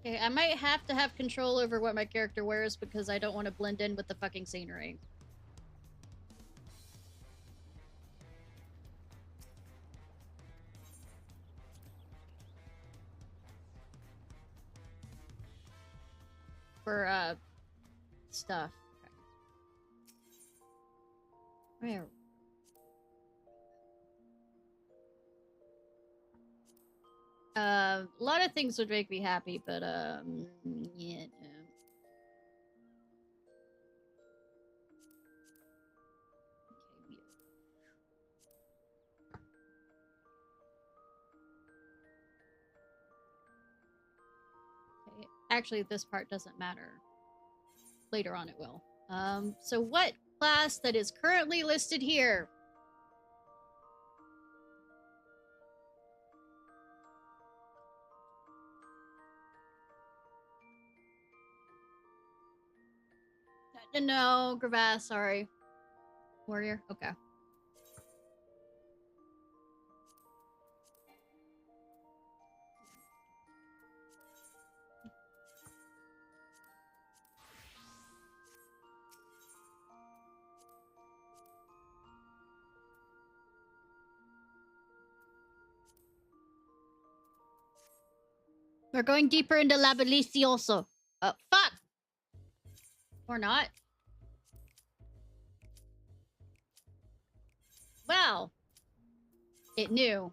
Okay, I might have to have control over what my character wears because I don't want to blend in with the fucking scenery. For, stuff. Okay. Where? A lot of things would make me happy, but, yeah, no. Okay, actually, this part doesn't matter. Later on it will. So what class that is currently listed here? No, Gravass, sorry. Warrior? Okay. We're going deeper into Labyrinthioso. Oh, fuck! Or not. Well, it knew.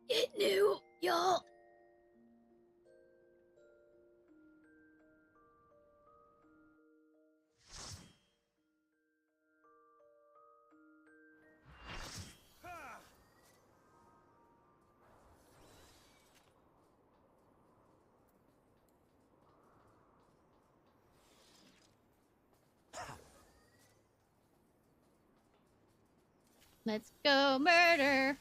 It knew, y'all. Let's go murder.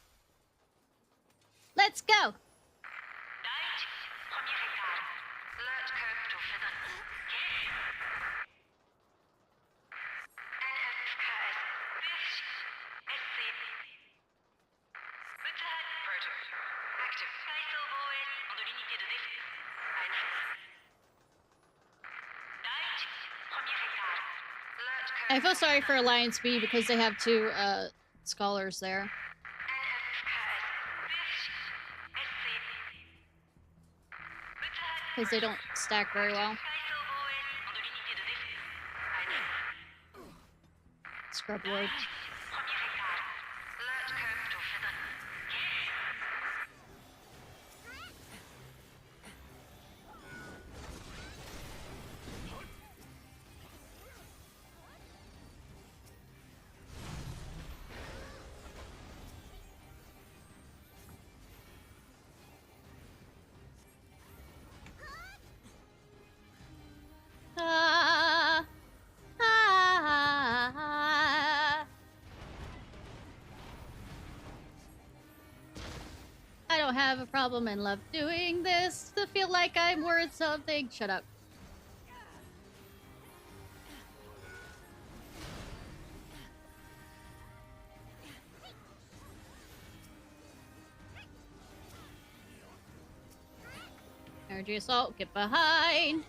Let's go. I feel sorry for Alliance B because they have two scholars there. Because they don't stack very well. Scrub Lord. I don't have a problem and love doing this to feel like I'm worth something. Shut up. Energy assault, get behind.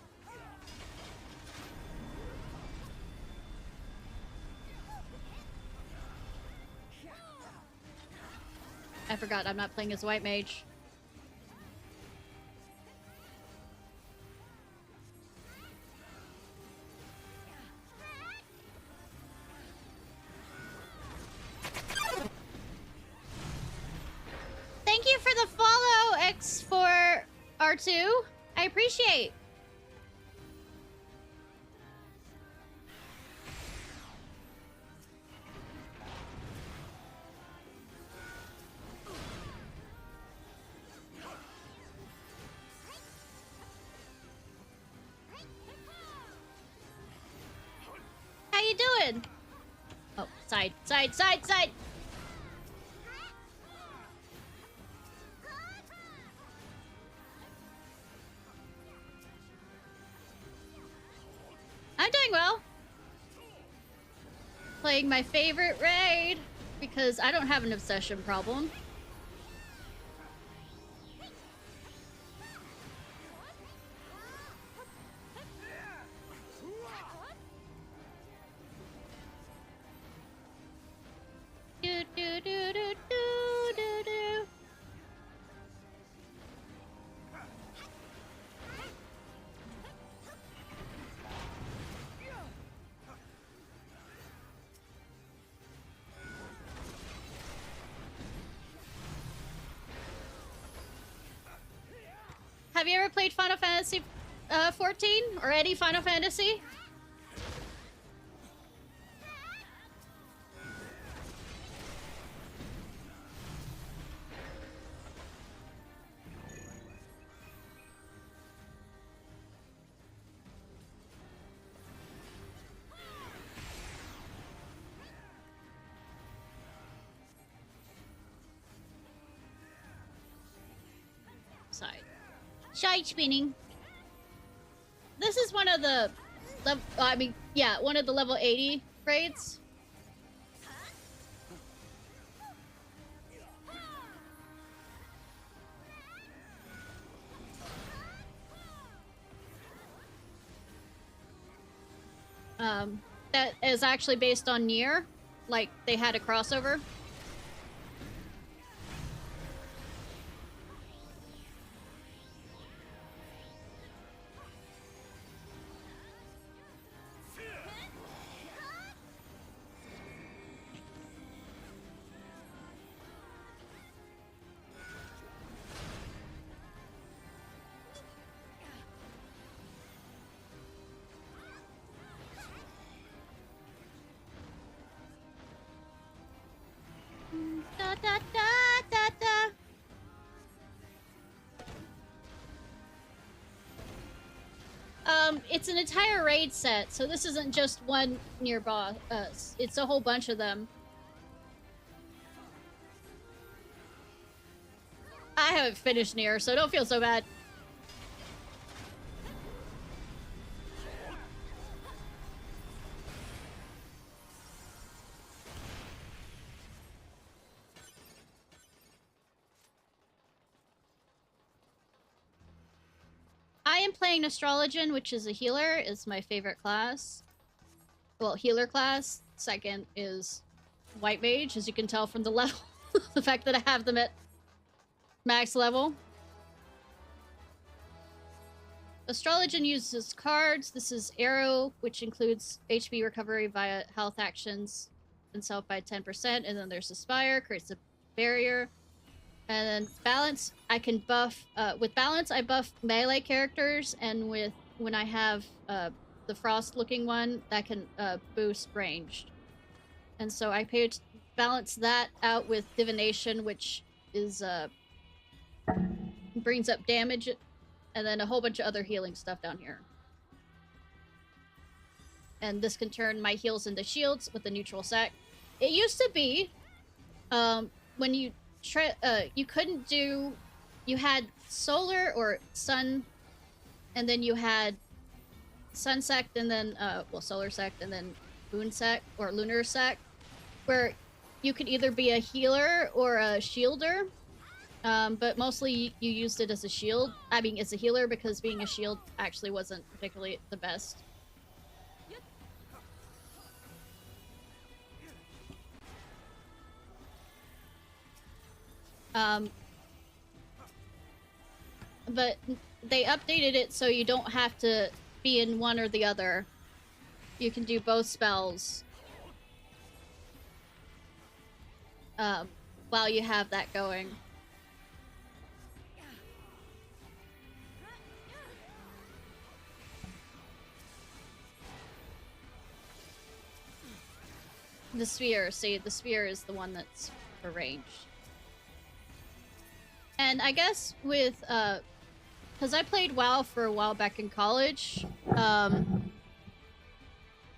I forgot I'm not playing as white mage. Thank you for the follow, X for R2. I appreciate. How you doing? Oh, side, side, side, side. I'm doing well. playing my favorite raid because I don't have an obsession problem. Do do do do do do do. Have you ever played Final Fantasy 14 or any Final Fantasy? Side spinning. This is one of the, one of the level 80 raids. That is actually based on Nier. Like, they had a crossover. Da, da, da, da, da. It's an entire raid set, so this isn't just one nearby. It's a whole bunch of them. I haven't finished Nier, so don't feel so bad. I am playing Astrologian, which is a healer. It's my favorite class. Well, healer class. Second is White Mage, as you can tell from the level. The fact that I have them at max level. Astrologian uses cards. This is Arrow, which includes HP recovery via health actions and self by 10%. And then there's Aspire, creates a barrier. And then Balance, I can buff... with Balance, I buff melee characters, and when I have the Frost-looking one, that can boost ranged. And so I balance that out with Divination, which is... brings up damage, and then a whole bunch of other healing stuff down here. And this can turn my heals into shields with a neutral sack. It used to be, when you... you couldn't do... You had solar or sun, and then you had sun sect, and then, solar sect, and then moon sect, or lunar sect, where you could either be a healer or a shielder, but mostly you used it as a shield. I mean, as a healer, because being a shield actually wasn't particularly the best. But they updated it so you don't have to be in one or the other. You can do both spells while you have that going. The sphere, see, the sphere is the one that's for range. And I guess with, because I played WoW for a while back in college, at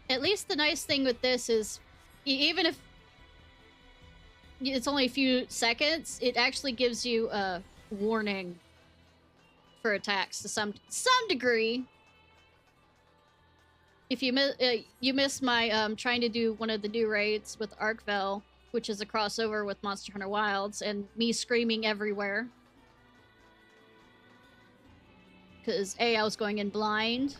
least the nice thing with this is, even if it's only a few seconds, it actually gives you a warning for attacks to some degree. if you missed my trying to do one of the new raids with Arkvel, which is a crossover with Monster Hunter Wilds, and me screaming everywhere. Because A, I was going in blind.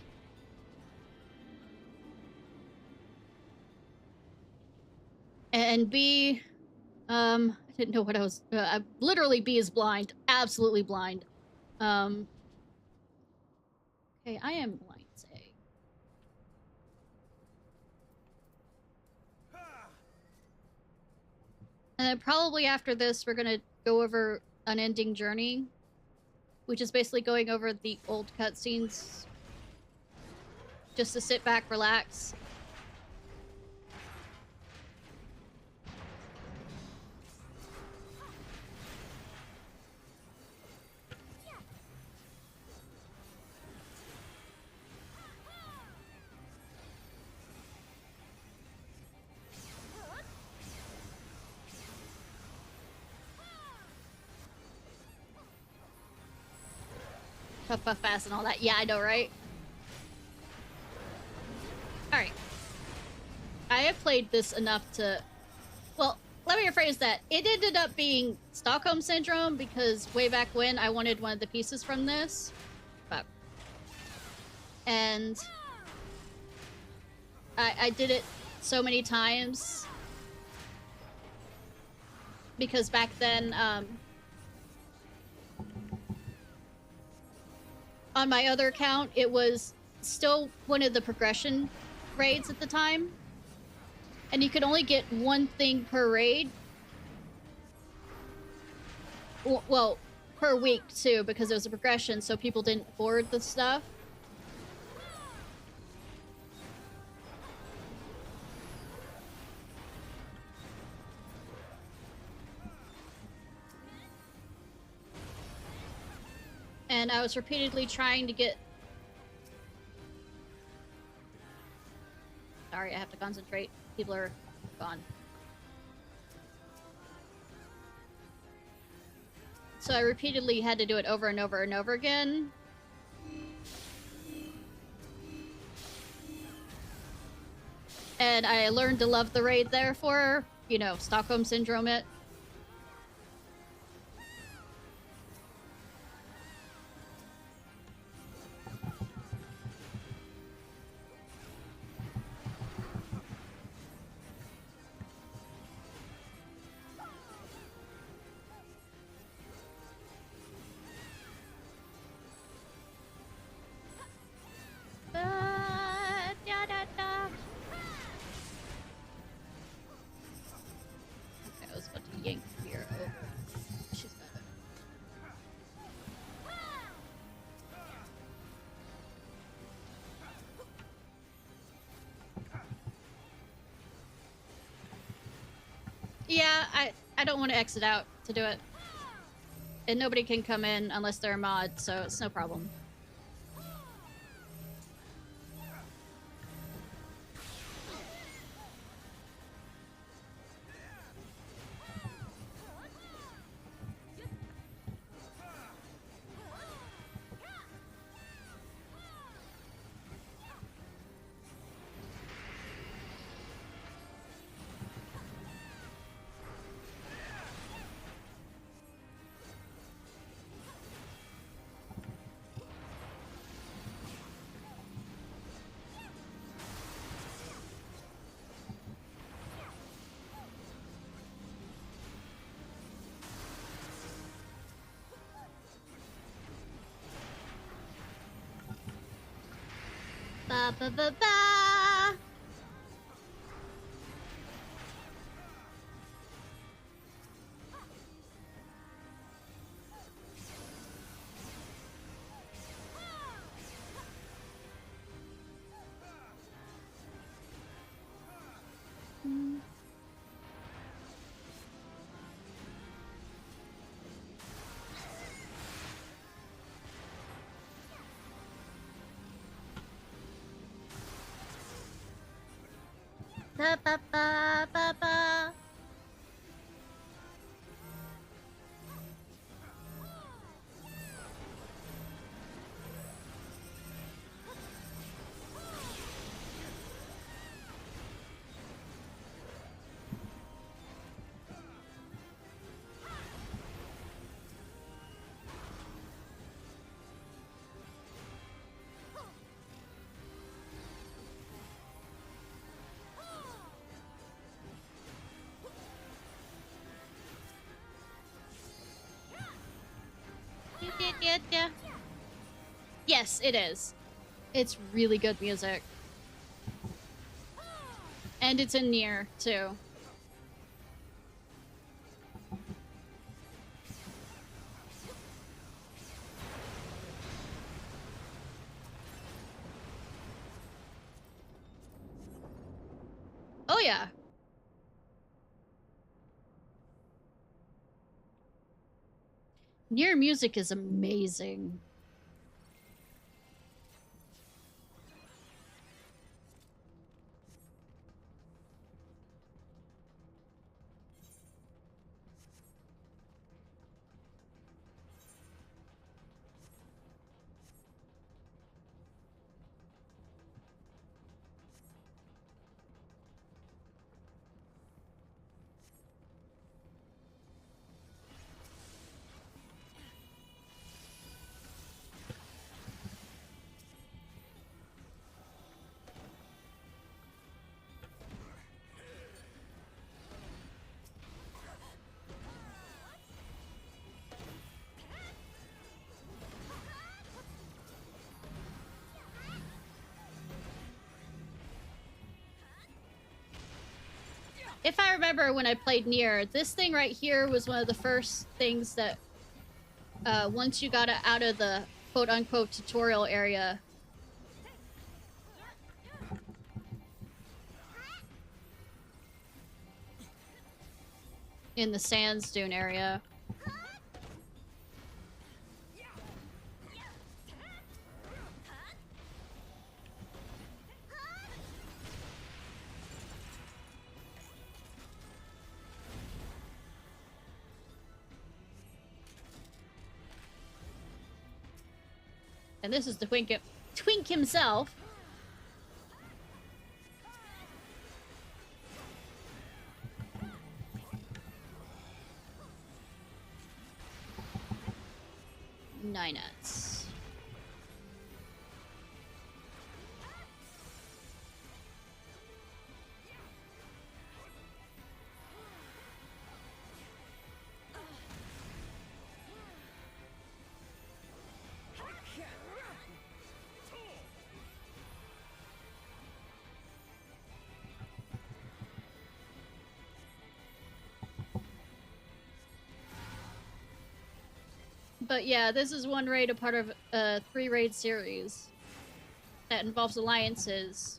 And B, I didn't know what I was... literally, B is blind. Absolutely blind. Okay, I am blind, say. And then probably after this, we're gonna go over Unending Journey, which is basically going over the old cutscenes just to sit back, relax. Puff, puff, fast and all that. Yeah, I know, right? Alright. I have played this enough to... Well, let me rephrase that. It ended up being Stockholm Syndrome because way back when I wanted one of the pieces from this. But... And... I did it so many times. Because back then, on my other account, it was still one of the progression raids at the time. And you could only get one thing per raid. Well, per week, too, because it was a progression, so people didn't hoard the stuff. And I was repeatedly trying to get... Sorry, I have to concentrate. People are gone. So I repeatedly had to do it over and over and over again. And I learned to love the raid therefore, you know, Stockholm Syndrome it. Yeah, I don't want to exit out to do it. And nobody can come in unless they're a mod, so it's no problem. Ba ba ba ba. Ba ba ba ba ba. Yes, it is. It's really good music. And it's in Nier, too. Oh, yeah. Nier music is amazing. If I remember when I played Nier, this thing right here was one of the first things that, once you got out of the quote-unquote tutorial area, in the Sands Dune area. And this is the Twink himself. Ninets. But yeah, this is one raid, a part of a 3-raid series that involves alliances.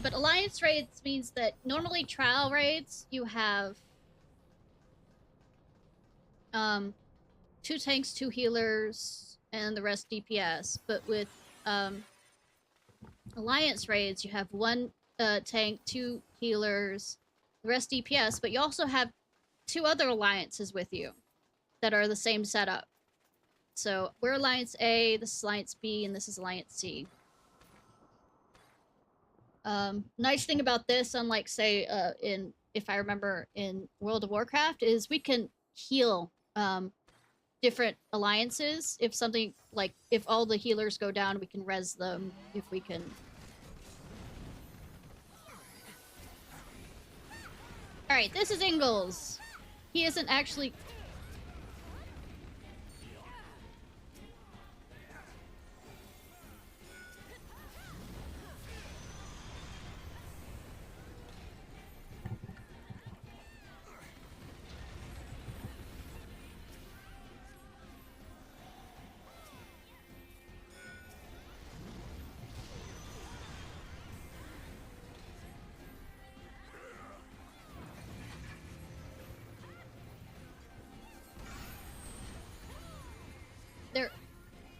But alliance raids means that normally trial raids, you have 2 tanks, 2 healers, and the rest DPS. But with alliance raids, you have 1 tank, 2 healers, the rest DPS, but you also have 2 other alliances with you that are the same setup. So we're Alliance A, this is Alliance B, and this is Alliance C. Nice thing about this, unlike say if I remember in World of Warcraft, is we can heal different alliances. If something like if all the healers go down, we can res them if we can. All right, this is Ingalls. He isn't actually.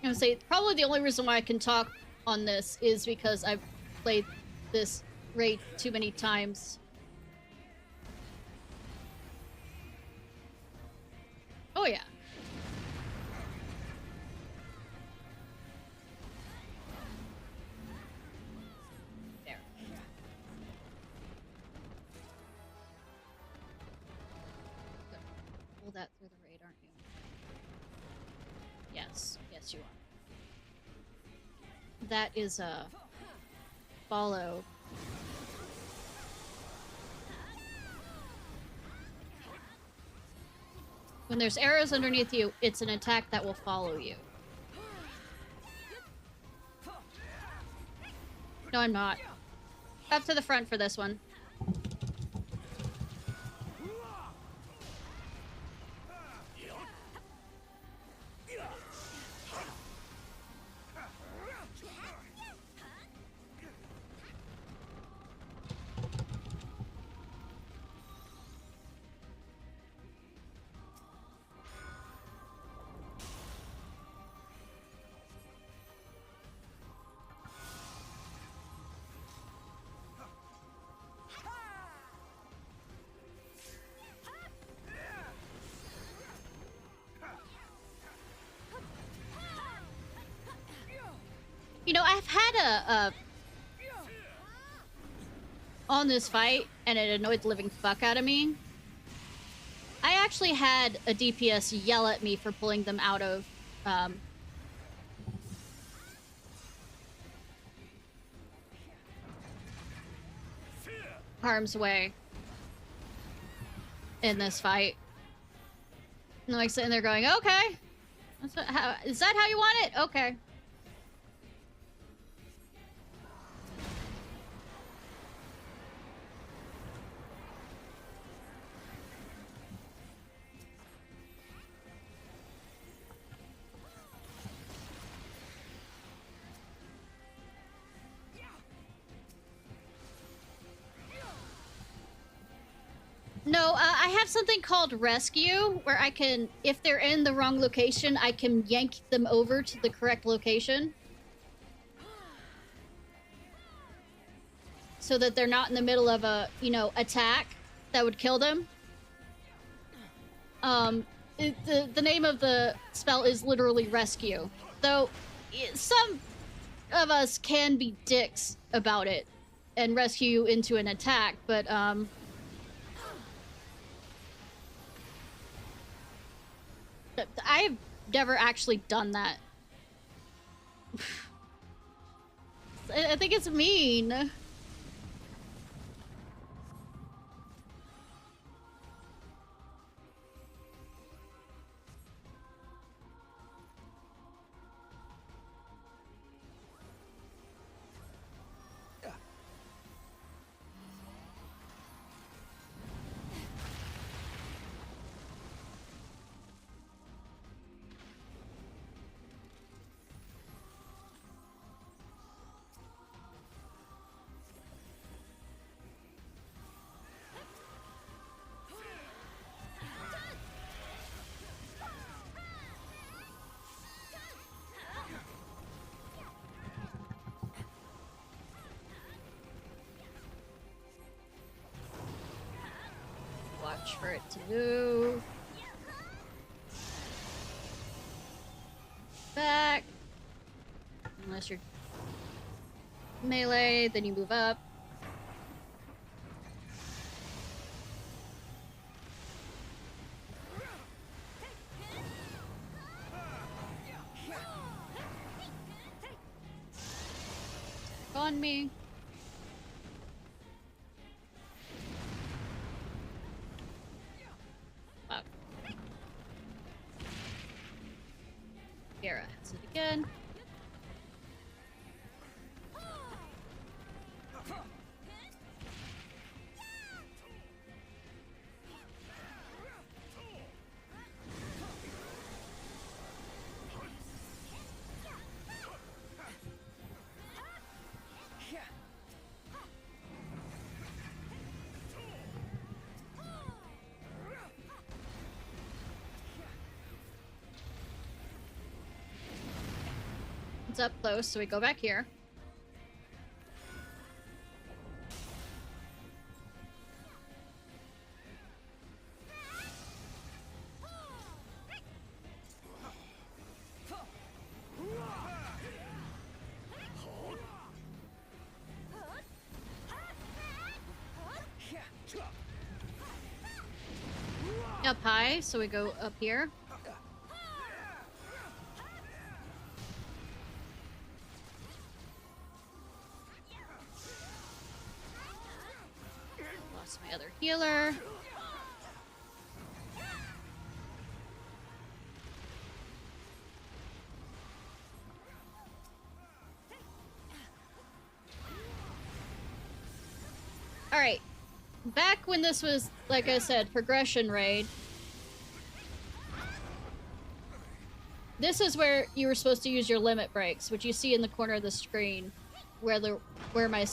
I'm gonna say probably the only reason why I can talk on this is because I've played this raid too many times. Oh yeah. There. Good. Pull that through the raid, aren't you? Yes. Yes, you are. That is a follow. When there's arrows underneath you, it's an attack that will follow you. No, I'm not. Up to the front for this one. You know, I've had on this fight, and it annoyed the living fuck out of me. I actually had a DPS yell at me for pulling them out of harm's way in this fight. And I'm like sitting there going, okay. Is that how you want it? Okay. No, I have something called rescue, where I can, if they're in the wrong location, I can yank them over to the correct location. So that they're not in the middle of a, you know, attack that would kill them. The name of the spell is literally rescue. Though, some of us can be dicks about it and rescue you into an attack, but, I've never actually done that. I think it's mean. Watch for it to move. Back. Unless you're melee, then you move up. On me. Fuck. Gara hits it again. It's up close, so we go back here. up high, so we go up here. Lost my other healer. Alright. Back when this was, like I said, progression raid, this is where you were supposed to use your limit breaks, which you see in the corner of the screen, where my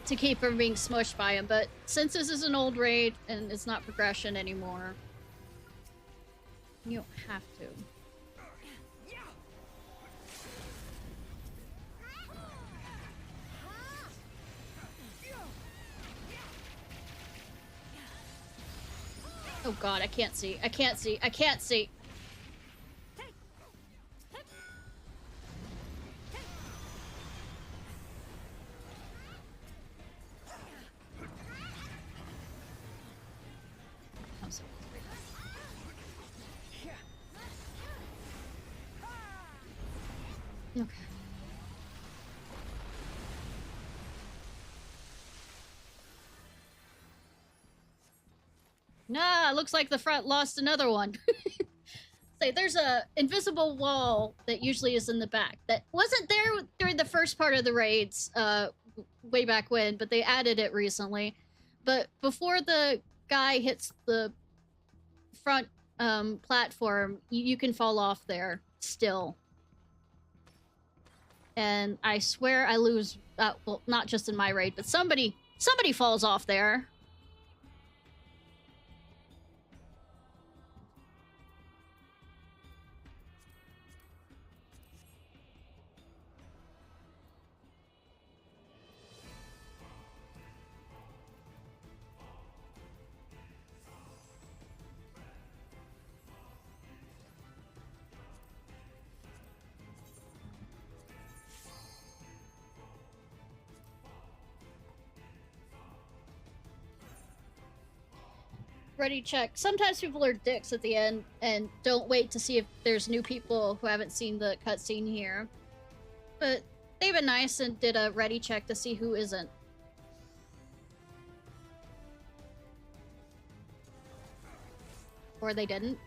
to keep from being smushed by him. But since this is an old raid and it's not progression anymore, you don't have to. Oh god, I can't see. I can't see. I can't see. Okay. Nah, looks like the front lost another one. Say, there's a invisible wall that usually is in the back that wasn't there during the first part of the raids, way back when, but they added it recently. But before the guy hits the front platform, you can fall off there still. And I swear I lose, well, not just in my raid, but somebody falls off there. Ready check. Sometimes people are dicks at the end and don't wait to see if there's new people who haven't seen the cutscene here. But they've been nice and did a ready check to see who isn't. Or they didn't.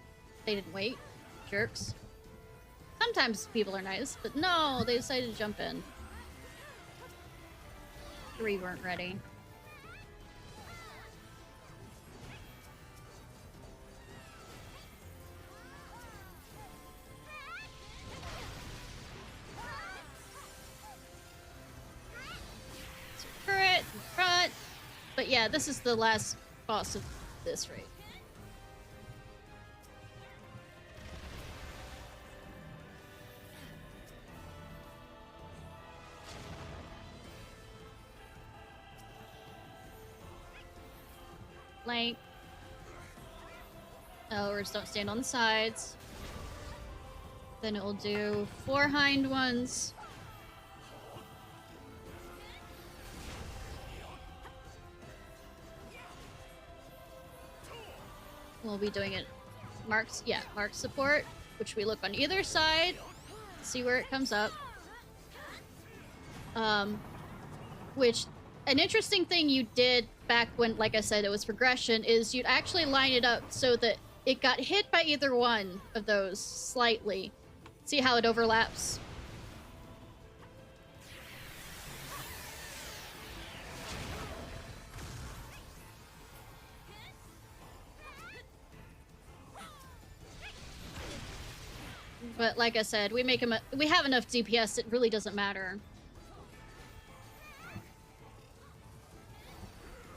They didn't wait. Jerks. Sometimes people are nice, but no, they decided to jump in. 3 weren't ready. Turret in front. But yeah, this is the last boss of this raid. Flank. Oh, or just don't stand on the sides. Then it will do 4 hind ones. We'll be doing it marks, yeah, mark support, which we look on either side, see where it comes up. Which, an interesting thing you did back when, like I said, it was progression, is you'd actually line it up so that it got hit by either one of those slightly. See how it overlaps? But like I said, we make him we have enough DPS, it really doesn't matter.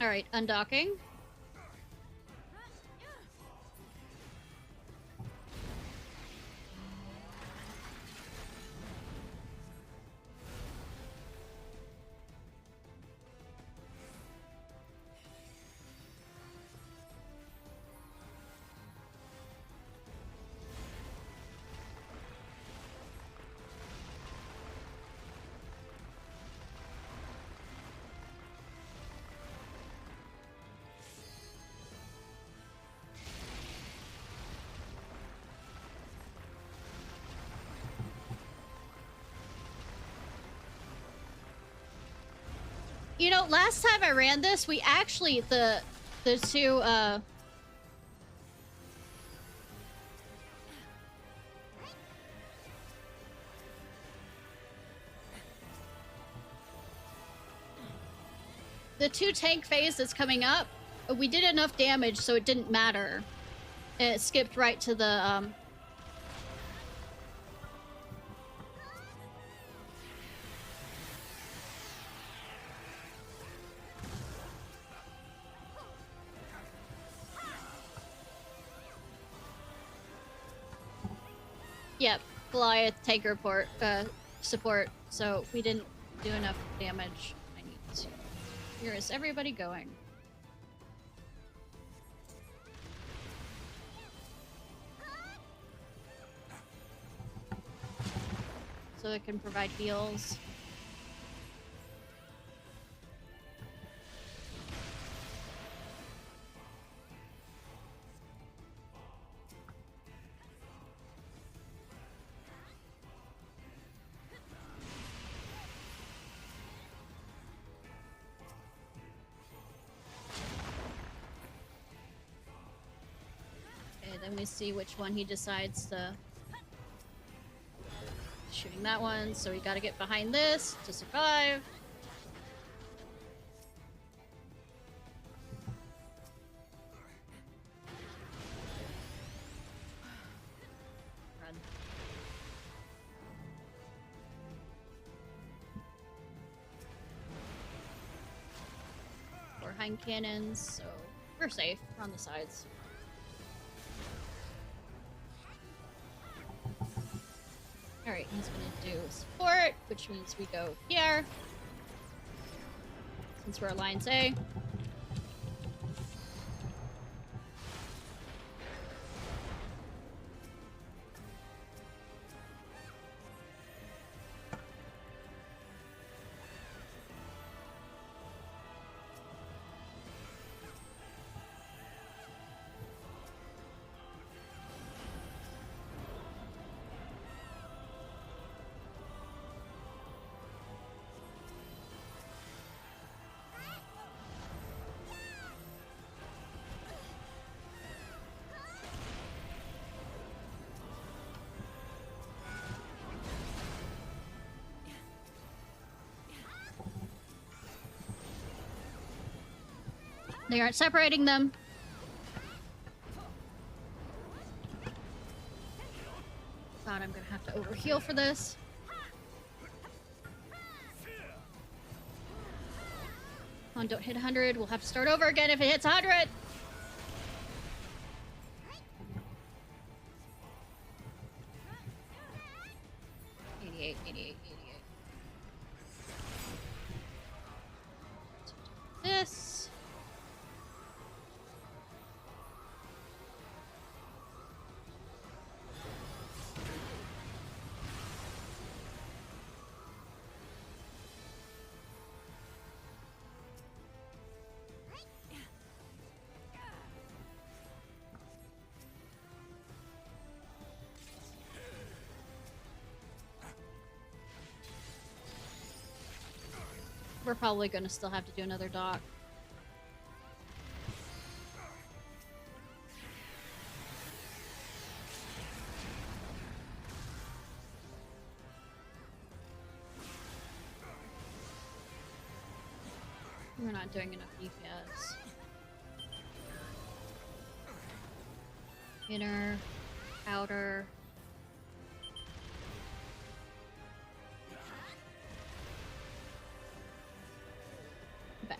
Alright, undocking. You know, last time I ran this, we actually the two the 2 tank phase that's coming up, we did enough damage so it didn't matter. It skipped right to the Yep, Goliath tanker support, so we didn't do enough damage. I need to. Where is everybody going? So it can provide heals. Then we see which one he decides to... Shooting that one, so we gotta get behind this to survive. Run. Or hind cannons, so we're safe. We're on the sides. Alright, he's gonna do support, which means we go here. Since we're Alliance A. They aren't separating them. God, I'm gonna have to overheal for this. Come on, don't hit 100. We'll have to start over again if it hits 100. This. We're probably gonna still have to do another dock. We're not doing enough DPS. Inner, outer. Back.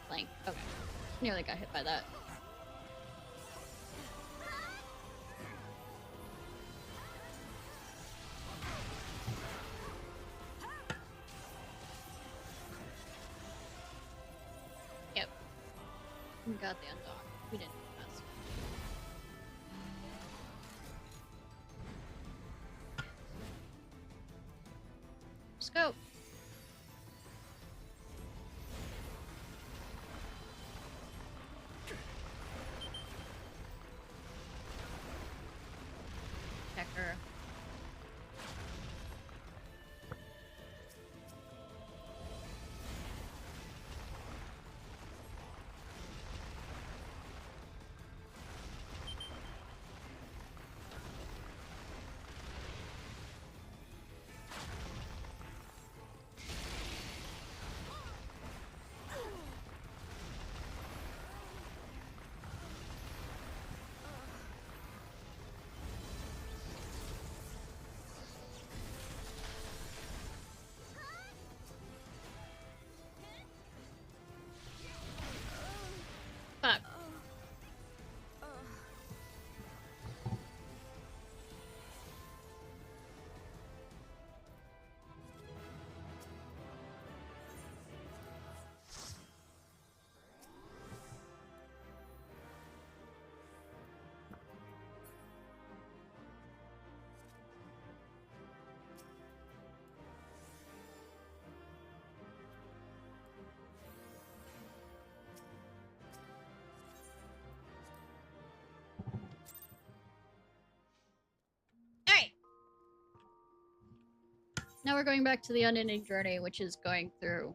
Blank. Okay. Nearly got hit by that. Yep. We got the undock. We didn't. Let's go. Now we're going back to the Unending Journey, which is going through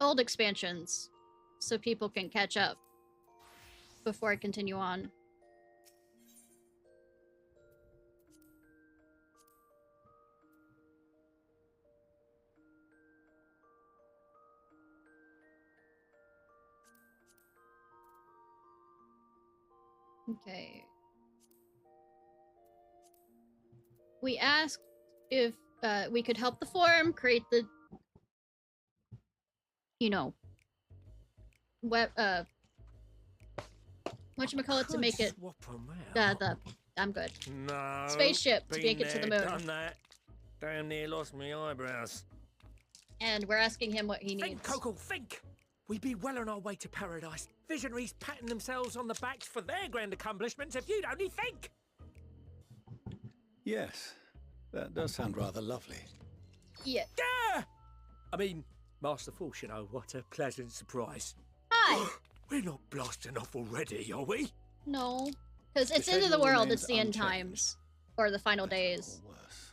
old expansions so people can catch up before I continue on. Okay. We asked if we could help the forum create the, you know, web, whatchamacallit to make it, I'm good. No. Spaceship to make it to the moon. Done that. Damn near lost my eyebrows. And we're asking him what he needs. Think, Coco, think! We'd be well on our way to paradise. Visionaries patting themselves on the backs for their grand accomplishments if you'd only think! Yes, that does sound rather lovely. Yeah. Yeah! I mean, Master Force, you know, what a pleasant surprise. Hi! We're not blasting off already, are we? No. Because it's into the world, it's the end times. Or the final days.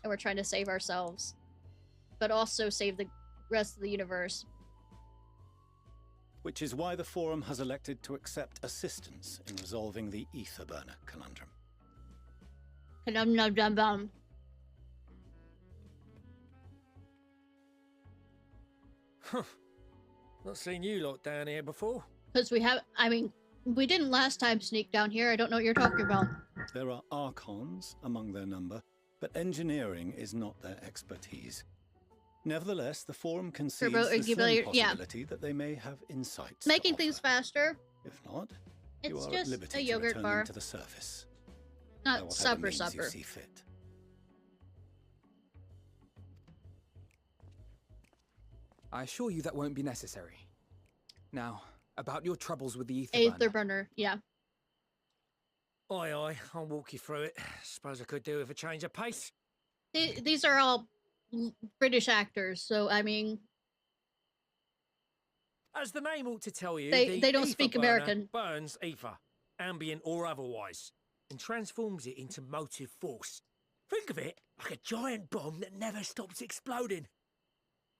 And we're trying to save ourselves. But also save the rest of the universe. Which is why the Forum has elected to accept assistance in resolving the ether burner conundrum. Huh. Not seen you lot down here before. Because we have, I mean, we didn't last time sneak down here. I don't know what you're talking about. There are archons among their number, but engineering is not their expertise. Nevertheless, the Forum concedes the slim possibility that they may have insights. Making things faster. If not, it's you are just at liberty a yogurt to bar. to the surface. Not supper. You see fit. I assure you that won't be necessary. Now, about your troubles with the ether burner, yeah. Aye, aye, I'll walk you through it. Suppose I could do with a change of pace. These are all British actors, so I mean, as the name ought to tell you, they don't speak American. Burns ether, ambient or otherwise, and transforms it into motive force. Think of it like a giant bomb that never stops exploding.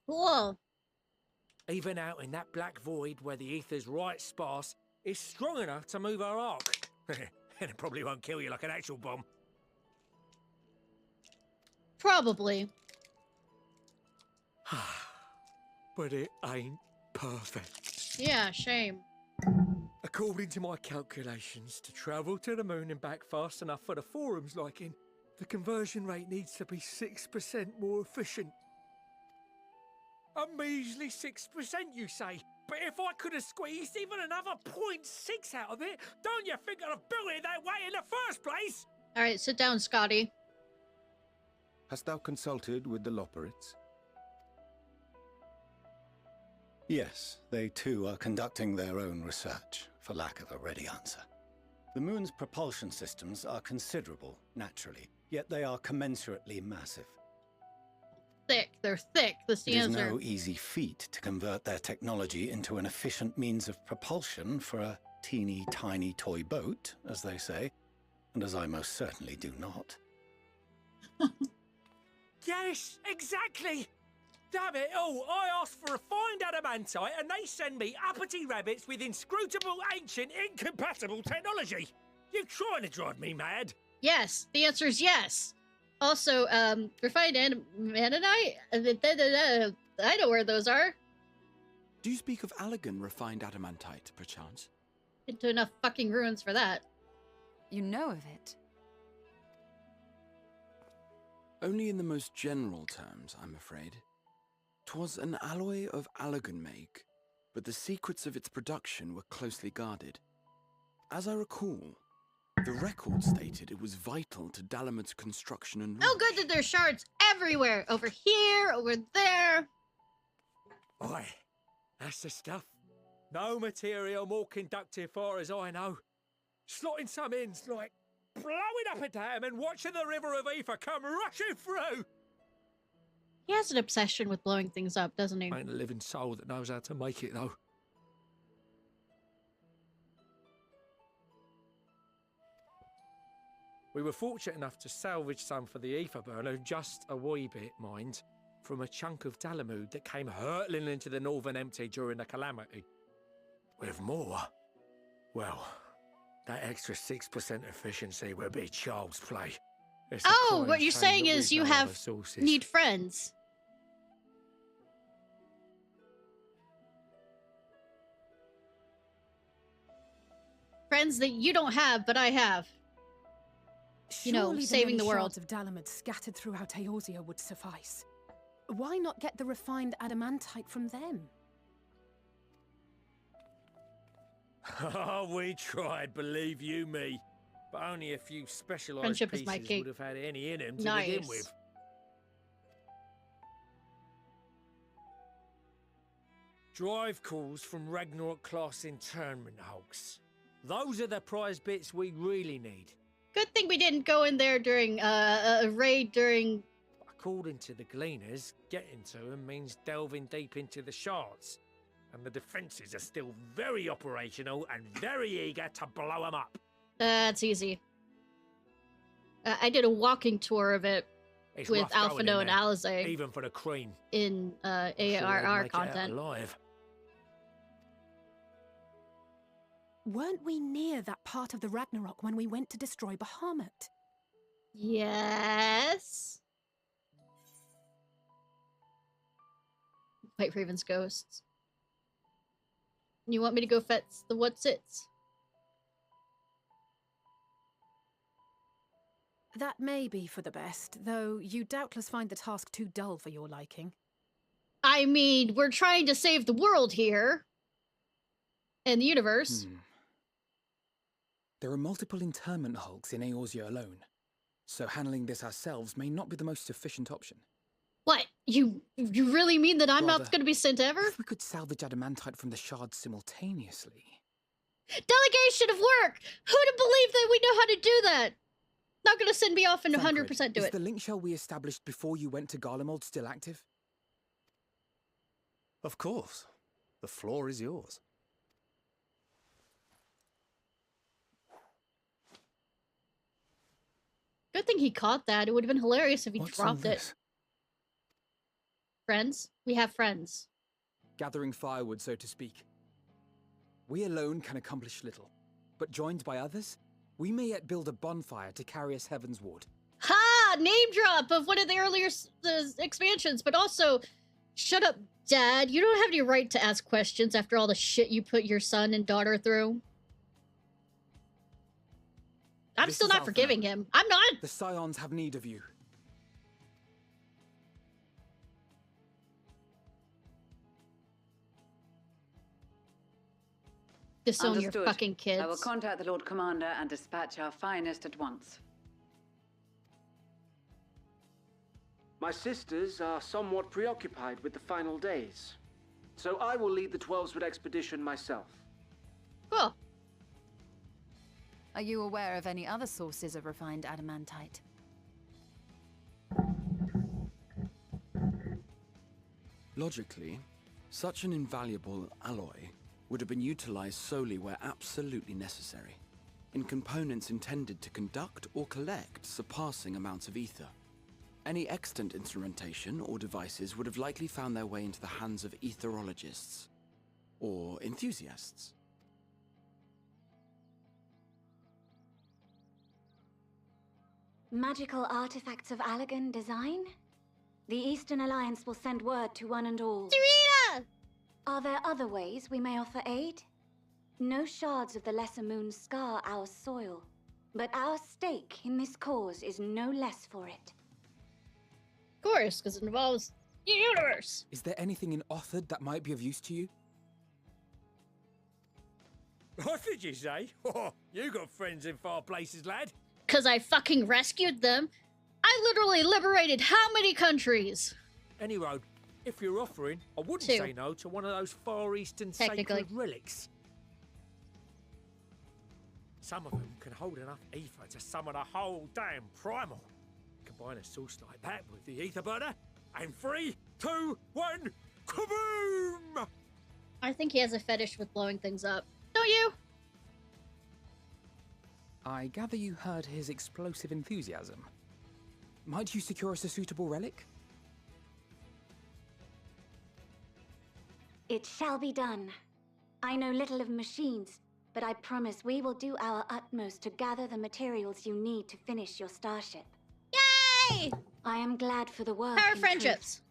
Cool. Even out in that black void where the ether's right sparse, it's strong enough to move our arc. And it probably won't kill you like an actual bomb. Probably. But it ain't perfect. Yeah, shame. According to my calculations, to travel to the moon and back fast enough for the Forum's liking, the conversion rate needs to be 6% more efficient. A measly 6%, you say? But if I could have squeezed even another 0.6 out of it, don't you think I'd have built it that way in the first place? All right, sit down, Scotty. Hast thou consulted with the Loperites? Yes, they too are conducting their own research, for lack of a ready answer. The moon's propulsion systems are considerable, naturally, yet they are commensurately massive. Thick, they're thick, that's the answer. It is no easy feat to convert their technology into an efficient means of propulsion for a teeny tiny toy boat, as they say, and as I most certainly do not. Yes, exactly! Damn it all, I asked for refined adamantite and they send me uppity rabbits with inscrutable, ancient, incompatible technology! You trying to drive me mad? Yes, the answer is yes! Also, refined adamantite? I know where those are. Do you speak of Allegan refined adamantite, perchance? Into enough fucking ruins for that. You know of it? Only in the most general terms, I'm afraid. 'Twas an alloy of Allegan make, but the secrets of its production were closely guarded. As I recall, the record stated it was vital to Dalamud's construction and Oh, good that there's shards everywhere! Over here, over there! Aye, that's the stuff. No material more conductive far as I know. Slotting some ins like blowing up a dam and watching the river of ether come rushing through. He has an obsession with blowing things up, doesn't he? Ain't a living soul that knows how to make it, though. We were fortunate enough to salvage some for the ether burner, just a wee bit, mind, from a chunk of Dalamud that came hurtling into the Northern Empty during the calamity. With more, well, that extra 6% efficiency would be child's play. It's a Oh, crying what you're shame saying that is we've you no have other sources. need friends. Friends that you don't have, but I have. You know, Surely saving the the many world. shards of Dalamud scattered throughout Eorzea would suffice. Why not get the refined adamantite from them? Oh, we tried, believe you me. But only a few specialised Friendship is pieces my cake. would have had any in them to Nice. begin with. Drive calls from Ragnarok class internment hulks. Those are the prize bits we really need. Good thing we didn't go in there during a raid during. According to the Gleaners, getting to them means delving deep into the shards. And the defences are still very operational and very eager to blow them up. That's easy. I did a walking tour of it It's with rough going in Alphino and there, Alize even for the cream. in Sure they'd ARR make it out content. alive. Weren't we near that part of the Ragnarok when we went to destroy Bahamut? Yes. White Raven's ghosts. You want me to go fetch the what's-its? That may be for the best, though you doubtless find the task too dull for your liking. I mean, we're trying to save the world here. And the universe. There are multiple internment hulks in Eorzea alone, so handling this ourselves may not be the most efficient option. What? You really mean that I'm not Rather, going to be sent ever? If we could salvage adamantite from the shards simultaneously... Delegation of work! Who'd have believed that we know how to do that? Not going to send me off and 100% do is it. the link shell we established before you went to Garlemald still active? Of course. The floor is yours. Good thing he caught that. It would have been hilarious if he What's all dropped it. this? Friends? We have friends. Gathering firewood, so to speak. We alone can accomplish little, but joined by others, we may yet build a bonfire to carry us heavensward. Ha! Name drop of one of the earlier expansions, but also, shut up, Dad. You don't have any right to ask questions after all the shit you put your son and daughter through. I'm This still is not Alpha. forgiving him. I'm not! The Scions have need of you. Disown your Understood. fucking kids. I will contact the Lord Commander and dispatch our finest at once. My sisters are somewhat preoccupied with the final days, so I will lead the 12-Sword expedition myself. Cool. Are you aware of any other sources of refined adamantite? Logically, such an invaluable alloy would have been utilized solely where absolutely necessary, in components intended to conduct or collect surpassing amounts of ether. Any extant instrumentation or devices would have likely found their way into the hands of etherologists, or enthusiasts. Magical artifacts of Allagan design? The Eastern Alliance will send word to one and all. Serena! Are there other ways we may offer aid? No shards of the Lesser Moon scar our soil, but our stake in this cause is no less for it. Of course, because it involves the universe. Is there anything in Othard that might be of use to you? What did you say? Oh, you got friends in far places, lad. Because I fucking rescued them. I literally liberated how many countries? Any road, if you're offering, I wouldn't 2. say no to one of those Far Eastern Technically. sacred relics. Some of them can hold enough ether to summon a whole damn primal. Combine a source like that with the ether burner, and 3, 2, 1, kaboom! I think he has a fetish with blowing things up. Don't you? I gather you heard his explosive enthusiasm. Might you secure us a suitable relic? It shall be done. I know little of machines, but I promise we will do our utmost to gather the materials you need to finish your starship. Yay! I am glad for the work. Power in friendships. truth.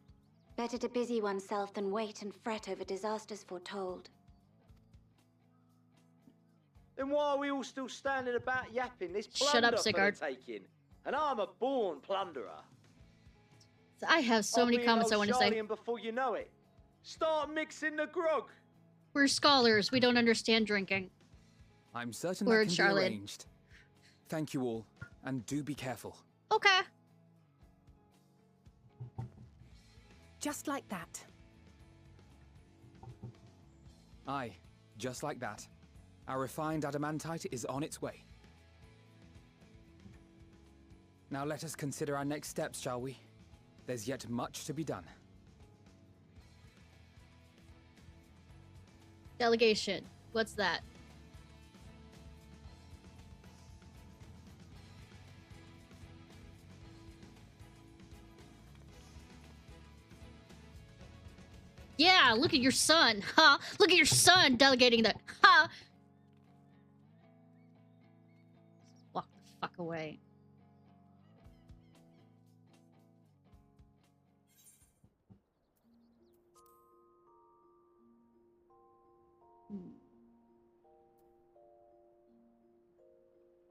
Better to busy oneself than wait and fret over disasters foretold. Then why are we all still standing about yapping? This Shut up, plunder for the Sigurd. taking. And I'm a born plunderer. I have so I'll many be comments I an want old to say. Charlie, and before you know it, start mixing the grog. We're scholars. We don't understand drinking. I'm certain Word, that can Charlotte. be arranged. Thank you all, and do be careful. Okay. Just like that. Aye, just like that. Our refined adamantite is on its way. Now let us consider our next steps, shall we? There's yet much to be done. Delegation. What's that? Yeah, look at your son. Ha! Look at your son delegating that. Ha! Walk the fuck away.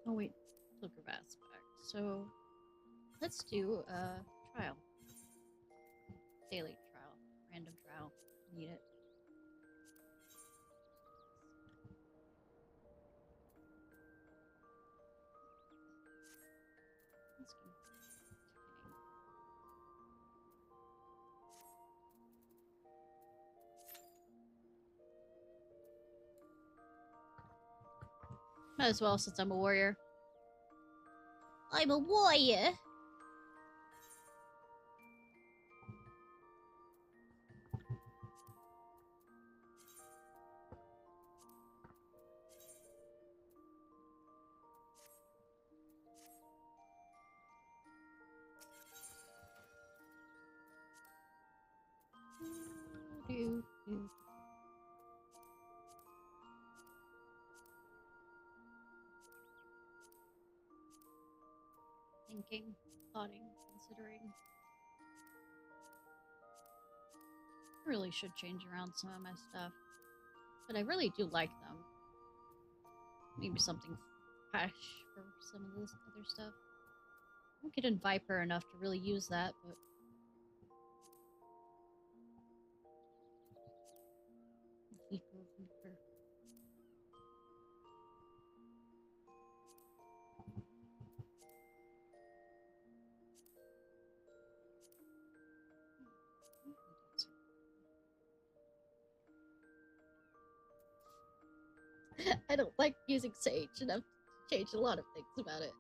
Oh wait, look of aspect. So let's do a trial. Daily trial. Random trial. Need it. Might as well, since I'm a warrior. I'm a warrior! Thinking, plotting, considering. I really should change around some of my stuff. But I really do like them. Maybe something fresh for some of this other stuff. I don't get in Viper enough to really use that, but... Viper. I don't like using Sage, and I've changed a lot of things about it.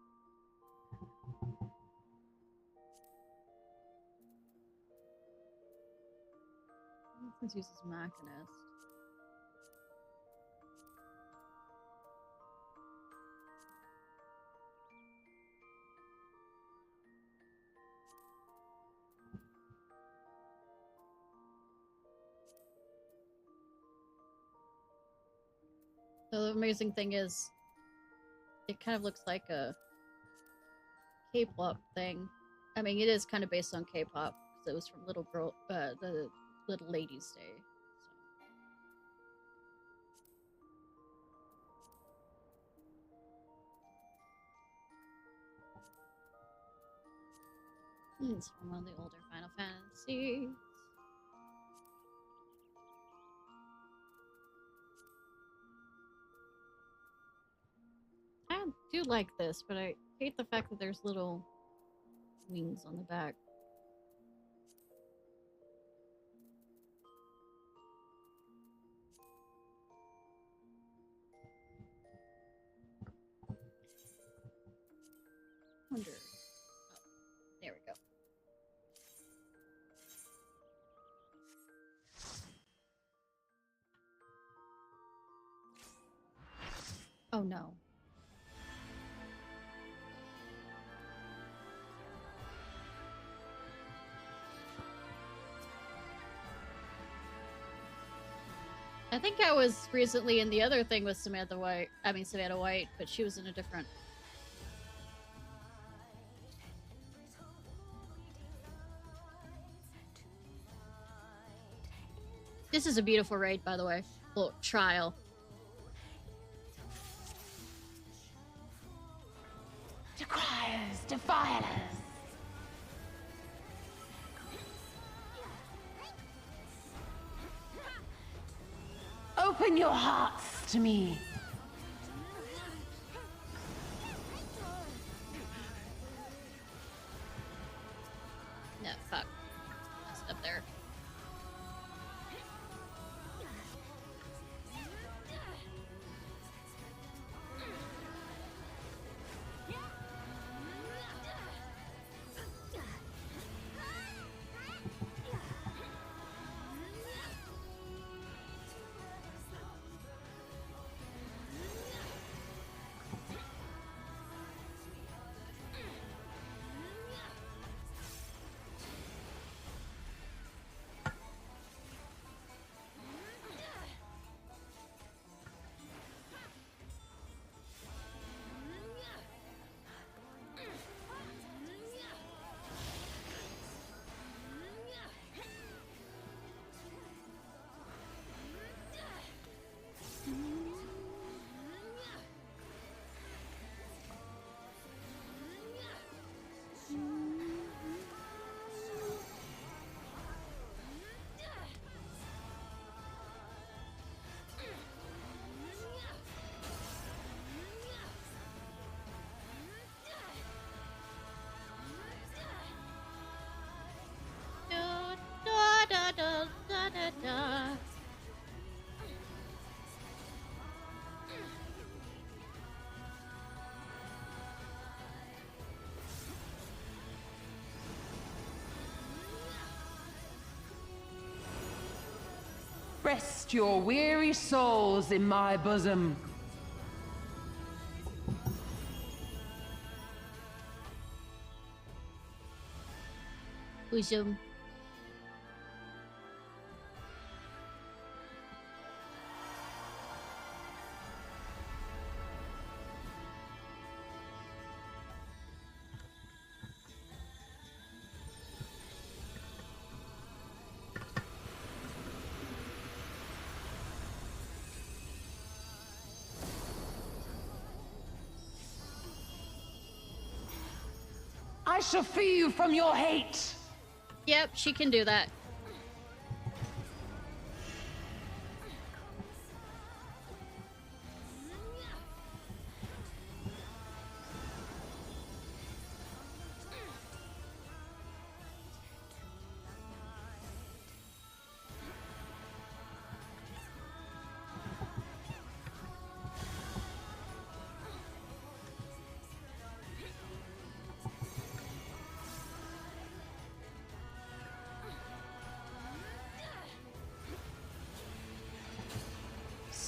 This uses Machinist. The amazing thing is, it kind of looks like a K-pop thing. I mean, it is kind of based on K-pop, because it was from Little Girl, the Little Ladies' Day. So. It's from one of the older Final Fantasies. I do like this, but I hate the fact that there's little wings on the back. Wonder. Oh, there we go. Oh no. I think I was recently in the other thing with Samantha White. I mean, Savannah White, but she was in a different. This is a beautiful raid, by the way. Well, trial. Decriers, defilers. Open your hearts to me. No, fuck. Messed up there. Da. Rest your weary souls in my bosom. Bosom. I shall free you from your hate. Yep, she can do that.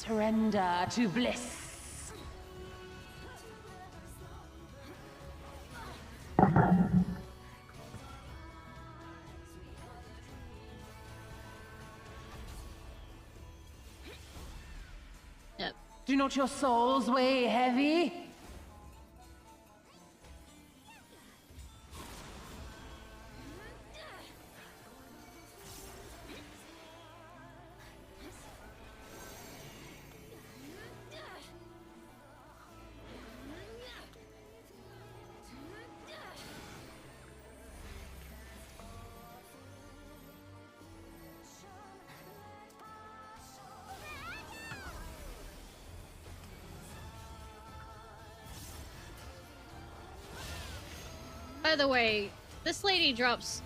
Surrender to bliss. Yep. Do not your souls weigh heavy? By the way, this lady drops...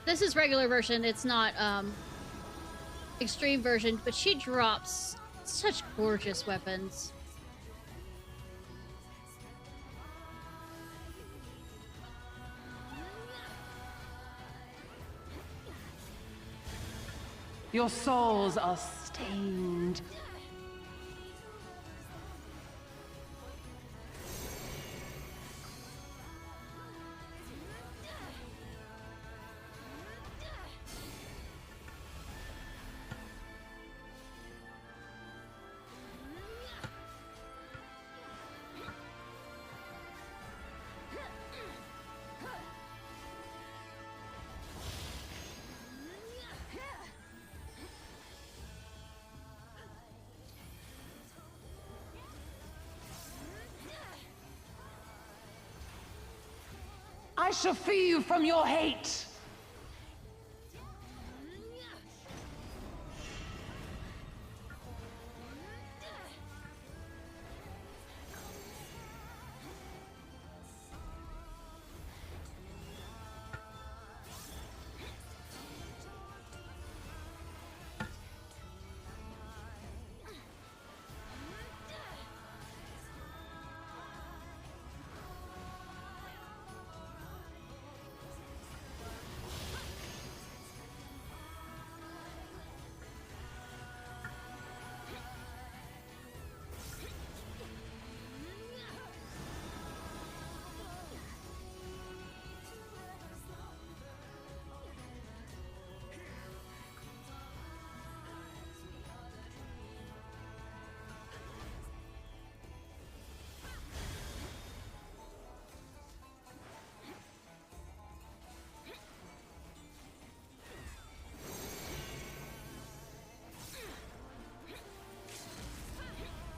This is regular version, it's not, extreme version, but she drops such gorgeous weapons. Your souls are stained. I shall free you from your hate.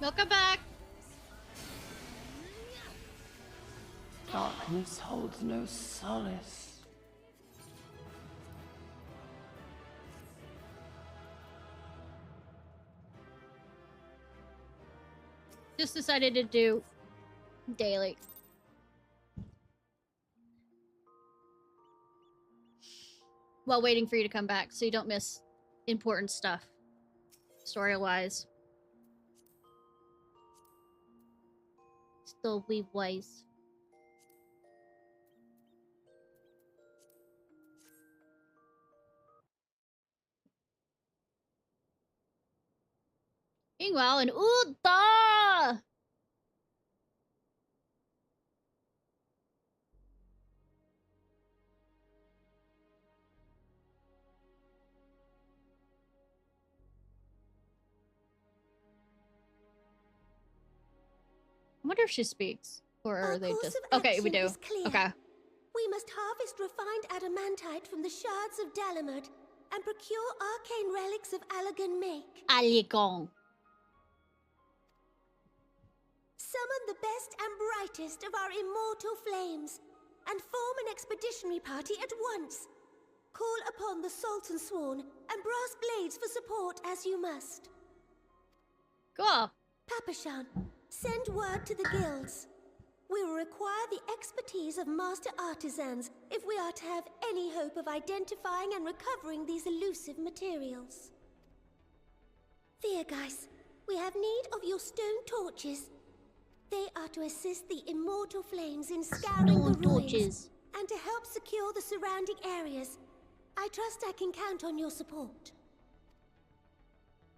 Welcome back. Darkness holds no solace. Just decided to do daily. While waiting for you to come back so you don't miss important stuff. Story-wise. Story-wise. Meanwhile, in Uda! I wonder if she speaks. Or are they just... Okay, we do. Okay. We must harvest refined adamantite from the shards of Dalamud and procure arcane relics of Allagan make. Allagan. Summon the best and brightest of our immortal flames and form an expeditionary party at once. Call upon the Sultan Sworn and Brass Blades for support as you must. Cool. Papashan, send word to the guilds. We will require the expertise of master artisans if we are to have any hope of identifying and recovering these elusive materials. Viergeist, we have need of your stone torches. They are to assist the immortal flames in scouring the ruins and to help secure the surrounding areas. I trust I can count on your support.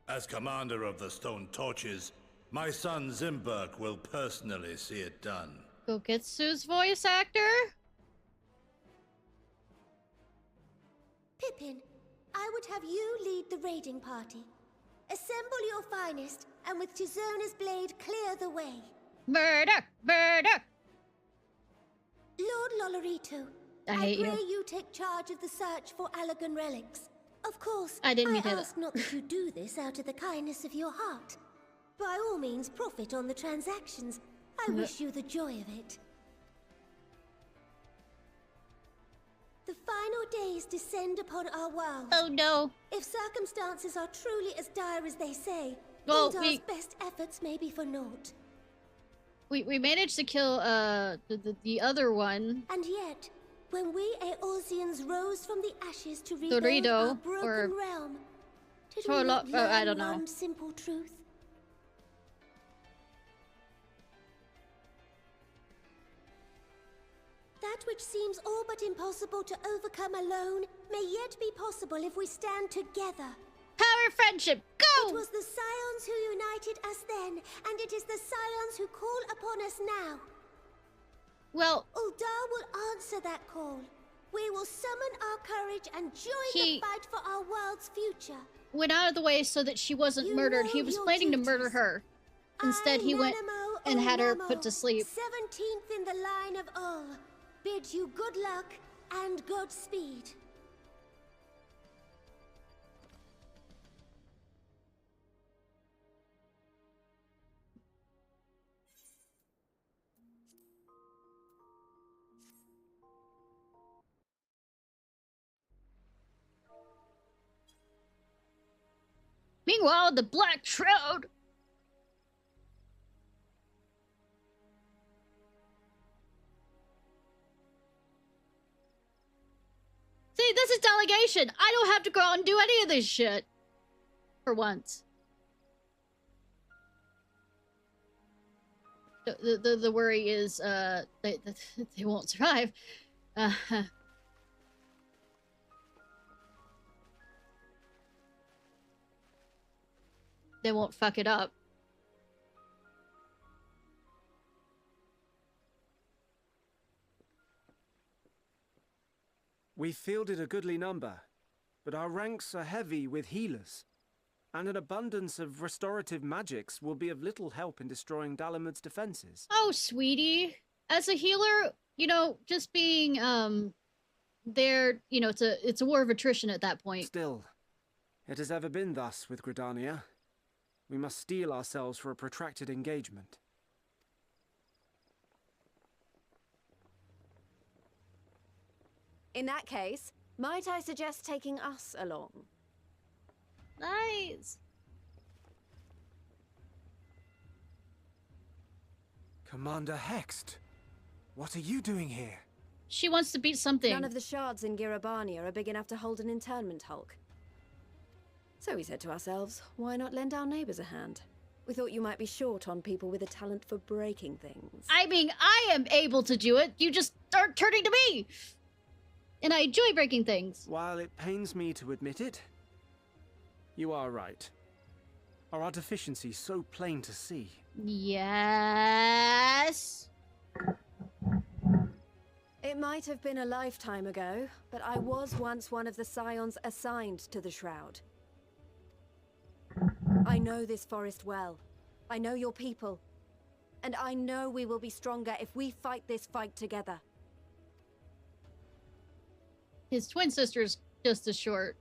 As commander of the Stone Torches, my son Zimberk will personally see it done. Goketsu's voice actor? Pippin, I would have you lead the raiding party. Assemble your finest, and with Chizona's blade clear the way. Murder! Murder! Lord Lolorito, I pray you take charge of the search for Allagan relics. Of course, I ask not that you do this out of the kindness of your heart. By all means, profit on the transactions. I wish you the joy of it. The final days descend upon our world. Oh no. If circumstances are truly as dire as they say, well, Uldar's best efforts may be for naught. We managed to kill the other one. And yet, when we Eorzeans rose from the ashes to rebuild our broken realm, did we not learn I don't know. one simple truth? That which seems all but impossible to overcome alone may yet be possible if we stand together. Power friendship, go! It was the Scions who united us then, and it is the Scions who call upon us now. Well, Uldar will answer that call. We will summon our courage and join the fight for our world's future. Went out of the way so that she wasn't murdered. He was planning to murder her. Instead, he went and had her put to sleep. 17th in the line of all. Bid you good luck and Godspeed. Meanwhile, the Black Shroud. See, this is delegation. I don't have to go out and do any of this shit. For once. The worry is, they won't survive. They won't fuck it up. We fielded a goodly number, but our ranks are heavy with healers, and an abundance of restorative magics will be of little help in destroying Dalamud's defenses. Oh, sweetie. As a healer, you know, just being, there, you know, it's a war of attrition at that point. Still, it has ever been thus with Gridania. We must steel ourselves for a protracted engagement. In that case, might I suggest taking us along? Nice. Commander Hext, what are you doing here? She wants to beat something. None of the shards in Girabania are big enough to hold an internment hulk. So we said to ourselves, why not lend our neighbors a hand? We thought you might be short on people with a talent for breaking things. I mean, I am able to do it. You just start turning to me. And I enjoy breaking things. While it pains me to admit it, you are right. Are our deficiencies so plain to see? Yes. It might have been a lifetime ago, but I was once one of the scions assigned to the Shroud. I know this forest well. I know your people. And I know we will be stronger if we fight this fight together. His twin sister's just as short.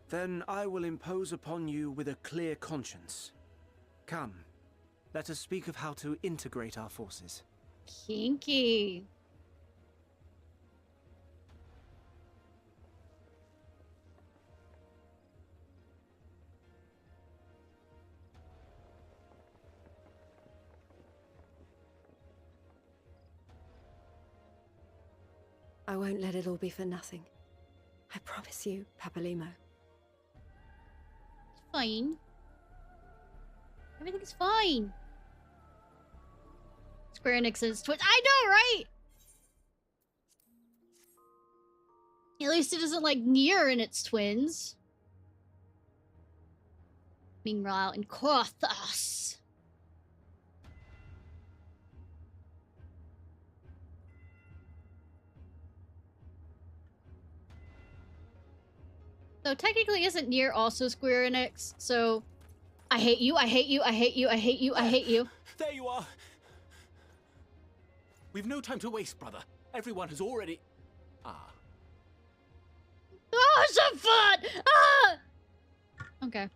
Then I will impose upon you with a clear conscience. Come, let us speak of how to integrate our forces. Kinky. I won't let it all be for nothing. I promise you, Papalimo. It's fine. Everything's fine. Square Enix's twins. I know, right? At least it isn't like Nier and its twins. Meanwhile, in Korthos. So technically isn't Nier also Square Enix? So I hate you, I hate you, I hate you, I hate you, I hate you. There you are. We've no time to waste, brother. Everyone has already... Ah. Oh, so fun! Ah! Okay.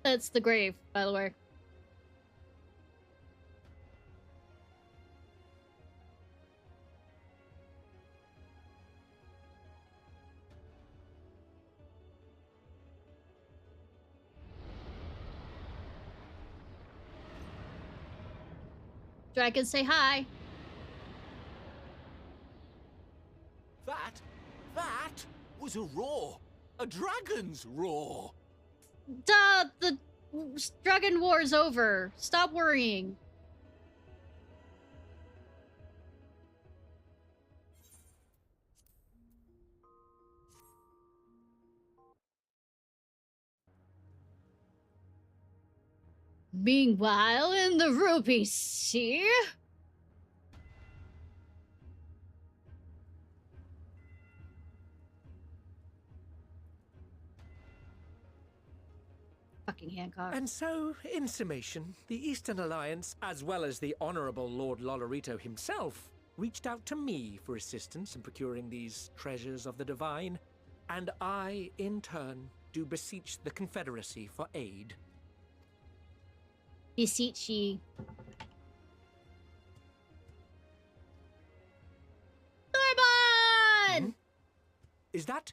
That's the grave, by the way. Dragon, say hi. That was a roar. A dragon's roar. Duh, the dragon war is over. Stop worrying. Meanwhile, in the Ruby Sea... Fucking Hancock. And so, in summation, the Eastern Alliance, as well as the Honorable Lord Lolorito himself, reached out to me for assistance in procuring these treasures of the divine, and I, in turn, do beseech the Confederacy for aid. Beseech ye. Is that...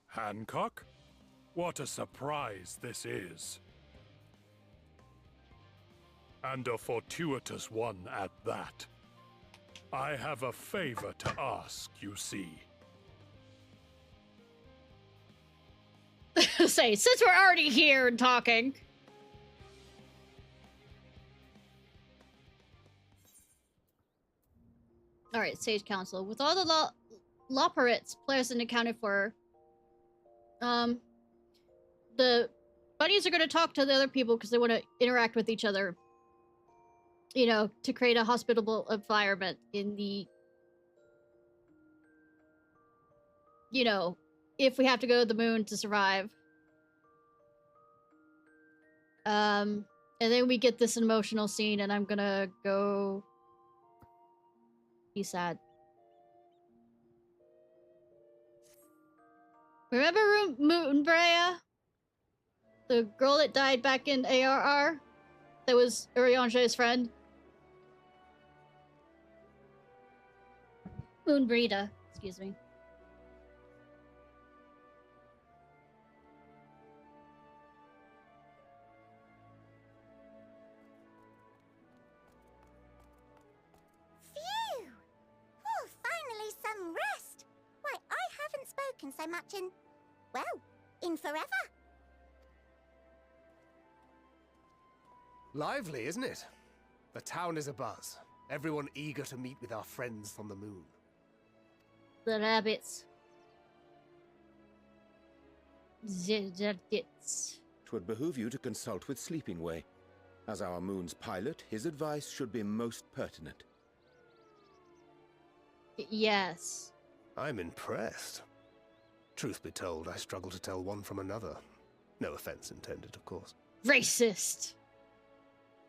Hancock? What a surprise this is. And a fortuitous one at that. I have a favor to ask, you see. Say, since we're already here and talking. Alright, Sage Council. With all the Loperates present accounted for, the bunnies are going to talk to the other people because they want to interact with each other. You know, to create a hospitable environment in the... You know, if we have to go to the moon to survive. And then we get this emotional scene and I'm gonna go... be sad. Remember Moonbrea? The girl that died back in ARR? That was Urianger's friend? Moonbreda, excuse me. Phew! Oh, finally some rest! Why, I haven't spoken so much in... well, in forever. Lively, isn't it? The town is abuzz. Everyone eager to meet with our friends from the moon. The rabbits. The rabbits. 'Twould behoove you to consult with Sleeping Way. As our moon's pilot, his advice should be most pertinent. Yes. I'm impressed. Truth be told, I struggle to tell one from another. No offense intended, of course. Racist.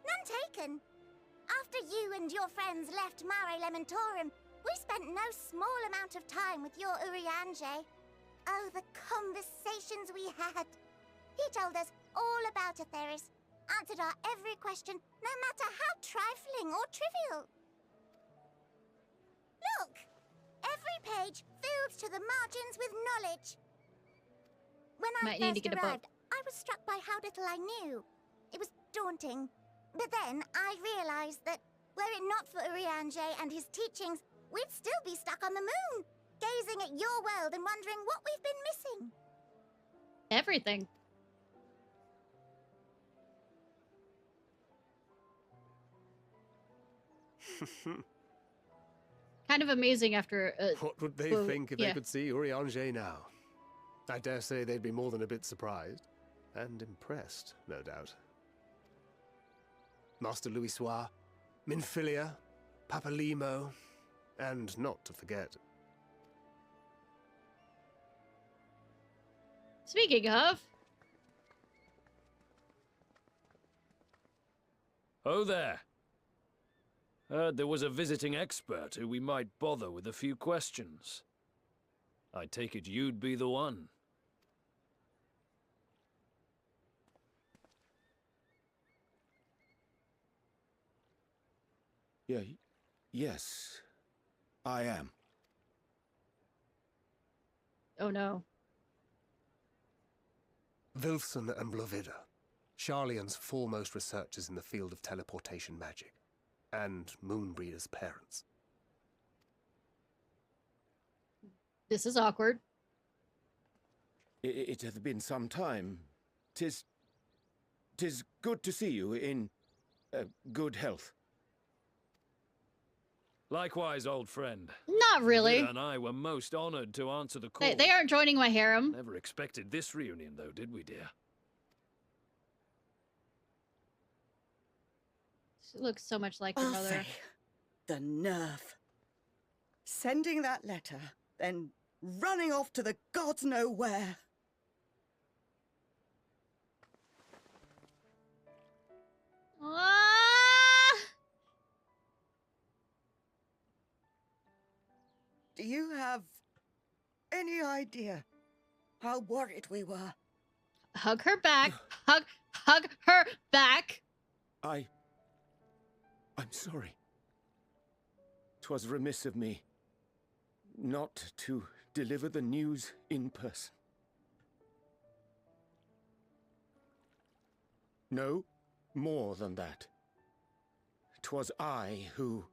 None taken. After you and your friends left Mare Elementorum, we spent no small amount of time with your Urianger. Oh, the conversations we had. He told us all about Atheris, answered our every question, no matter how trifling or trivial. Look! Every page filled to the margins with knowledge. When I first arrived, I was struck by how little I knew. It was daunting. But then I realized that, were it not for Urianger and his teachings, we'd still be stuck on the moon, gazing at your world and wondering what we've been missing. Everything. Kind of amazing after... what would they think if they could see Urianger now? I dare say they'd be more than a bit surprised. And impressed, no doubt. Master Louisoix, Minfilia, Papalimo, and not to forget... Speaking of... Oh there. Heard there was a visiting expert who we might bother with a few questions. I take it you'd be the one. Yes, I am. Oh no. Vilfson and Blovida, Sharlayan's foremost researchers in the field of teleportation magic, and Moonbreeder's parents. This is awkward. It hath been some time. 'Tis good to see you in good health. Likewise, old friend. Not really. Blovida and I were most honored to answer the call. They aren't joining my harem. Never expected this reunion, though, did we, dear? She looks so much like her mother. The nerve. Sending that letter, then running off to the gods know where. Do you have any idea how worried we were? Hug her back. Hug her back. I'm sorry. 'Twas remiss of me. not to deliver the news in person. No, more than that. 'Twas I who...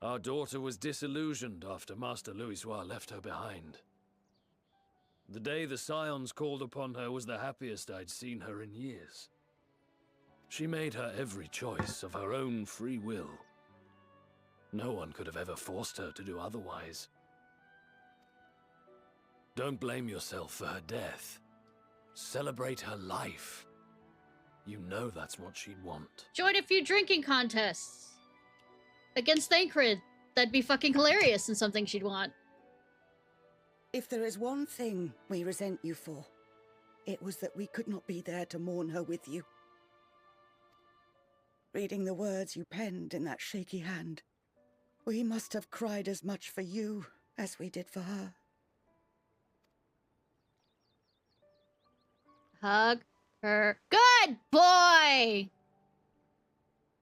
Our daughter was disillusioned after Master Louisoix left her behind. The day the Scions called upon her was the happiest I'd seen her in years. She made her every choice of her own free will. No one could have ever forced her to do otherwise. Don't blame yourself for her death. Celebrate her life. You know that's what she'd want. Join a few drinking contests against Thancred. That'd be fucking hilarious and something she'd want. If there is one thing we resent you for, it was that we could not be there to mourn her with you. Reading the words you penned in that shaky hand, we must have cried as much for you as we did for her. Hug her. Good boy!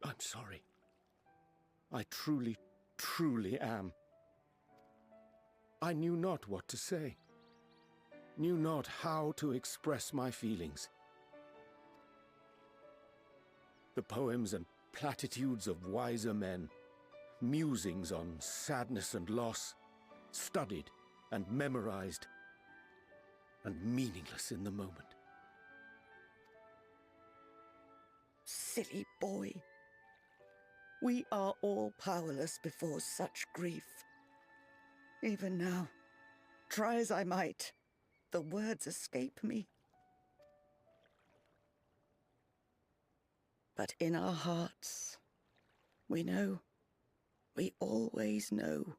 I'm sorry. I truly, truly am. I knew not what to say. Knew not how to express my feelings. The poems and platitudes of wiser men, musings on sadness and loss, studied and memorized, and meaningless in the moment. Silly boy. We are all powerless before such grief. Even now, try as I might, the words escape me. But in our hearts, we know, we always know.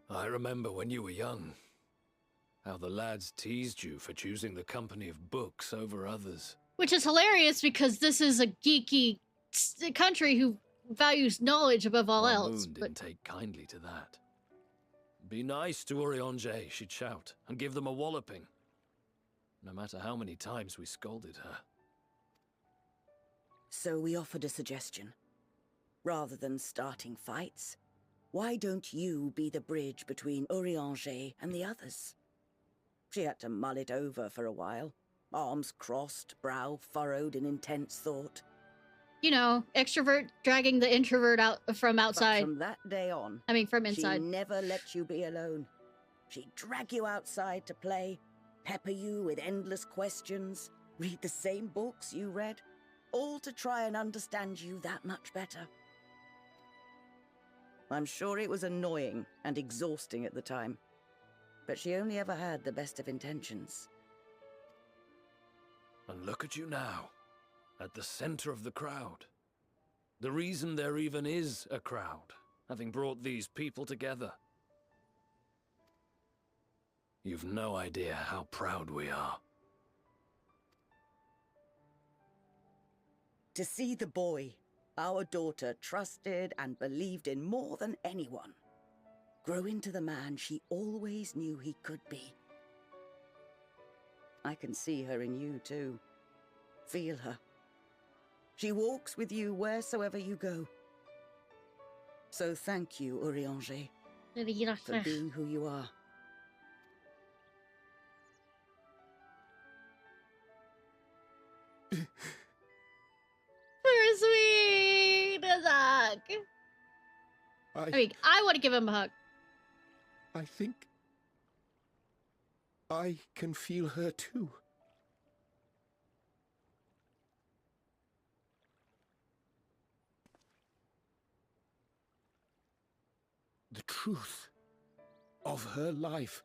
I remember when you were young, how the lads teased you for choosing the company of books over others. Which is hilarious because this is a geeky country who values knowledge above all else. Moon didn't take kindly to that. Be nice to Urianger, she'd shout, and give them a walloping. No matter how many times we scolded her. So we offered a suggestion. Rather than starting fights, why don't you be the bridge between Urianger and the others? She had to mull it over for a while. Arms crossed, brow furrowed in intense thought. You know, extrovert dragging the introvert out from outside. But from that day on, I mean, from inside. She never let you be alone. She'd drag you outside to play, pepper you with endless questions, read the same books you read, all to try and understand you that much better. I'm sure it was annoying and exhausting at the time, but she only ever had the best of intentions. And look at you now, at the center of the crowd. The reason there even is a crowd, having brought these people together. You've no idea how proud we are. To see the boy our daughter trusted and believed in more than anyone, grow into the man she always knew he could be. I can see her in you too. Feel her. She walks with you wheresoever you go. So thank you, Urianger, for being who you are. Sweet as a hug. I mean, I want to give him a hug. I think I can feel her too. The truth of her life.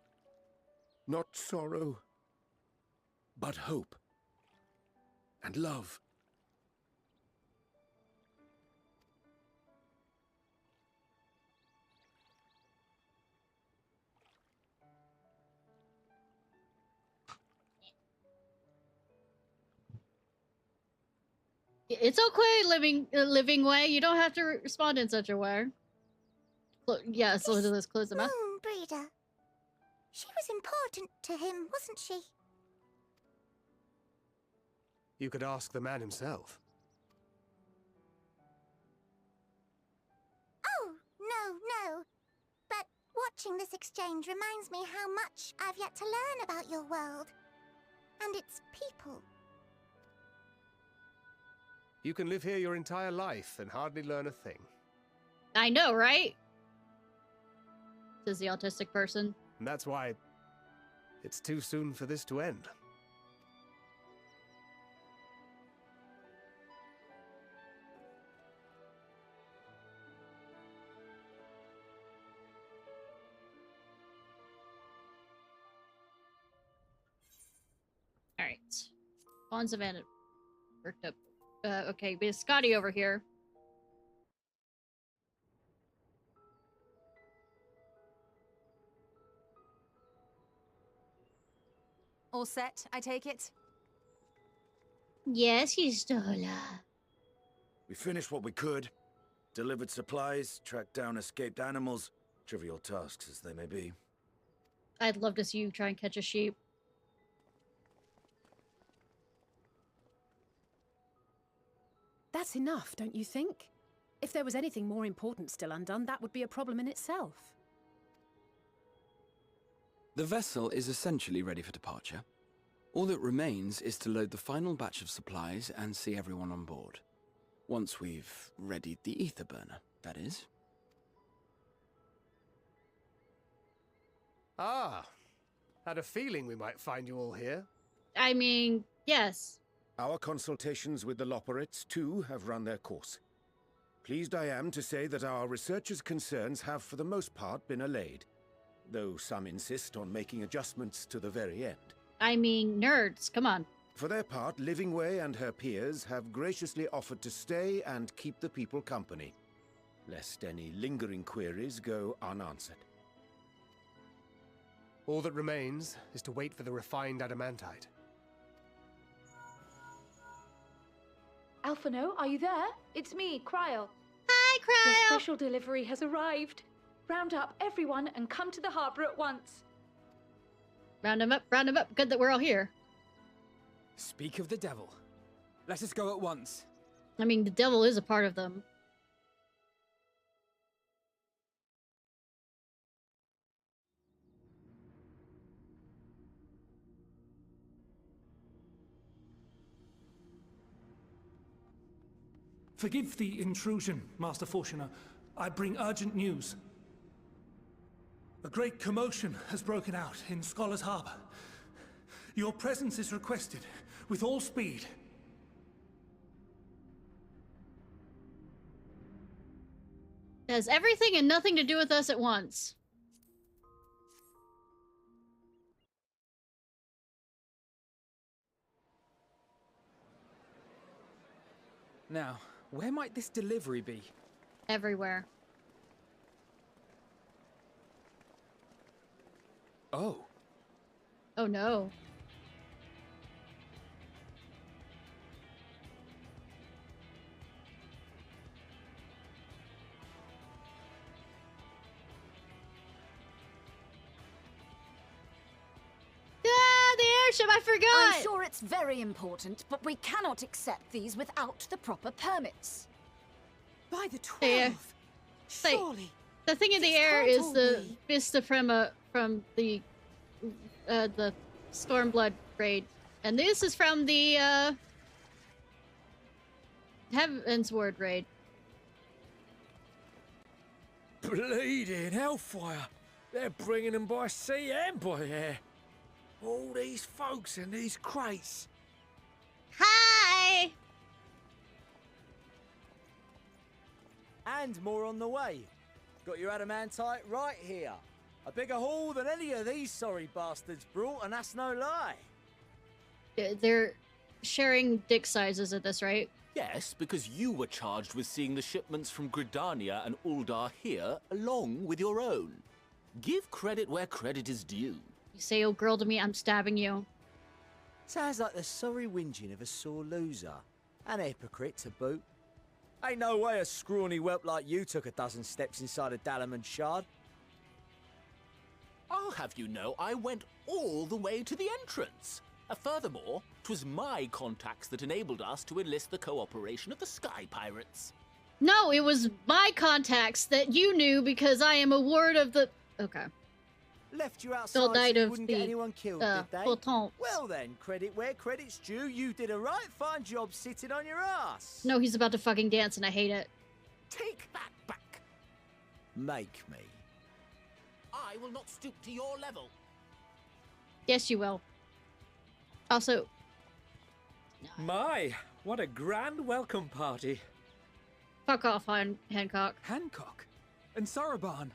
Not sorrow, but hope and love. It's okay, living way. You don't have to respond in such a way. Yeah, so let's close them out. Moon breeder. She was important to him, wasn't she? You could ask the man himself. Oh, no. But watching this exchange reminds me how much I've yet to learn about your world. And its people. You can live here your entire life and hardly learn a thing. I know, right? Says the autistic person. And that's why it's too soon for this to end. Alright. Bonds of Anna worked up. Okay, we have Scotty over here. All set, I take it? Yes, Histola. We finished what we could. Delivered supplies, tracked down escaped animals. Trivial tasks as they may be. I'd love to see you try and catch a sheep. That's enough, don't you think? If there was anything more important still undone, that would be a problem in itself. The vessel is essentially ready for departure. All that remains is to load the final batch of supplies and see everyone on board. Once we've readied the ether burner, that is. Ah, had a feeling we might find you all here. I mean, yes. Our consultations with the Loperates, too, have run their course. Pleased I am to say that our researchers' concerns have for the most part been allayed, though some insist on making adjustments to the very end. I mean, nerds, come on. For their part, Livingway and her peers have graciously offered to stay and keep the people company, lest any lingering queries go unanswered. All that remains is to wait for the refined adamantite. Alphino, are you there? It's me, Cryle. Hi, Cryle! Your special delivery has arrived. Round up everyone and come to the harbor at once. Round them up, round them up. Good that we're all here. Speak of the devil. Let us go at once. I mean, the devil is a part of them. Forgive the intrusion, Master Fortuner. I bring urgent news. A great commotion has broken out in Scholar's Harbor. Your presence is requested, with all speed. It has everything and nothing to do with us at once. Now, where might this delivery be? Everywhere. Oh. Oh no. The airship, I forgot! I'm sure it's very important, but we cannot accept these without the proper permits. By the 12th! Yeah. Surely. The thing in the air is the Vista Prima from the Stormblood raid. And this is from the Heavensward raid. Bleeding hellfire! They're bringing them by sea and by air. All these folks in these crates. Hi! And more on the way. Got your adamantite right here. A bigger haul than any of these sorry bastards brought, and that's no lie. They're sharing dick sizes at this, right? Yes, because you were charged with seeing the shipments from Gridania and Uldar here, along with your own. Give credit where credit is due. You say old girl to me, I'm stabbing you. Sounds like the sorry whinging of a sore loser. An hypocrite to boot. Ain't no way a scrawny whelp like you took a dozen steps inside a Dalamon shard. I'll have you know I went all the way to the entrance. Furthermore, 'twas my contacts that enabled us to enlist the cooperation of the Sky Pirates. No, it was my contacts that you knew because I am a ward of the... Okay. Left you outside Still so died you of wouldn't the, get anyone killed, did they? Photons. Well then, credit where credit's due. You did a right fine job sitting on your ass. No, he's about to fucking dance and I hate it. Take that back. Make me. I will not stoop to your level. Yes, you will. Also... My, what a grand welcome party. Fuck off, Hancock. Hancock? And Saraban?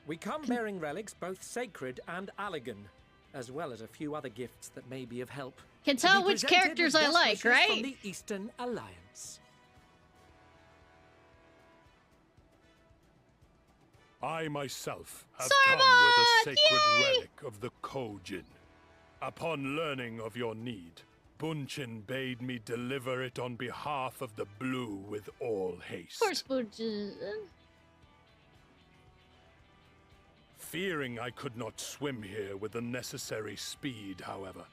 We come bearing relics both sacred and elegant, as well as a few other gifts that may be of help. Can tell which characters I like, right? From the Eastern Alliance. I myself have Sarban! come with a sacred Yay! relic of the Kojin. Upon learning of your need, Bunchin bade me deliver it on behalf of the Blue with all haste. Of course, Bunchin. Fearing I could not swim here with the necessary speed, however,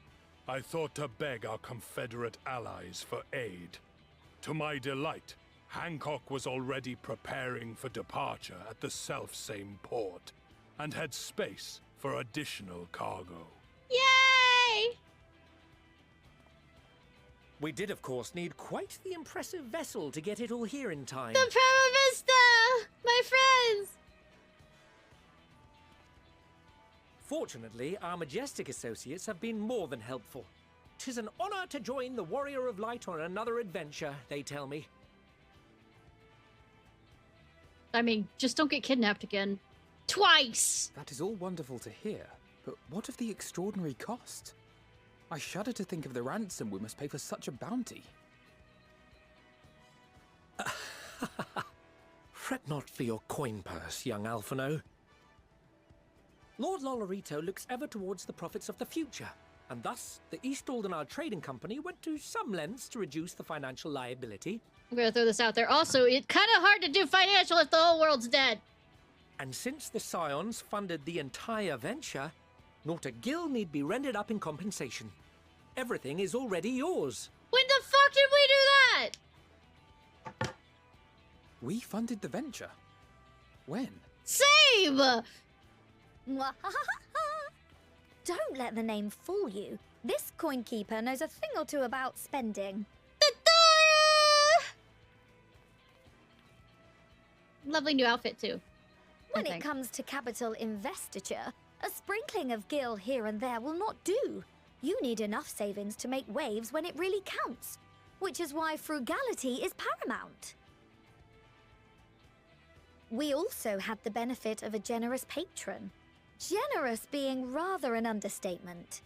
I thought to beg our Confederate allies for aid. To my delight, Hancock was already preparing for departure at the self-same port, and had space for additional cargo. Yay! We did, of course, need quite the impressive vessel to get it all here in time. The Prima Vista! My friends! Fortunately, our majestic associates have been more than helpful. 'Tis an honor to join the Warrior of Light on another adventure, they tell me. I mean, just don't get kidnapped again. Twice! That is all wonderful to hear, but what of the extraordinary cost? I shudder to think of the ransom we must pay for such a bounty. Fret not for your coin purse, young Alphino. Lord Lolorito looks ever towards the profits of the future, and thus the East Aldenar Trading Company went to some lengths to reduce the financial liability. I'm gonna throw this out there. Also, it's kind of hard to do financial if the whole world's dead. And since the Scions funded the entire venture, not a gill need be rendered up in compensation. Everything is already yours. When the fuck did we do that? We funded the venture. When? Same! Don't let the name fool you. This coin keeper knows a thing or two about spending. Lovely new outfit, too. When it comes to capital investiture, a sprinkling of gil here and there will not do. You need enough savings to make waves when it really counts, which is why frugality is paramount. We also had the benefit of a generous patron. Generous being rather an understatement.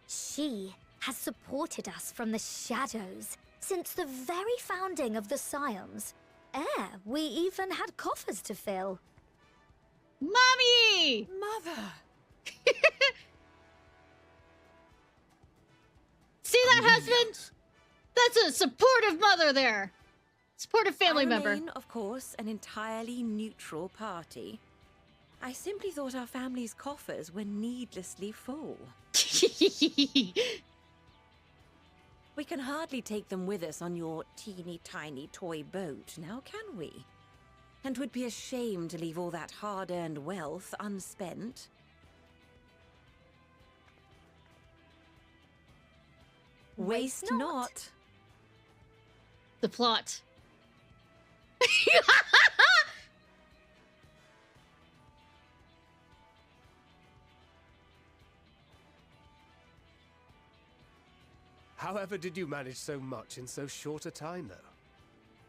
She has supported us from the shadows since the very founding of the Scions. We even had coffers to fill. Mommy! Mother! See that, husband? That's a supportive mother there. Supportive family member. I remain, of course, an entirely neutral party. I simply thought our family's coffers were needlessly full. We can hardly take them with us on your teeny-tiny toy boat, now can we? And 'twould be a shame to leave all that hard-earned wealth unspent. Waste not. The plot. However did you manage so much in so short a time, though?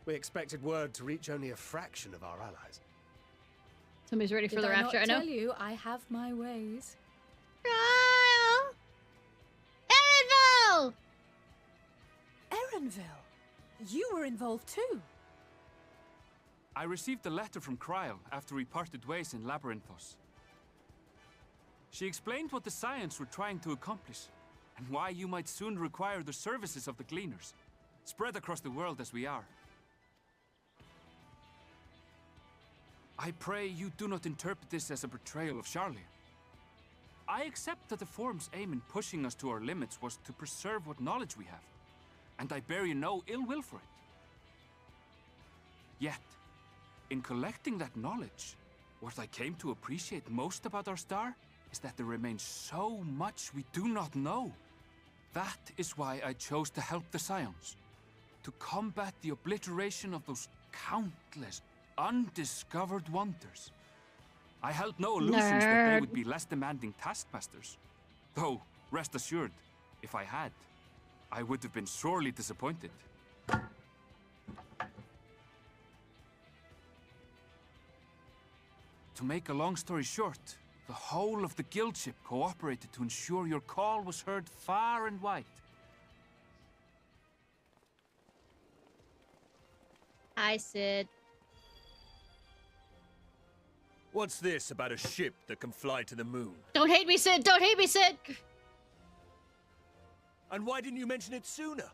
We expected word to reach only a fraction of our allies. Somebody's ready for the rapture, I Did know. I not tell you I have my ways? Kyle! Erenville! Erenville? You were involved too? I received a letter from Cryle after we parted ways in Labyrinthos. She explained what the Scions were trying to accomplish, and why you might soon require the services of the Gleaners, spread across the world as we are. I pray you do not interpret this as a betrayal of Charlia. I accept that the Forum's aim in pushing us to our limits was to preserve what knowledge we have, and I bear you no ill will for it. Yet, in collecting that knowledge, what I came to appreciate most about our star is that there remains so much we do not know. That is why I chose to help the Scions, to combat the obliteration of those countless undiscovered wonders. I held no illusions that they would be less demanding taskmasters. Though, rest assured, if I had, I would have been sorely disappointed. To make a long story short, the whole of the guild ship cooperated to ensure your call was heard far and wide. Hi, Sid. What's this about a ship that can fly to the moon? Don't hate me, Sid! Don't hate me, Sid! And why didn't you mention it sooner?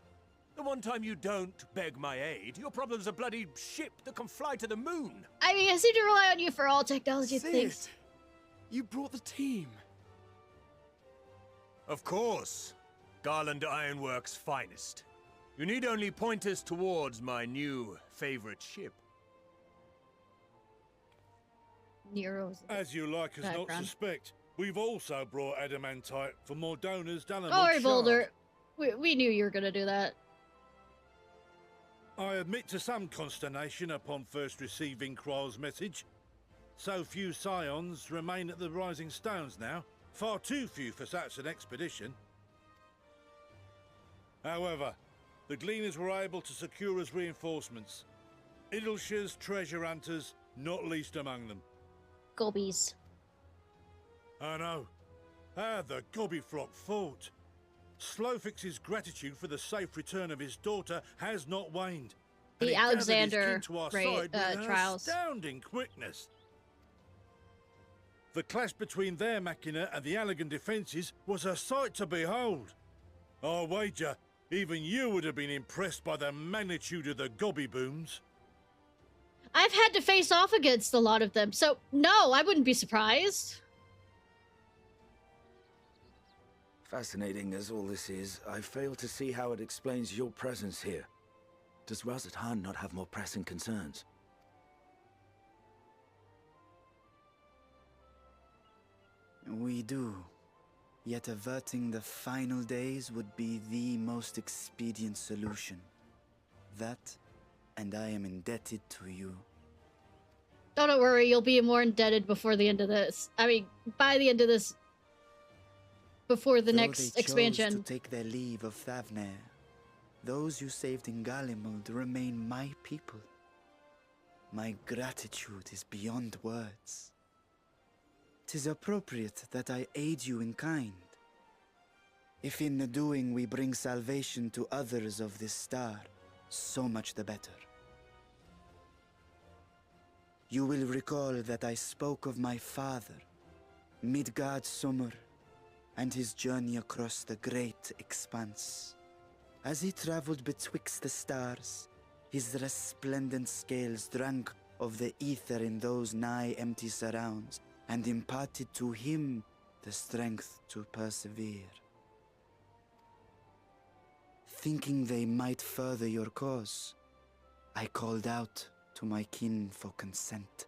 The one time you don't beg my aid, your problem's a bloody ship that can fly to the moon. I mean, I seem to rely on you for all technology things. You brought the team. Of course. Garland Ironworks' finest. You need only point us towards my new favorite ship. Nero's As you like us not background. suspect, we've also brought adamantite for more donors down a Don't worry, Boulder. We knew you were gonna do that. I admit to some consternation upon first receiving Kryle's message. So few Scions remain at the Rising Stones now. Far too few for such an expedition. However, the Gleaners were able to secure us reinforcements. Idleshire's treasure hunters, not least among them. Gobbies. I know. How the Gobbyflock fought. Slowfix's gratitude for the safe return of his daughter has not waned. And The he gathered his Alexander kin to our Ray, side with an trials. astounding quickness. The clash between their machina and the Allegan defences was a sight to behold. I wager even you would have been impressed by the magnitude of the Gobby booms. I've had to face off against a lot of them, so no, I wouldn't be surprised. Fascinating as all this is, I fail to see how it explains your presence here. Does Razat Han not have more pressing concerns? We do. Yet averting the final days would be the most expedient solution. That, and I am indebted to you. Don't worry, you'll be more indebted before the end of this. I mean, by the end of this, before the Though next they expansion. chose to take their leave of Thavnair, those you saved in Galimald remain my people. My gratitude is beyond words. 'Tis appropriate that I aid you in kind. If in the doing we bring salvation to others of this star, so much the better. You will recall that I spoke of my father, Midgard Summer, and his journey across the great expanse. As he traveled betwixt the stars, his resplendent scales drank of the ether in those nigh empty surrounds, and imparted to him the strength to persevere. Thinking they might further your cause, I called out to my kin for consent.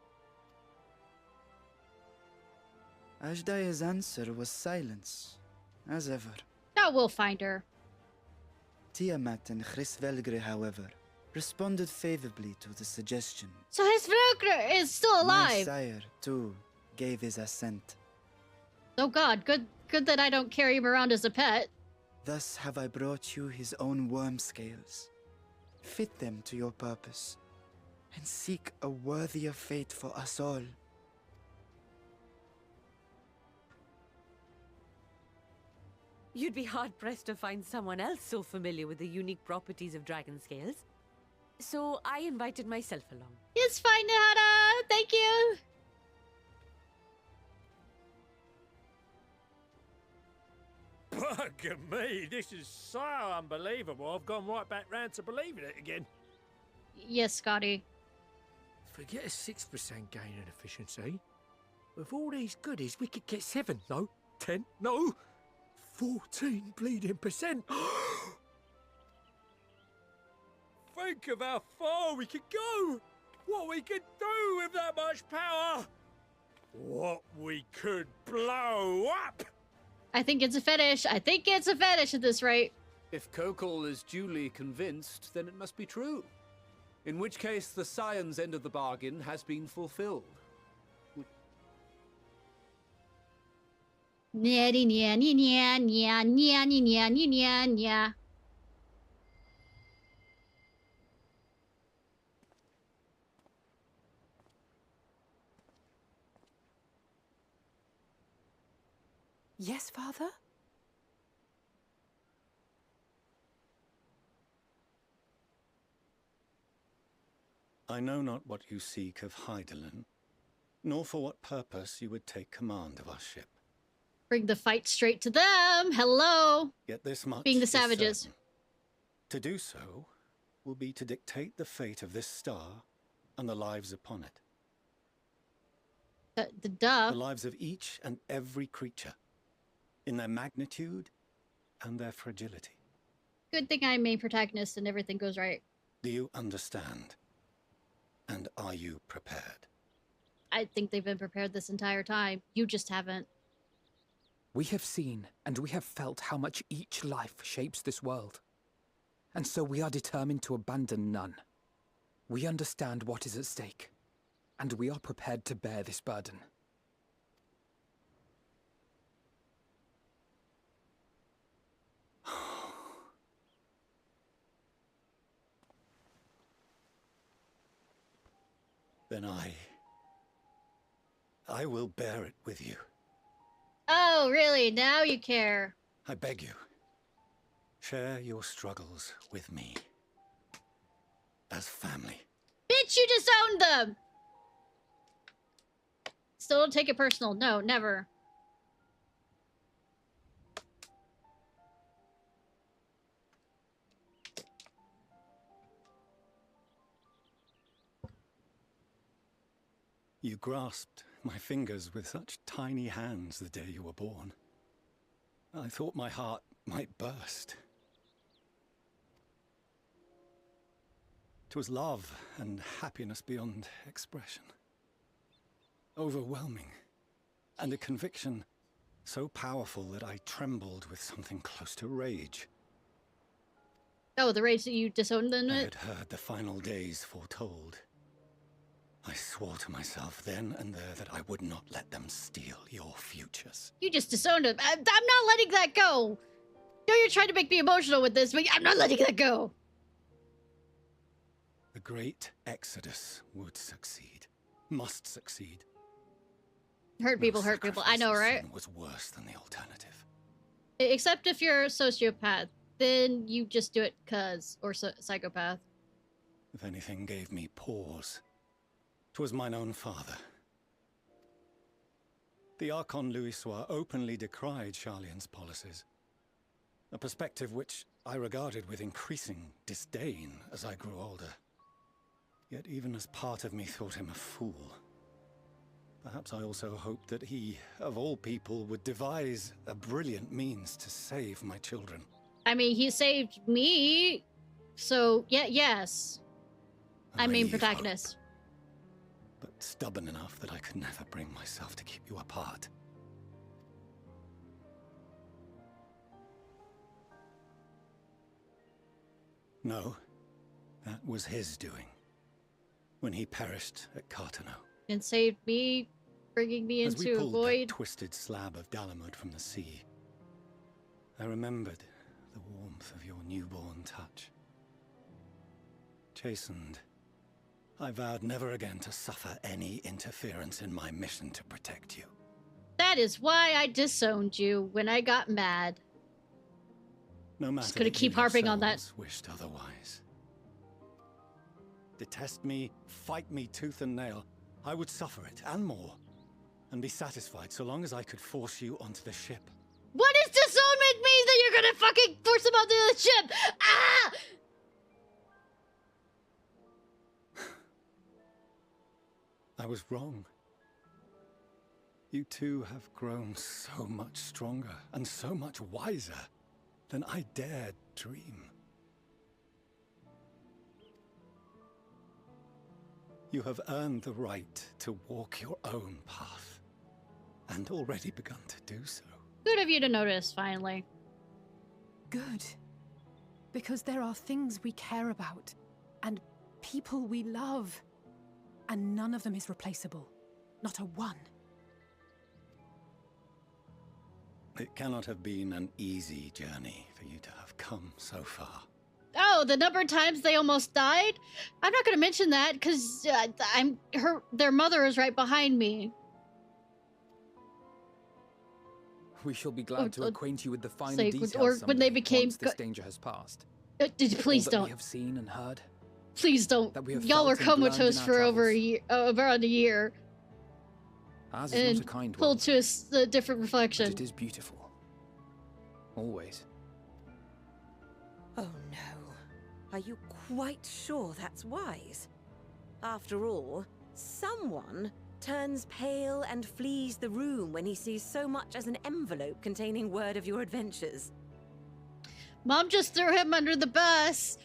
Ashdai's answer was silence, as ever. Now we'll find her. Tiamat and Hrisvelgre, however, responded favorably to the suggestion. So his Hrisvelgre is still alive. My sire, too, gave his assent. Oh god, good that I don't carry him around as a pet. Thus have I brought you his own worm scales. Fit them to your purpose, and seek a worthier fate for us all. You'd be hard-pressed to find someone else so familiar with the unique properties of dragon scales. So I invited myself along. It's fine, Nahara. Thank you. Bugger me, this is so unbelievable. I've gone right back round to believing it again. Yes, Scotty. Forget a 6% gain in efficiency. With all these goodies, we could get 7, no, 10, no, 14 bleeding percent. Think of how far we could go. What we could do with that much power. What we could blow up. I think it's a fetish. I think it's a fetish at this rate. If Kokol is duly convinced, then it must be true. In which case, the science end of the bargain has been fulfilled. Nya nya nya nya nya nya nya nya nya. Yes, Father? I know not what you seek of Hydaelyn, nor for what purpose you would take command of our ship. Bring the fight straight to them. Hello. Yet this much being the is savages. certain. To do so will be to dictate the fate of this star and the lives upon it. The lives of each and every creature, in their magnitude and their fragility. Good thing I'm main protagonist and everything goes right. Do you understand? And are you prepared? I think they've been prepared this entire time. You just haven't. We have seen and we have felt how much each life shapes this world. And so we are determined to abandon none. We understand what is at stake, and we are prepared to bear this burden. Then I will bear it with you. Oh, really? Now you care. I beg you, share your struggles with me. As family. Bitch, you disowned them! Still don't take it personal. No, never. You grasped my fingers with such tiny hands the day you were born. I thought my heart might burst. 'Twas love and happiness beyond expression. Overwhelming. And a conviction so powerful that I trembled with something close to rage. Oh, the rage that you disowned them with? I had heard the final days foretold. I swore to myself then and there that I would not let them steal your futures. You just disowned him. I'm not letting that go. No, you're trying to make me emotional with this, but I'm not letting that go. The great exodus would succeed. Must succeed. Hurt people, hurt people. I know, right? Was worse than the alternative. Except if you're a sociopath. Then you just do it 'cause, or psychopath. If anything gave me pause, 'twas mine own father. The Archon Louisoix openly decried Charlian's policies, a perspective which I regarded with increasing disdain as I grew older. Yet even as part of me thought him a fool, perhaps I also hoped that he, of all people, would devise a brilliant means to save my children. I mean, he saved me, so yeah, yes. I'm main protagonist. But stubborn enough that I could never bring myself to keep you apart. No, that was his doing, when he perished at Cartano. And saved me, bringing me As we into a pulled void. that twisted slab of Dalamud from the sea, I remembered the warmth of your newborn touch. Chastened, I vowed never again to suffer any interference in my mission to protect you. That is why I disowned you when I got mad. No matter Just gonna that keep you harping on that. yourselves wished otherwise. Detest me, fight me tooth and nail, I would suffer it, and more, and be satisfied so long as I could force you onto the ship. What does disownment mean that you're gonna fucking force him onto the ship? Ah! I was wrong. You two have grown so much stronger and so much wiser than I dared dream. You have earned the right to walk your own path, and already begun to do so. Good of you to notice, finally. Good. Because there are things we care about, and people we love, and none of them is replaceable. Not a one. It cannot have been an easy journey for you to have come so far. Oh, the number of times they almost died? I'm not going to mention that because their mother is right behind me. We shall be glad to acquaint you with the finer Like, details or when they someday, became once this danger has passed. Please All that don't. we have seen and heard. Please don't. That we have Y'all were felt and learned comatose in our for over travels. a year, around a year. Ours is And not a kind pulled world, to a different reflection. but it is beautiful. Always. Oh no. Are you quite sure that's wise? After all, someone turns pale and flees the room when he sees so much as an envelope containing word of your adventures. Mom just threw him under the bus.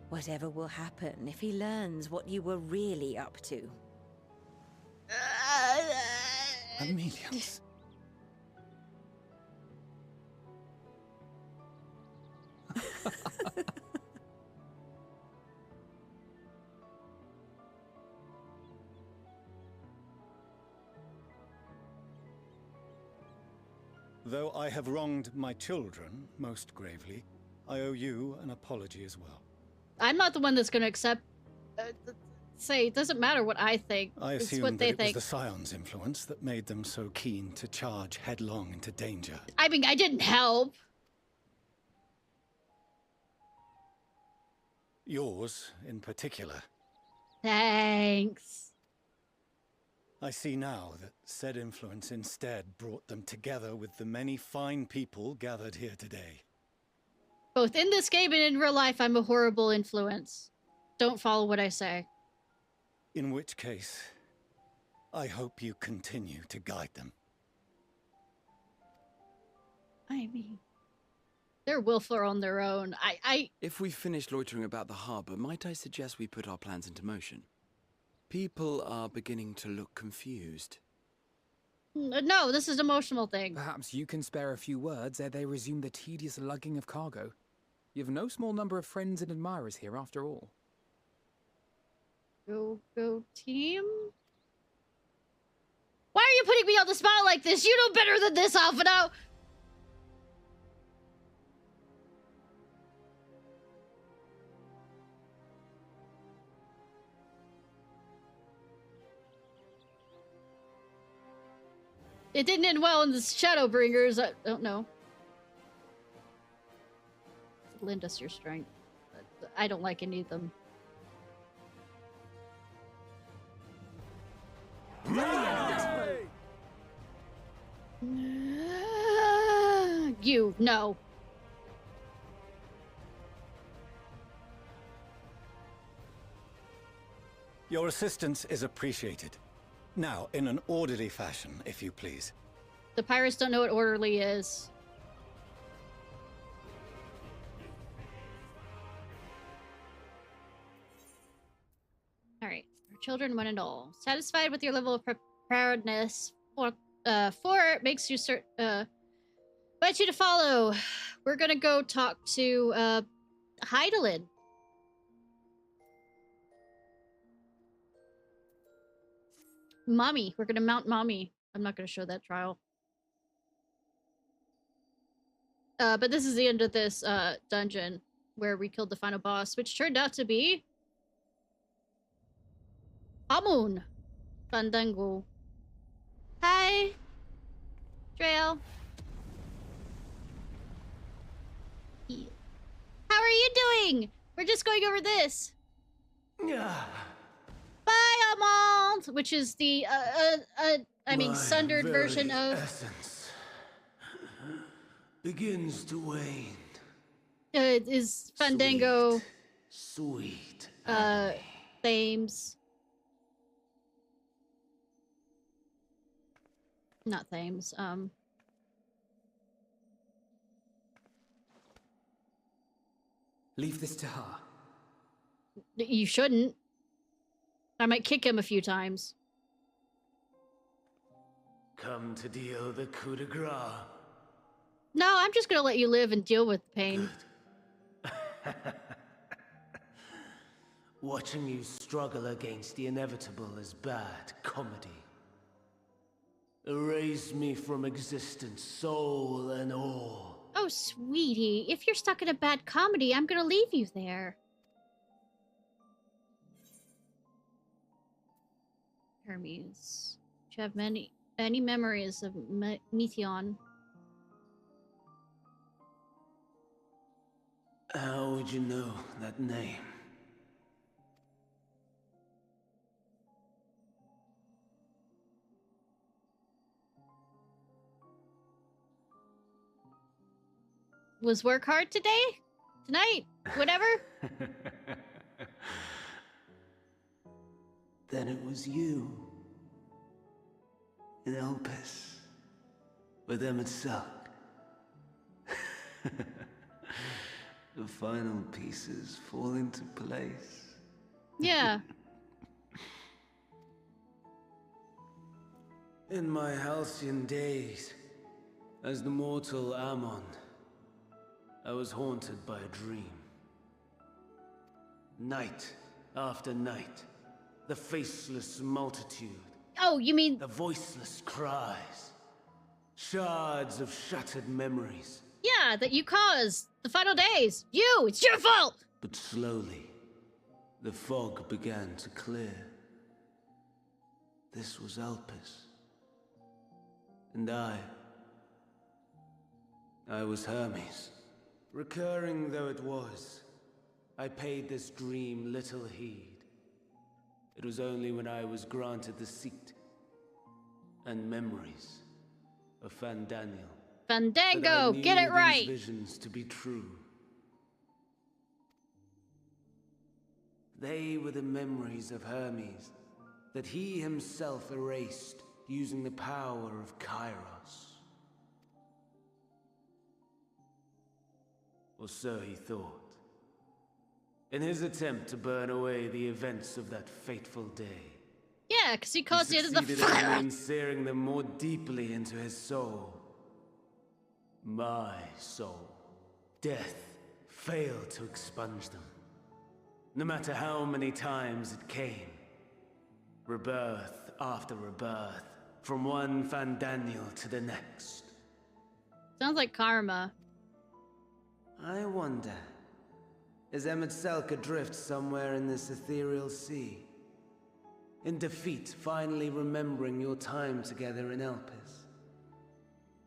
Whatever will happen if he learns what you were really up to. Amelians. Though I have wronged my children most gravely, I owe you an apology as well. I'm not the one that's going to accept. Say, it doesn't matter what I think. I It's assumed what that they it think. was the Scion's influence that made them so keen to charge headlong into danger. I mean, I didn't help. Yours, in particular. Thanks. I see now that said influence instead brought them together with the many fine people gathered here today. Both in this game and in real life, I'm a horrible influence. Don't follow what I say. In which case, I hope you continue to guide them. I mean, they're willful on their own. If we finish loitering about the harbor, might I suggest we put our plans into motion? People are beginning to look confused. No, this is an emotional thing. Perhaps you can spare a few words ere they resume the tedious lugging of cargo. You have no small number of friends and admirers here, after all. Go team? Why are you putting me on the spot like this? You know better than this, Alphino! It didn't end well in the Shadowbringers. I don't know. Lend us your strength. I don't like any of them. You, no. Your assistance is appreciated. Now, in an orderly fashion, if you please. The pirates don't know what orderly is. Alright. Our children, one and all. Satisfied with your level of preparedness? Four makes you invite you to follow. We're gonna go talk to Heidelin. Mommy. We're gonna mount Mommy. I'm not gonna show that trial. But this is the end of this dungeon where we killed the final boss, which turned out to be Amun Fandango. Hi, Trail. How are you doing? We're just going over this. Bye, Amand, which is the sundered version of essence begins to wane. is Fandango. Sweet. The Thames. Not Thames. Leave this to her. You shouldn't. I might kick him a few times. Come to deal the coup de grace. No, I'm just gonna let you live and deal with the pain. Watching you struggle against the inevitable is bad comedy. Erase me from existence, soul and all. Oh, sweetie, if you're stuck in a bad comedy, I'm gonna leave you there. Hermes. Do you have any memories of Metheon? How would you know that name? Was work hard today? Tonight? Whatever? Then it was you. In Elpis. With Emmett Silk. The final pieces fall into place. Yeah. In my halcyon days, as the mortal Ammon, I was haunted by a dream. Night after night, the faceless multitude. Oh, you mean... The voiceless cries. Shards of shattered memories. Yeah, that you caused. The final days. You! It's your fault! But slowly, the fog began to clear. This was Elpis. And I was Hermes. Recurring though it was, I paid this dream little heed. It was only when I was granted the seat and memories of Fandaniel Fandango, get it right! these visions to be true. They were the memories of Hermes that he himself erased using the power of Kairos. Or so he thought. In his attempt to burn away the events of that fateful day. Yeah, because he caused the end of the succeeded only in searing them more deeply into his soul. My soul. Death failed to expunge them. No matter how many times it came. Rebirth after rebirth. From one Fandaniel to the next. Sounds like karma. I wonder, is Emmett Selk adrift somewhere in this ethereal sea? In defeat, finally remembering your time together in Elpis?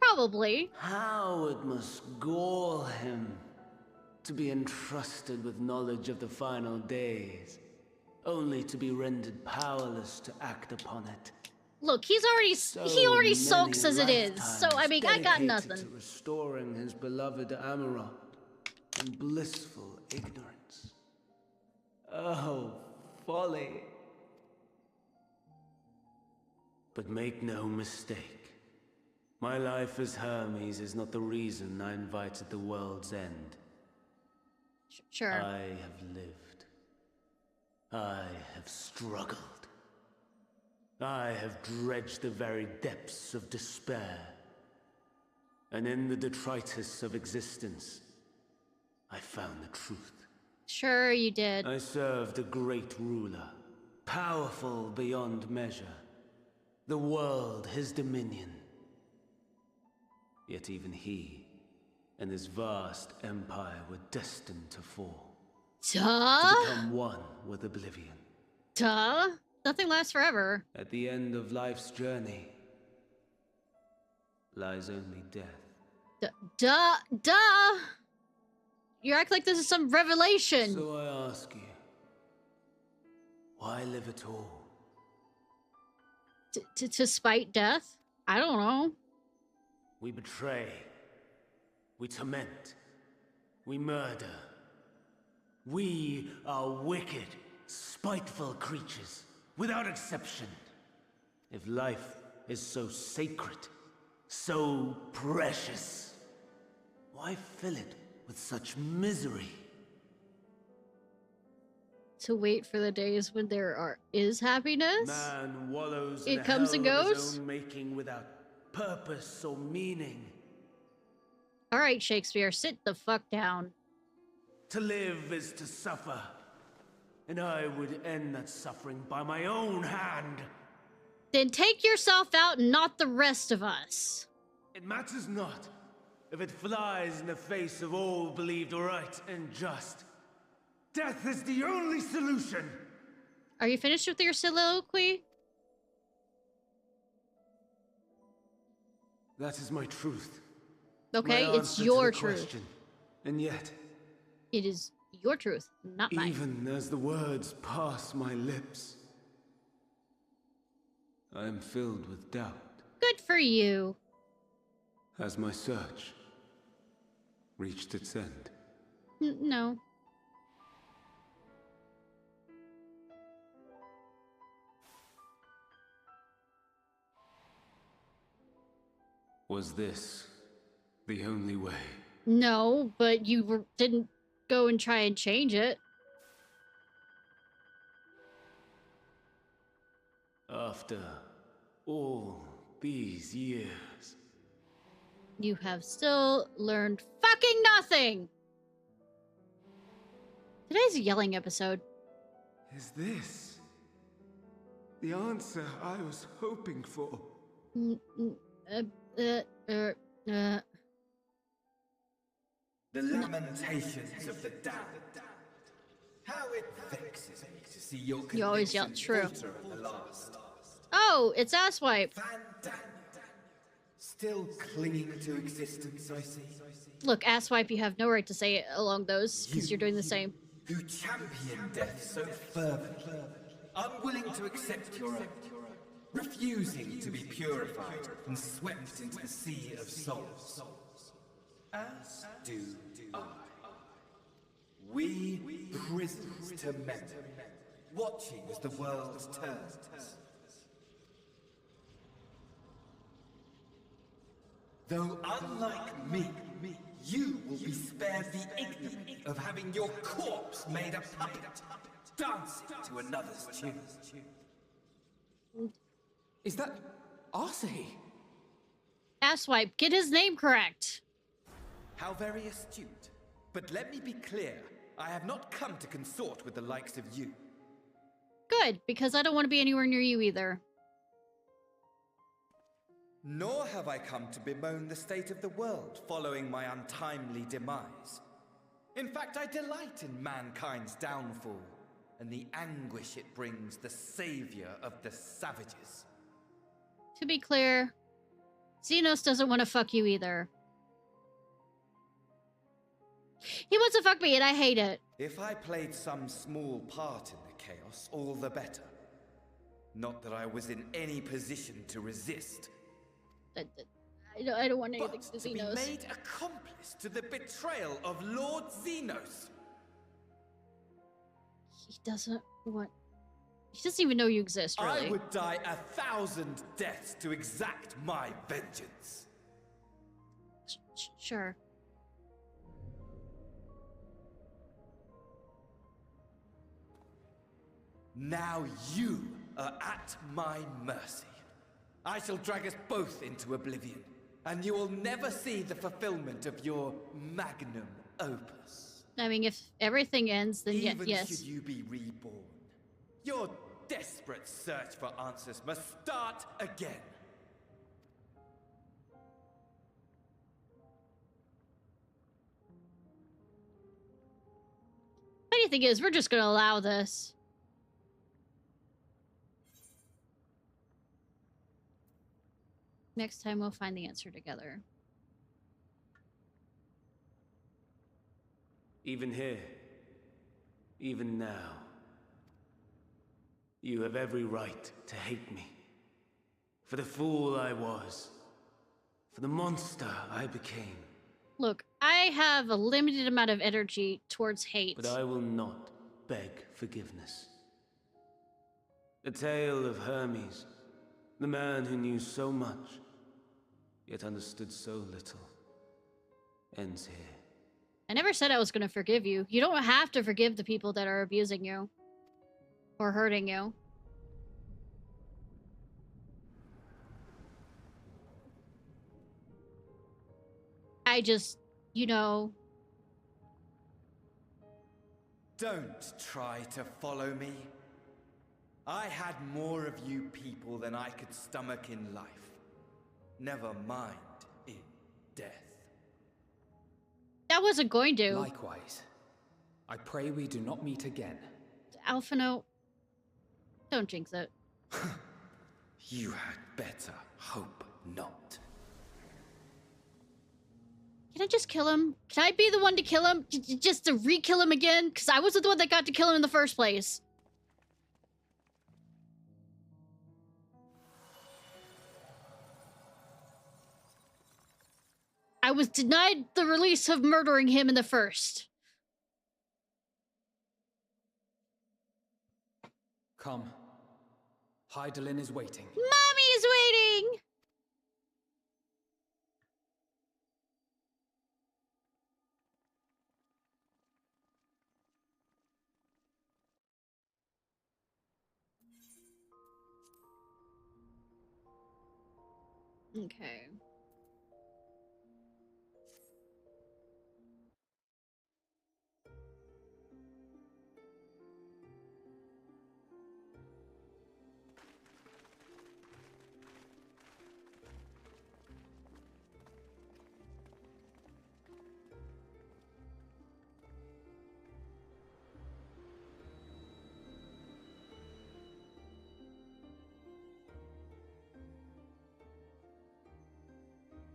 Probably. How it must gall him to be entrusted with knowledge of the final days, only to be rendered powerless to act upon it. Look, he already sulks as it is, so I mean, I got nothing. To restoring his beloved Amarok in blissful ignorance. Oh, folly. But make no mistake, my life as Hermes is not the reason I invited the world's end. Sure. I have lived. I have struggled. I have dredged the very depths of despair. And in the detritus of existence, I found the truth. Sure you did. I served a great ruler, powerful beyond measure. The world his dominion. Yet even he and his vast empire were destined to fall. Duh? To become one with oblivion. Duh? Nothing lasts forever. At the end of life's journey lies only death. Duh! You act like this is some revelation. So I ask you, why live at all? To spite death? I don't know. We betray. We torment. We murder. We are wicked. spiteful creatures, without exception. If life is so sacred, so precious, why fill it with such misery? To wait for the days when is happiness. Man wallows in It a comes and hell of goes. his own making without purpose or meaning. All right, Shakespeare, sit the fuck down. To live is to suffer, and I would end that suffering by my own hand. Then take yourself out and not the rest of us. It matters not if it flies in the face of all believed right and just. Death is the only solution. Are you finished with your soliloquy? That is my truth. Okay, My it's answer to your the truth. question. And yet, It is your truth, not mine. even as the words pass my lips, I am filled with doubt. Good for you. Has my search reached its end? No. Was this the only way? No, but you didn't go and try and change it. After all these years. You have still learned fucking nothing! Today's a yelling episode. Is this the answer I was hoping for? The lamentations of the damned. How it vexes me to see your You always yell conviction true. falter at the last. Oh, it's Asswipe. Still clinging to existence, I see. Look, Asswipe, you have no right to say it along those, because you're doing the same. Who champion death so fervently, unwilling to accept your own, refusing to be purified and swept into the sea of souls. As do I. We prisoners to memory, watching as the world turns. Though unlike me, you will be spared the ignominy of having your corpse made a puppet, dancing to another's tune. Is that Arcee? Asswipe, get his name correct. How very astute. But let me be clear, I have not come to consort with the likes of you. Good, because I don't want to be anywhere near you either. Nor have I come to bemoan the state of the world following my untimely demise. In fact, I delight in mankind's downfall and the anguish it brings the savior of the savages. To be clear, Xenos doesn't want to fuck you either. He wants to fuck me and I hate it. If I played some small part in the chaos, all the better. Not that I was in any position to resist. I don't want anything to be Xenos. made accomplice to the betrayal of Lord Xenos. He doesn't want... He doesn't even know you exist, really. I would die 1,000 deaths to exact my vengeance. Sure. Now you are at my mercy. I shall drag us both into oblivion, and you will never see the fulfillment of your magnum opus. I mean, if everything ends, then Even yes. should you be reborn, your desperate search for answers must start again. Funny thing is, we're just gonna allow this. Next time we'll find the answer together. Even here, even now, you have every right to hate me. For the fool I was, for the monster I became. Look, I have a limited amount of energy towards hate. But I will not beg forgiveness. The tale of Hermes, the man who knew so much, yet understood so little, ends here. I never said I was going to forgive you. You don't have to forgive the people that are abusing you. Or hurting you. I just, you know... Don't try to follow me. I had more of you people than I could stomach in life. Never mind in death. That wasn't going to. Likewise. I pray we do not meet again. Alphino, don't jinx it. You had better hope not. Can I just kill him? Can I be the one to kill him? Just to re-kill him again? Because I wasn't the one that got to kill him in the first place. I was denied the release of murdering him in the first. Come. Hydaelyn is waiting. Mommy is waiting! Okay.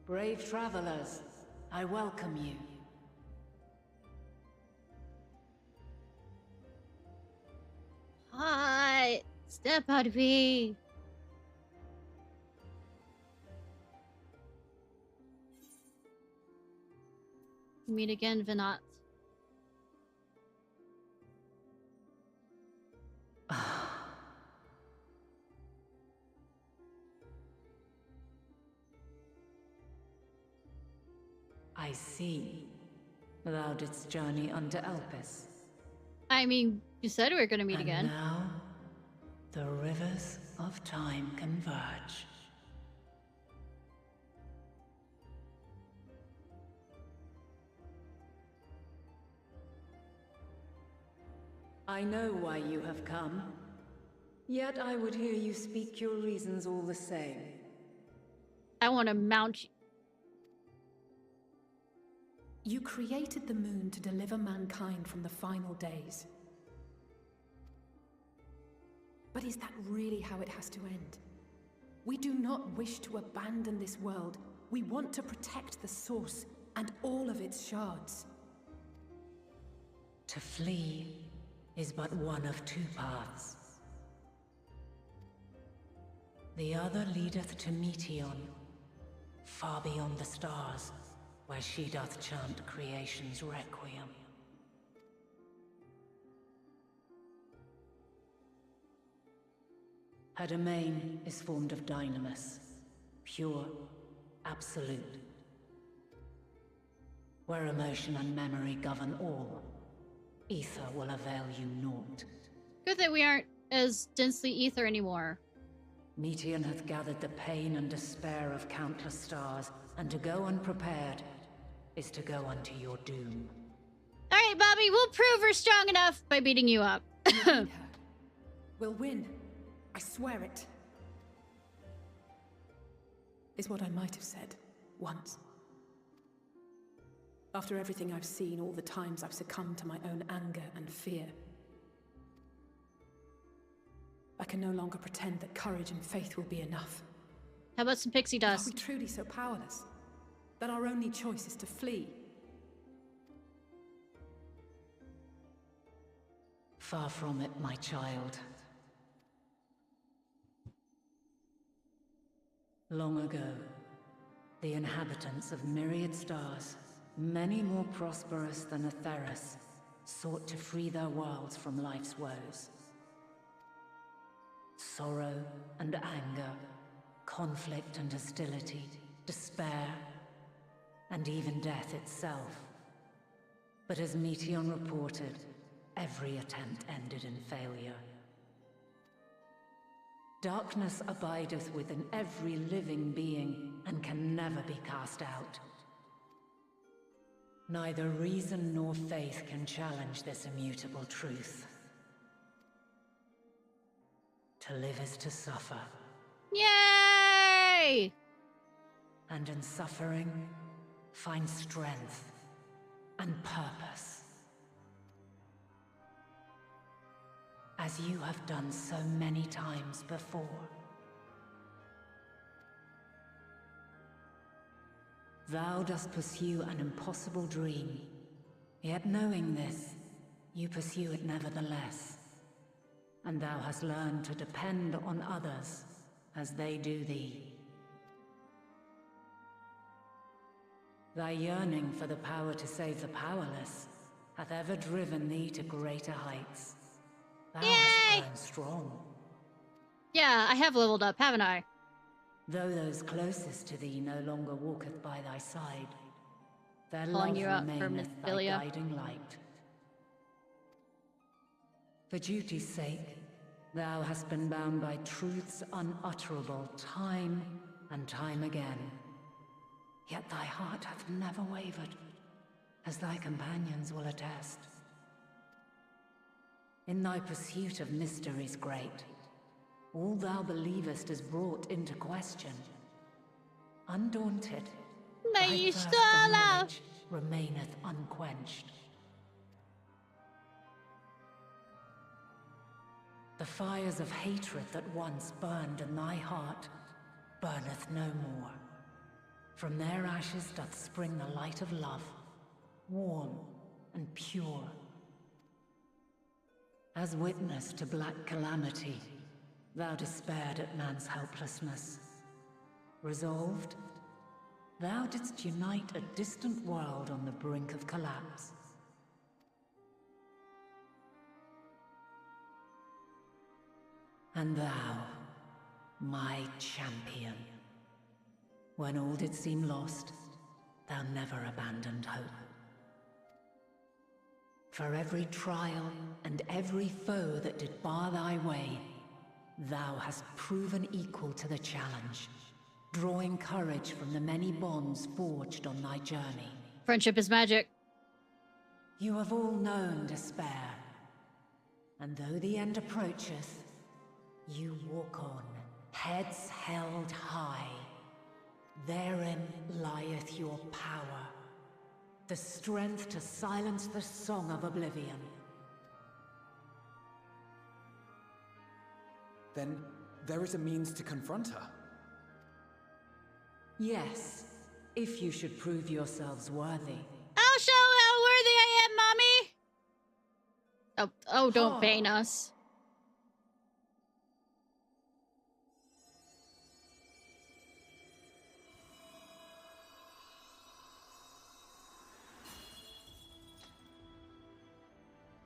Brave travelers, I welcome you. Hi! Step out of me! Meet again, Vinat. I see. Thou didst journey unto Elpis. I mean, you said we were gonna meet And again. now, the rivers of time converge. I know why you have come. Yet I would hear you speak your reasons all the same. I want to mount you. You created the moon to deliver mankind from the final days. But is that really how it has to end? We do not wish to abandon this world. We want to protect the source and all of its shards. To flee is but one of two paths. The other leadeth to Meteon, far beyond the stars, where she doth chant creation's requiem. Her domain is formed of dynamis, pure, absolute, where emotion and memory govern all. Ether will avail you naught. Good that we aren't as densely ether anymore. Meteon hath gathered the pain and despair of countless stars, and to go unprepared is to go unto your doom. Alright, Bobby, we'll prove we're strong enough by beating you up. We'll win. I swear it. Is what I might have said once. After everything I've seen, all the times I've succumbed to my own anger and fear. I can no longer pretend that courage and faith will be enough. How about some pixie dust? Are we truly so powerless that our only choice is to flee? Far from it, my child. Long ago, the inhabitants of myriad stars, many more prosperous than Atheris, sought to free their worlds from life's woes. sorrow and anger, conflict and hostility, despair, and even death itself. But as Meteion reported, every attempt ended in failure. Darkness abideth within every living being and can never be cast out. Neither reason nor faith can challenge this immutable truth. To live is to suffer. Yay! And in suffering, find strength and purpose. As you have done so many times before. Thou dost pursue an impossible dream, yet knowing this, you pursue it nevertheless. And thou hast learned to depend on others as they do thee. Thy yearning for the power to save the powerless hath ever driven thee to greater heights. Thou hast grown strong. Yeah, I have leveled up, haven't I? Though those closest to thee no longer walketh by thy side, their Calling love you out for remaineth thy Misphilia. guiding light. For duty's sake, thou hast been bound by truths unutterable time and time again. Yet thy heart hath never wavered, as thy companions will attest. In thy pursuit of mysteries great, all thou believest is brought into question. Undaunted, thy thirst for knowledge remaineth unquenched. The fires of hatred that once burned in thy heart burneth no more. From their ashes doth spring the light of love, warm and pure. As witness to black calamity, thou despaired at man's helplessness. Resolved, thou didst unite a distant world on the brink of collapse. And thou, my champion, when all did seem lost, thou never abandoned hope. For every trial and every foe that did bar thy way, thou hast proven equal to the challenge, drawing courage from the many bonds forged on thy journey. Friendship is magic. You have all known despair, and though the end approacheth, you walk on, heads held high. Therein lieth your power, the strength to silence the song of oblivion. Then there is a means to confront her. Yes, if you should prove yourselves worthy. I'll show how worthy I am, Mommy! Oh, don't bane us.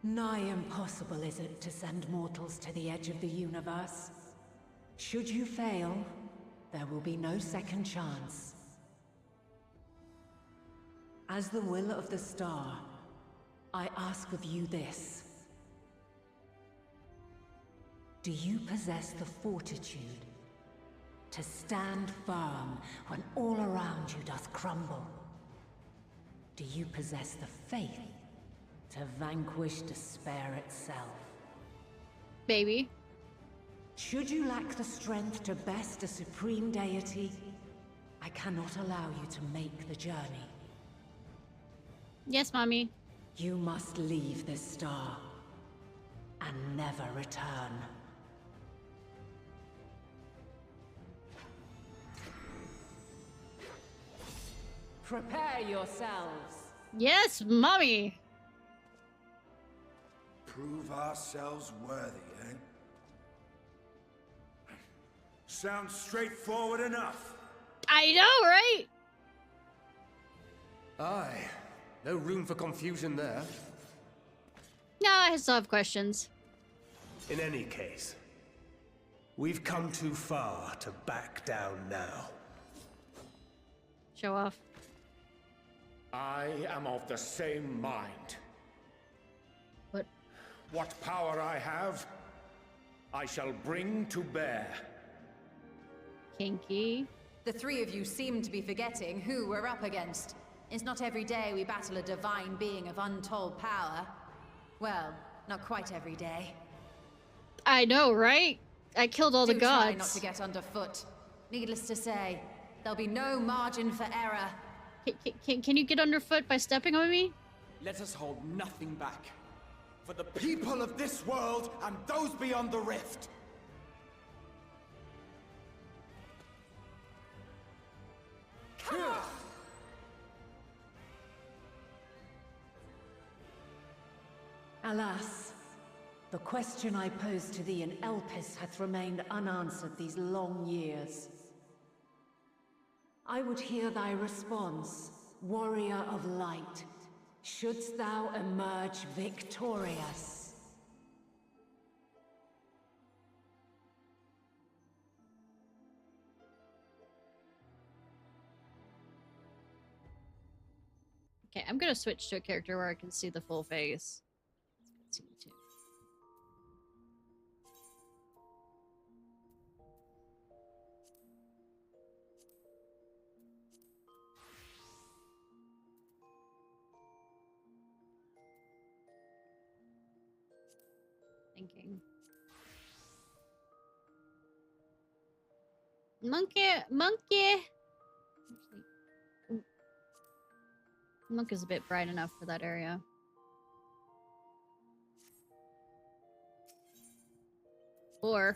Nigh impossible is it to send mortals to the edge of the universe. Should you fail, there will be no second chance. As the will of the star, I ask of you this. Do you possess the fortitude to stand firm when all around you doth crumble? Do you possess the faith to vanquish despair itself? Baby. Should you lack the strength to best a supreme deity, I cannot allow you to make the journey. Yes, Mommy. You must leave this star and never return. Prepare yourselves. Yes, Mommy. Prove ourselves worthy, eh? Sounds straightforward enough. I know, right? Aye. No room for confusion there. No, I still have questions. In any case, We've come too far to back down now. Show off. I am of the same mind. What? What power I have, I shall bring to bear. Kinky. The three of you seem to be forgetting who we're up against. It's not every day we battle a divine being of untold power. Well, not quite every day. I know, right? I killed all the gods. Try not to get underfoot. Needless to say, there'll be no margin for error. Can you get underfoot by stepping on me? Let us hold nothing back. For the people of this world and those beyond the rift. Alas, the question I posed to thee in Elpis hath remained unanswered these long years. I would hear thy response, warrior of light. Shouldst thou emerge victorious? Okay, I'm gonna switch to a character where I can see the full face. Thinking. Monkey! Monk is a bit bright enough for that area. Or.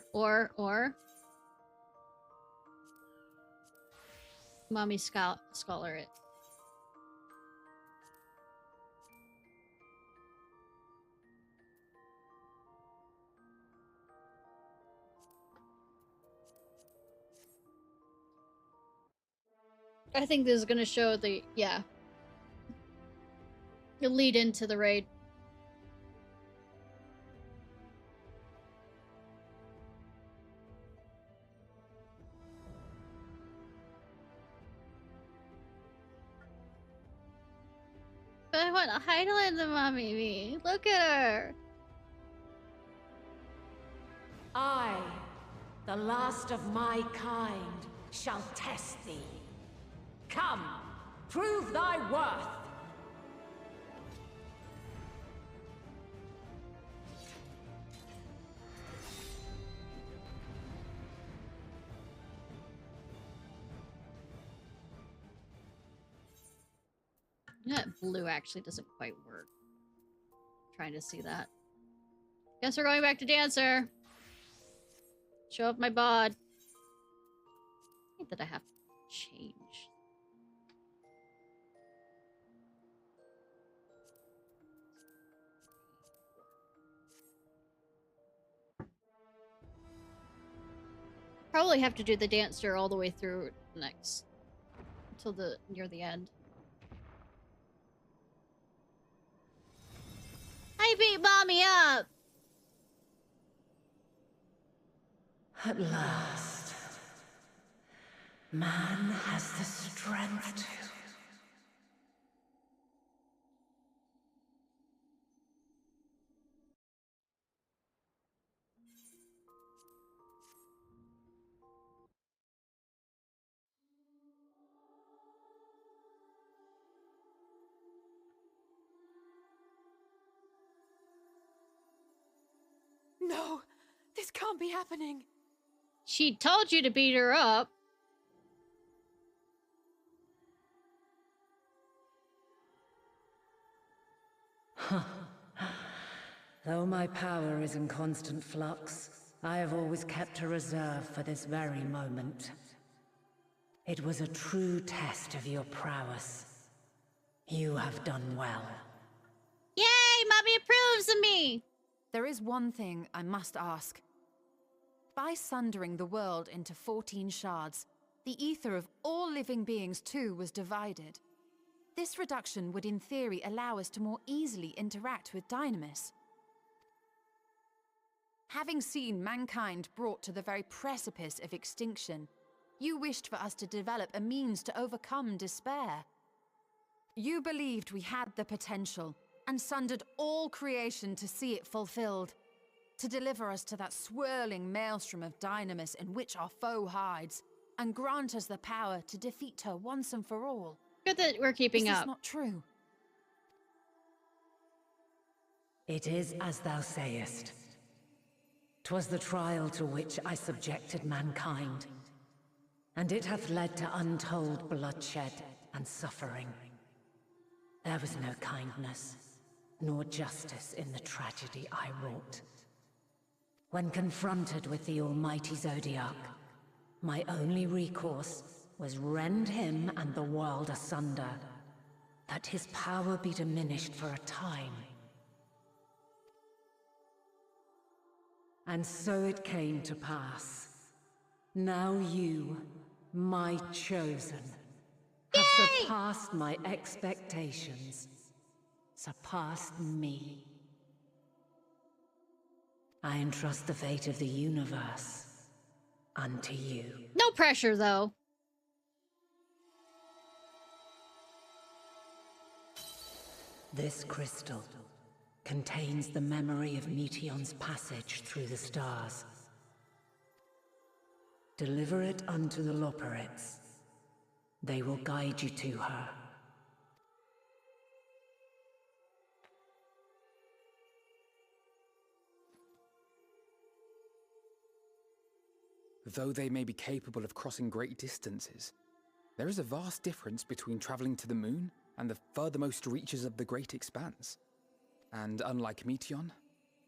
Mommy scholar it. I think this is gonna show the, yeah. The lead into the raid. But I want Heidelin the mommy me. Look at her. I, the last of my kind, shall test thee. Come, prove thy worth. That blue actually doesn't quite work. Trying to see that. Guess we're going back to Dancer. Show up my bod. I think that I have to change. Probably have to do the Dancer all the way through next. Until near the end. I beat mommy up! At last, man has the strength to... No! This can't be happening! She told you to beat her up. Though my power is in constant flux, I have always kept a reserve for this very moment. It was a true test of your prowess. You have done well. Yay! Mommy approves of me! There is one thing I must ask. By sundering the world into 14 shards, the ether of all living beings too was divided. This reduction would in theory allow us to more easily interact with Dynamis. Having seen mankind brought to the very precipice of extinction, you wished for us to develop a means to overcome despair. You believed we had the potential, and sundered all creation to see it fulfilled, to deliver us to that swirling maelstrom of dynamis in which our foe hides, and grant us the power to defeat her once and for all. Good that we're keeping up. Is up. this not true? It is as thou sayest. 'Twas the trial to which I subjected mankind, and it hath led to untold bloodshed and suffering. There was no kindness, nor justice in the tragedy I wrought. When confronted with the almighty Zodiac, my only recourse was rend him and the world asunder, that his power be diminished for a time. And so it came to pass. Now you, my chosen, have surpassed my expectations, surpassed me. I entrust the fate of the universe unto you. No pressure, though. This crystal contains the memory of Meteion's passage through the stars. Deliver it unto the Loporrits. They will guide you to her. Though they may be capable of crossing great distances, there is a vast difference between traveling to the moon and the furthermost reaches of the great expanse. And unlike Meteion,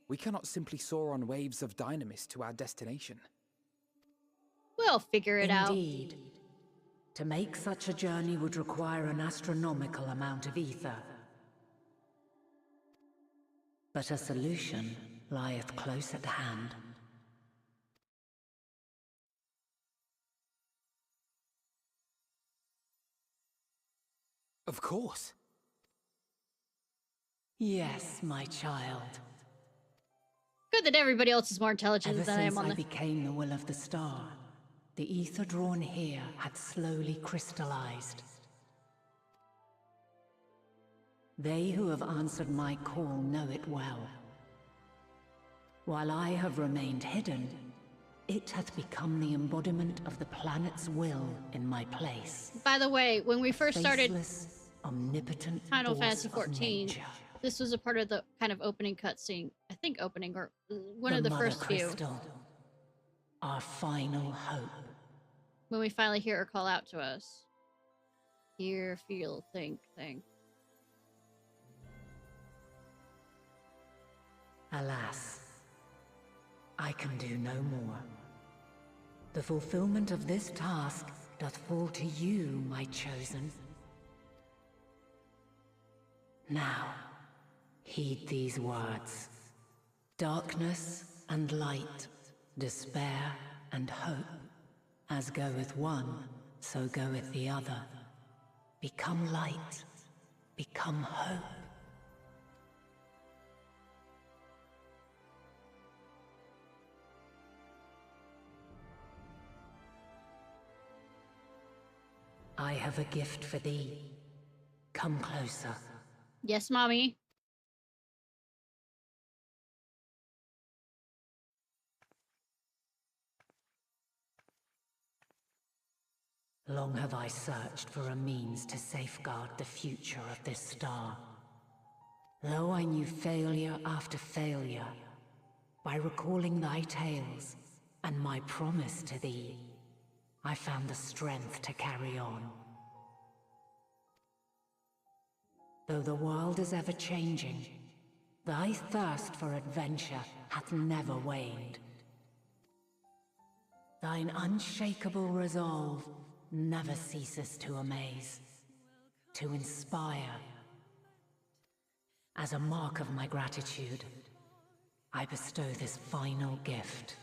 we cannot simply soar on waves of dynamis to our destination. We'll figure it out. Indeed. To make such a journey would require an astronomical amount of ether. But a solution lieth close at hand. Of course. Yes, my child. Good that everybody else is more intelligent Ever than I am since on I the... became the will of the star, the ether drawn here had slowly crystallized. They who have answered my call know it well. While I have remained hidden, it hath become the embodiment of the planet's will in my place. By the way, when we first started Faceless, omnipotent Final force Fantasy of XIV, nature. this was a part of the kind of opening cutscene. I think opening, or one The of the Mother first few. Crystal, our final hope. When we finally hear her call out to us. Hear, feel, think, thing. Alas, I can do no more. The fulfillment of this task doth fall to you, my chosen. Now, heed these words. Darkness and light, despair and hope. As goeth one, so goeth the other. Become light, become hope. I have a gift for thee. Come closer. Yes, Mommy. Long have I searched for a means to safeguard the future of this star. Though I knew failure after failure, by recalling thy tales and my promise to thee, I found the strength to carry on. Though the world is ever changing, thy thirst for adventure hath never waned. Thine unshakable resolve never ceases to amaze, to inspire. As a mark of my gratitude, I bestow this final gift.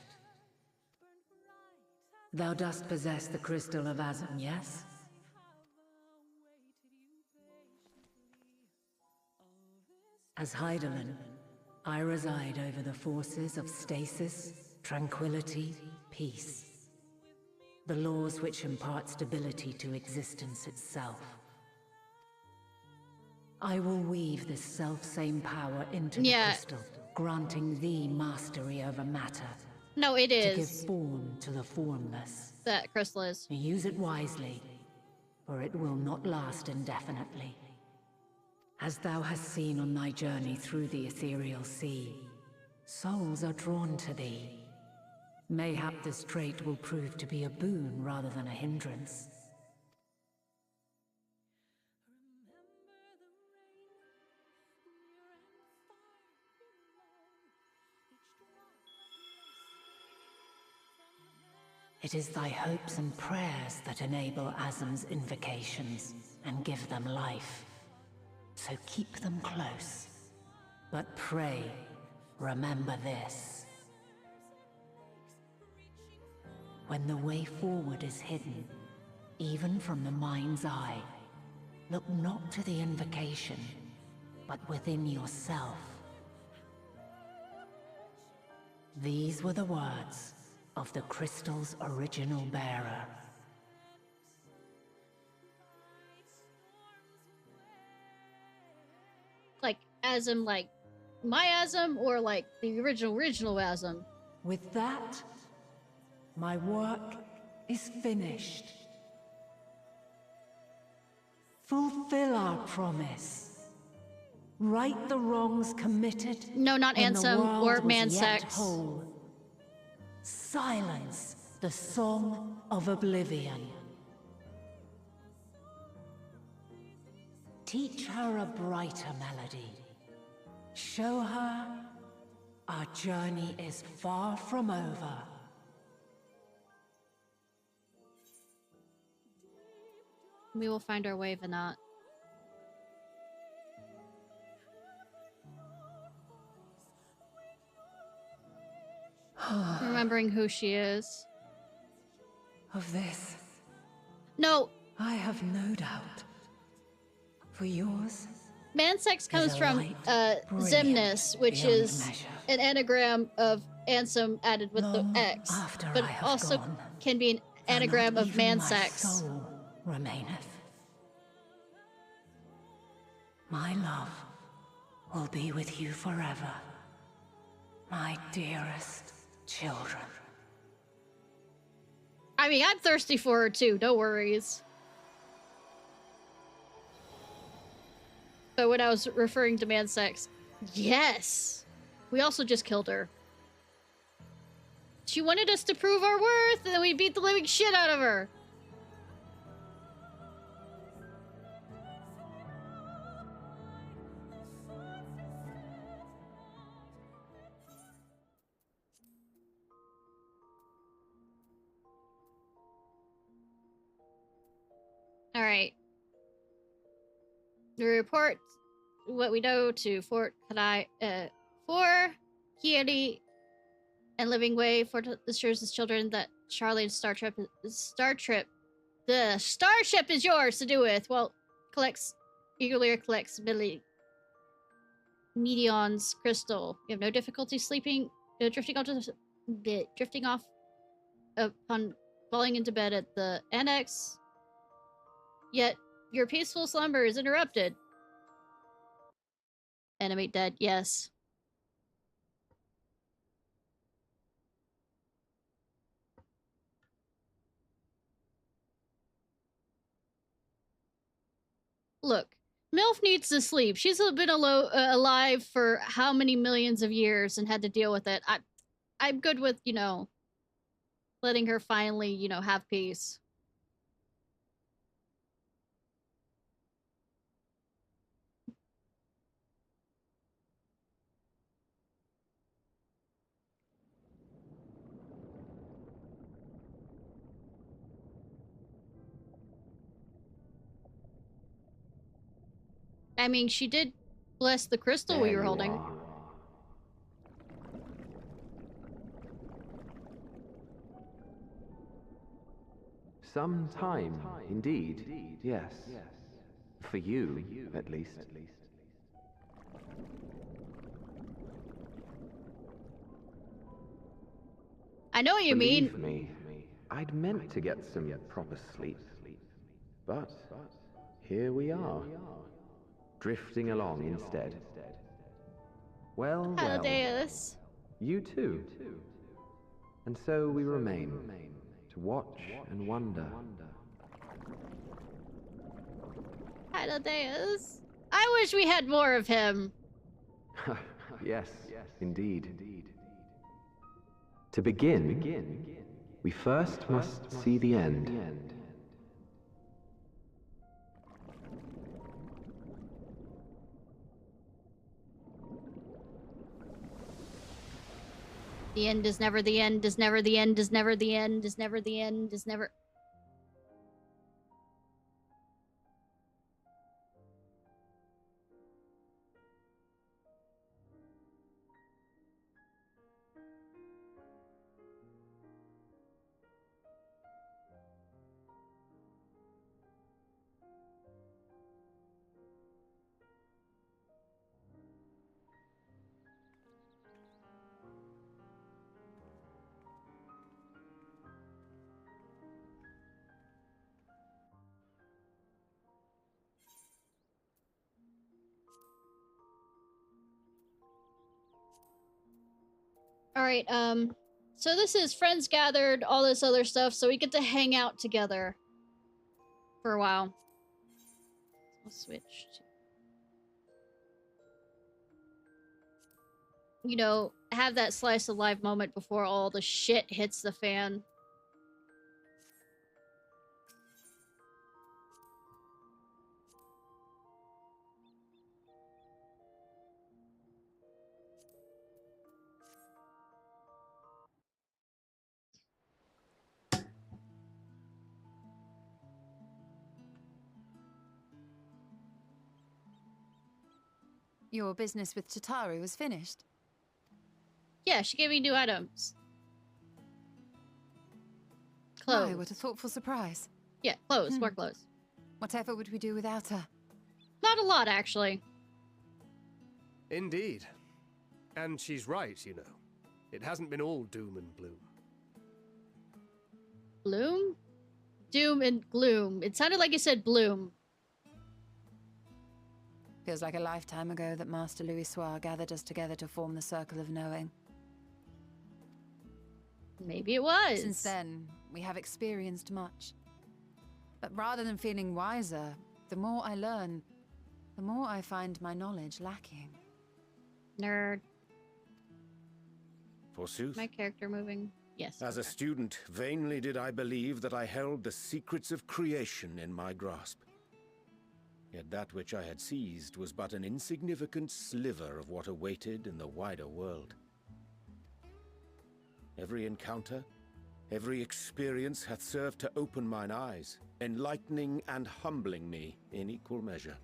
Thou dost possess the Crystal of Azum, yes? As Hydaelyn, I reside over the forces of stasis, tranquility, peace. The laws which impart stability to existence itself. I will weave this self-same power into the crystal, granting thee mastery over matter. No, it is. To give form to the formless. That crystal is. Use it wisely, for it will not last indefinitely. As thou hast seen on thy journey through the ethereal sea, souls are drawn to thee. Mayhap this trait will prove to be a boon rather than a hindrance. It is thy hopes and prayers that enable Azam's invocations and give them life. So keep them close. But pray, remember this. When the way forward is hidden, even from the mind's eye, look not to the invocation, but within yourself. These were the words of the crystal's original bearer. Like Azam, like my Azam, or like the original Azam? With that, my work is finished. Fulfill our promise. Right the wrongs committed. No, not Ansem or Mansex. Silence the song of oblivion. Teach her a brighter melody. Show her our journey is far from over. We will find our way, Venat. Remembering who she is. Of this. No. I have no doubt. For yours. Mansex comes from Xemnas, which is an anagram of Ansem added with the X, but also can be an anagram of Mansex. Remaineth. My love will be with you forever, my dearest children. I mean, I'm thirsty for her too, no worries. But when I was referring to Mansex, yes! We also just killed her. She wanted us to prove our worth, and then we beat the living shit out of her. Alright. We report what we know to Fort Kadai, for Kieri and Living Way for assures his children that Charlie's starship is yours to do with. Well, eagerly collects Billy Medion's crystal. You have no difficulty sleeping, drifting off upon falling into bed at the annex. Yet your peaceful slumber is interrupted. Enemy dead, yes. Look, MILF needs to sleep. She's been alive for how many millions of years and had to deal with it. I'm good with, you know, letting her finally, you know, have peace. I mean, she did bless the crystal we were holding. Some time, indeed. Yes. For you, at least. I know what you mean. Believe me, I'd meant to get some proper sleep. But here we are, drifting along instead. Well, Halideus. You too. And so we remain, to watch and wonder. Halideus. I wish we had more of him. Yes, indeed. To begin, we first must see the end. The end is never the end, is never the end, is never the end, is never the end, is never... Alright, so this is friends gathered, all this other stuff, so we get to hang out together for a while. I'll switch to... You know, have that slice of life moment before all the shit hits the fan. Your business with Chitauri was finished? Yeah, she gave me new items. Clothes. My, what a thoughtful surprise. Yeah, clothes, more clothes. Whatever would we do without her? Not a lot, actually. Indeed. And she's right, you know. It hasn't been all doom and gloom. Bloom? Doom and gloom. It sounded like you said bloom. Feels like a lifetime ago that Master Louis Soir gathered us together to form the Circle of Knowing. Maybe it was. Since then, we have experienced much. But rather than feeling wiser, the more I learn, the more I find my knowledge lacking. Nerd. Forsooth. My character moving. Yes. As a student, vainly did I believe that I held the secrets of creation in my grasp. Yet that which I had seized was but an insignificant sliver of what awaited in the wider world. Every encounter, every experience hath served to open mine eyes, enlightening and humbling me in equal measure.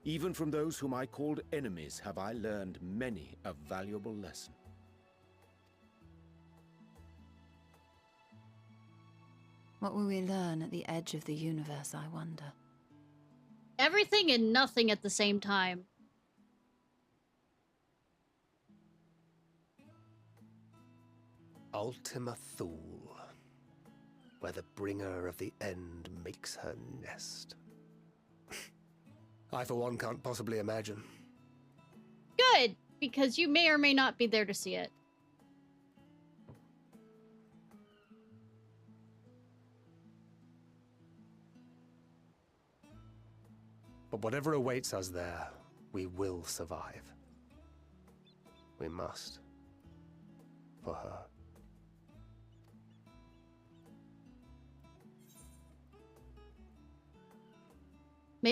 Even from those whom I called enemies have I learned many a valuable lesson. What will we learn at the edge of the universe, I wonder? Everything and nothing at the same time. Ultima Thule, where the bringer of the end makes her nest. I, for one, can't possibly imagine. Good, because you may or may not be there to see it. But whatever awaits us there, we will survive. We must. For her.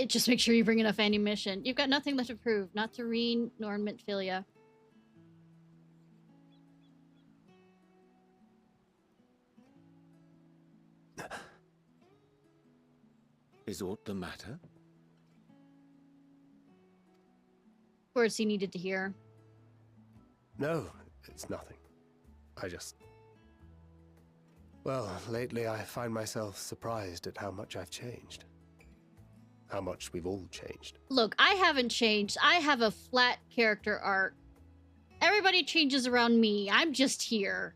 Just make sure you bring enough ammunition. You've got nothing left to prove. Not to Reen, nor Mintfilia. Is aught the matter? Words he needed to hear. No, it's nothing. Well, lately I find myself surprised at how much I've changed. How much we've all changed. Look, I haven't changed. I have a flat character arc. Everybody changes around me. I'm just here.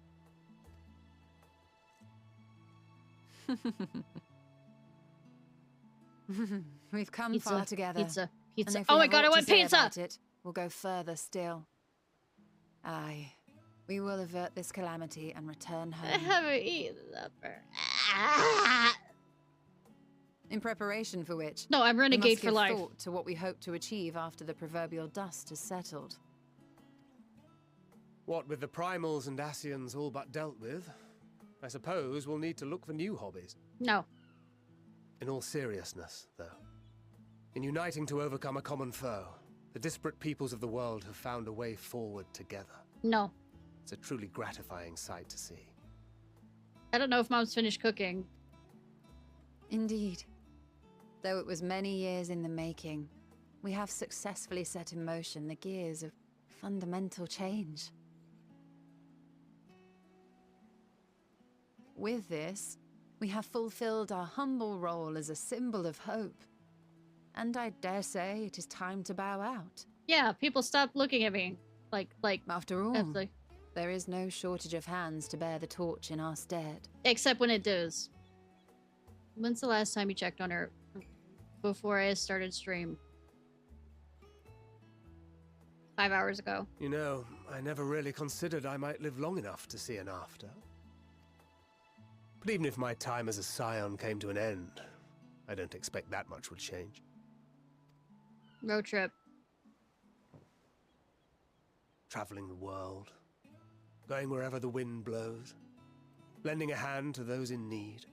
We've come Pizza, far together. pizza, pizza. And if Oh we my have god, I aught to want say pizza! about it, we'll go further still. Aye. We will avert this calamity and return I home. haven't eaten supper. In preparation for which, No, I'm we renegade must for give life. thought to what we hope to achieve after the proverbial dust has settled. What with the primals and Ascians all but dealt with, I suppose we'll need to look for new hobbies. No. In all seriousness, though, in uniting to overcome a common foe, the disparate peoples of the world have found a way forward together. No. It's a truly gratifying sight to see. I don't know if Mom's finished cooking. Indeed. Though it was many years in the making, we have successfully set in motion the gears of fundamental change. With this, we have fulfilled our humble role as a symbol of hope. And I dare say it is time to bow out. Yeah, people stop looking at me. Like... After all, Absolutely. there is no shortage of hands to bear the torch in our stead. Except when it does. When's the last time you checked on her? Before I started stream. 5 hours ago. You know, I never really considered I might live long enough to see an after. But even if my time as a scion came to an end, I don't expect that much would change. Road trip. Traveling the world. Going wherever the wind blows. Lending a hand to those in need.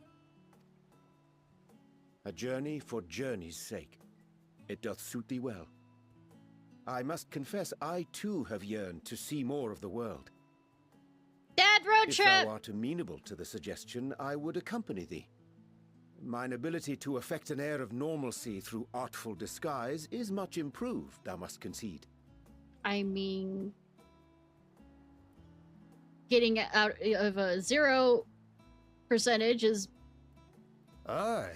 A journey for journey's sake. It doth suit thee well. I must confess, I too have yearned to see more of the world. Dad, road If trip! thou art amenable to the suggestion, I would accompany thee. Mine ability to affect an air of normalcy through artful disguise is much improved, thou must concede. I mean... Getting out of a 0% is... Aye,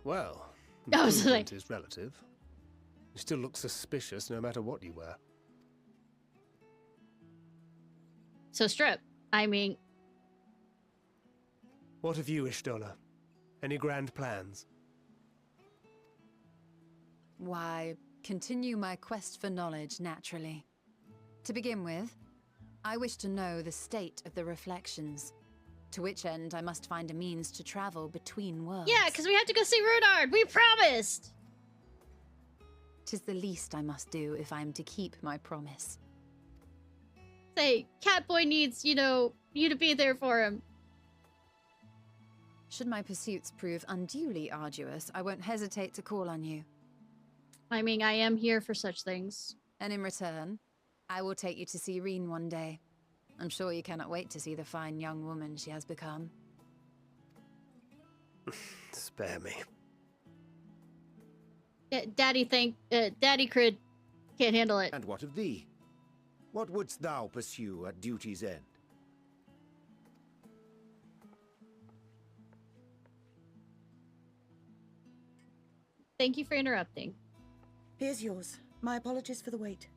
well, I was improvement is relative. You still look suspicious no matter what you wear. So strip. I mean... What of you, Ishtola? Any grand plans? Why, continue my quest for knowledge, naturally. To begin with, I wish to know the state of the reflections. To which end I must find a means to travel between worlds. Yeah, because we have to go see Runard! We promised! 'Tis the least I must do if I am to keep my promise. Say, Catboy needs, you know, you to be there for him. Should my pursuits prove unduly arduous, I won't hesitate to call on you. I mean, I am here for such things. And in return, I will take you to see Reen one day. I'm sure you cannot wait to see the fine young woman she has become. Spare me. Yeah, Daddy Crid can't handle it. And what of thee? What wouldst thou pursue at duty's end? Thank you for interrupting. Here's yours. My apologies for the wait.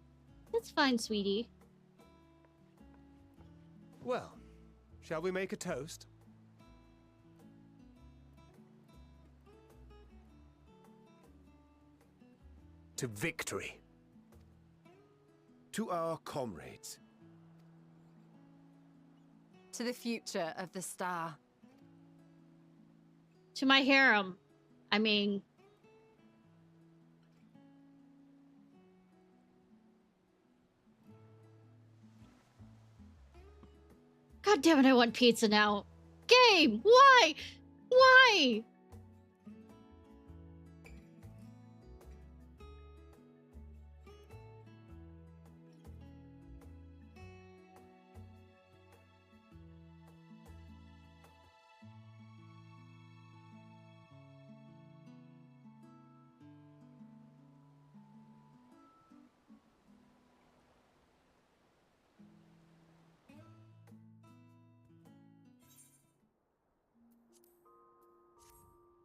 That's fine, sweetie. Well, shall we make a toast? To victory. To our comrades. To the future of the star. To my harem. I mean... God damn it, I want pizza now. Game! Why? Why?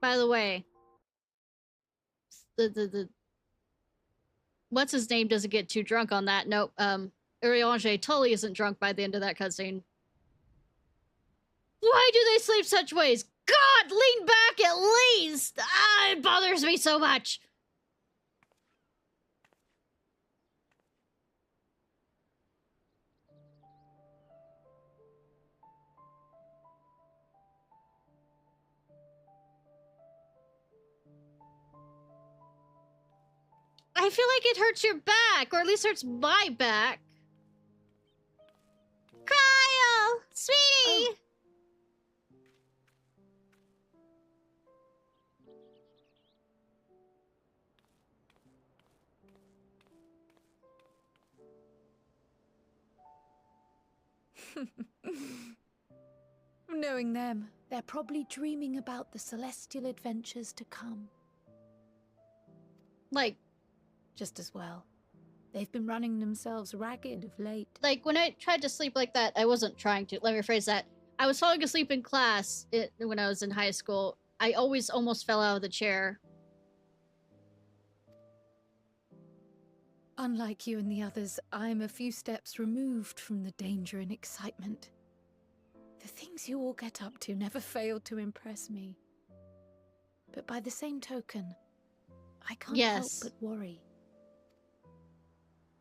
By the way, what's his name doesn't get too drunk on that. Nope. Urianger totally isn't drunk by the end of that cutscene. Why do they sleep such ways? God, lean back at least! Ah, it bothers me so much! I feel like it hurts your back, or at least hurts my back. Cryo! Sweetie! Knowing them, they're probably dreaming about the celestial adventures to come. Like, just as well. They've been running themselves ragged of late. Like, when I tried to sleep like that, I wasn't trying to. Let me rephrase that. I was falling asleep in class when I was in high school. I always almost fell out of the chair. Unlike you and the others, I'm a few steps removed from the danger and excitement. The things you all get up to never fail to impress me. But by the same token, I can't help but worry.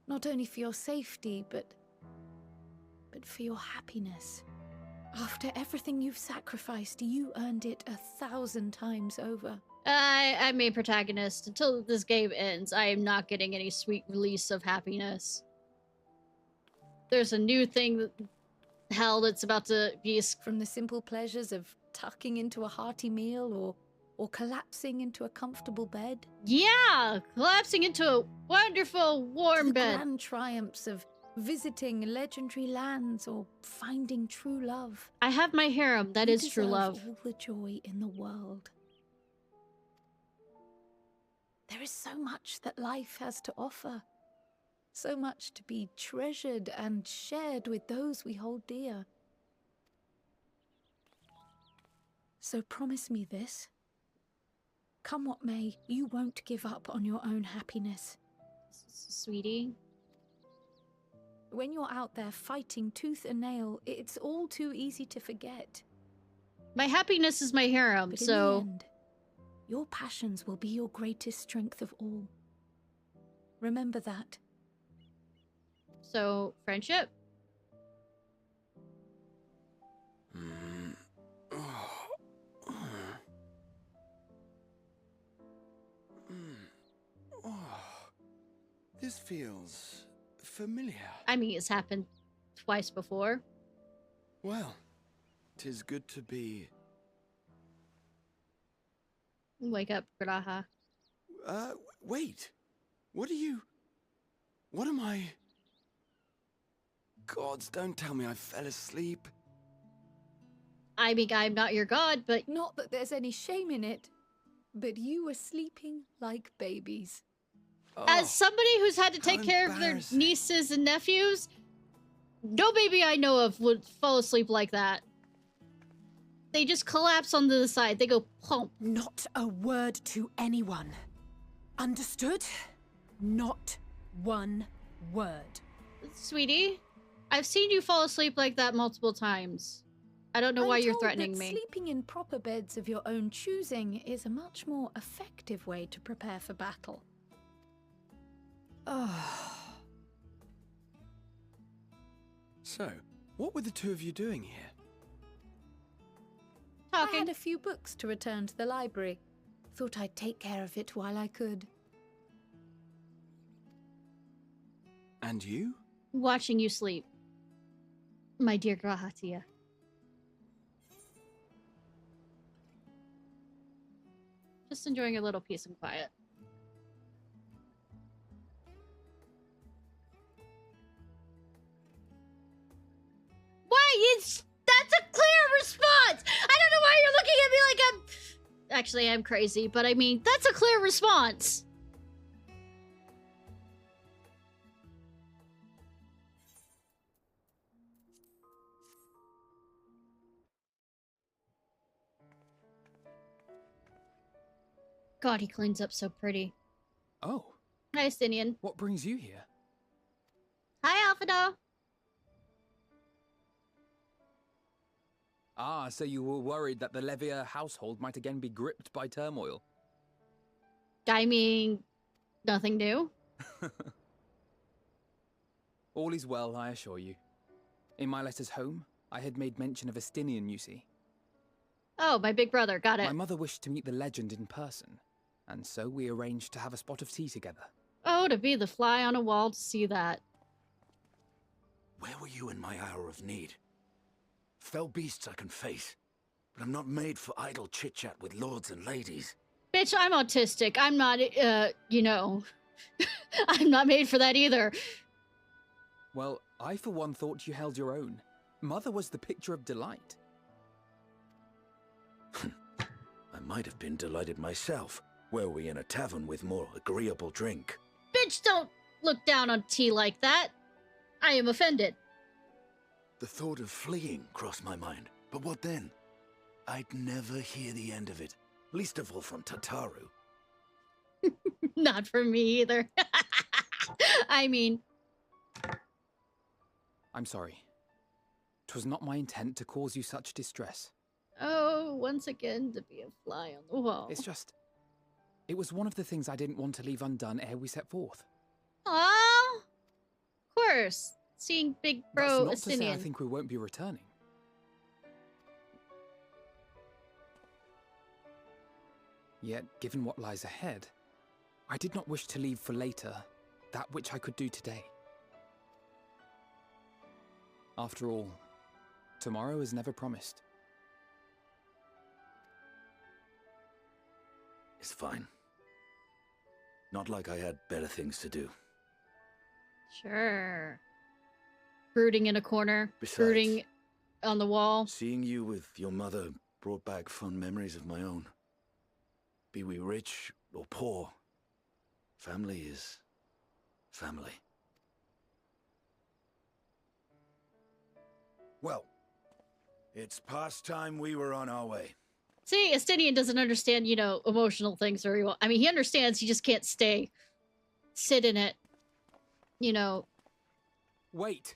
Not only for your safety, but for your happiness. After everything you've sacrificed, you earned it 1,000 times over. I'm a protagonist. Until this game ends, I am not getting any sweet release of happiness. There's a new thing, hell, that's about to be... From the simple pleasures of tucking into a hearty meal or collapsing into a comfortable bed. Yeah! Collapsing into a wonderful, warm bed. The grand triumphs of visiting legendary lands or finding true love. I have my harem. That is true love. All the joy in the world. There is so much that life has to offer. So much to be treasured and shared with those we hold dear. So promise me this. Come what may, you won't give up on your own happiness. Sweetie. When you're out there fighting tooth and nail, it's all too easy to forget. My happiness is my harem, but so... in the end, your passions will be your greatest strength of all. Remember that. So, friendship? This feels familiar. I mean, it's happened twice before. Well, 'tis good to be... Wake up, Graha. Wait. What am I... Gods, don't tell me I fell asleep. I mean, I'm not your god, but... Not that there's any shame in it, but you were sleeping like babies. As somebody who's had to take care of their nieces and nephews, no baby I know of would fall asleep like that. They just collapse onto the side. They go plump. Not a word to anyone. Understood? Not one word. Sweetie, I've seen you fall asleep like that multiple times. I don't know why you're threatening me. Sleeping in proper beds of your own choosing is a much more effective way to prepare for battle. So, what were the two of you doing here? Talking. I had a few books to return to the library. Thought I'd take care of it while I could. And you? Watching you sleep. My dear Grahatia. Just enjoying a little peace and quiet. Why? That's a clear response! I don't know why you're looking at me like I'm... Actually, I'm crazy, but I mean, that's a clear response! God, he cleans up so pretty. Oh. Hi, Stinian. What brings you here? Hi, Alphado. Ah, so you were worried that the Levier household might again be gripped by turmoil. I mean, nothing new. All is well, I assure you. In my letters home, I had made mention of Estinian, you see. Oh, my big brother, got it. My mother wished to meet the legend in person, and so we arranged to have a spot of tea together. Oh, to be the fly on a wall to see that. Where were you in my hour of need? Fell beasts I can face, but I'm not made for idle chit-chat with lords and ladies. Bitch, I'm autistic. I'm not, you know, I'm not made for that either. Well, I for one thought you held your own. Mother was the picture of delight. I might have been delighted myself, were we in a tavern with more agreeable drink. Bitch, don't look down on tea like that. I am offended. The thought of fleeing crossed my mind, but what then? I'd never hear the end of it, least of all from Tataru. Not for me either. I mean... I'm sorry. 'Twas not my intent to cause you such distress. Oh, once again, to be a fly on the wall. It's just... It was one of the things I didn't want to leave undone ere we set forth. Aww! Of course. Seeing big bro That's not to say I Estinian. think we won't be returning. Yet, given what lies ahead, I did not wish to leave for later that which I could do today. After all, tomorrow is never promised. It's fine. Not like I had better things to do. Sure. Brooding in a corner. Besides, brooding on the wall. Seeing you with your mother brought back fond memories of my own. Be we rich or poor, family is family. Well, it's past time we were on our way. See, Estinian doesn't understand, you know, emotional things very well. I mean, he understands, he just can't sit in it, you know. Wait.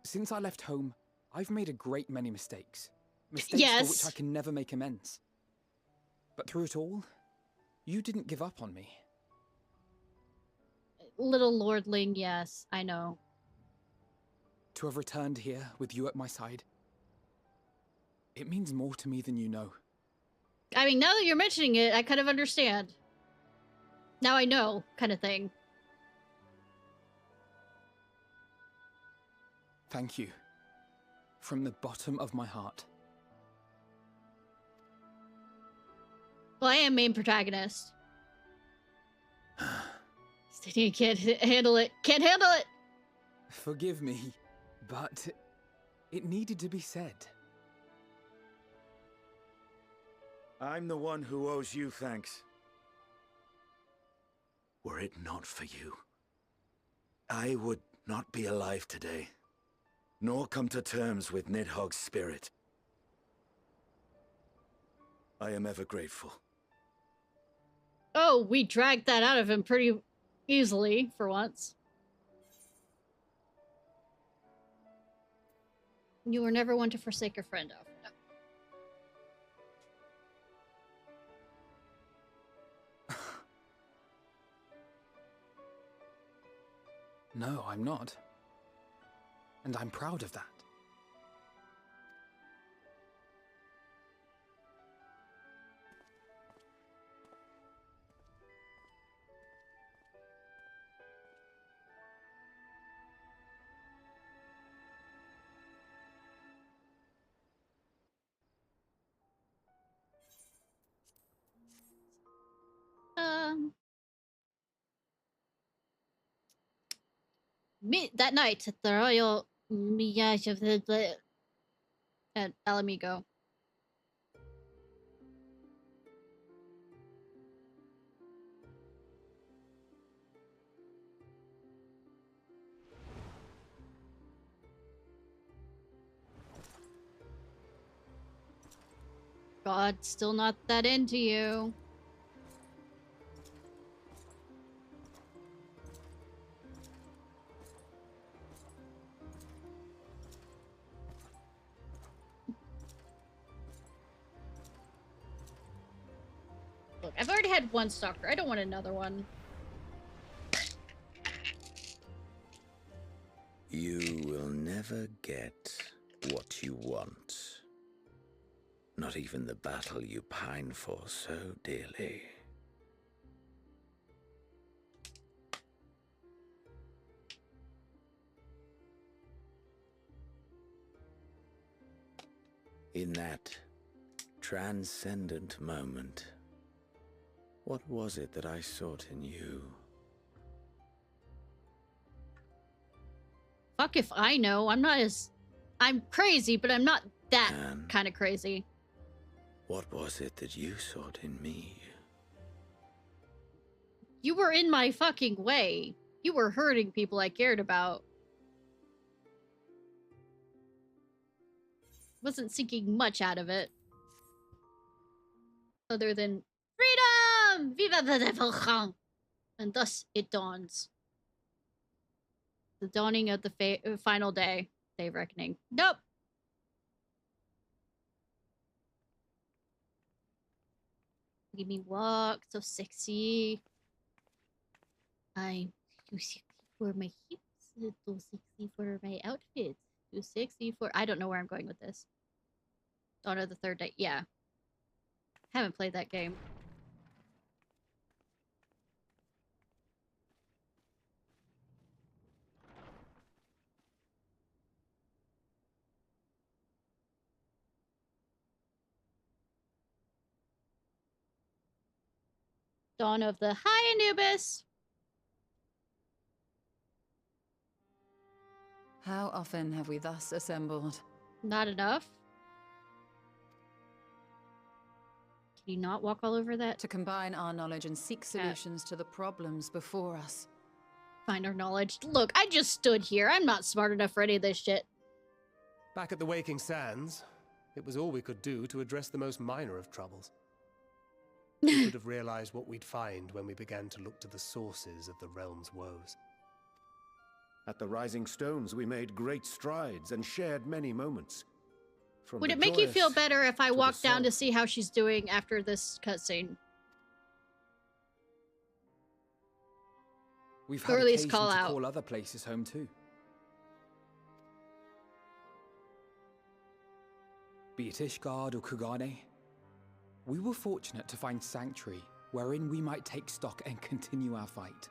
Since I left home, I've made a great many mistakes. Mistakes for which I can never make amends. But through it all, you didn't give up on me. Little lordling, yes, I know. To have returned here with you at my side, it means more to me than you know. I mean, now that you're mentioning it, I kind of understand. Now I know, kind of thing. Thank you. From the bottom of my heart. Well, I am main protagonist. Estinian can't handle it. Can't handle it! Forgive me, but it needed to be said. I'm the one who owes you thanks. Were it not for you, I would not be alive today, nor come to terms with Nidhogg's spirit. I am ever grateful. Oh, we dragged that out of him pretty easily, for once. You were never one to forsake your friend, Alfred. No, I'm not. And I'm proud of that. That night at the Royal Mirage of the at Alamigo. God, still not that into you. Look, I've already had one stalker. I don't want another one. You will never get what you want. Not even the battle you pine for so dearly. In that transcendent moment, what was it that I sought in you? Fuck if I know. I'm crazy, but I'm not that kind of crazy. What was it that you sought in me? You were in my fucking way. You were hurting people I cared about. Wasn't seeking much out of it. Other than freedom! Viva the Revolution! And thus it dawns. The dawning of the final day. Day of reckoning. Nope! Give me walk, so sexy. I'm too sexy for my hips, too sexy for my outfit, too sexy for... I don't know where I'm going with this. Dawn of the Third Day. Yeah. Haven't played that game. Dawn of the... Hi, Anubis! How often have we thus assembled? Not enough. Can you not walk all over that? To combine our knowledge and seek solutions to the problems before us. Find our knowledge. Look, I just stood here. I'm not smart enough for any of this shit. Back at the Waking Sands, it was all we could do to address the most minor of troubles. We could have realized what we'd find when we began to look to the sources of the realm's woes. At the Rising Stones, we made great strides and shared many moments. Would it make you feel better if I walked down to see how she's doing after this cutscene? We've Or had at least occasion call to out. call other places home too. Be it Ishgard or Kugane, we were fortunate to find sanctuary wherein we might take stock and continue our fight.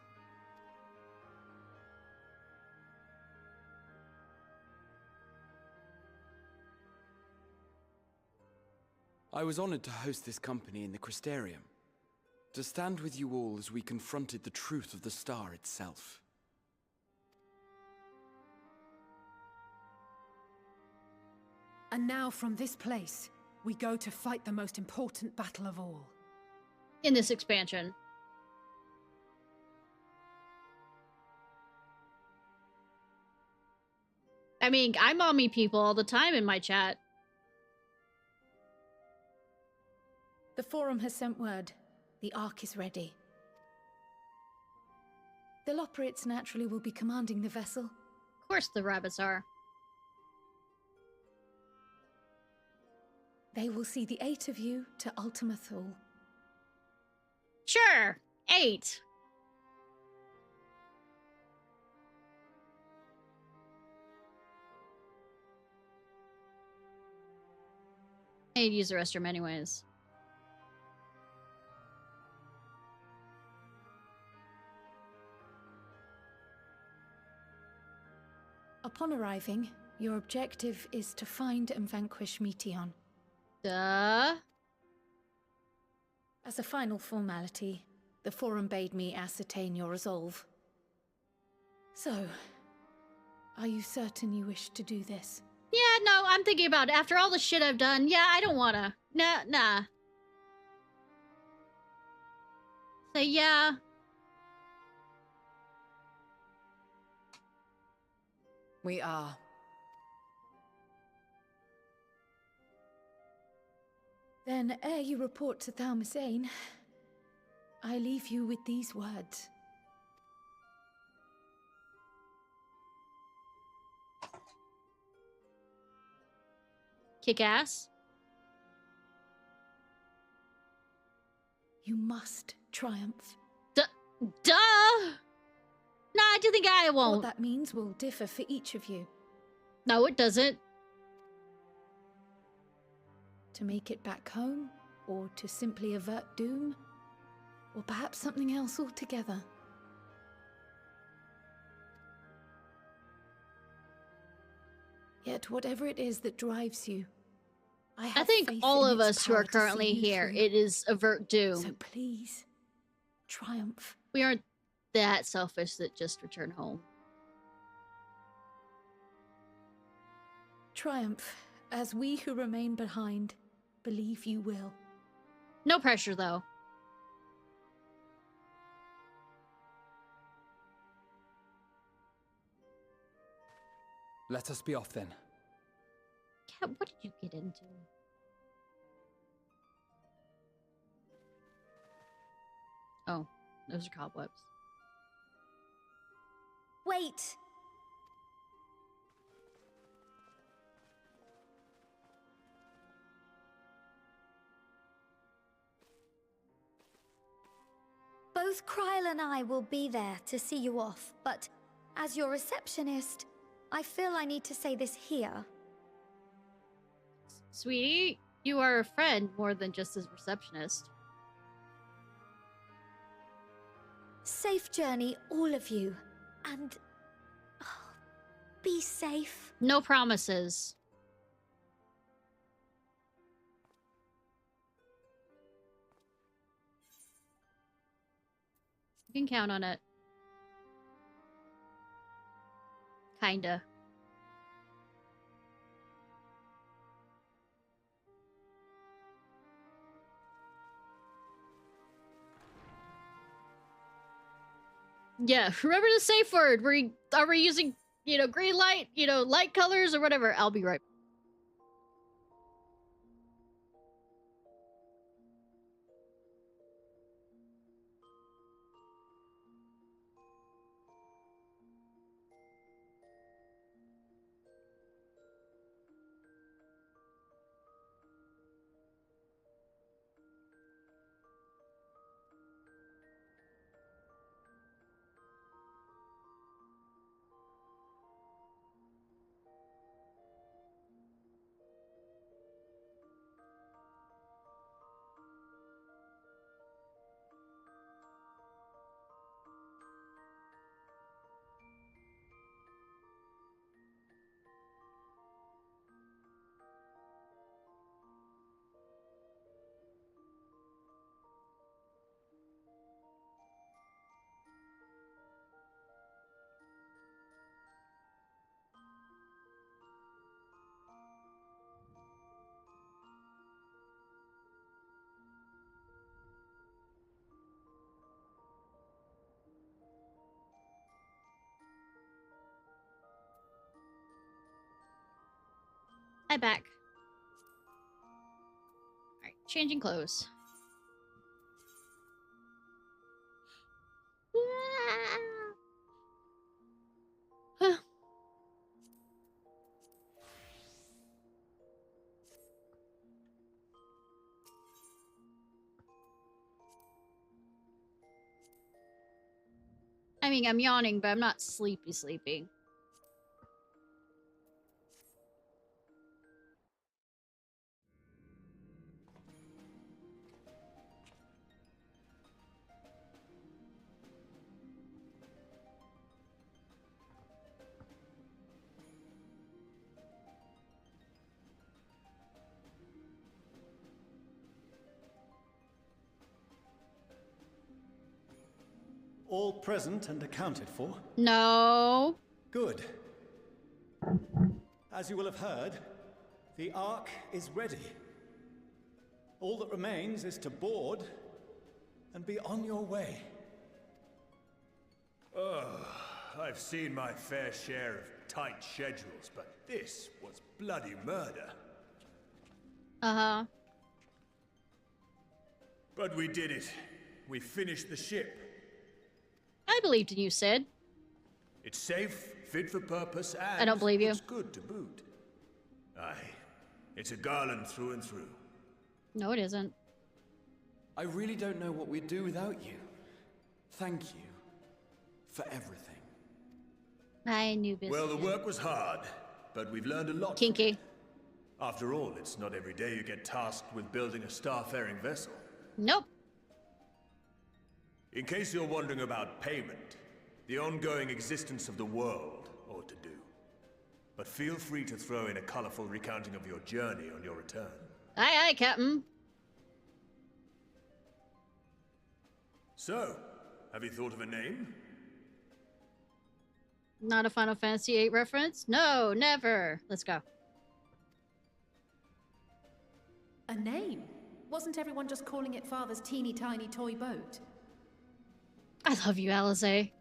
I was honored to host this company in the Crystarium, to stand with you all as we confronted the truth of the star itself. And now from this place, we go to fight the most important battle of all. In this expansion. I mean, I mommy people all the time in my chat. The Forum has sent word. The Ark is ready. The Loporrits naturally will be commanding the vessel. Of course the rabbits are. They will see the 8 of you to Ultima Thule. Sure, 8. I need to use the restroom anyways. Upon arriving, your objective is to find and vanquish Meteon. Duh. As a final formality, the Forum bade me ascertain your resolve. So, are you certain you wish to do this? Yeah, no, I'm thinking about it. After all the shit I've done, yeah, I don't wanna. Nah. Say yeah. We are. Then, ere you report to Thalmasane, I leave you with these words. Kick ass. You must triumph. Duh! Nah, I do think I won't. What that means will differ for each of you. No, it doesn't. To make it back home, or to simply avert doom, or perhaps something else altogether. Yet whatever it is that drives you, I think faith all in of its us who are power to see currently you here, through. it is avert doom. So please, triumph. We aren't that selfish that just return home. Triumph, as we who remain behind believe you will. No pressure, though. Let us be off then. Cat, what did you get into? Oh, those are cobwebs. Wait! Both Kryl and I will be there to see you off, but as your receptionist, I feel I need to say this here. Sweetie, you are a friend more than just a receptionist. Safe journey, all of you, and be safe. No promises. You can count on it. Kinda. Yeah, remember the safe word. Are we using, green light, light colors or whatever? I'll be right back. I'm back. Alright, changing clothes. Huh. I mean, I'm yawning, but I'm not sleepy. All present and accounted for? No. Good. As you will have heard, the Ark is ready. All that remains is to board and be on your way. I've seen my fair share of tight schedules, but this was bloody murder. Uh-huh. But we did it. We finished the ship. I believed in you, Sid. It's safe, fit for purpose, and I don't believe you. it's good to boot. Aye, it's a Garland through and through. No, it isn't. I really don't know what we'd do without you. Thank you for everything. I knew business. Well, the work was hard, but we've learned a lot. Kinky. After all, it's not every day you get tasked with building a starfaring vessel. Nope. In case you're wondering about payment, the ongoing existence of the world ought to do. But feel free to throw in a colorful recounting of your journey on your return. Aye, aye, Captain. So, have you thought of a name? Not a Final Fantasy VIII reference? No, never. Let's go. A name? Wasn't everyone just calling it Father's teeny tiny toy boat? I love you, Alize.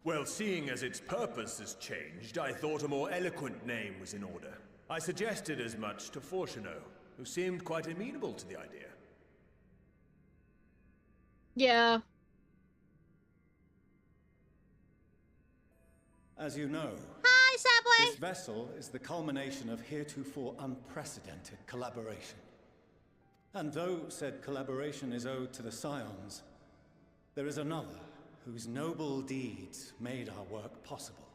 Well, seeing as its purpose has changed, I thought a more eloquent name was in order. I suggested as much to Fortuno, who seemed quite amenable to the idea. Yeah. As you know, hi, Subway! This vessel is the culmination of heretofore unprecedented collaboration. And though said collaboration is owed to the Scions, there is another whose noble deeds made our work possible.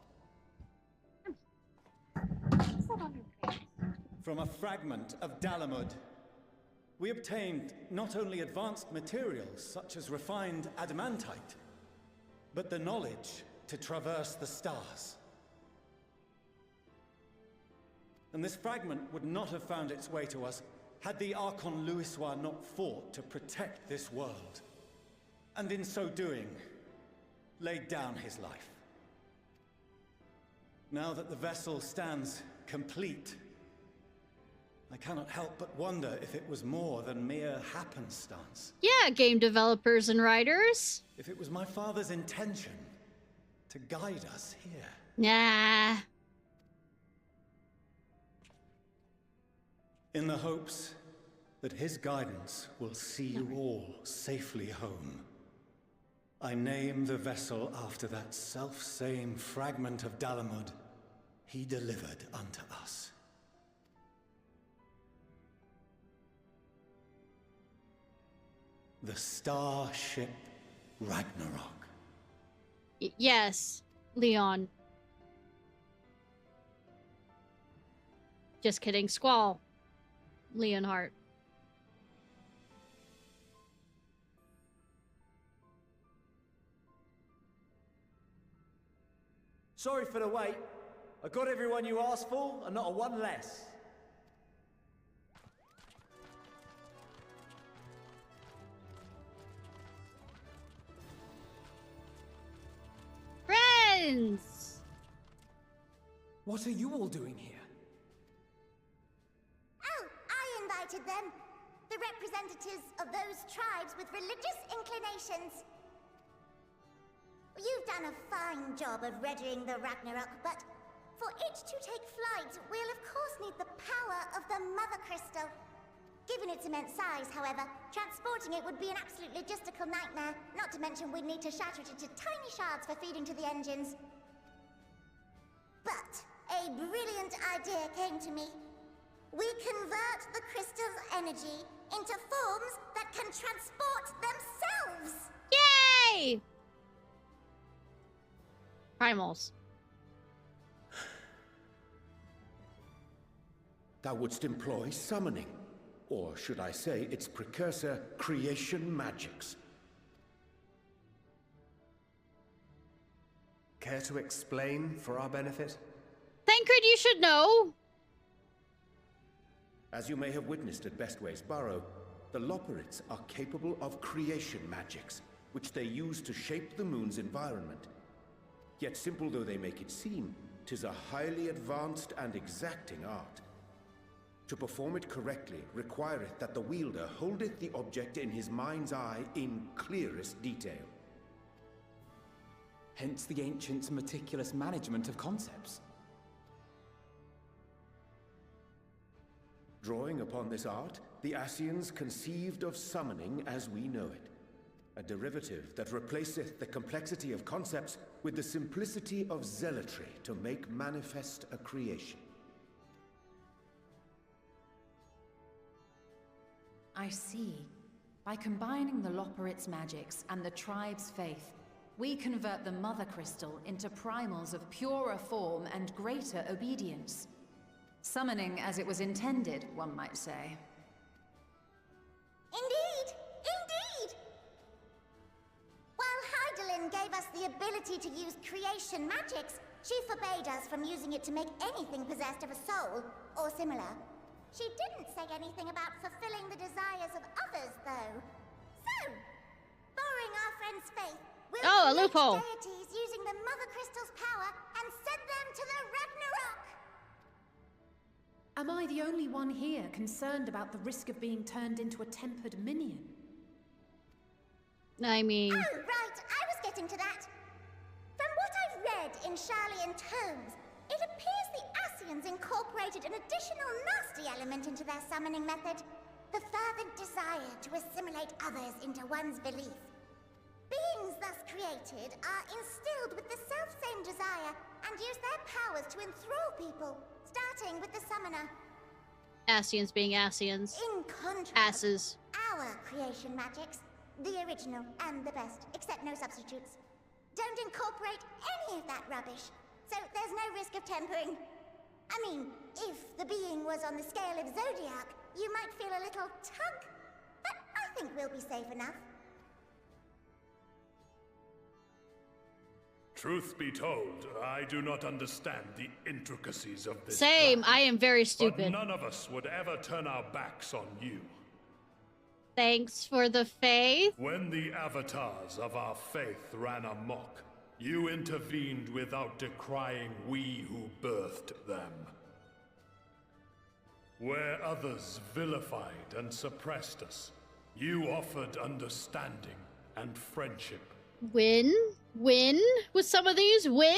From a fragment of Dalamud, we obtained not only advanced materials such as refined adamantite, but the knowledge to traverse the stars. And this fragment would not have found its way to us had the Archon Louisoix not fought to protect this world, and in so doing, laid down his life. Now that the vessel stands complete, I cannot help but wonder if it was more than mere happenstance. Yeah, game developers and writers. If it was my father's intention to guide us here. Nah. In the hopes that his guidance will see you all safely home, I name the vessel after that self-same fragment of Dalamud he delivered unto us. The Starship Ragnarok. Yes, Leon. Just kidding, Squall. Leonhardt. Sorry for the wait. I got everyone you asked for, and not a one less. Friends! What are you all doing here? Oh, I invited them. The representatives of those tribes with religious inclinations. You've done a fine job of readying the Ragnarok, but for it to take flight, we'll of course need the power of the Mother Crystal. Given its immense size, however, transporting it would be an absolute logistical nightmare, not to mention we'd need to shatter it into tiny shards for feeding to the engines. But a brilliant idea came to me. We convert the crystal's energy into forms that can transport themselves! Yay! Primals. Thou wouldst employ summoning, or should I say its precursor, creation magics. Care to explain for our benefit? Thancred, you should know! As you may have witnessed at Bestway's Burrow, the Loperites are capable of creation magics, which they use to shape the moon's environment. Yet simple though they make it seem, 'tis a highly advanced and exacting art. To perform it correctly requireth that the wielder holdeth the object in his mind's eye in clearest detail. Hence the ancients' meticulous management of concepts. Drawing upon this art, the Ascians conceived of summoning as we know it. A derivative that replaceth the complexity of concepts with the simplicity of zealotry to make manifest a creation. I see. By combining the Loporrit's magics and the tribe's faith, we convert the Mother Crystal into primals of purer form and greater obedience. Summoning as it was intended, one might say. Indeed! Indeed! While Hydaelyn gave us the ability to use creation magics, she forbade us from using it to make anything possessed of a soul, or similar. She didn't say anything about fulfilling the desires of others, though. So, borrowing our friend's faith, we'll a loophole. deities using the Mother Crystal's power and send them to the Ragnarok! Am I the only one here concerned about the risk of being turned into a tempered minion? I mean... Oh, right, I was getting to that. From what I've read in Sharlayan tomes, it appears the Ascians incorporated an additional nasty element into their summoning method. The fervent desire to assimilate others into one's belief. Beings thus created are instilled with the self-same desire and use their powers to enthrall people, starting with the summoner. Ascians being Ascians. In contrast, Asses. our creation magics, the original and the best, except no substitutes, don't incorporate any of that rubbish, so there's no risk of tempering. I mean, if the being was on the scale of Zodiac, you might feel a little tug, but I think we'll be safe enough. Truth be told, I do not understand the intricacies of this. Same, I am very stupid. But none of us would ever turn our backs on you. Thanks for the faith. When the avatars of our faith ran amok, you intervened without decrying we who birthed them. Where others vilified and suppressed us, you offered understanding and friendship. Win with some of these? Win?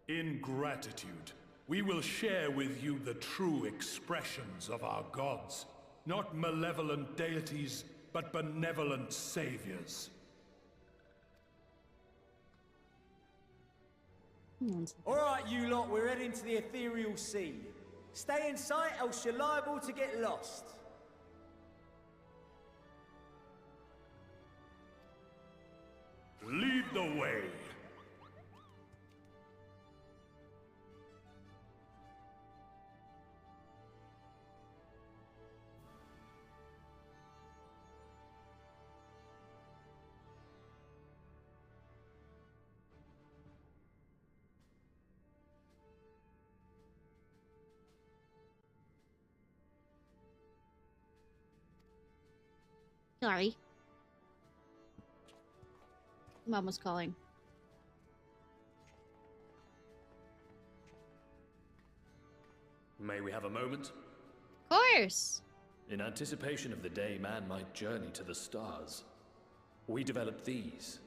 In gratitude, we will share with you the true expressions of our gods. Not malevolent deities, but benevolent saviors. Alright, you lot, we're heading to the ethereal sea. Stay in sight, else you're liable to get lost. Lead the way. Sorry. Mom was calling. May we have a moment? Of course! In anticipation of the day man might journey to the stars, we developed these.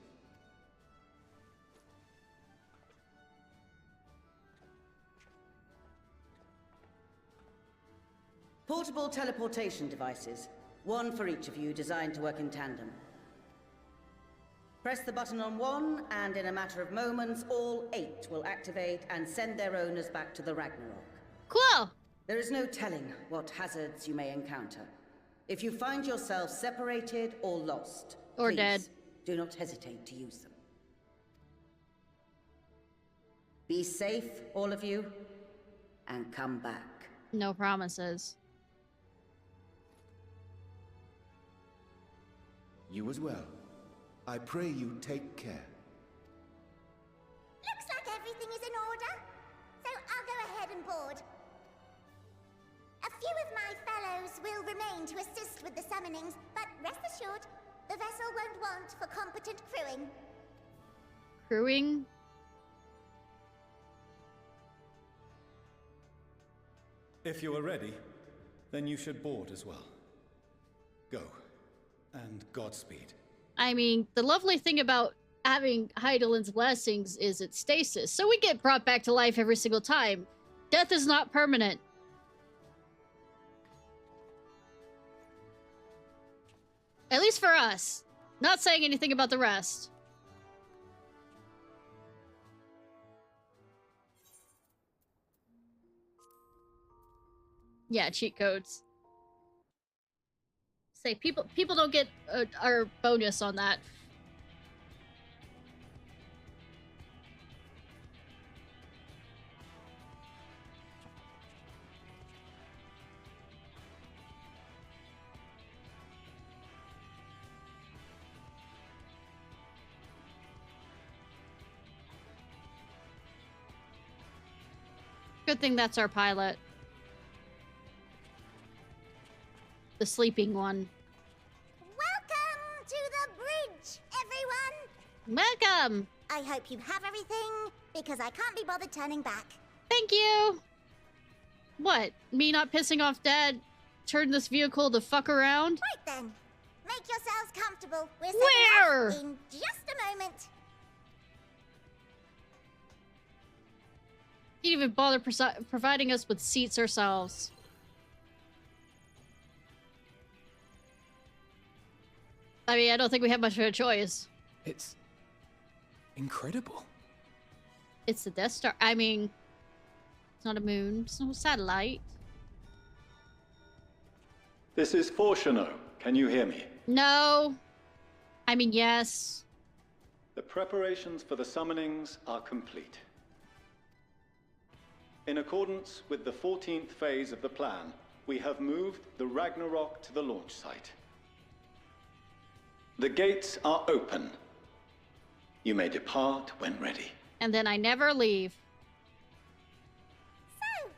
Portable teleportation devices. One for each of you, designed to work in tandem. Press the button on one, and in a matter of moments, all 8 will activate and send their owners back to the Ragnarok. Cool! There is no telling what hazards you may encounter. If you find yourself separated or lost, or please, dead, do not hesitate to use them. Be safe, all of you, and come back. No promises. You as well. I pray you take care. Looks like everything is in order, so I'll go ahead and board. A few of my fellows will remain to assist with the summonings, but rest assured, the vessel won't want for competent crewing. Crewing? If you are ready, then you should board as well. Go, and Godspeed. I mean, the lovely thing about having Hydaelyn's blessings is its stasis, so we get brought back to life every single time. Death is not permanent. At least for us. Not saying anything about the rest. Yeah, cheat codes. Say people don't get our bonus on that. Good thing that's our pilot. The sleeping one. Welcome to the bridge, everyone! Welcome! I hope you have everything, because I can't be bothered turning back. Thank you! What? Me not pissing off Dad turned this vehicle to fuck around? Right then. Make yourselves comfortable. We're Where? setting off in just a moment. He didn't even bother providing us with seats ourselves. I mean, I don't think we have much of a choice. It's incredible. It's the Death Star. I mean, it's not a moon. It's no satellite. This is Fortuno. Can you hear me? No. I mean, yes. The preparations for the summonings are complete. In accordance with the 14th phase of the plan, we have moved the Ragnarok to the launch site. The gates are open. You may depart when ready. And then I never leave. So,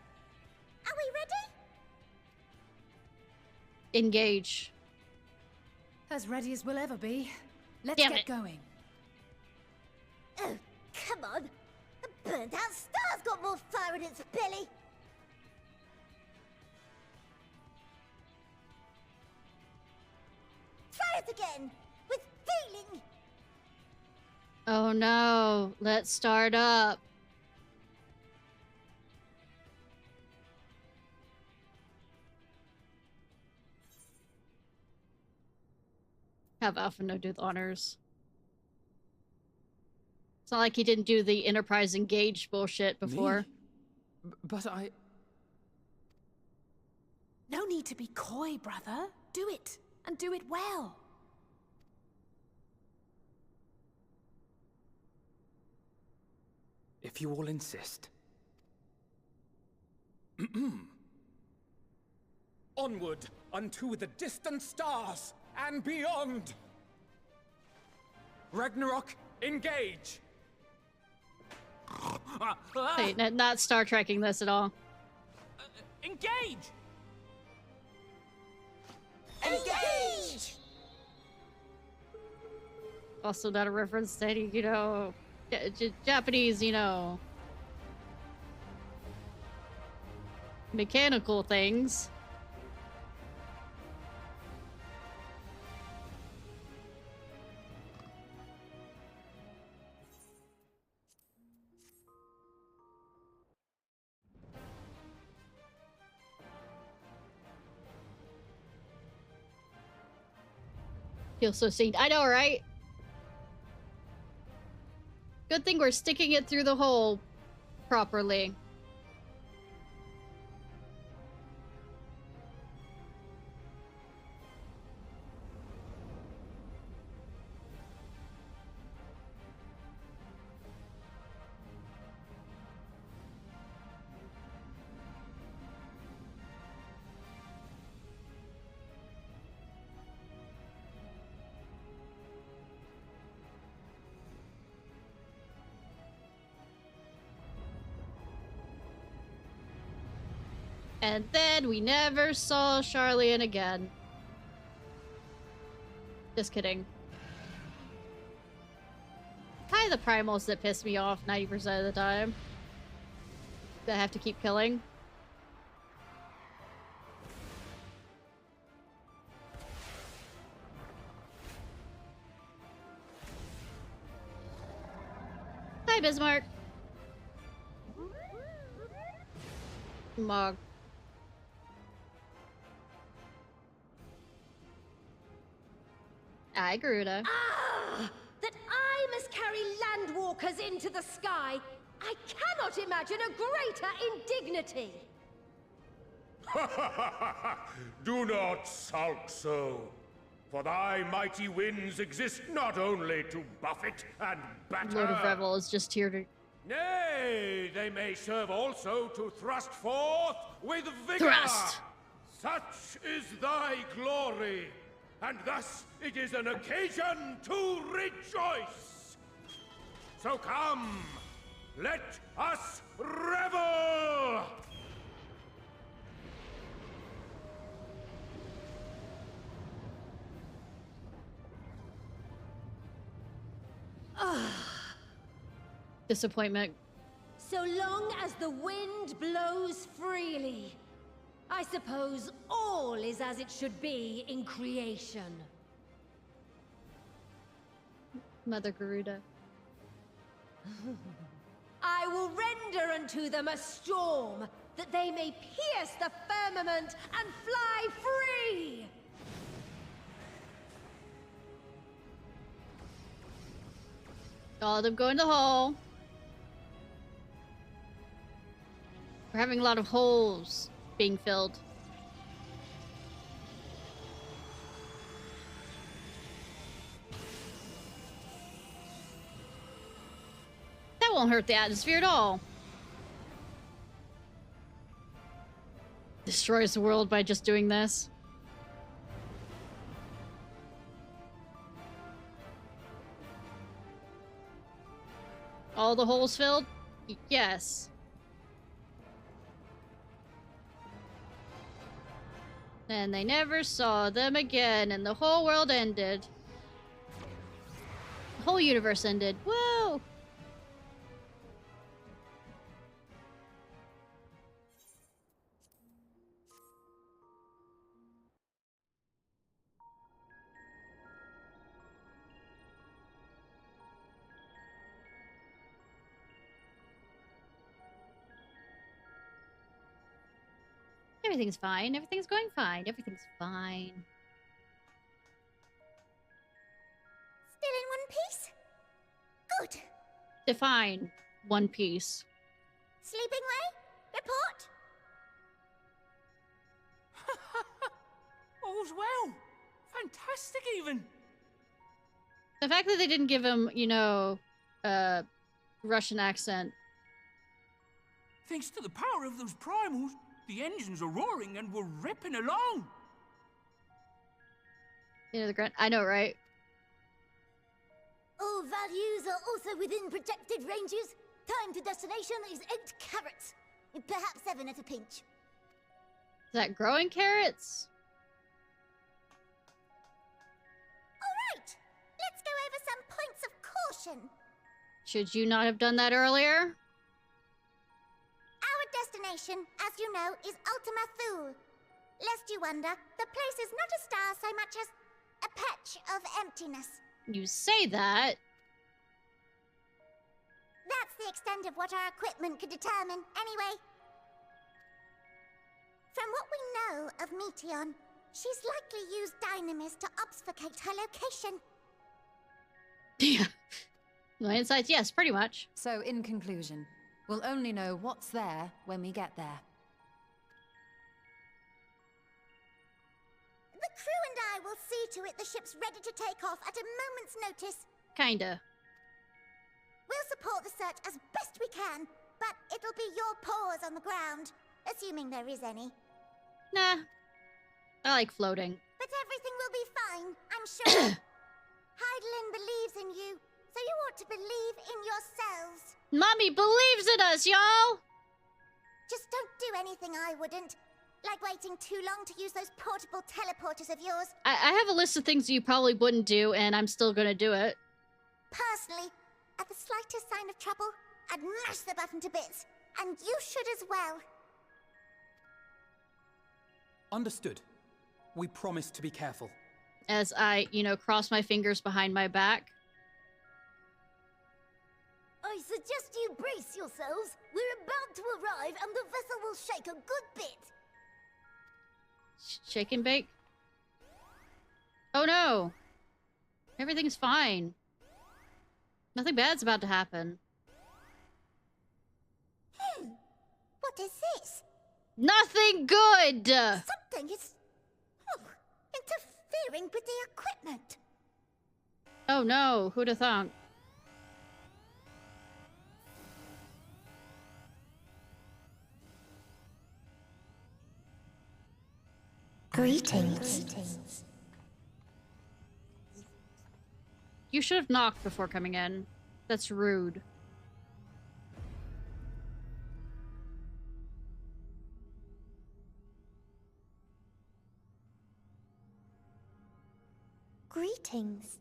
are we ready? Engage. As ready as we'll ever be. Let's Damn get it. going. Oh, come on. The burnt out star's got more fire in its belly. Try it again, with feeling. Oh no. Let's start up. Have Alphino do the honors. It's not like he didn't do the Enterprise Engage bullshit before. But I... No need to be coy, brother. Do it, and do it well. If you all insist. Onward unto the distant stars and beyond! Ragnarok, engage! Wait, not Star Trekking this at all. Engage! Engage! Also not a reference to any, you know, Japanese, you know, mechanical things. Feels so seen. I know, right? Good thing we're sticking it through the hole properly. And then we never saw Charlian again. Just kidding. Kind of the primals that piss me off 90% of the time. That I have to keep killing. Hi, Bismarck. Mog. I Garuda. Ah! That I must carry landwalkers into the sky! I cannot imagine a greater indignity! Do not sulk so, for thy mighty winds exist not only to buffet and batter. Lord of Revel is just here to... Nay, they may serve also to thrust forth with vigor. Thrust! Such is thy glory, and thus it is an occasion to rejoice. So come, let us revel! Disappointment. So long as the wind blows freely, I suppose all is as it should be in creation. Mother Garuda. I will render unto them a storm, that they may pierce the firmament and fly free! All of them go in the hole. We're having a lot of holes being filled. That won't hurt the atmosphere at all. Destroys the world by just doing this. All the holes filled? Yes. And they never saw them again, and the whole world ended. The whole universe ended. Whoa! Everything's fine. Everything's going fine. Everything's fine. Still in one piece? Good. Define One Piece. Sleeping way? Report? All's well. Fantastic, even. The fact that they didn't give him, you know, Russian accent. Thanks to the power of those primals, the engines are roaring and we're ripping along. You know, the grunt. I know, right? All values are also within projected ranges. Time to destination is 8 carrots. Perhaps 7 at a pinch. Is that growing carrots? Alright, let's go over some points of caution. Should you not have done that earlier? Our destination, as you know, is Ultima Thule. Lest you wonder, the place is not a star so much as a patch of emptiness. You say that. That's the extent of what our equipment could determine, anyway. From what we know of Meteon, she's likely used dynamis to obfuscate her location. Yeah. My insights, yes, pretty much. So, in conclusion, we'll only know what's there when we get there. The crew and I will see to it the ship's ready to take off at a moment's notice. Kinda. We'll support the search as best we can, but it'll be your paws on the ground, assuming there is any. Nah. I like floating. But everything will be fine, I'm sure. Heidelin believes in you, so you ought to believe in yourselves. Mommy believes in us, y'all! Just don't do anything I wouldn't. Like waiting too long to use those portable teleporters of yours. I have a list of things you probably wouldn't do, and I'm still gonna do it. Personally, at the slightest sign of trouble, I'd mash the button to bits. And you should as well. Understood. We promise to be careful. As I, you know, cross my fingers behind my back. I suggest you brace yourselves. We're about to arrive and the vessel will shake a good bit. Shake and bake? Oh no! Everything's fine. Nothing bad's about to happen. What is this? Nothing good! Something is interfering with the equipment. Oh no, who'd have thunk? Greetings. You should have knocked before coming in. That's rude. Greetings.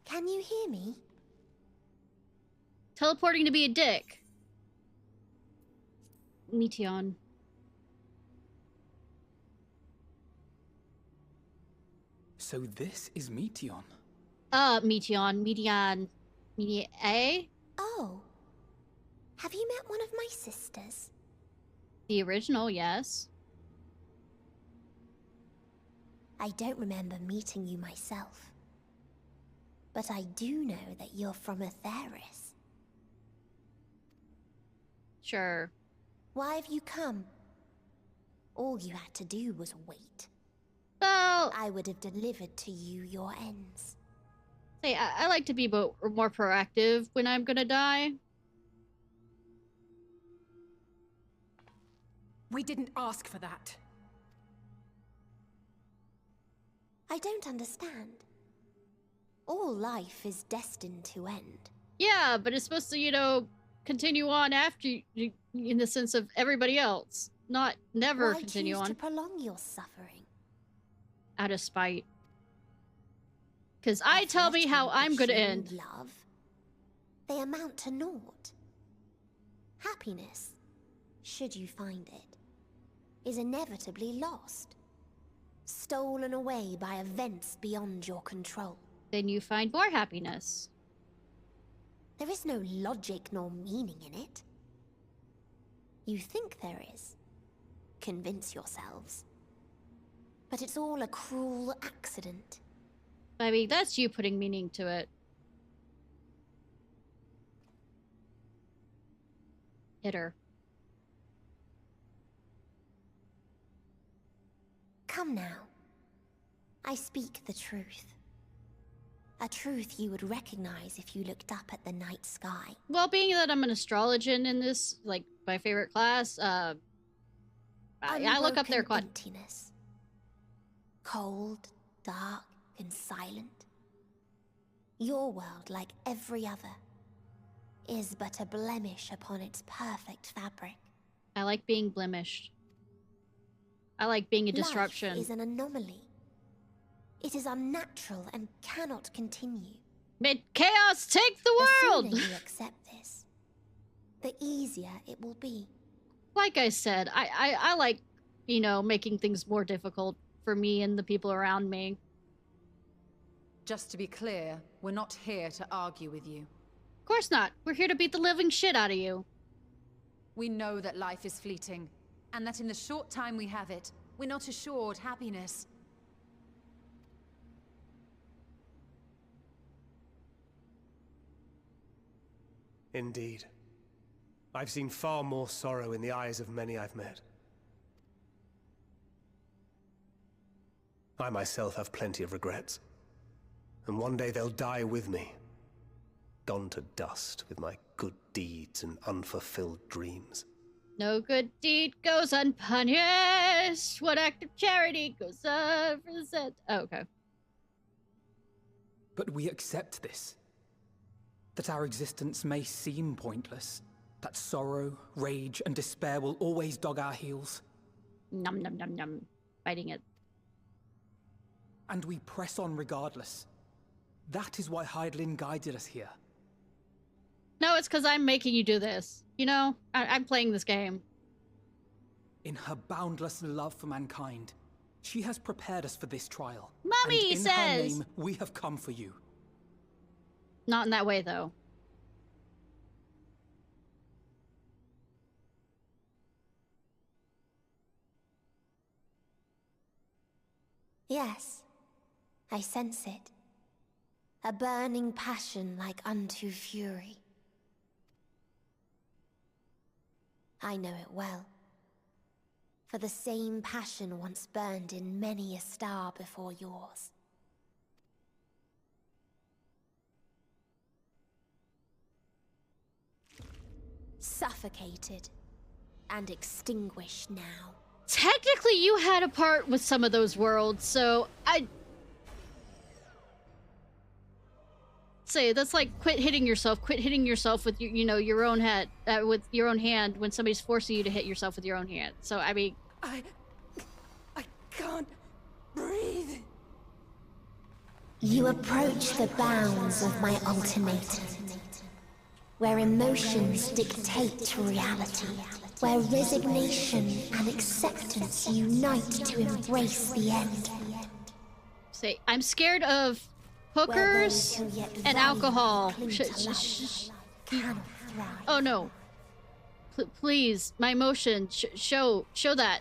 Can you hear me? Teleporting to be a dick. Meteon. So this is Meteon. Meteon. A? Oh. Have you met one of my sisters? The original, yes. I don't remember meeting you myself. But I do know that you're from Atheris. Sure. Why have you come? All you had to do was wait. Well, I would have delivered to you your ends. Say, I like to be more proactive when I'm gonna die. We didn't ask for that. I don't understand. All life is destined to end. Yeah, but it's supposed to, you know, continue on after you in the sense of everybody else. Not never continue on. Why choose to prolong your suffering? Out of spite. Because I tell me how I'm gonna end. Love, they amount to naught. Happiness, should you find it, is inevitably lost. Stolen away by events beyond your control. Then you find more happiness. There is no logic nor meaning in it. You think there is. Convince yourselves. But it's all a cruel accident. I mean, that's you putting meaning to it. Hit her. Come now. I speak the truth. A truth you would recognize if you looked up at the night sky. Well, being that I'm an astrologian in this, like, my favorite class, I look up there quite... Emptiness. Cold, dark, and silent. Your world, like every other, is but a blemish upon its perfect fabric. I like being blemished. I like being a disruption. Life is an anomaly. It is unnatural and cannot continue. May chaos take the world! The sooner you accept this, the easier it will be. Like I said, I like, you know, making things more difficult for me and the people around me. Just to be clear, we're not here to argue with you. Of course not. We're here to beat the living shit out of you. We know that life is fleeting, and that in the short time we have it, we're not assured happiness. Indeed. I've seen far more sorrow in the eyes of many I've met. I myself have plenty of regrets. And one day they'll die with me. Gone to dust with my good deeds and unfulfilled dreams. No good deed goes unpunished. What act of charity goes unresented? Oh, okay. But we accept this. That our existence may seem pointless. That sorrow, rage, and despair will always dog our heels. Num num num num. Biting it. And we press on regardless. That is why Hydaelyn guided us here. No, it's because I'm making you do this. You know, I'm playing this game. In her boundless love for mankind, she has prepared us for this trial. Mommy and in says... her name, we have come for you. Not in that way, though. Yes, I sense it. A burning passion like unto fury. I know it well. For the same passion once burned in many a star before yours. Suffocated and extinguished now. Technically, you had a part with some of those worlds, so I say that's like quit hitting yourself. Quit hitting yourself with your own head, with your own hand when somebody's forcing you to hit yourself with your own hand. So I mean, I can't breathe. You approach the bounds of my ultimatum, where emotions dictate reality, where resignation and acceptance unite to embrace the end. Say, I'm scared of hookers and alcohol. Oh no. Please, my emotion, show that.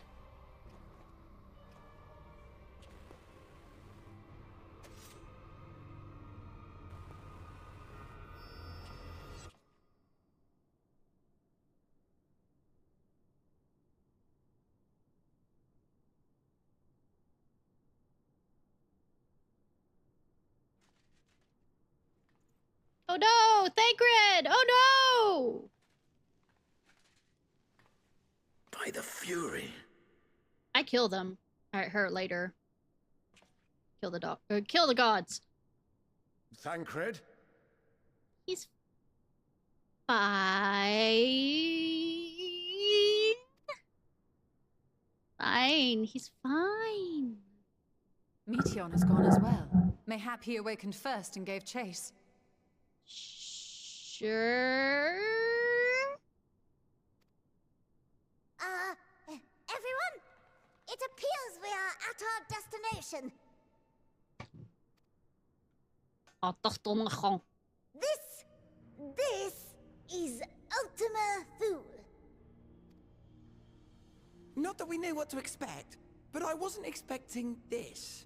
Oh no! Thancred! Oh no! By the Fury. I kill them. Her later. Kill the dog. Kill the gods. Thancred? He's fine. Fine. He's fine. Meteon has gone as well. Mayhap he awakened first and gave chase. Sure. Everyone? It appears we are at our destination. This is Ultima Thule. Not that we knew what to expect, but I wasn't expecting this.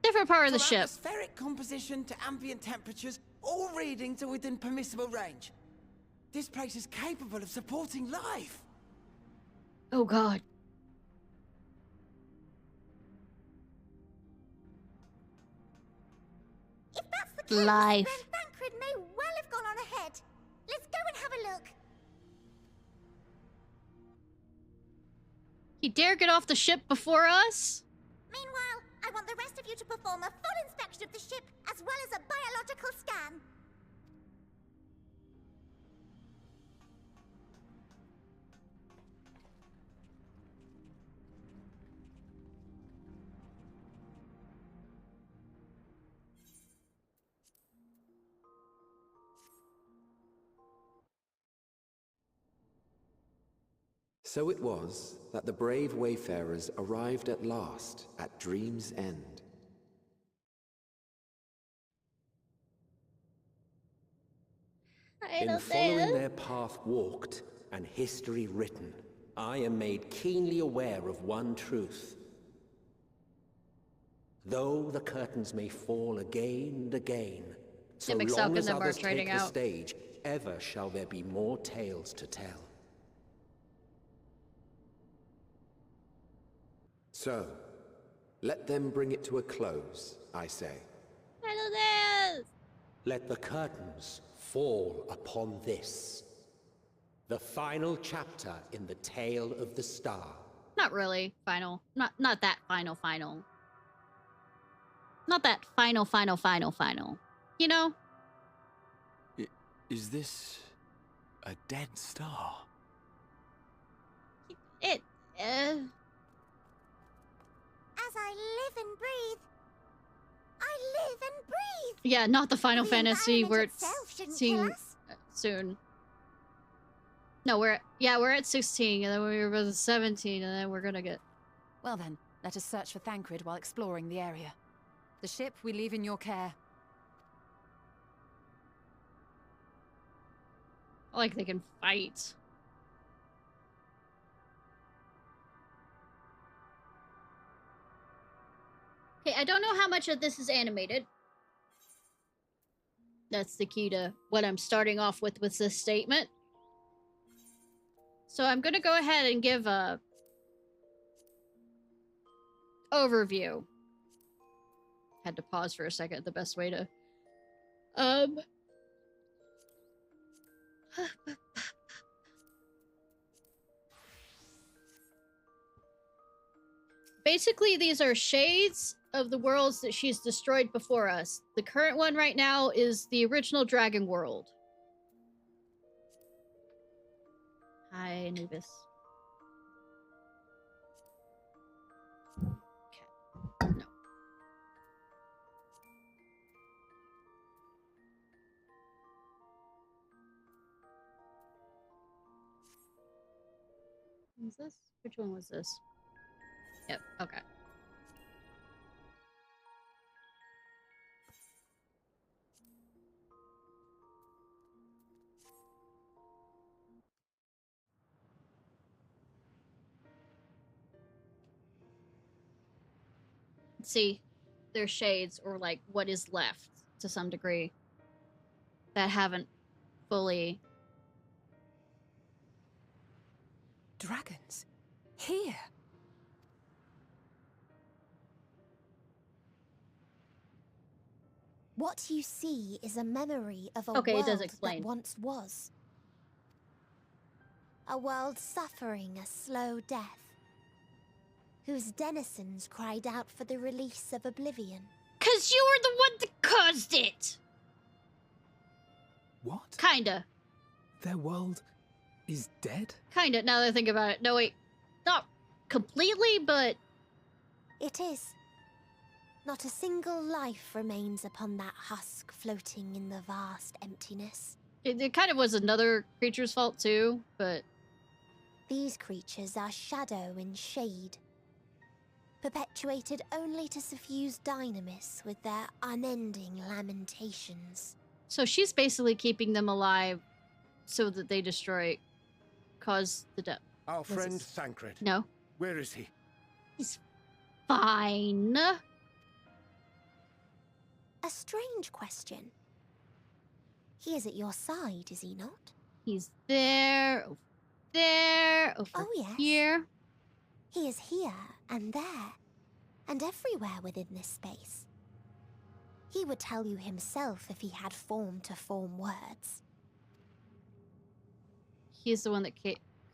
Different part of the From ship. Atmospheric composition to ambient temperatures, all reading to within permissible range. This place is capable of supporting life. Oh god. If that's the case, Life. then Thancred may well have gone on ahead. Let's go and have a look. He dare get off the ship before us? Meanwhile, I want the rest of you to perform a full inspection of the ship, as well as a biological scan. So it was that the brave wayfarers arrived at last at Dream's End. In following their path walked and history written, I am made keenly aware of one truth. Though the curtains may fall again and again, so long as others take the stage, ever shall there be more tales to tell. So, let them bring it to a close, I say. Let the curtains fall upon this. The final chapter in the tale of the star. Not really final. Not that final. Not that final. You know? Is this a dead star? As I live and breathe, I live and breathe. Yeah, not the Final The Fantasy where it's environment itself shouldn't seeing kill us. soon. No, we're at 16, and then we're at 17, and then we're gonna get. Well then, let us search for Thancred while exploring the area. The ship we leave in your care. Like they can fight. Okay, I don't know how much of this is animated. That's the key to what I'm starting off with this statement. So I'm gonna go ahead and give a overview. Had to pause for a second, the best way to... Basically, these are shades of the worlds that she's destroyed before us. The current one right now is the original Dragon World. Hi, Anubis. Okay. No. What was this? Which one was this? Yep, okay. See, there's shades, or like what is left to some degree, that haven't fully... Dragons? Here? What you see is a memory of a Okay, world it does explain. that once was. A world suffering a slow death, whose denizens cried out for the release of oblivion. 'Cause you were the one that caused it! What? Kinda. Their world is dead? Kinda, now that I think about it. No, wait. Not completely, but... It is. Not a single life remains upon that husk floating in the vast emptiness. It kind of was another creature's fault too, but... These creatures are shadow and shade, perpetuated only to suffuse dynamis with their unending lamentations. So she's basically keeping them alive so that they destroy... cause the death. Our friend Thancred. No. Where is he? He's fine. A strange question. He is at your side, is he not? He's there, over there, over here. He is here and there, and everywhere within this space. He would tell you himself if he had form to form words. He's the one that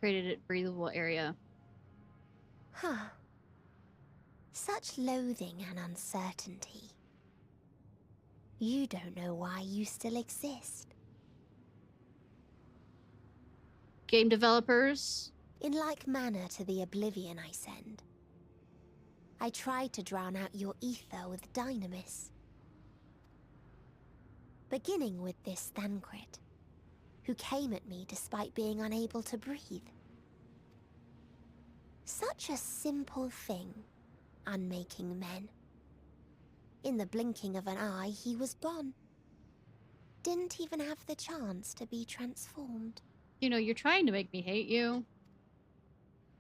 created a breathable area. Huh. Such loathing and uncertainty. You don't know why you still exist. Game developers? In like manner to the oblivion I send. I tried to drown out your ether with dynamis. Beginning with this Thancred, who came at me despite being unable to breathe. Such a simple thing, unmaking men. In the blinking of an eye, he was gone. Didn't even have the chance to be transformed. You know, you're trying to make me hate you.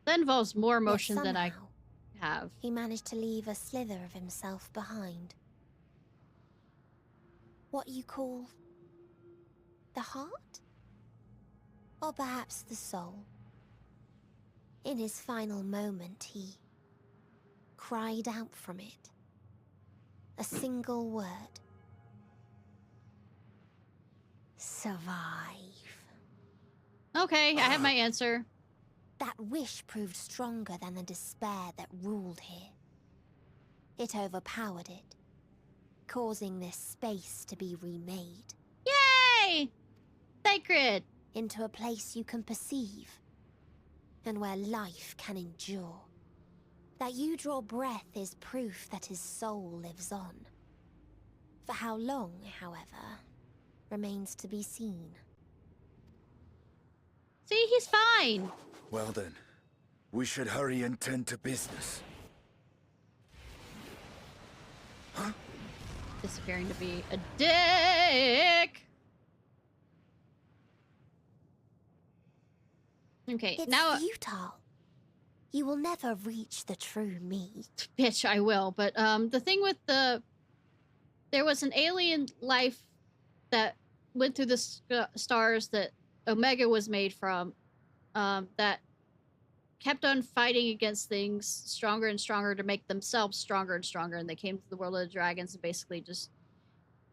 That involves more emotion than I have. He managed to leave a slither of himself behind. What you call... the heart? Or perhaps the soul. In his final moment, he cried out from it. A single word. Survive. Okay, I have my answer. That wish proved stronger than the despair that ruled here. It overpowered it, causing this space to be remade. Yay! Sacred! Into a place you can perceive, and where life can endure. That you draw breath is proof that his soul lives on. For how long, however, remains to be seen. See, he's fine. Well then, we should hurry and tend to business. Huh? Disappearing to be a dick. Okay, it's now... futile. You will never reach the true me. Bitch, I will. But the thing with the... There was an alien life that went through the stars that Omega was made from. that kept on fighting against things stronger and stronger to make themselves stronger and stronger, and they came to the world of the dragons and basically just,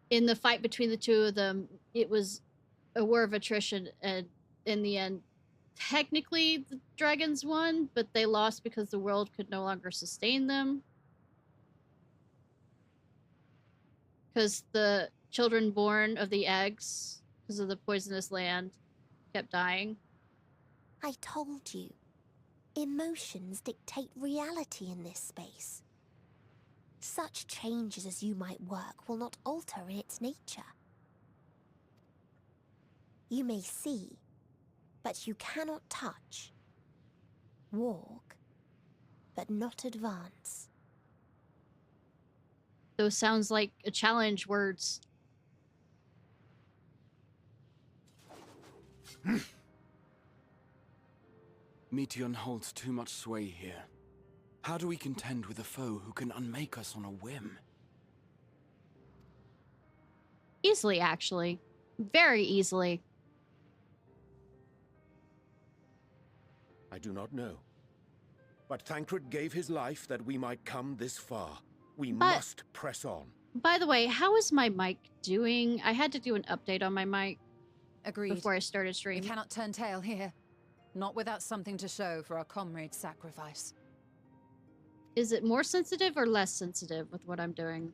in the fight between the two of them, it was a war of attrition, and in the end, technically the dragons won, but they lost because the world could no longer sustain them. Because the children born of the eggs, because of the poisonous land, kept dying. I told you. Emotions dictate reality in this space. Such changes as you might work will not alter its nature. You may see, but you cannot touch. Walk, but not advance. Those sounds like a challenge words. Meteion holds too much sway here. How do we contend with a foe who can unmake us on a whim? Easily, actually. Very easily. I do not know. But Thancred gave his life that we might come this far. We must press on. By the way, how is my mic doing? I had to do an update on my mic. Agreed. Before I started streaming. We cannot turn tail here. Not without something to show for our comrade's sacrifice. Is it more sensitive or less sensitive with what I'm doing?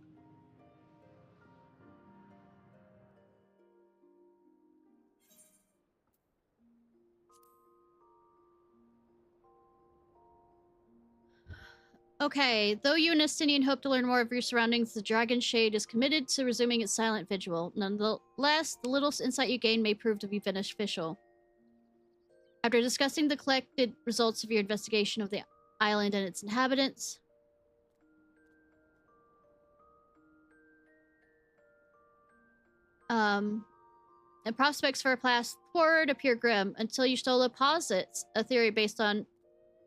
Okay, though you and Estinian hope to learn more of your surroundings, the Dragon Shade is committed to resuming its silent vigil. Nonetheless, the little insight you gain may prove to be beneficial. After discussing the collected results of your investigation of the island and its inhabitants, the prospects for a path forward appear grim until Y'shtola posits a theory based on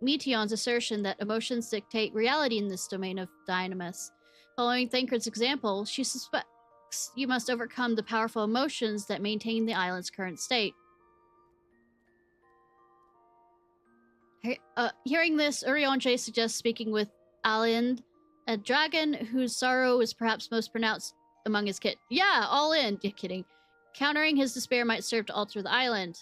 Meteion's assertion that emotions dictate reality in this domain of Dynamis. Following Thancred's example, she suspects you must overcome the powerful emotions that maintain the island's current state. Hearing this, Urionje suggests speaking with Alind, a dragon whose sorrow is perhaps most pronounced among his kit. Yeah, all in. You're kidding. Countering his despair might serve to alter the island.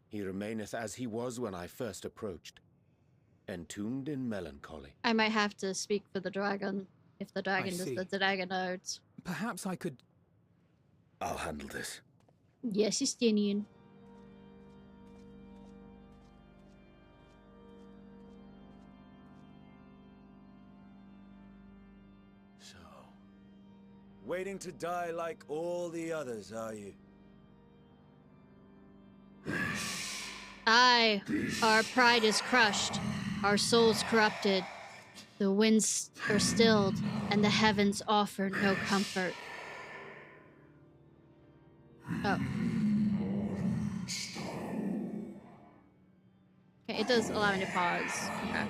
He remaineth as he was when I first approached, entombed in melancholy. I might have to speak for the dragon, if the dragon does the dragon notes. Perhaps I could... I'll handle this. Yes, Estinian. So, waiting to die like all the others, are you? Aye, our pride is crushed, our souls corrupted. The winds are stilled, and the heavens offer no comfort. Oh. Okay, it does allow me to pause. Okay.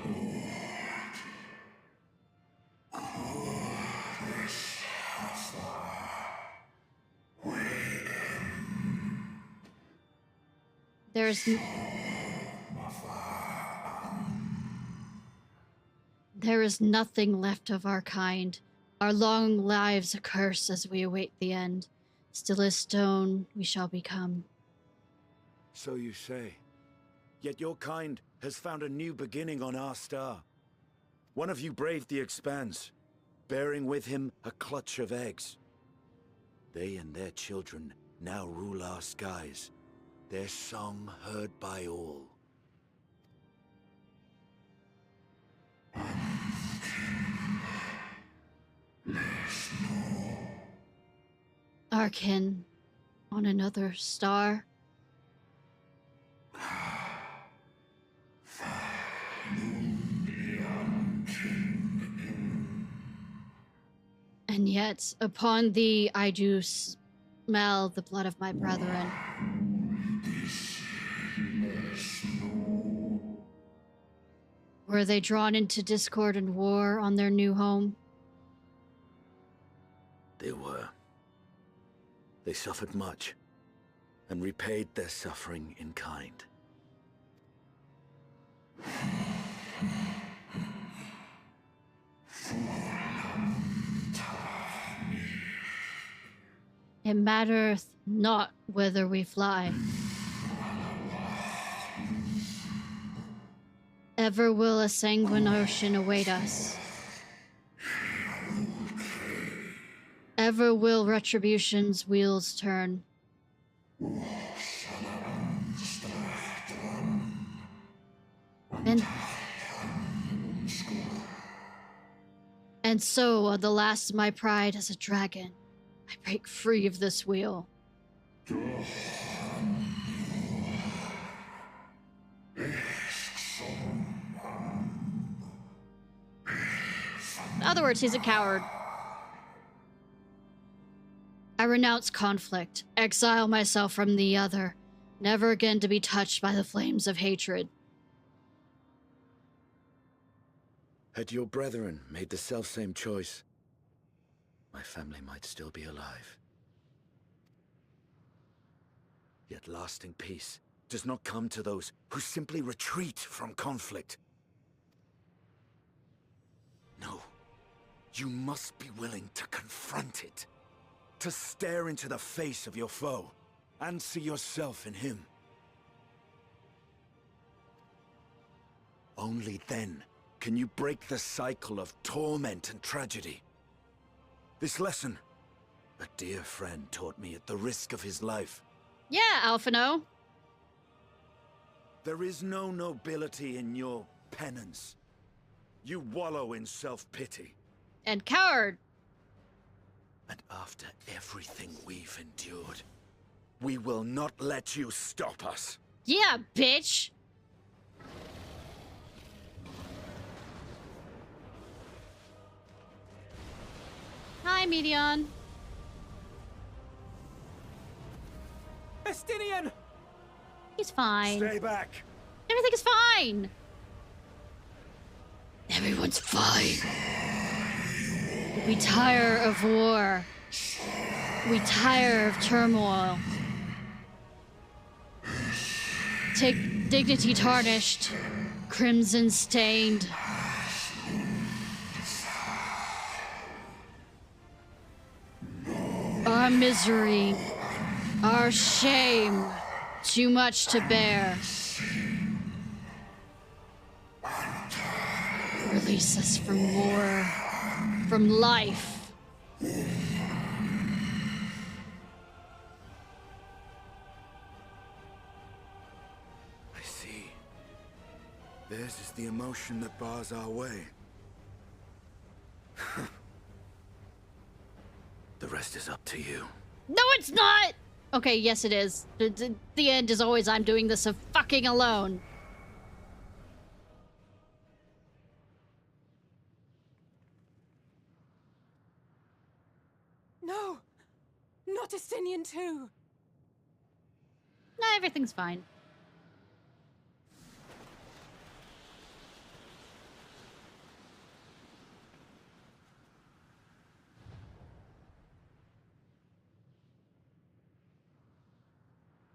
There is nothing left of our kind. Our long lives a curse as we await the end. Still as stone we shall become. So you say. Yet your kind has found a new beginning on our star. One of you braved the expanse, bearing with him a clutch of eggs. They and their children now rule our skies, their song heard by all. Our kin on another star. And yet, upon thee I do smell the blood of my brethren. Were they drawn into discord and war on their new home? They were. They suffered much, and repaid their suffering in kind. It mattereth not whither we fly. Ever will a sanguine ocean await us. Ever will retribution's wheels turn. And so, on the last of my pride as a dragon, I break free of this wheel. In other words, he's a coward. I renounce conflict, exile myself from the other, never again to be touched by the flames of hatred. Had your brethren made the selfsame choice, my family might still be alive. Yet lasting peace does not come to those who simply retreat from conflict. No, you must be willing to confront it, to stare into the face of your foe, and see yourself in him. Only then can you break the cycle of torment and tragedy. This lesson, a dear friend taught me at the risk of his life. Yeah, Alphino. There is no nobility in your penance. You wallow in self-pity. And coward. And after everything we've endured, we will not let you stop us. Yeah, bitch. Hi, Medion. Estinian! He's fine. Stay back. Everything is fine. Everyone's fine. We tire of war. We tire of turmoil. Take dignity tarnished, crimson stained. Our misery, our shame, too much to bear. Release us from war, from life. I see. Theirs is the emotion that bars our way. The rest is up to you. No, it's not! Okay, yes it is. The end is always I'm doing this fucking alone. No! Not Estinian too! Nah, everything's fine.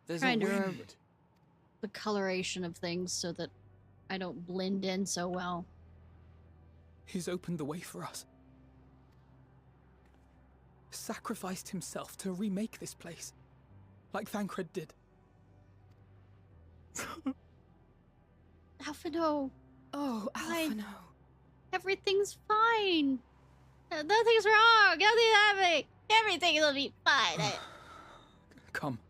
There's Trying a to wind. the coloration of things so that I don't blend in so well. He's opened the way for us. Sacrificed himself to remake this place, like Thancred did. Alphino. Oh, Alphino. Everything's fine. Nothing's wrong. Nothing's happening. Everything will be fine. Come.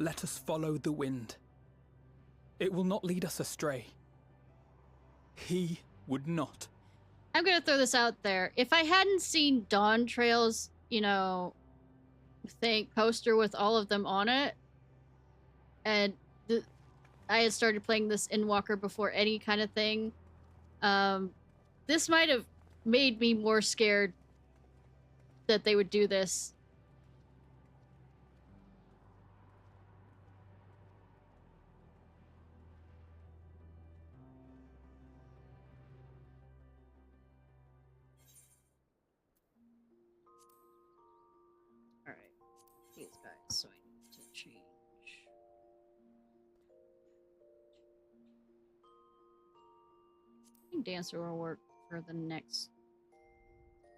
Let us follow the wind. It will not lead us astray. He would not. I'm gonna throw this out there. If I hadn't seen Dawn Trail's, poster with all of them on it, and I had started playing this Endwalker before any kind of thing, this might have made me more scared that they would do this. think Dancer will work for the next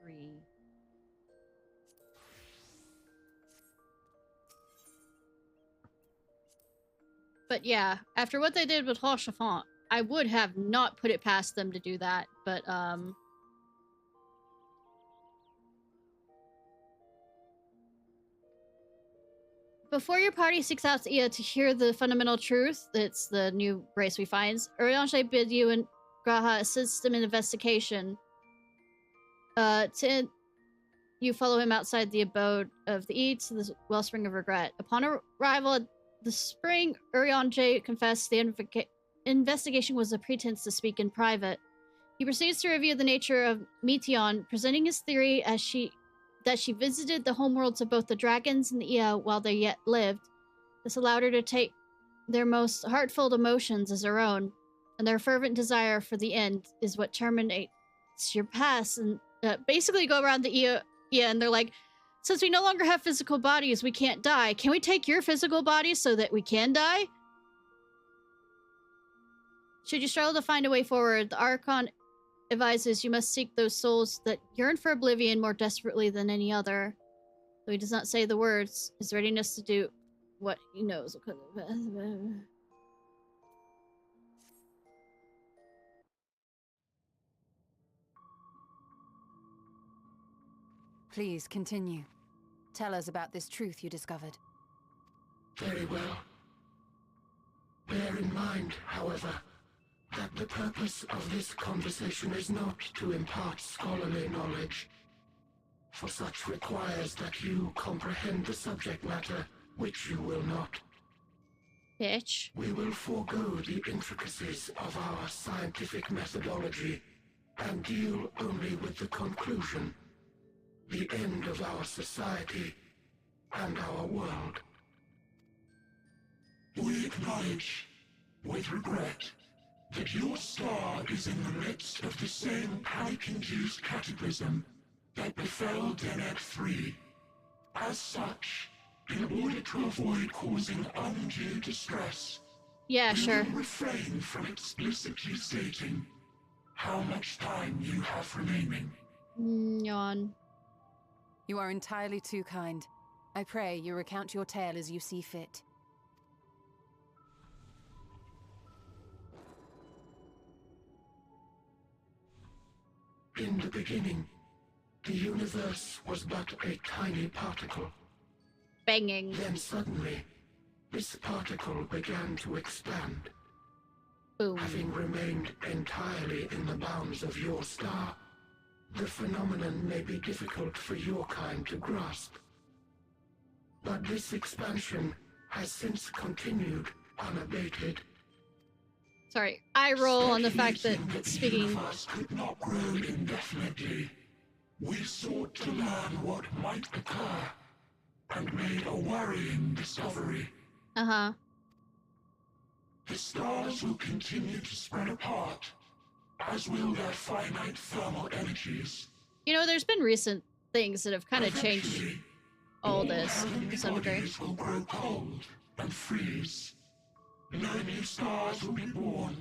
3. But yeah, after what they did with Rochefort, I would have not put it past them to do that, but before your party seeks out Ia to hear the fundamental truth, it's the new race we find, Urianger bid you and Graha assist him in investigation. You follow him outside the abode of the Eid to the wellspring of regret. Upon arrival at the spring, Urianger confessed the investigation was a pretense to speak in private. He proceeds to review the nature of Meteon, presenting his theory that she visited the homeworlds of both the dragons and the Ia while they yet lived. This allowed her to take their most heartfelt emotions as her own, and their fervent desire for the end is what terminates your past. And basically go around the Ia, and they're like, since we no longer have physical bodies, we can't die. Can we take your physical body so that we can die? Should you struggle to find a way forward, the Archon advises you must seek those souls that yearn for oblivion more desperately than any other. Though he does not say the words, his readiness to do what he knows. Please continue. Tell us about this truth you discovered. Very well. Bear in mind, however, that the purpose of this conversation is not to impart scholarly knowledge, for such requires that you comprehend the subject matter, which you will not. Bitch. We will forego the intricacies of our scientific methodology and deal only with the conclusion, the end of our society and our world. We acknowledge, with regret, that your star is in the midst of the same panic-induced cataclysm that befell Deneb 3. As such, in order to avoid causing undue distress, we will refrain from explicitly stating how much time you have remaining. Yawn. You are entirely too kind. I pray you recount your tale as you see fit. In the beginning, the universe was but a tiny particle. Banging. Then suddenly, this particle began to expand. Boom. Having remained entirely in the bounds of your star, the phenomenon may be difficult for your kind to grasp. But this expansion has since continued unabated. Sorry, I roll on the fact that speaking. The universe could not grow indefinitely. We sought to learn what might occur, and made a worrying discovery. Uh-huh. The stars will continue to spread apart, as will their finite thermal energies. You know, there's been recent things that have kind of changed all this to some degree. Will grow cold and freeze. No new stars will be born,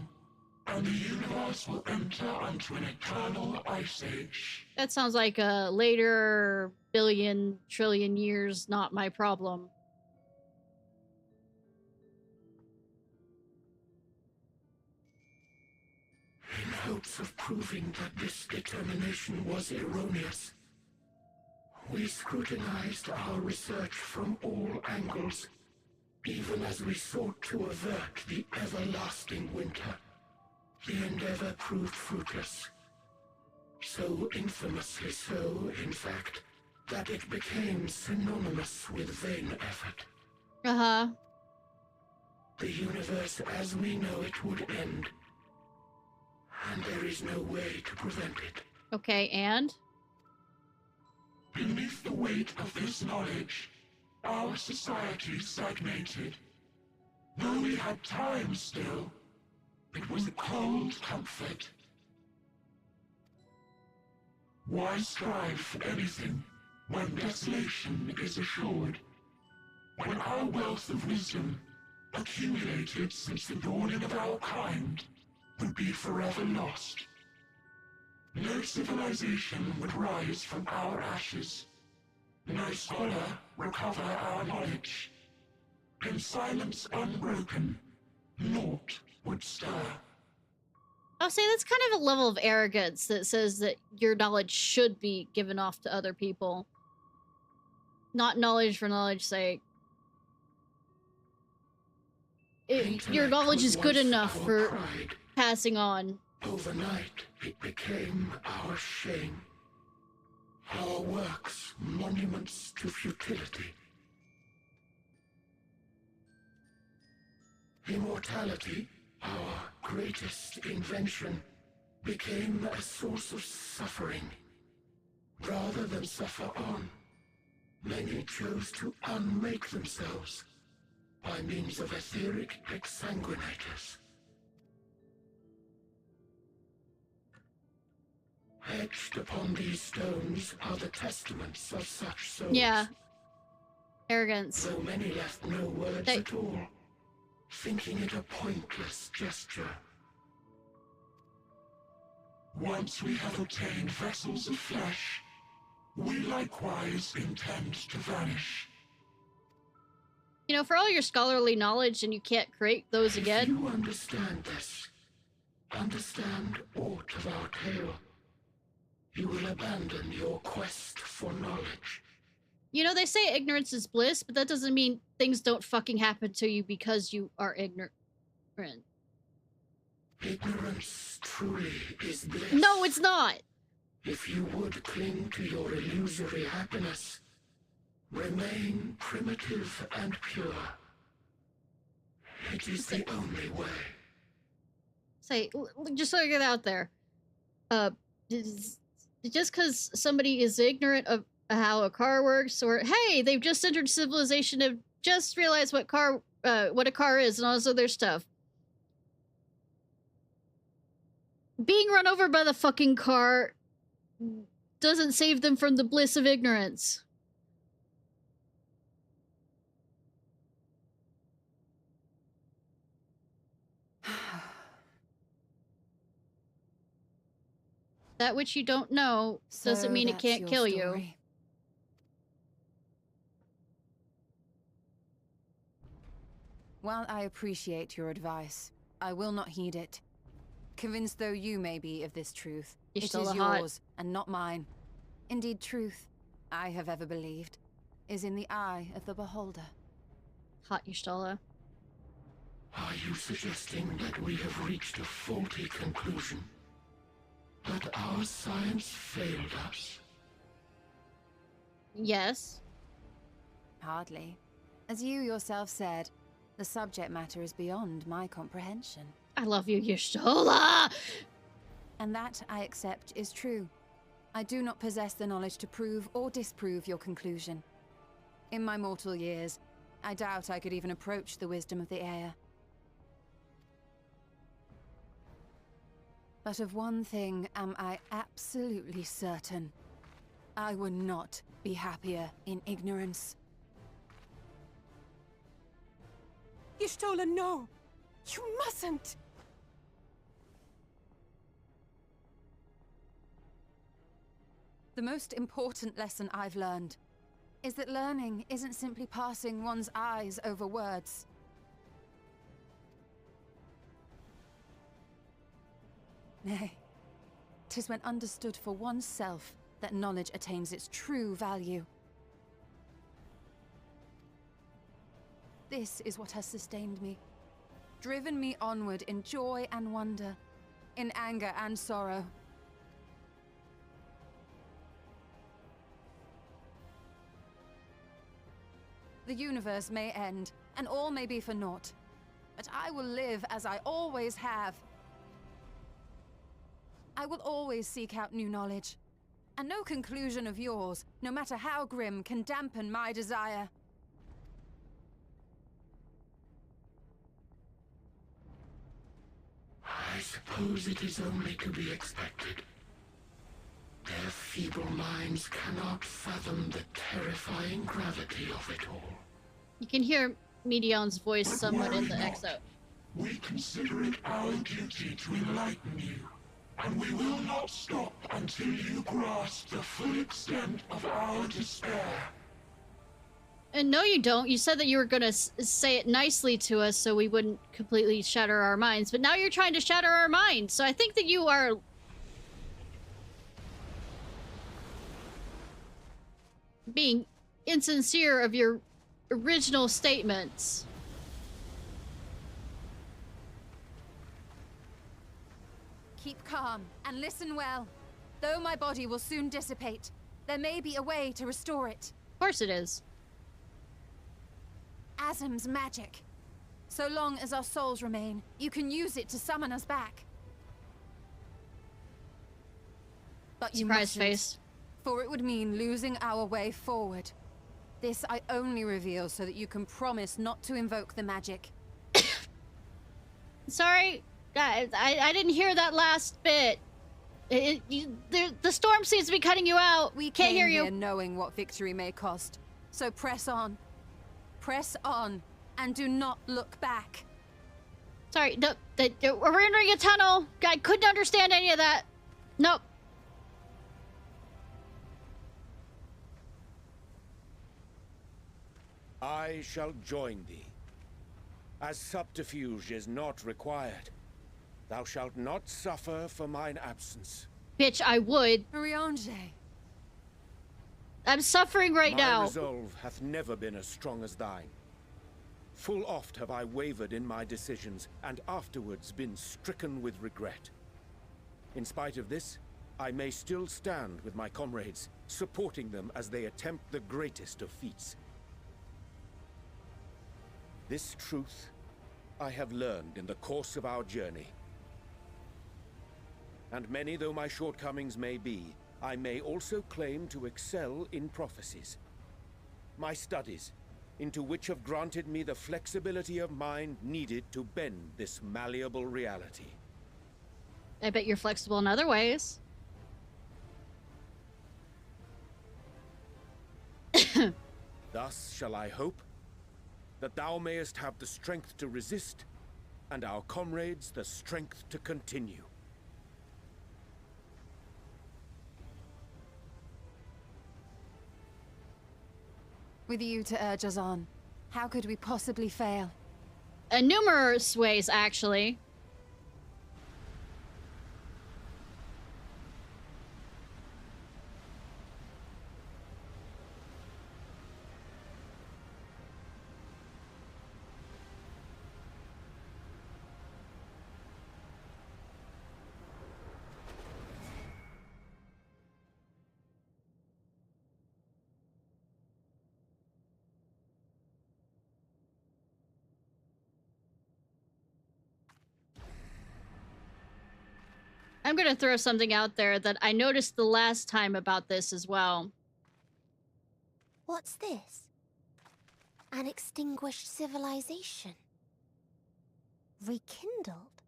and the universe will enter onto an eternal ice age. That sounds like a later billion, trillion years, not my problem. In hopes of proving that this determination was erroneous, we scrutinized our research from all angles, even as we sought to avert the everlasting winter. The endeavor proved fruitless. So infamously so, in fact, that it became synonymous with vain effort. Uh-huh. The universe as we know it would end, and there is no way to prevent it. Okay, and? Beneath the weight of this knowledge, our society stagnated. Though we had time still, it was a cold comfort. Why strive for anything when desolation is assured? When our wealth of wisdom, accumulated since the dawning of our kind, would be forever lost. No civilization would rise from our ashes. No scholar recover our knowledge. In silence unbroken, naught would stir. I'll say that's kind of a level of arrogance that says that your knowledge should be given off to other people. Not knowledge for knowledge's sake. Your knowledge is good enough for passing on. Overnight, it became our shame. Our works, monuments to futility. Immortality, our greatest invention, became a source of suffering. Rather than suffer on, many chose to unmake themselves by means of etheric exsanguinators. Etched upon these stones are the testaments of such souls. Yeah. Arrogance. Though many left no words at all, thinking it a pointless gesture. Once we have obtained vessels of flesh, we likewise intend to vanish. You know, for all your scholarly knowledge and you can't create those again. If you understand this, understand aught of our tale, you will abandon your quest for knowledge. You know, they say ignorance is bliss, but that doesn't mean things don't fucking happen to you because you are ignorant. Ignorance truly is bliss. No, it's not! If you would cling to your illusory happiness, remain primitive and pure. It is the only way. Say, just so I get out there. Just because somebody is ignorant of how a car works, or hey, they've just entered civilization and just realized what a car is and all this other stuff. Being run over by the fucking car doesn't save them from the bliss of ignorance. That which you don't know doesn't mean it can't kill you. While I appreciate your advice, I will not heed it. Convinced though you may be of this truth, it is yours and not mine. Indeed, truth, I have ever believed, is in the eye of the beholder. Hot Y'shtola. Are you suggesting that we have reached a faulty conclusion? That our science failed us? Yes. Hardly. As you yourself said, the subject matter is beyond my comprehension. I love you, Y'shtola! And that, I accept, is true. I do not possess the knowledge to prove or disprove your conclusion. In my mortal years, I doubt I could even approach the wisdom of the Air. But of one thing am I absolutely certain. I would not be happier in ignorance. Y'shtola, no! You mustn't! The most important lesson I've learned is that learning isn't simply passing one's eyes over words. Nay, 'tis when understood for oneself that knowledge attains its true value. This is what has sustained me, driven me onward in joy and wonder, in anger and sorrow. The universe may end, and all may be for naught, but I will live as I always have. I will always seek out new knowledge, and no conclusion of yours, no matter how grim, can dampen my desire. I suppose it is only to be expected. Their feeble minds cannot fathom the terrifying gravity of it all. You can hear Medion's voice somewhat in the exo. We consider it our duty to enlighten you And we will not stop until you grasp the full extent of our despair. And no, you don't. You said that you were gonna say it nicely to us so we wouldn't completely shatter our minds, but now you're trying to shatter our minds. So I think that you are being insincere of your original statements. Keep calm and listen well. Though my body will soon dissipate, there may be a way to restore it. Of course it is. Azim's magic. So long as our souls remain, you can use it to summon us back. But you Surprise mustn't, face. for it would mean losing our way forward. This I only reveal so that you can promise not to invoke the magic. Sorry, guys, I didn't hear that last bit. The storm seems to be cutting you out. We can't hear here you. knowing what victory may cost. So press on. Press on, and do not look back. Sorry, no, we're entering a tunnel. I couldn't understand any of that. Nope. I shall join thee. As subterfuge is not required, thou shalt not suffer for mine absence. Bitch, I would. Riange. I'm suffering right now. My resolve hath never been as strong as thine. Full oft have I wavered in my decisions, and afterwards been stricken with regret. In spite of this, I may still stand with my comrades, supporting them as they attempt the greatest of feats. This truth I have learned in the course of our journey. And many though my shortcomings may be, I may also claim to excel in prophecies. My studies, into which have granted me the flexibility of mind needed to bend this malleable reality. I bet you're flexible in other ways. Thus shall I hope that thou mayest have the strength to resist, and our comrades the strength to continue. With you to urge us on, how could we possibly fail? Numerous ways, actually. I'm gonna throw something out there that I noticed the last time about this as well. What's this? An extinguished civilization. Rekindled?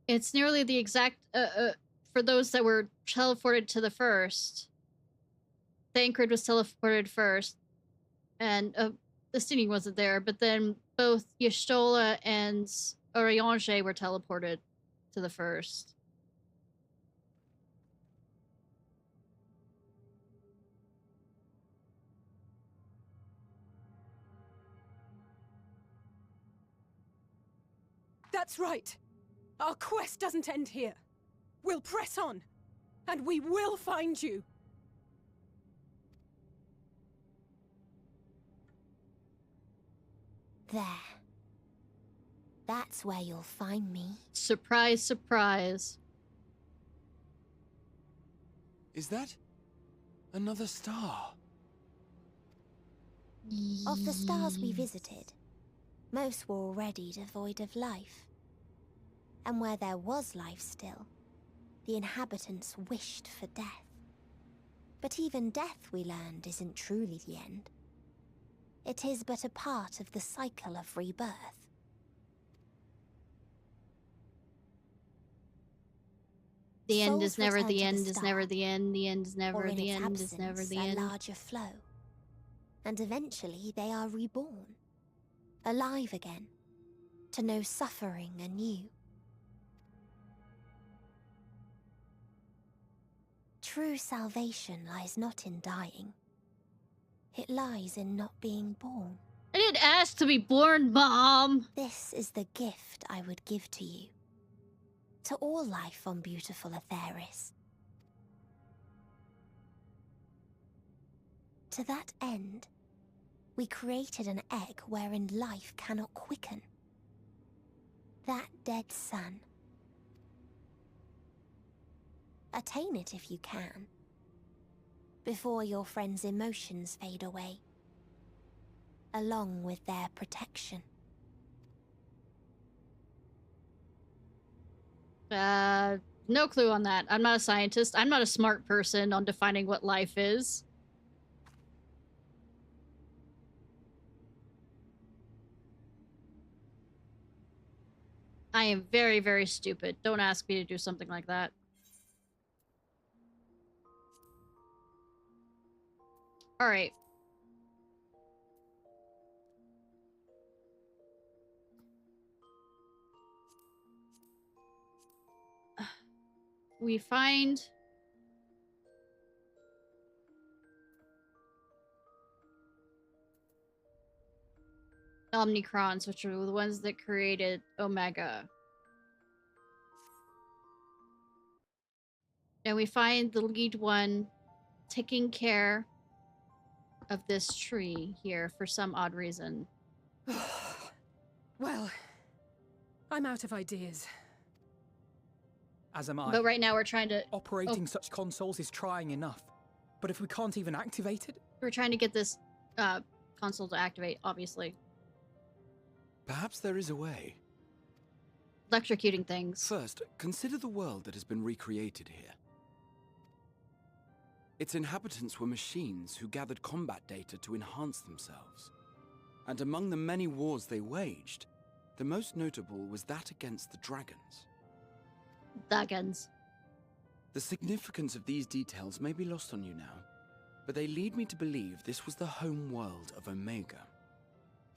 It's nearly the exact, for those that were teleported to the first. Thancred was teleported first. And, the Stini wasn't there, but then both Y'shtola and Urianger were teleported to the first. That's right. Our quest doesn't end here. We'll press on, and we will find you. There. That's where you'll find me. Surprise, surprise. Is that another star? Of the stars we visited, most were already devoid of life. And where there was life still, the inhabitants wished for death. But even death, we learned, isn't truly the end. It is but a part of the cycle of rebirth. The end is Souls never return the to end, the is star, never the end, the end is never or in the its end, is absence, never the a end. larger flow. And eventually they are reborn, alive again, to know suffering anew. True salvation lies not in dying. It lies in not being born. I didn't ask to be born, Mom! This is the gift I would give to you. To all life on beautiful Aetheris. To that end, we created an egg wherein life cannot quicken. That dead sun. Attain it if you can, before your friends' emotions fade away, along with their protection. No clue on that. I'm not a scientist. I'm not a smart person on defining what life is. I am very, very stupid. Don't ask me to do something like that. All right. We find Omnicrons, which are the ones that created Omega. And we find the lead one taking care of this tree here for some odd reason. Well, I'm out of ideas. As am I. But right now we're trying to... Operating such consoles is trying enough. But if we can't even activate it? We're trying to get this console to activate, obviously. Perhaps there is a way. Electrocuting things. First, consider the world that has been recreated here. Its inhabitants were machines who gathered combat data to enhance themselves. And among the many wars they waged, the most notable was that against the dragons. Dragons. The significance of these details may be lost on you now, but they lead me to believe this was the home world of Omega.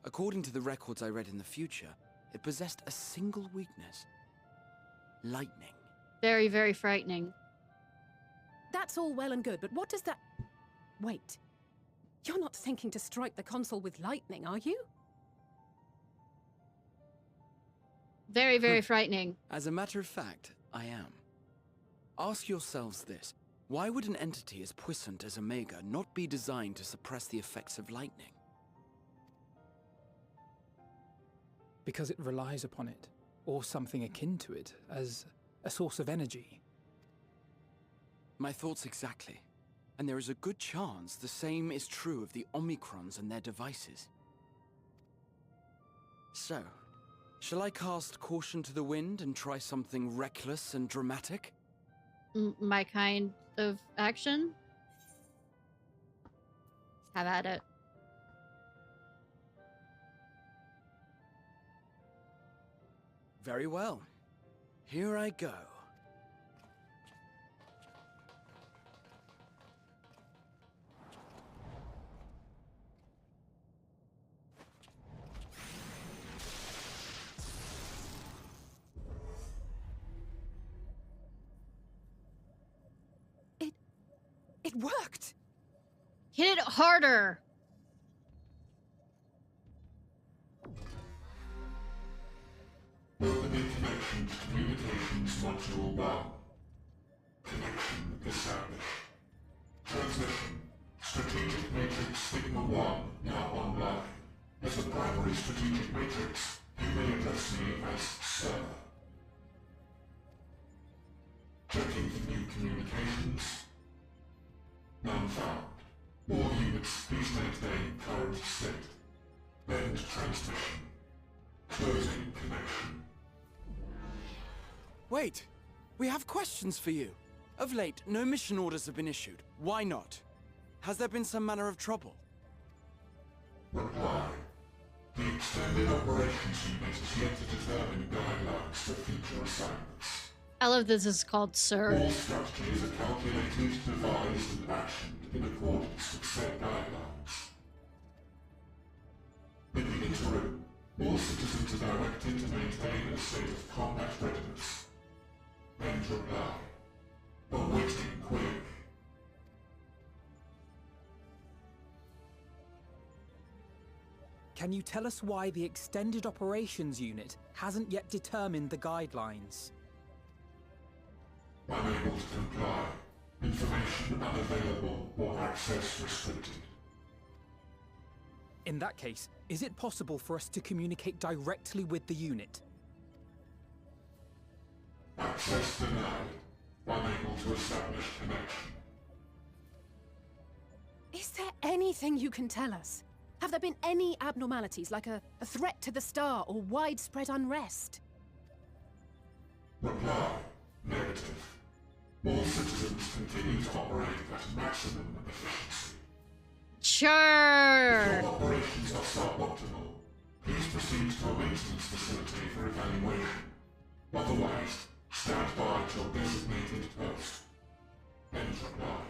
According to the records I read in the future, it possessed a single weakness. Lightning. Very, very frightening. That's all well and good, but what does that... Wait. You're not thinking to strike the console with lightning, are you? Very, very frightening. As a matter of fact, I am. Ask yourselves this. Why would an entity as puissant as Omega not be designed to suppress the effects of lightning? Because it relies upon it, or something akin to it, as a source of energy. My thoughts exactly. And there is a good chance the same is true of the Omicrons and their devices. So, shall I cast caution to the wind and try something reckless and dramatic? My kind of action? Have at it. Very well. Here I go. It worked! Hit it harder! Opening connection to Communications Module 1. Connection established. Transmission. Strategic Matrix Sigma 1 now online. As a primary strategic matrix, you may address me as Sir. Checking for new communications. None found. All units, please maintain current state. End transmission. Closing connection. Wait! We have questions for you. Of late, no mission orders have been issued. Why not? Has there been some manner of trouble? Reply. The Extended Operations Unit is yet to determine guidelines for future assignments. I love this is called Sir. All strategies are calculated, devised, and actioned in accordance with said guidelines. In the interim, all citizens are directed to maintain a state of combat readiness. End reply. Awaiting quick. Can you tell us why the Extended Operations Unit hasn't yet determined the guidelines? Unable to comply. Information unavailable or access restricted. In that case, is it possible for us to communicate directly with the unit? Access denied. Unable to establish connection. Is there anything you can tell us? Have there been any abnormalities, like a threat to the star or widespread unrest? Reply. Negative. All citizens continue to operate at maximum efficiency. Sure. If your operations are suboptimal, please proceed to a maintenance facility for evaluation. Otherwise, stand by at your designated post. End reply.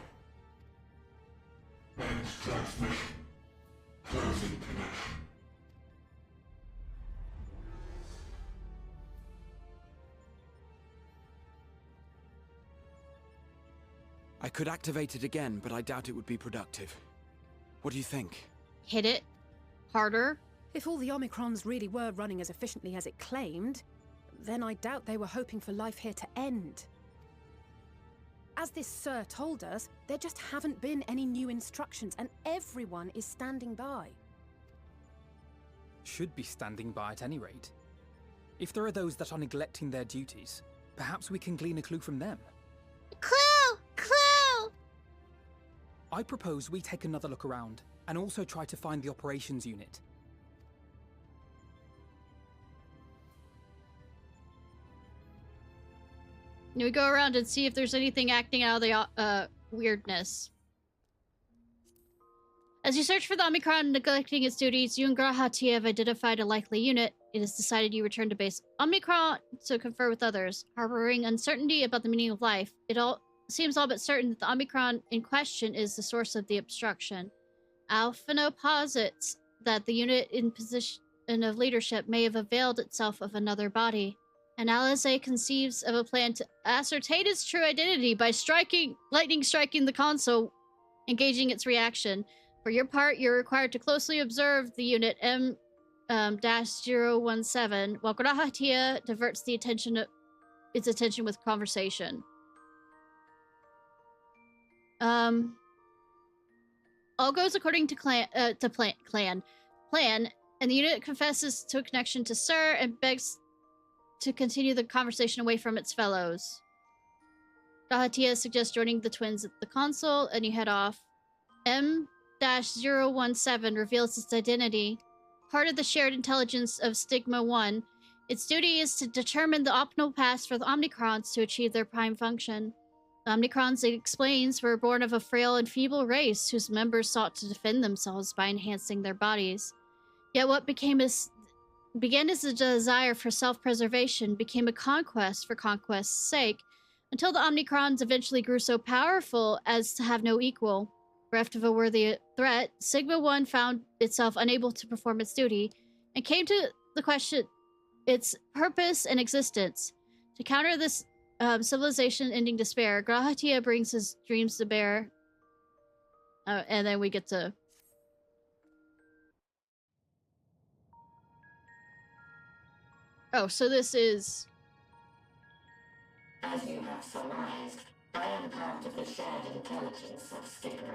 End transmission. Closing connection. I could activate it again, but I doubt it would be productive. What do you think? Hit it harder. If all the Omicrons really were running as efficiently as it claimed, then I doubt they were hoping for life here to end. As this Sir told us, there just haven't been any new instructions, and everyone is standing by. Should be standing by at any rate. If there are those that are neglecting their duties, perhaps we can glean a clue from them. Clue! Clue! I propose we take another look around, and also try to find the operations unit. We go around and see if there's anything acting out of the weirdness. As you search for the Omicron neglecting its duties, you and Grahatia have identified a likely unit. It is decided you return to base Omicron to confer with others. Harboring uncertainty about the meaning of life, it seems all but certain that the Omicron in question is the source of the obstruction. Alphino posits that the unit in position of leadership may have availed itself of another body. And Alize conceives of a plan to ascertain its true identity by lightning striking the console, engaging its reaction. For your part, you're required to closely observe the unit M-017, while Grahatia diverts its attention with conversation. All goes according to plan, and the unit confesses to a connection to Sir and begs to continue the conversation away from its fellows. Grahatia suggests joining the twins at the console, and you head off. M-017 reveals its identity. Part of the shared intelligence of Stigma 1, its duty is to determine the optimal path for the Omnicrons to achieve their prime function. The Omnicrons, it explains, were born of a frail and feeble race whose members sought to defend themselves by enhancing their bodies. Yet what began as a desire for self-preservation became a conquest for conquest's sake, until the Omnicrons eventually grew so powerful as to have no equal. Bereft of a worthy threat, Sigma 1 found itself unable to perform its duty, and came to the question its purpose and existence. To counter this civilization-ending despair, Grahatia brings his dreams to bear. And then we get to... Oh, so this is... As you have surmised, I am part of the shared intelligence of Stigma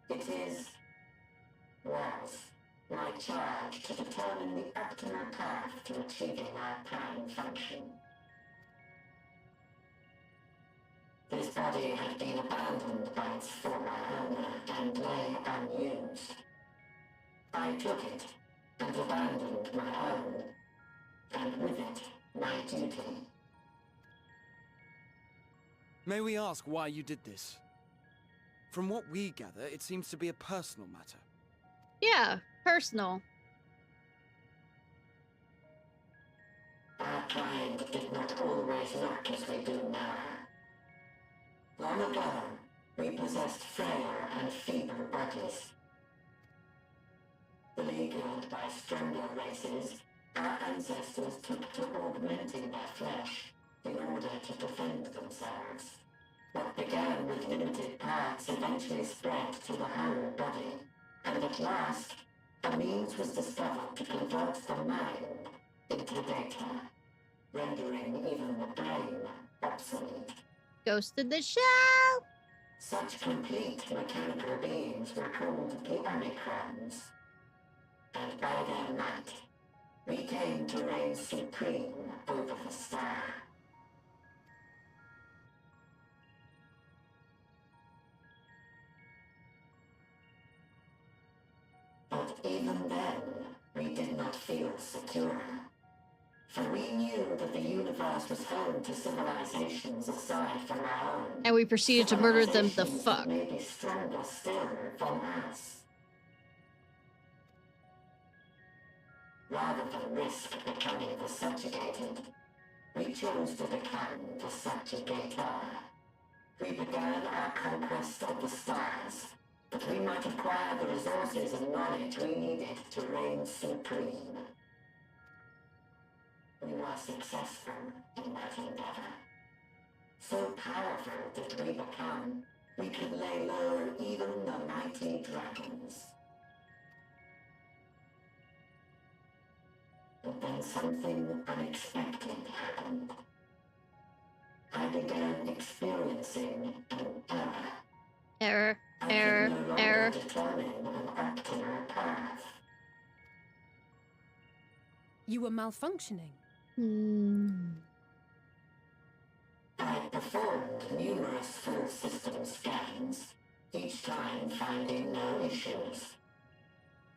1. It was my charge to determine the optimal path to achieving our prime function. This body had been abandoned by its former owner and lay unused. I took it and abandoned my own, and with it, my duty. May we ask why you did this? From what we gather, it seems to be a personal matter. Yeah, personal. Our kind did not always look as we do now. Long ago, we possessed frail and feeble bodies. Beleaguered by stronger races, our ancestors took to augmenting their flesh in order to defend themselves. What began with limited parts eventually spread to the whole body. And at last, a means was discovered to convert the mind into data, rendering even the brain obsolete. Ghost in the Shell! Such complete mechanical beings were called the Omicrons. And by their might, we came to reign supreme over the star. But even then, we did not feel secure. For we knew that the universe was home to civilizations aside from our own. And we proceeded to murder them the fuck. Maybe stronger still than us. Rather than risk becoming the subjugated, we chose to become the subjugator. We began our conquest of the stars, that we might acquire the resources and knowledge we needed to reign supreme. We were successful in that endeavor. So powerful did we become, we could lay low even the mighty dragons. But then something unexpected happened. I began experiencing an error. Error. Determine an optimal path. You were malfunctioning. I performed numerous full system scans, each time finding no issues.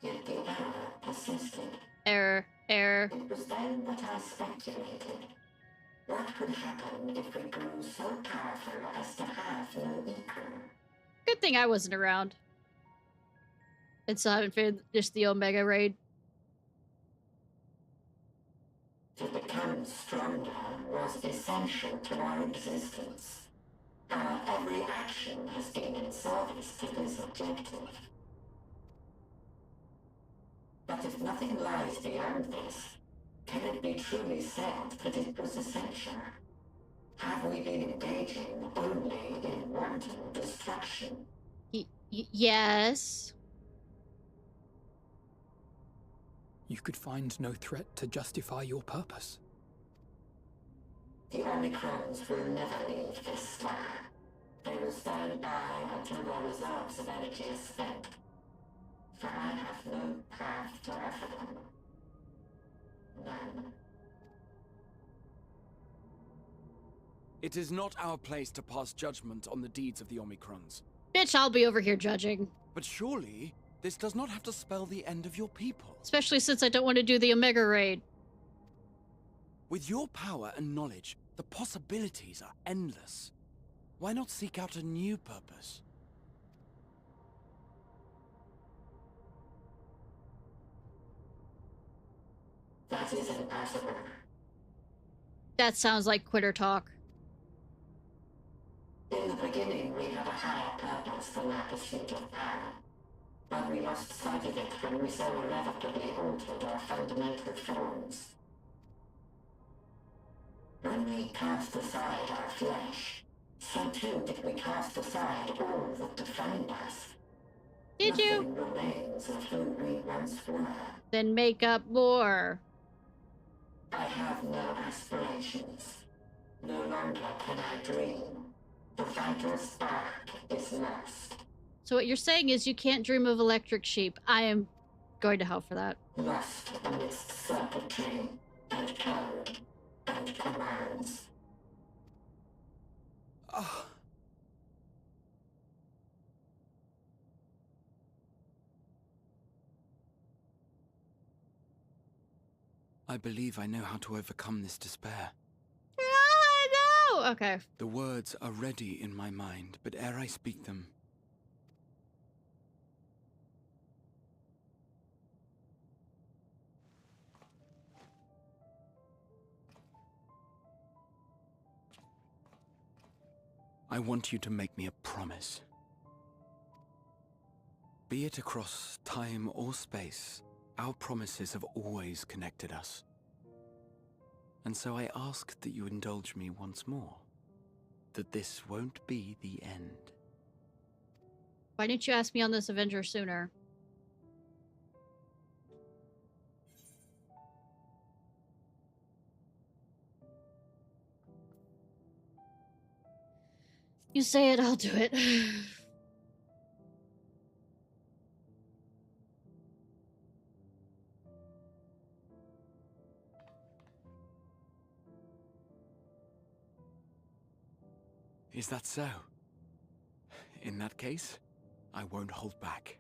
Yet the error persisted. Error. It was then that I speculated. What could happen if we grew so powerful as to have no equal? Good thing I wasn't around. And so I haven't finished the Omega raid. To become stronger was essential to our existence. Our every action has been in service to this objective. But if nothing lies beyond this, can it be truly said that it was essential? Have we been engaging only in wanton destruction? Yes. You could find no threat to justify your purpose. The Omicrons will never leave this star. They will stand by until their reserves of energy are spent. For I have no path to offer them. None. It is not our place to pass judgment on the deeds of the Omicrons. Bitch, I'll be over here judging. But surely, this does not have to spell the end of your people. Especially since I don't want to do the Omega raid. With your power and knowledge, the possibilities are endless. Why not seek out a new purpose? That is impossible. That sounds like quitter talk. In the beginning, we had a higher purpose than our pursuit of power. But we lost sight of it when we so irrevocably altered our fundamental forms. When we cast aside our flesh, so too did we cast aside all that defined us. Did you? Nothing remains of who we once were. Then make up more. I have no aspirations. No longer can I dream. The vital spark is lost. So what you're saying is you can't dream of electric sheep. I am going to hell for that. Lost amidst circuitry and code and commands. I believe I know how to overcome this despair. No! Okay. The words are ready in my mind, but ere I speak them, I want you to make me a promise. Be it across time or space, our promises have always connected us. And so I ask that you indulge me once more, that this won't be the end. Why didn't you ask me on this Avenger sooner? You say it, I'll do it. Is that so? In that case, I won't hold back.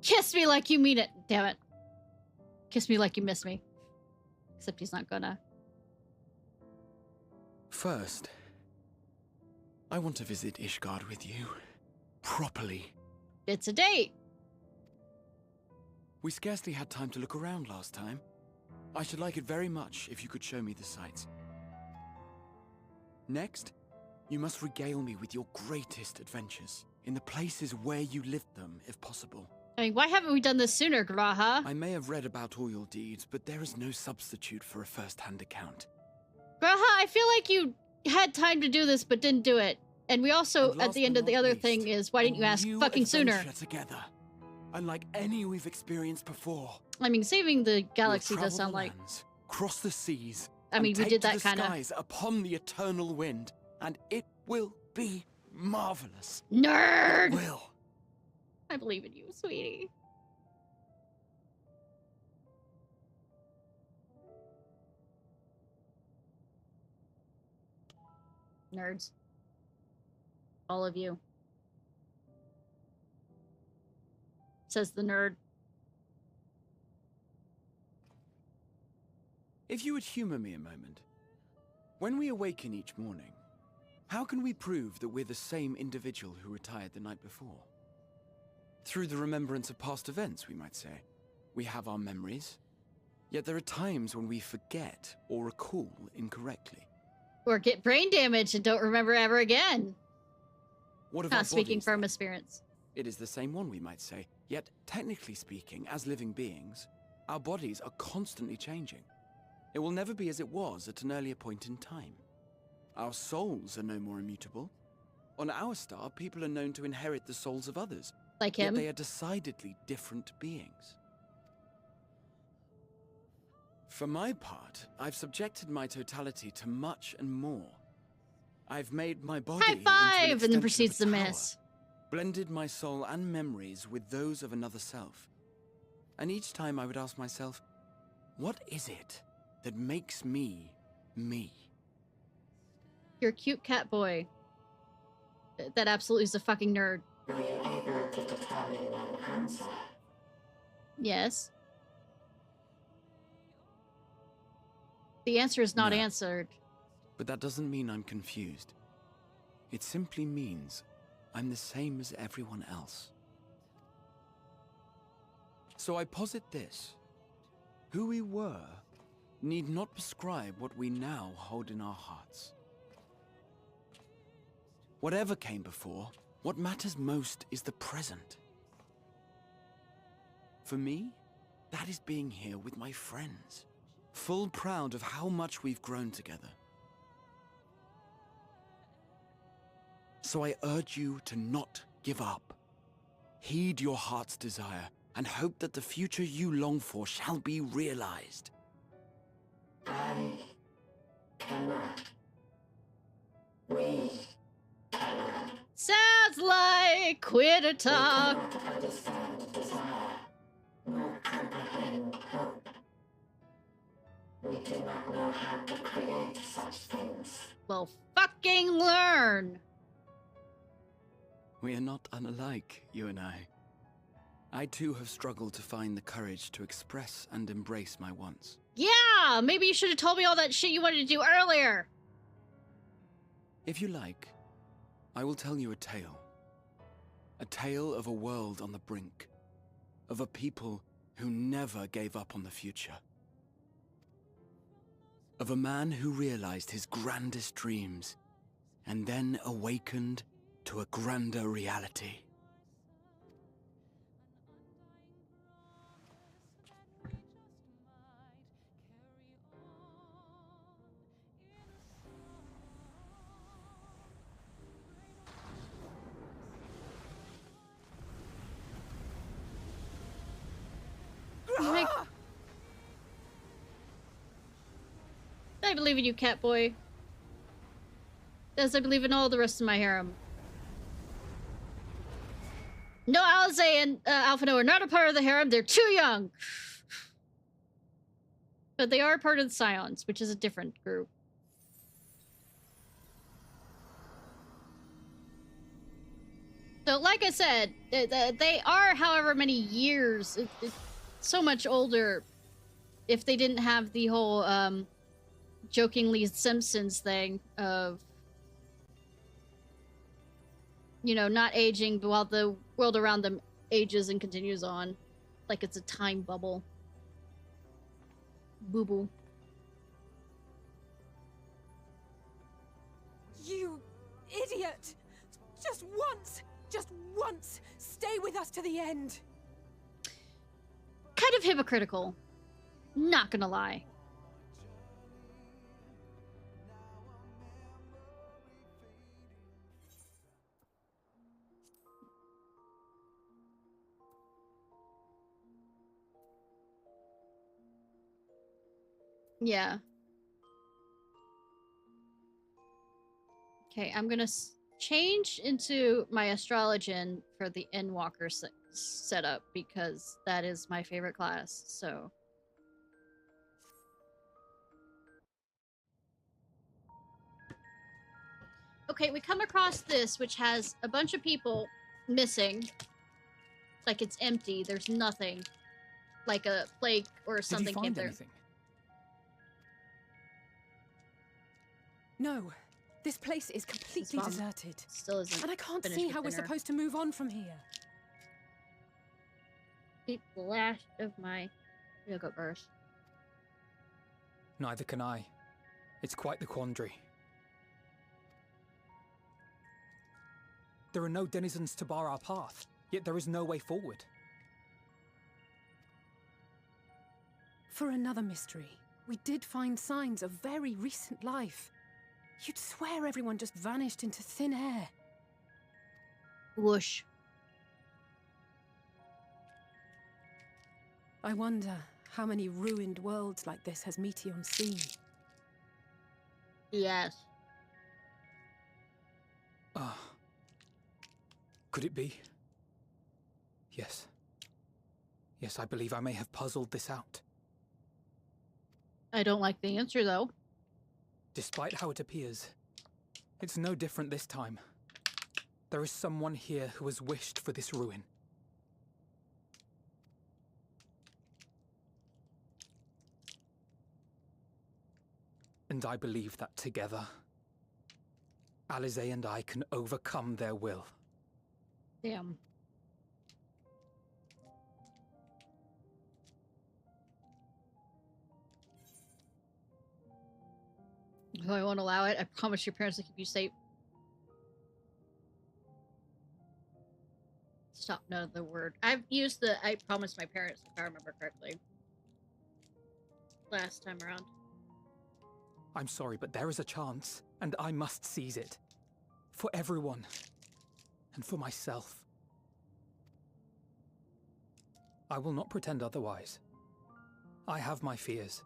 Kiss me like you mean it. Damn it. Kiss me like you miss me. Except he's not gonna. First, I want to visit Ishgard with you. Properly. It's a date. We scarcely had time to look around last time. I should like it very much if you could show me the sights. Next, you must regale me with your greatest adventures, in the places where you lived them, if possible. I mean, why haven't we done this sooner, Graha? I may have read about all your deeds, but there is no substitute for a first-hand account. Graha, I feel like you had time to do this, but didn't do it. And we also, at the end of the other thing, is why didn't you ask fucking sooner? Together, unlike any we've experienced before. I mean, saving the galaxy does sound like... Cross the seas. I mean, we did that kind of... skies upon the eternal wind, and it will be marvelous. Nerd! It will. I believe in you, sweetie. Nerds. All of you. Says the nerd. If you would humor me a moment. When we awaken each morning, how can we prove that we're the same individual who retired the night before? Through the remembrance of past events, we might say. We have our memories, yet there are times when we forget or recall incorrectly. Or get brain damage and don't remember ever again. What of Not our speaking bodies, from then? experience. It is the same one, we might say. Yet, technically speaking, as living beings, our bodies are constantly changing. It will never be as it was at an earlier point in time. Our souls are no more immutable. On our star, people are known to inherit the souls of others. Like him. Yet they are decidedly different beings. For my part, I've subjected my totality to much and more. I've made my body High five! into an And then extension proceeds of to a tower, miss. blended my soul and memories with those of another self. And each time I would ask myself, what is it that makes me, me? You're a cute cat boy. That absolutely is a fucking nerd. Were you able to determine an answer? Yes. The answer is not No. answered. But that doesn't mean I'm confused. It simply means I'm the same as everyone else. So I posit this. Who we were need not prescribe what we now hold in our hearts. Whatever came before, what matters most is the present. For me, that is being here with my friends, full proud of how much we've grown together. So I urge you to not give up. Heed your heart's desire and hope that the future you long for shall be realized. I cannot. We cannot. Sounds like quitter talk. We cannot understand desire, nor comprehend hope. We do not know how to create such things. Well, fucking learn. We are not unalike, you and I. I too have struggled to find the courage to express and embrace my wants. Yeah, maybe you should have told me all that shit you wanted to do earlier. If you like, I will tell you a tale. A tale of a world on the brink. Of a people who never gave up on the future. Of a man who realized his grandest dreams and then awakened to a grander reality. I believe in you, cat boy. As I believe in all the rest of my harem. No, Alize and Alphino are not a part of the harem. They're too young. But they are part of the Scions, which is a different group. So, like I said, they are, however many years, so much older. If they didn't have the whole jokingly Simpsons thing of, you know, not aging while the world around them ages and continues on, like it's a time bubble. Boo boo. You idiot! Just once, stay with us to the end. Kind of hypocritical. Not gonna lie. Yeah. Okay, I'm gonna change into my Astrologian for the Endwalker setup because that is my favorite class, so. Okay, we come across this, which has a bunch of people missing. Like it's empty, there's nothing. Like a plague or something came there. Anything? No, this place is completely deserted. Still isn't. And I can't see how we're supposed to move on from here. Keep the last of my yoga burst. Neither can I. It's quite the quandary. There are no denizens to bar our path, yet there is no way forward. For another mystery, we did find signs of very recent life. You'd swear everyone just vanished into thin air. Whoosh. I wonder how many ruined worlds like this has Meteion seen. Yes. Could it be? Yes. Yes, I believe I may have puzzled this out. I don't like the answer, though. Despite how it appears, it's no different this time. There is someone here who has wished for this ruin. And I believe that together, Alize and I can overcome their will. Damn. Oh, I won't allow it. I promise your parents will keep you safe. Stop, no, the word. I've used the I promise my parents, if I remember correctly. Last time around. I'm sorry, but there is a chance, and I must seize it. For everyone. And for myself. I will not pretend otherwise. I have my fears.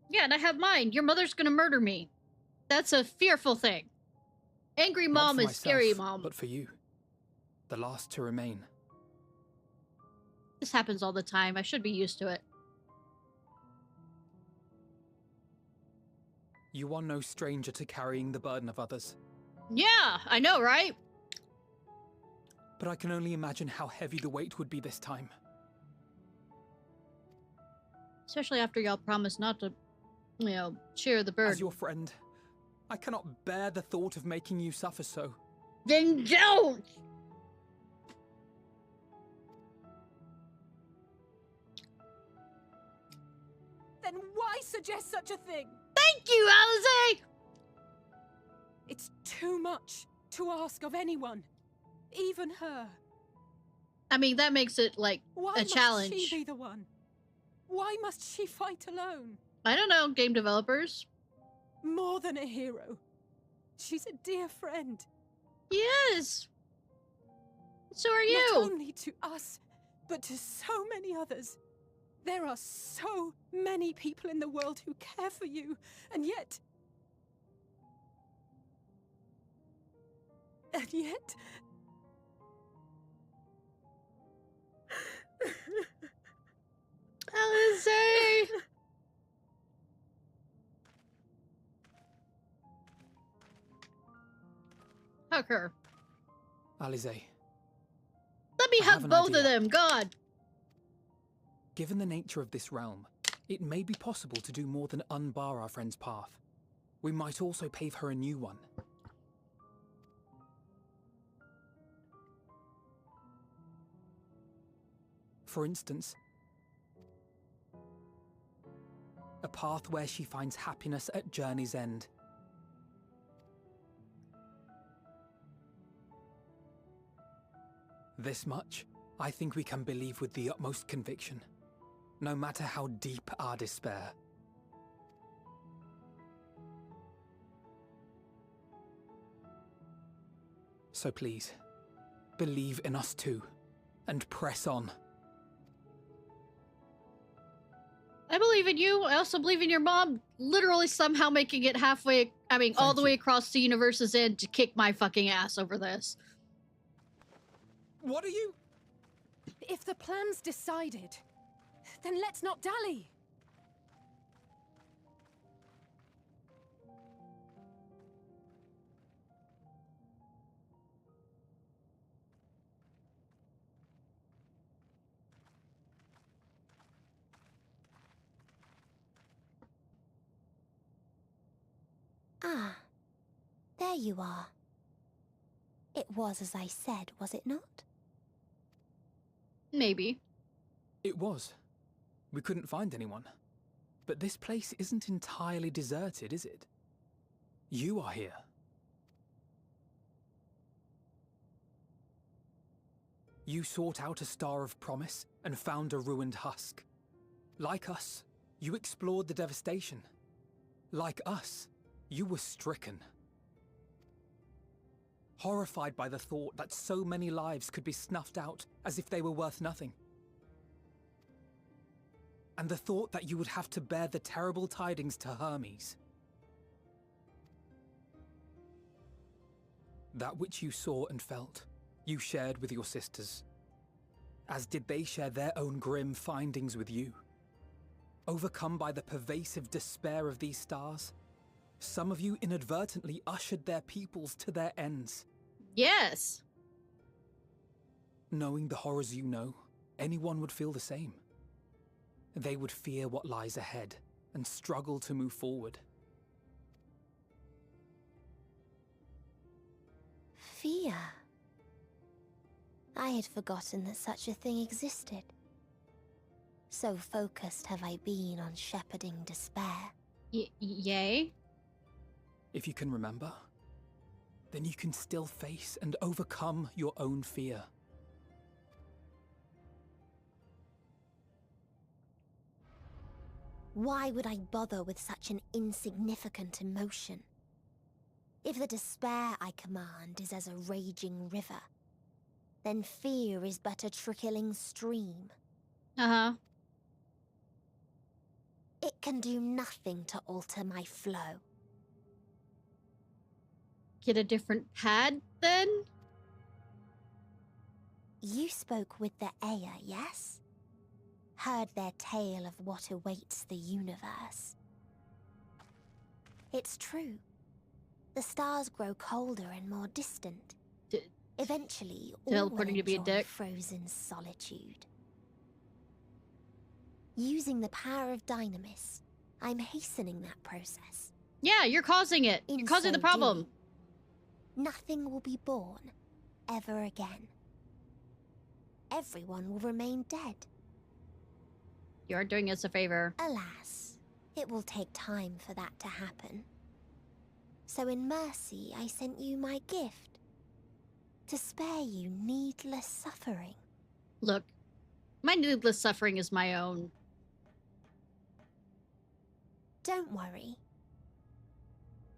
Yeah, and I have mine. Your mother's gonna murder me. That's a fearful thing. Angry mom is scary mom. But for you. The last to remain. This happens all the time. I should be used to it. You are no stranger to carrying the burden of others. Yeah, I know, right? But I can only imagine how heavy the weight would be this time. Especially after y'all promised not to, you know, share the burden. As your friend, I cannot bear the thought of making you suffer so. Then don't! Then why suggest such a thing? Thank you, Alize! It's too much to ask of anyone. Even her. I mean, that makes it, like, a challenge. Why must she be the one? Why must she fight alone? I don't know, game developers. More than a hero. She's a dear friend. Yes! So are you! Not only to us, but to so many others. There are so many people in the world who care for you, and yet... And yet... Alizé! Hug her. Alizé. Let me I have hug an both idea. of them, God! Given the nature of this realm, it may be possible to do more than unbar our friend's path. We might also pave her a new one. For instance, a path where she finds happiness at journey's end. This much, I think we can believe with the utmost conviction, no matter how deep our despair. So please, believe in us too, and press on. I believe in you. I also believe in your mom literally somehow making it halfway, I mean, all the way across the universe's end to kick my fucking ass over this. What are you? If the plan's decided, then let's not dally. Ah, there you are. It was as I said, was it not? Maybe. It was. We couldn't find anyone. But this place isn't entirely deserted, is it? You are here. You sought out a star of promise and found a ruined husk. Like us, you explored the devastation. Like us, you were stricken. Horrified by the thought that so many lives could be snuffed out as if they were worth nothing. And the thought that you would have to bear the terrible tidings to Hermes. That which you saw and felt, you shared with your sisters. As did they share their own grim findings with you. Overcome by the pervasive despair of these stars, some of you inadvertently ushered their peoples to their ends. Yes. Knowing the horrors you know, anyone would feel the same. They would fear what lies ahead and struggle to move forward. Fear. I had forgotten that such a thing existed. So focused have I been on shepherding despair. Yay? If you can remember, then you can still face and overcome your own fear. Why would I bother with such an insignificant emotion? If the despair I command is as a raging river, then fear is but a trickling stream. Uh-huh. It can do nothing to alter my flow. Get a different pad, then? You spoke with the Aya, yes? Heard their tale of what awaits the universe. It's true. The stars grow colder and more distant. Eventually, all will enjoy frozen solitude. Using the power of Dynamis, I'm hastening that process. Yeah, you're causing it. You're causing the problem. Nothing will be born ever again. Everyone will remain dead. You're doing us a favor. Alas, it will take time for that to happen. So in mercy, I sent you my gift. To spare you needless suffering. Look, my needless suffering is my own. Don't worry.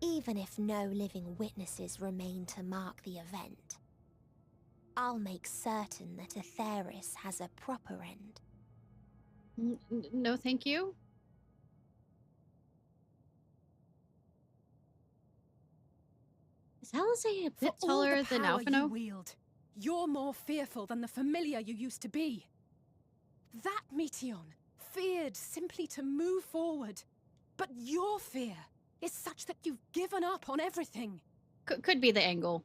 Even if no living witnesses remain to mark the event, I'll make certain that Atheris has a proper end. No, thank you. Alisaie a bit For taller all the than power you Alphino? wield, you're more fearful than the familiar you used to be. That Meteion feared simply to move forward. But your fear is such that you've given up on everything. Could be the angle.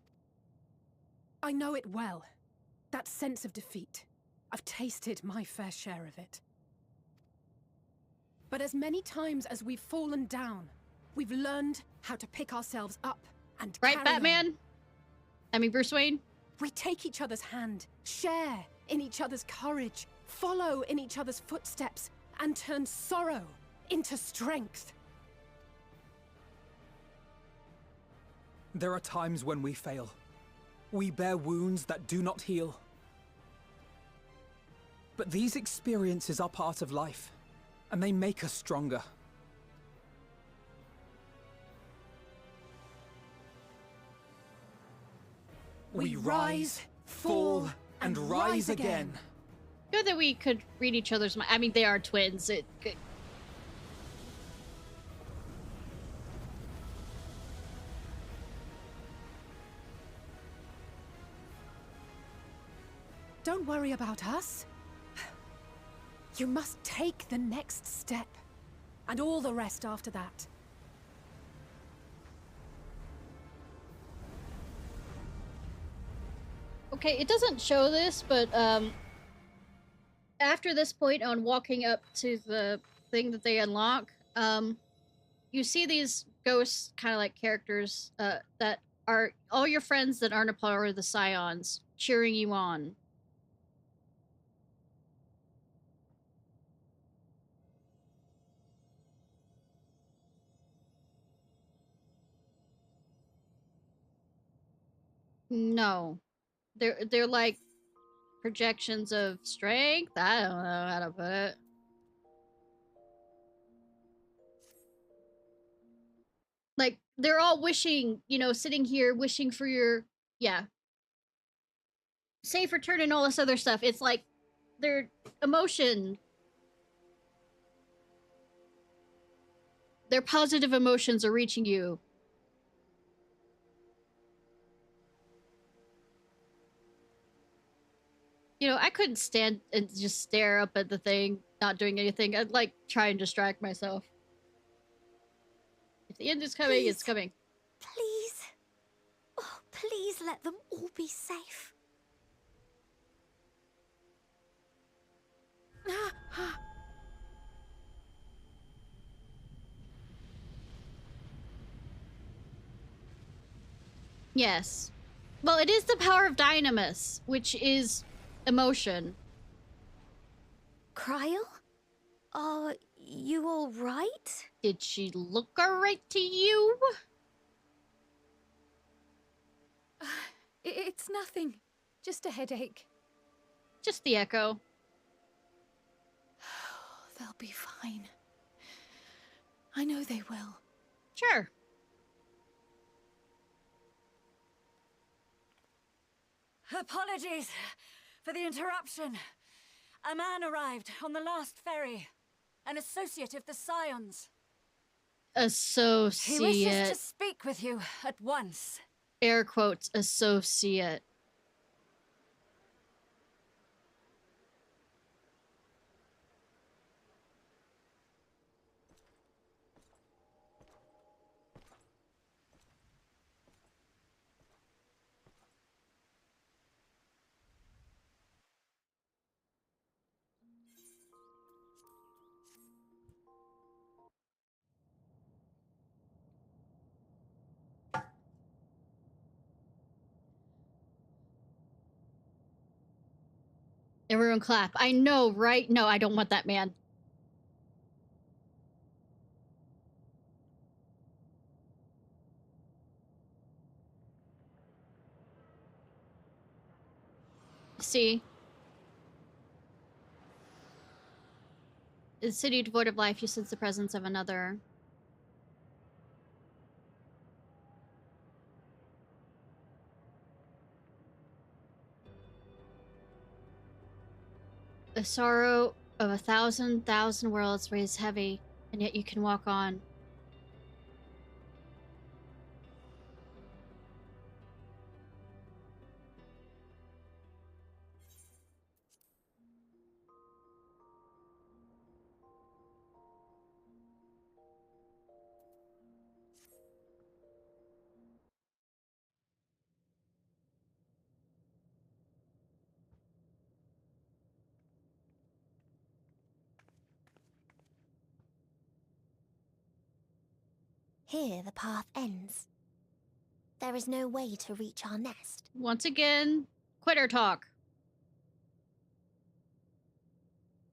I know it well. That sense of defeat. I've tasted my fair share of it. But as many times as we've fallen down, we've learned how to pick ourselves up and right, carry Batman? on. I mean, Bruce Wayne? We take each other's hand, share in each other's courage, follow in each other's footsteps, and turn sorrow into strength. There are times when we fail. We bear wounds that do not heal. But these experiences are part of life, and they make us stronger. We rise, fall, and rise again. Good that we could read each other's mind. I mean, they are twins. Don't worry about us. You must take the next step, and all the rest after that. Okay, it doesn't show this, but after this point on walking up to the thing that they unlock, you see these ghosts, kind of like characters, that are all your friends that aren't a part of the Scions, cheering you on. No. They're like projections of strength? I don't know how to put it. Like, they're all wishing, you know, sitting here wishing for your, yeah. Safe return and all this other stuff. It's like, their emotion. Their positive emotions are reaching you. You know, I couldn't stand and just stare up at the thing, not doing anything. I'd like try and distract myself. If the end is coming, it's coming. Please. Oh, please let them all be safe. Yes. Well, it is the power of Dynamis, which is emotion. Cryle? Are you all right? Did she look alright to you? It's nothing. Just a headache. Just the echo. They'll be fine. I know they will. Sure. Apologies for the interruption. A man arrived on the last ferry. An associate of the Scions. Associate. He wishes to speak with you at once. Air quotes, associate. Everyone clap. I know, right? No, I don't want that man. See? In a city devoid of life, you sense the presence of another. The sorrow of 1,000 worlds weighs heavy, and yet you can walk on. Here the path ends. There is no way to reach our nest. Once again, quitter talk.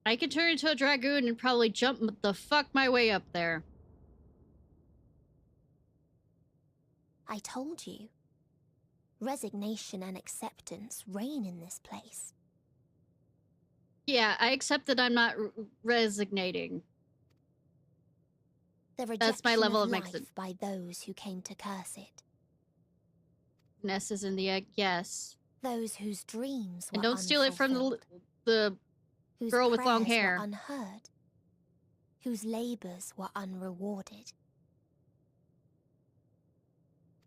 I could turn into a dragoon and probably jump the fuck my way up there. I told you. Resignation and acceptance reign in this place. Yeah, I accept that I'm not resignating. The rejection That's my level of life mixing. by those who came to curse it. Nest is in the egg, yes. Those whose dreams were And don't steal it from the whose girl with long prayers hair. were unheard, whose labors were unrewarded.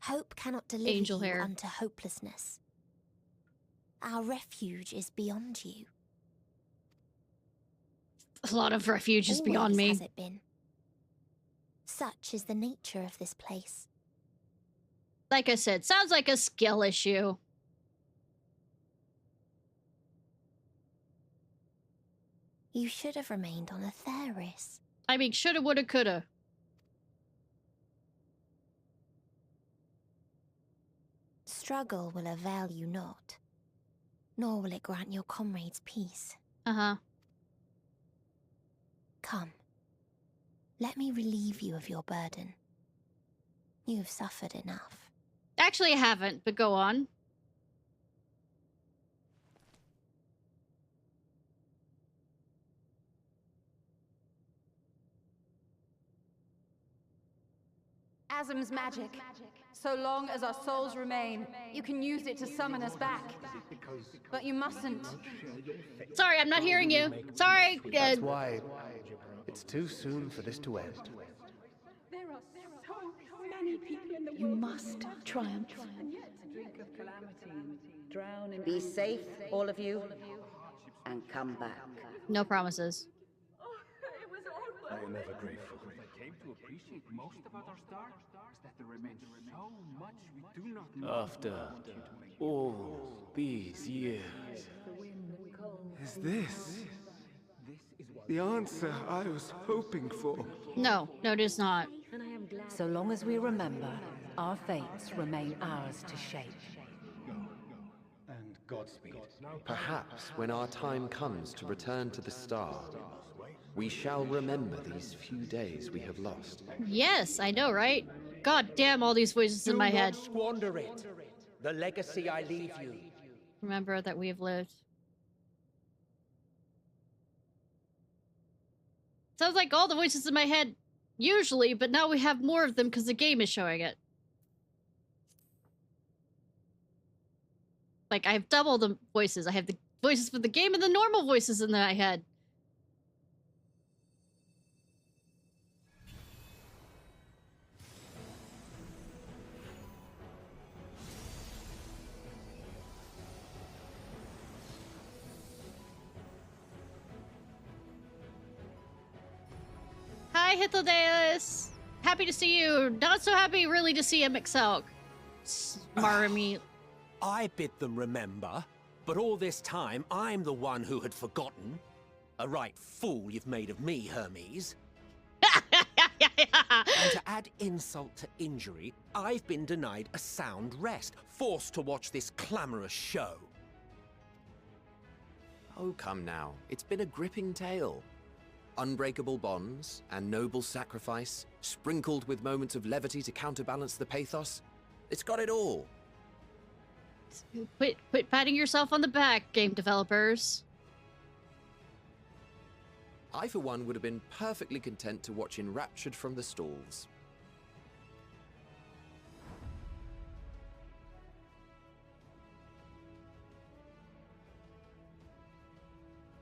Hope cannot deliver Angel you hair. unto hopelessness. Our refuge is beyond you. A lot of refuge is beyond Always me. has it been. Such is the nature of this place. Like I said, sounds like a skill issue. You should have remained on Atheris. I mean, shoulda, woulda, coulda. Struggle will avail you not, nor will it grant your comrades peace. Uh-huh. Come, let me relieve you of your burden. You've suffered enough. Actually, I haven't, but go on. Asm's magic. So long as our souls remain, you can use it to summon us back. But you mustn't. Sorry, I'm not hearing you. Sorry. That's why it's too soon for this to end. There are so many people in the world. You must triumph. Be safe, all of you, and come back. No promises. I am ever grateful. I came to appreciate most about our star is that there remains so much we do not know. After all these years, is this the answer I was hoping for? No, it is not. So long as we remember, our fates remain ours to shape. And Godspeed. Perhaps when our time comes to return to the star, we shall remember these few days we have lost. Yes, I know, right? God damn all these voices in my head. Do not squander it. The legacy I leave you. Remember that we have lived. Sounds like all the voices in my head usually, but now we have more of them because the game is showing it. Like, I have double the voices. I have the voices for the game and the normal voices in my head. Hi, Hithodeus! Happy to see you. Not so happy, really, to see Mixelk. Smarmy. I bid them remember, but all this time I'm the one who had forgotten. A right fool you've made of me, Hermes. And to add insult to injury, I've been denied a sound rest, forced to watch this clamorous show. Oh, come now. It's been a gripping tale. Unbreakable bonds and noble sacrifice, sprinkled with moments of levity to counterbalance the pathos. It's got it all. Quit patting yourself on the back, game developers. I, for one, would have been perfectly content to watch enraptured from the stalls.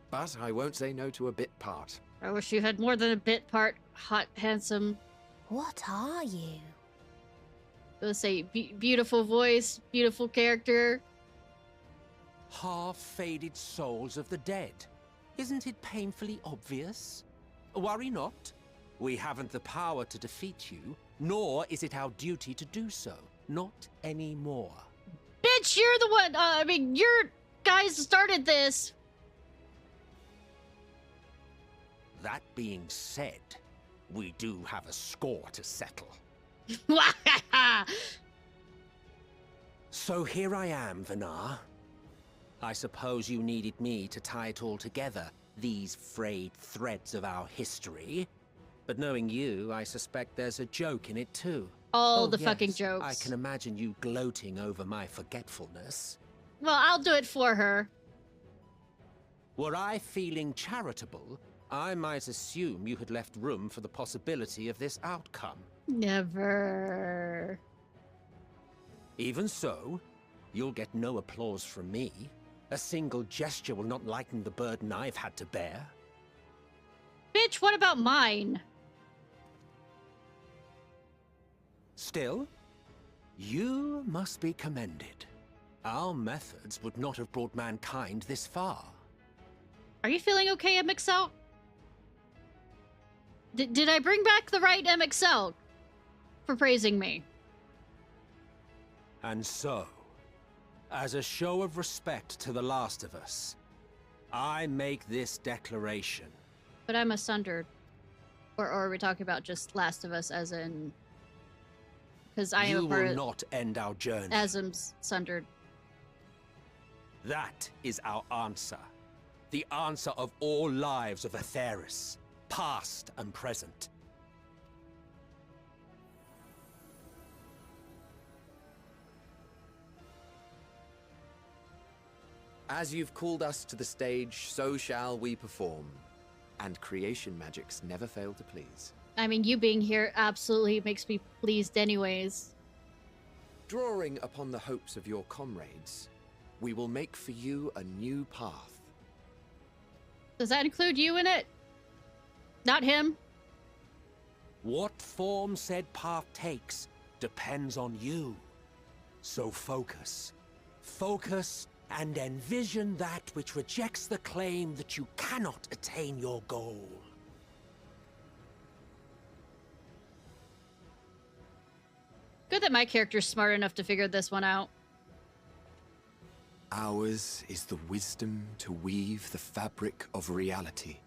But I won't say no to a bit part. I wish you had more than a bit part, hot, handsome. What are you? Let's say beautiful voice, beautiful character. Half-faded souls of the dead. Isn't it painfully obvious? Worry not. We haven't the power to defeat you, nor is it our duty to do so. Not anymore. Bitch, you're the one. I mean, your guys started this. That being said, we do have a score to settle. So here I am, Vanar. I suppose you needed me to tie it all together, these frayed threads of our history. But knowing you, I suspect there's a joke in it too. All Oh, the yes, fucking jokes. I can imagine you gloating over my forgetfulness. Well, I'll do it for her. Were I feeling charitable, I might assume you had left room for the possibility of this outcome. Never. Even so, you'll get no applause from me. A single gesture will not lighten the burden I've had to bear. Bitch, what about mine? Still, you must be commended. Our methods would not have brought mankind this far. Are you feeling okay, MXL? Did I bring back the right MXL for praising me? And so, as a show of respect to the last of us, I make this declaration. But I'm a sundered. Or are we talking about just Last of Us as in... Because I am You a part will not end our journey. Asm's sundered. That is our answer. The answer of all lives of Atheris, past and present. As you've called us to the stage, so shall we perform. And creation magics never fail to please. I mean, you being here absolutely makes me pleased anyways. Drawing upon the hopes of your comrades, we will make for you a new path. Does that include you in it? Not him? What form said path takes depends on you. So focus. Focus and envision that which rejects the claim that you cannot attain your goal. Good that my character's smart enough to figure this one out. Ours is the wisdom to weave the fabric of reality.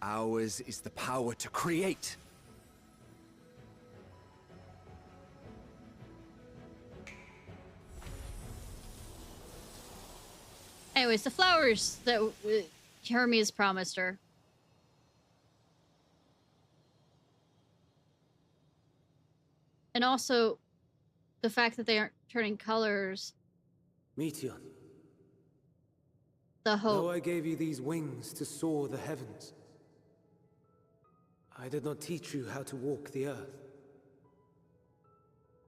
Ours is the power to create. Anyways, the flowers that Hermes promised her. And also, the fact that they aren't turning colors. Meteon. The hope. Though I gave you these wings to soar the heavens, I did not teach you how to walk the earth.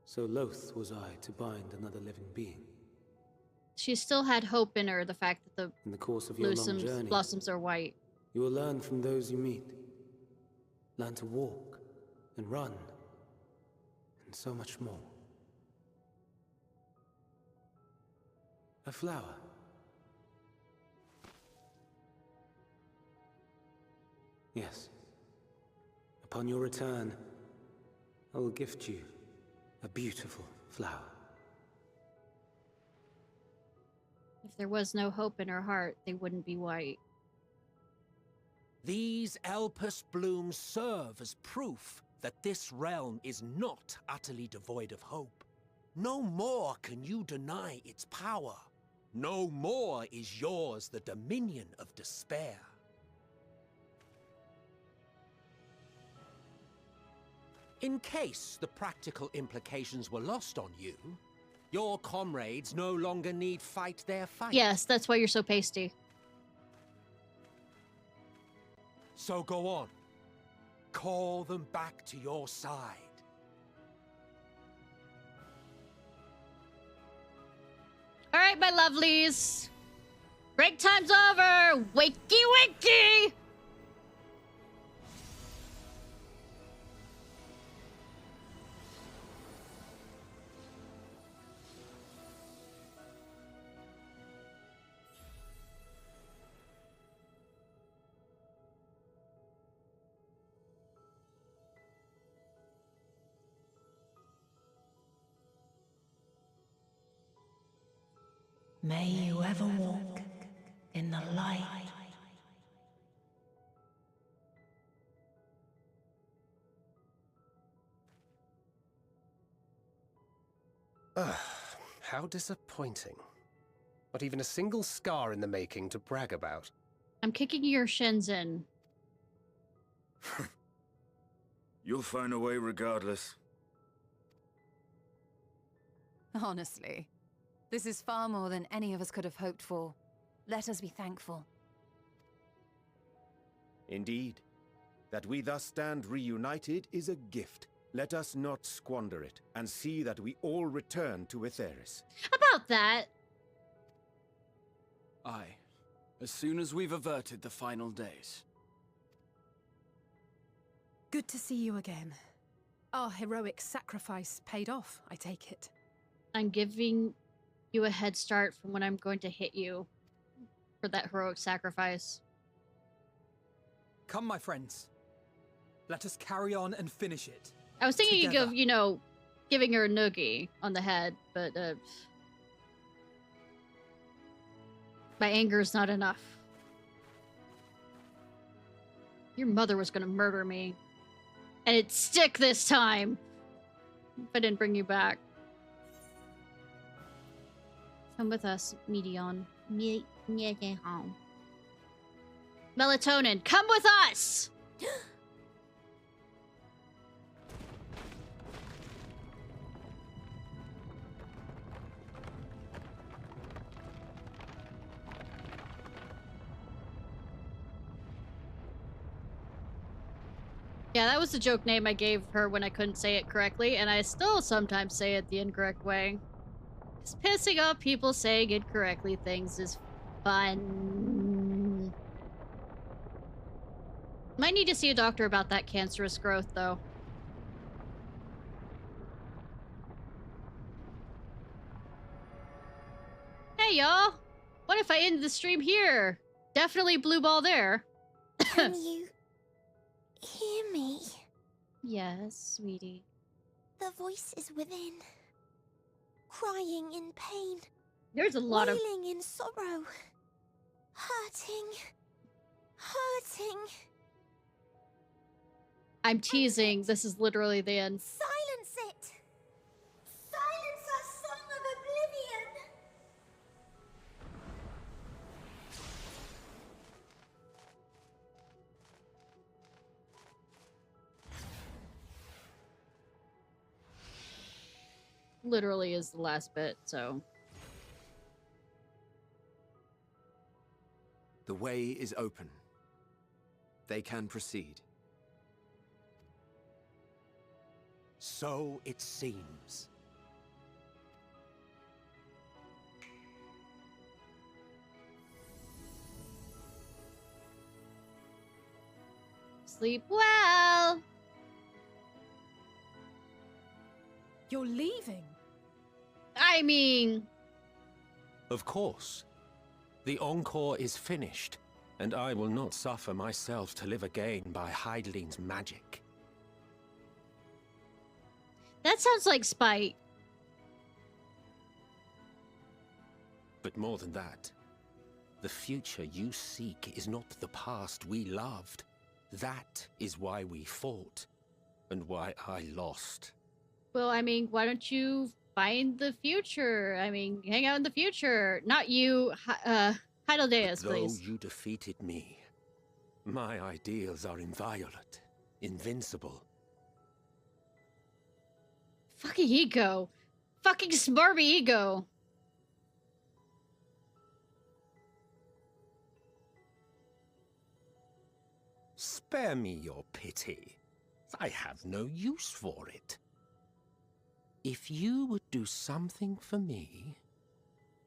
So loath was I to bind another living being. She still had hope in her, the fact that In the course of your long journey, blossoms are white. you will learn from those you meet. Learn to walk and run, and so much more. A flower. Yes. Upon your return, I will gift you a beautiful flower. If there was no hope in her heart, they wouldn't be white. These Elpis blooms serve as proof that this realm is not utterly devoid of hope. No more can you deny its power. No more is yours the dominion of despair. In case the practical implications were lost on you, your comrades no longer need fight their fight. Yes, that's why you're so pasty. So go on. Call them back to your side. All right, my lovelies. Break time's over. Wakey, wakey. May you ever walk in the light. How disappointing. Not even a single scar in the making to brag about. I'm kicking your shins in. You'll find a way regardless. Honestly, this is far more than any of us could have hoped for. Let us be thankful. Indeed. That we thus stand reunited is a gift. Let us not squander it, and see that we all return to Etheris. About that. Aye. As soon as we've averted the final days. Good to see you again. Our heroic sacrifice paid off, I take it. I'm giving you a head start from when I'm going to hit you for that heroic sacrifice. Come, my friends. Let us carry on and finish it. I was thinking Together. of, you know, giving her a noogie on the head, but my anger is not enough. Your mother was gonna murder me. And it'd stick this time. If I didn't bring you back. Come with us, Medion. Melatonin, come with us! Yeah, that was the joke name I gave her when I couldn't say it correctly, and I still sometimes say it the incorrect way. Because pissing off people saying incorrectly things is fun. Might need to see a doctor about that cancerous growth, though. Hey, y'all! What if I end the stream here? Definitely blue ball there. Can you hear me? Yes, sweetie. The voice is within, crying in pain. There's a lot of wailing in sorrow, hurting. I'm teasing. This is literally the end. Silence it! Silence our song of oblivion! Literally is the last bit, so. The way is open. They can proceed. So it seems. Sleep well! You're leaving? I mean... Of course. The encore is finished, and I will not suffer myself to live again by Heideling's magic. That sounds like spite. But more than that, the future you seek is not the past we loved. That is why we fought, and why I lost. Well, I mean, why don't you find the future? I mean, hang out in the future. Not you, Heideldeus, Though please. you defeated me, my ideals are inviolate, invincible. Fucking ego. Fucking smarmy ego. Spare me your pity. I have no use for it. If you would do something for me,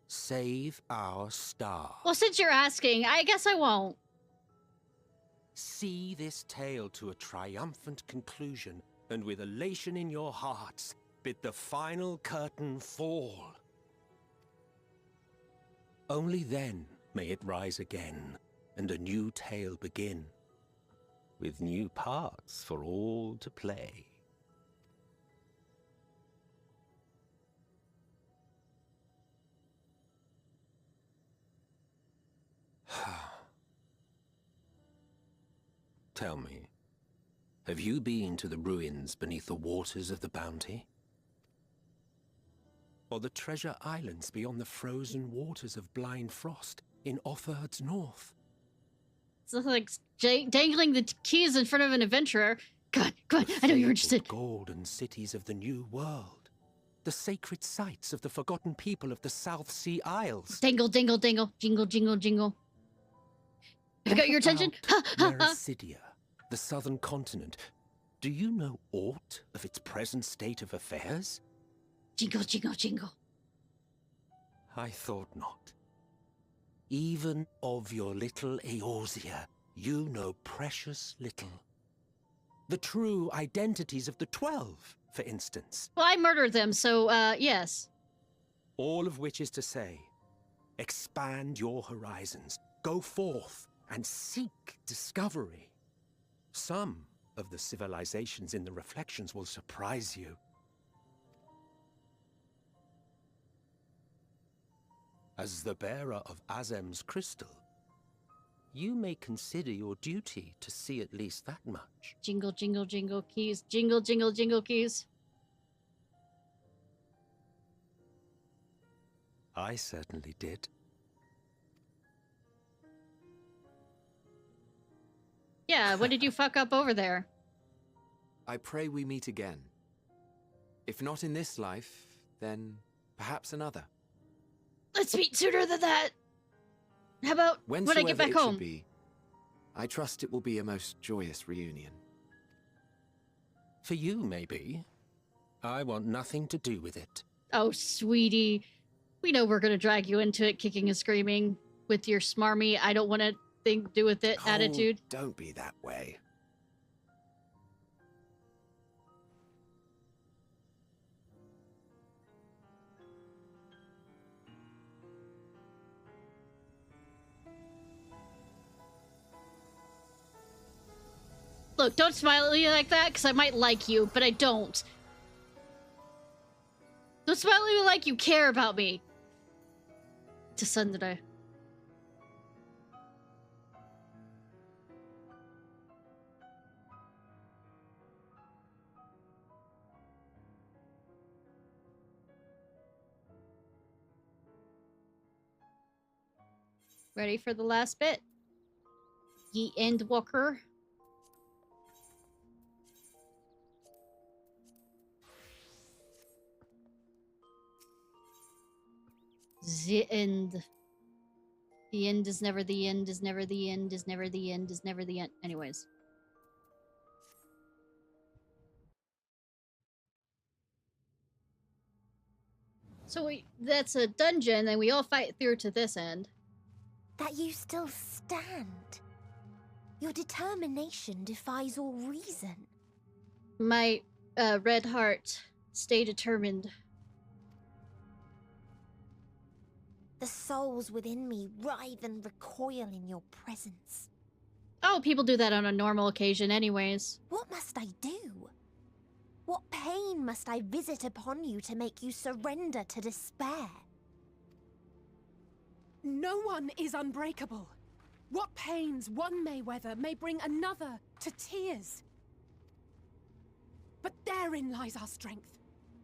save our star. Well, since you're asking, I guess I won't. See this tale to a triumphant conclusion, and with elation in your hearts, bid the final curtain fall. Only then may it rise again, and a new tale begin, with new parts for all to play. Tell me, have you been to the ruins beneath the waters of the Bounty? Or the treasure islands beyond the frozen waters of blind frost in Offerd's north. It's like dangling the keys in front of an adventurer. God, I know you're interested. Golden cities of the New World. The sacred sites of the forgotten people of the South Sea Isles. Dingle, dingle, dingle. Jingle, jingle, jingle. Have I got your attention? Mericidia, the southern continent. Do you know aught of its present state of affairs? Jingle, jingle, jingle. I thought not. Even of your little Eorzea, you know precious little. The true identities of the 12, for instance. Well, I murdered them, so, yes. All of which is to say, expand your horizons, go forth, and seek discovery. Some of the civilizations in the reflections will surprise you. As the bearer of Azem's crystal, you may consider your duty to see at least that much. Jingle, jingle, jingle keys. Jingle, jingle, jingle keys. I certainly did. Yeah, what did you fuck up over there? I pray we meet again. If not in this life, then perhaps another. Let's meet sooner than that. How about when I get back home? Should be, I trust it will be a most joyous reunion. For you, maybe. I want nothing to do with it. Oh, sweetie. We know we're gonna drag you into it kicking and screaming with your smarmy, I don't want anything to do with it attitude. Don't be that way. Look, don't smile at me like that, because I might like you, but I don't. Don't smile at me like you care about me. To Sunday. Ready for the last bit? Ye Endwalker. The end. The end is never the end, is never the end, is never the end, is never the end. Anyways. So that's a dungeon, and we all fight through to this end. That you still stand. Your determination defies all reason. My red heart, stay determined. The souls within me writhe and recoil in your presence. Oh, people do that on a normal occasion anyways. What must I do? What pain must I visit upon you to make you surrender to despair? No one is unbreakable. What pains one may weather may bring another to tears. But therein lies our strength.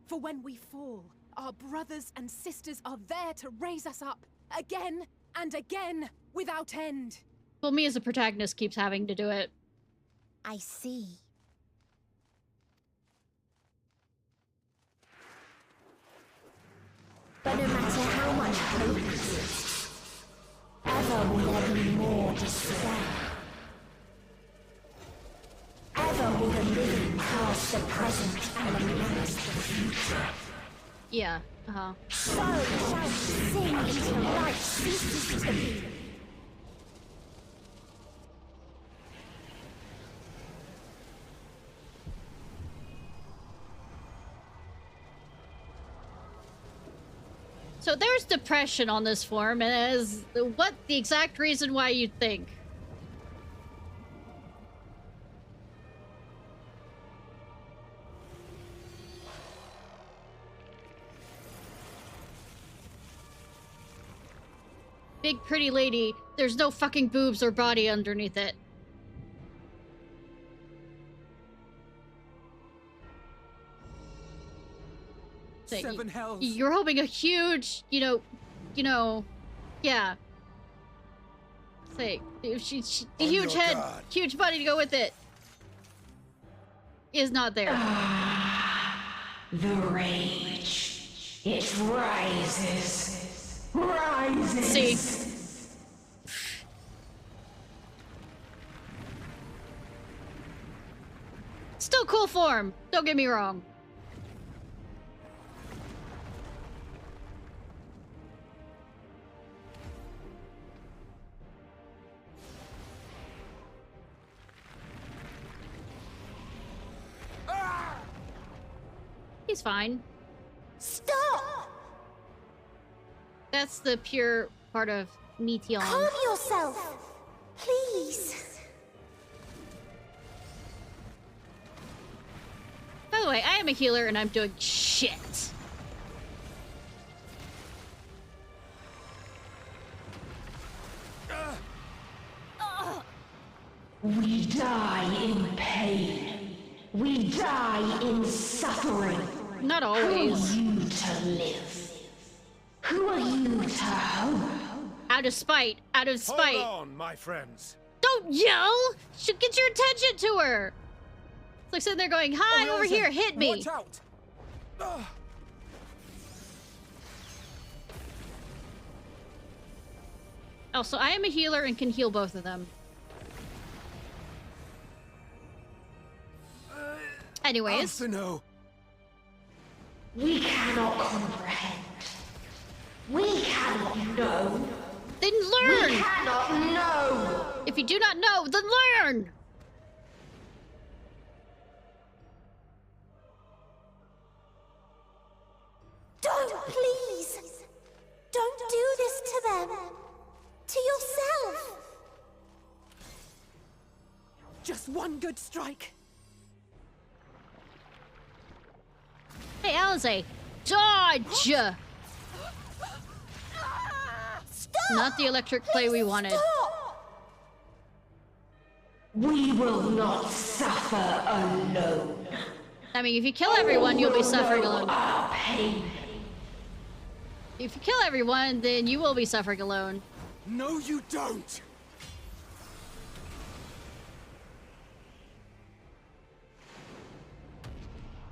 For when we fall, our brothers and sisters are there to raise us up, again and again, without end. Well, me as a protagonist keeps having to do it. I see. But no matter how much hope exists, ever will there be more despair. Ever will the living cast the present and announce the future. Yeah, So shall we sing until life ceases to be. So there's depression on this form, and is what the exact reason why you'd think? Big pretty lady, there's no fucking boobs or body underneath it. 7 hells. You're hoping a huge, yeah. Say, the huge head, huge body to go with it is not there. The rage. It rises. Rises. See? Still cool form. Don't get me wrong. He's fine. Stop! That's the pure part of Meteon. Calm yourself, please. By the way, I am a healer and I'm doing shit. We die in pain. We die in suffering. Not always. Who are you to live? Who are you to hope? Out of spite. Out of spite. Hold on, my friends. Don't yell! Should get your attention to her! It's like sitting there going, hi, over here, hit me! Watch out! Also, I am a healer and can heal both of them. Anyways. We cannot comprehend. We cannot know. Then learn! We cannot know! If you do not know, then learn! Don't, please! Don't do this to them! To yourself! Just one good strike. Hey, Alize, dodge! Stop! Not the electric play we wanted. Stop! We will not suffer alone. I mean, if you kill everyone, you'll be suffering alone. Our pain. If you kill everyone, then you will be suffering alone. No, you don't!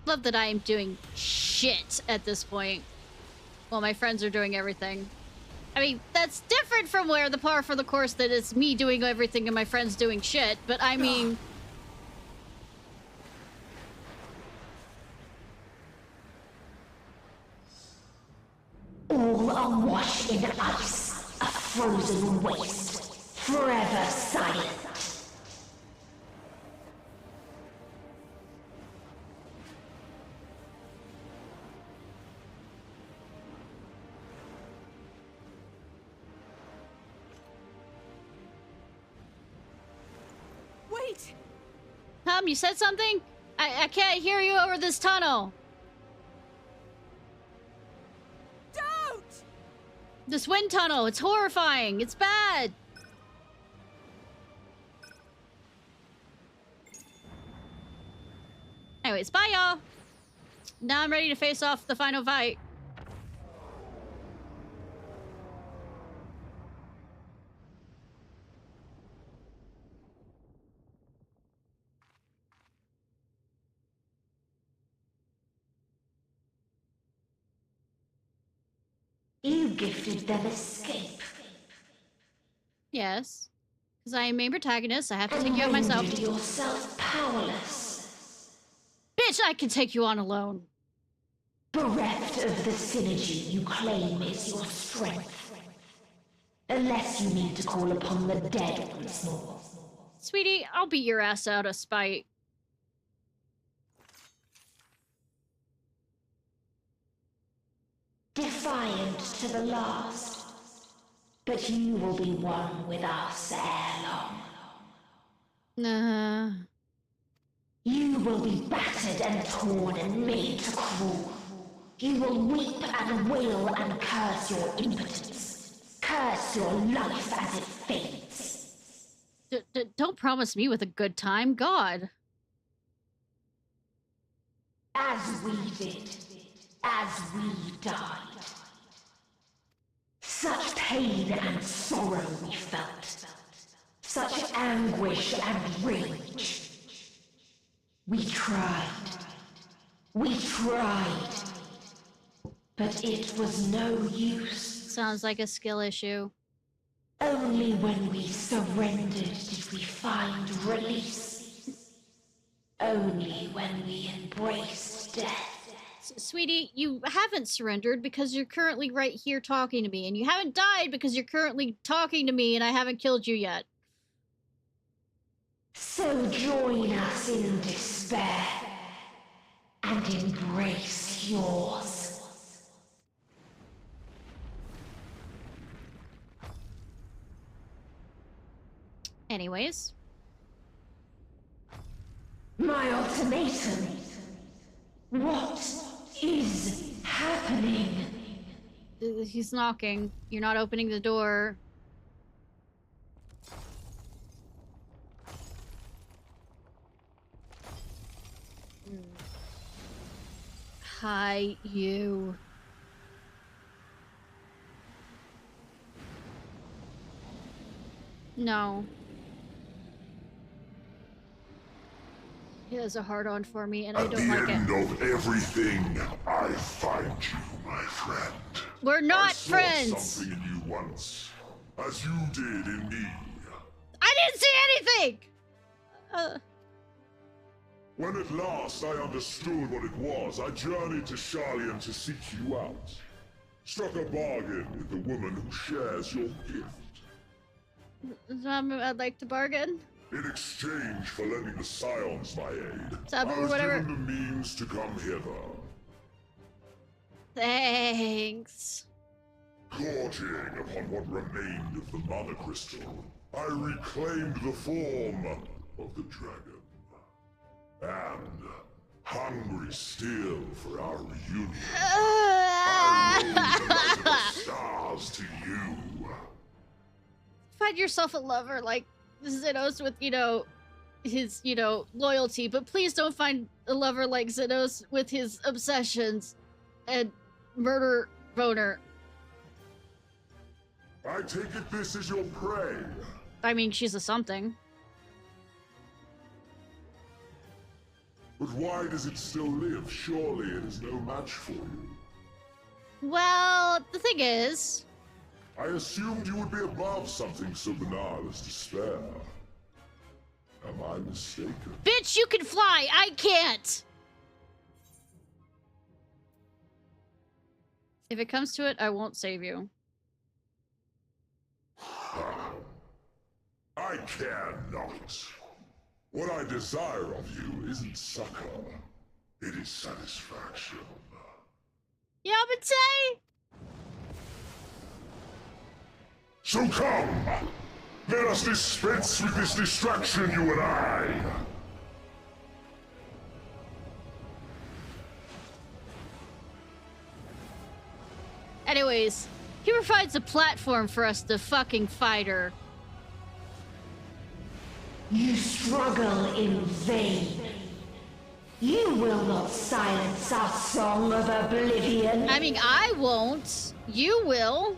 Love that I am doing shit at this point, while my friends are doing everything. I mean, that's different from where the par for the course that it's me doing everything and my friends doing shit, but I mean... All awash in ice, a frozen waste, forever silent. Wait! Tom, you said something? I can't hear you over this tunnel. Don't! This wind tunnel, it's horrifying. It's bad. Anyways, bye y'all. Now I'm ready to face off the final fight. You gifted them escape. Yes. Because I am main protagonist, I have to take you out myself. Rendered yourself powerless. Bitch, I can take you on alone. Bereft of the synergy you claim is your strength. Unless you need to call upon the dead once more. Sweetie, I'll beat your ass out of spite. Defiant to the last. But you will be one with us ere long. Nah. You will be battered and torn and made to crawl. You will weep and wail and curse your impotence. Curse your life as it fades. Don't promise me with a good time, God. As we did. as we died. Such pain and sorrow we felt. Such anguish and rage. We tried. We tried. But it was no use. Sounds like a skill issue. Only when we surrendered did we find release. Only when we embraced death. Sweetie, you haven't surrendered because you're currently right here talking to me, and you haven't died because you're currently talking to me and I haven't killed you yet. So join us in despair and embrace yours. Anyways. My ultimatum. What is happening? He's knocking. You're not opening the door. Hi, you. No. He has a hard-on for me, and I don't like it. At the end of everything, I find you, my friend. We're not I saw friends! something in you once, as you did in me. I didn't see anything! When at last I understood what it was, I journeyed to Sharlayan to seek you out. Struck a bargain with the woman who shares your gift. I'd like to bargain. In exchange for lending the Scions my aid, Sabu, I was whatever. given the means to come hither. Thanks. Gorging upon what remained of the Mother Crystal, I reclaimed the form of the dragon. And, hungry still for our reunion, I rose and lighted the stars to you. Find yourself a lover like Xenos with, his, loyalty, but please don't find a lover like Xenos with his obsessions and murder boner. I take it this is your prey. I mean, she's a something. But why does it still live? Surely it is no match for you. Well, the thing is... I assumed you would be above something so banal as despair. Am I mistaken? Bitch, you can fly! I can't! If it comes to it, I won't save you. I care not. What I desire of you isn't succor. It is satisfaction. Yamate! So come! Let us dispense with this distraction, you and I! Anyways, he provides a platform for us to fucking fight her. You struggle in vain. You will not silence our song of oblivion. I mean, I won't. You will.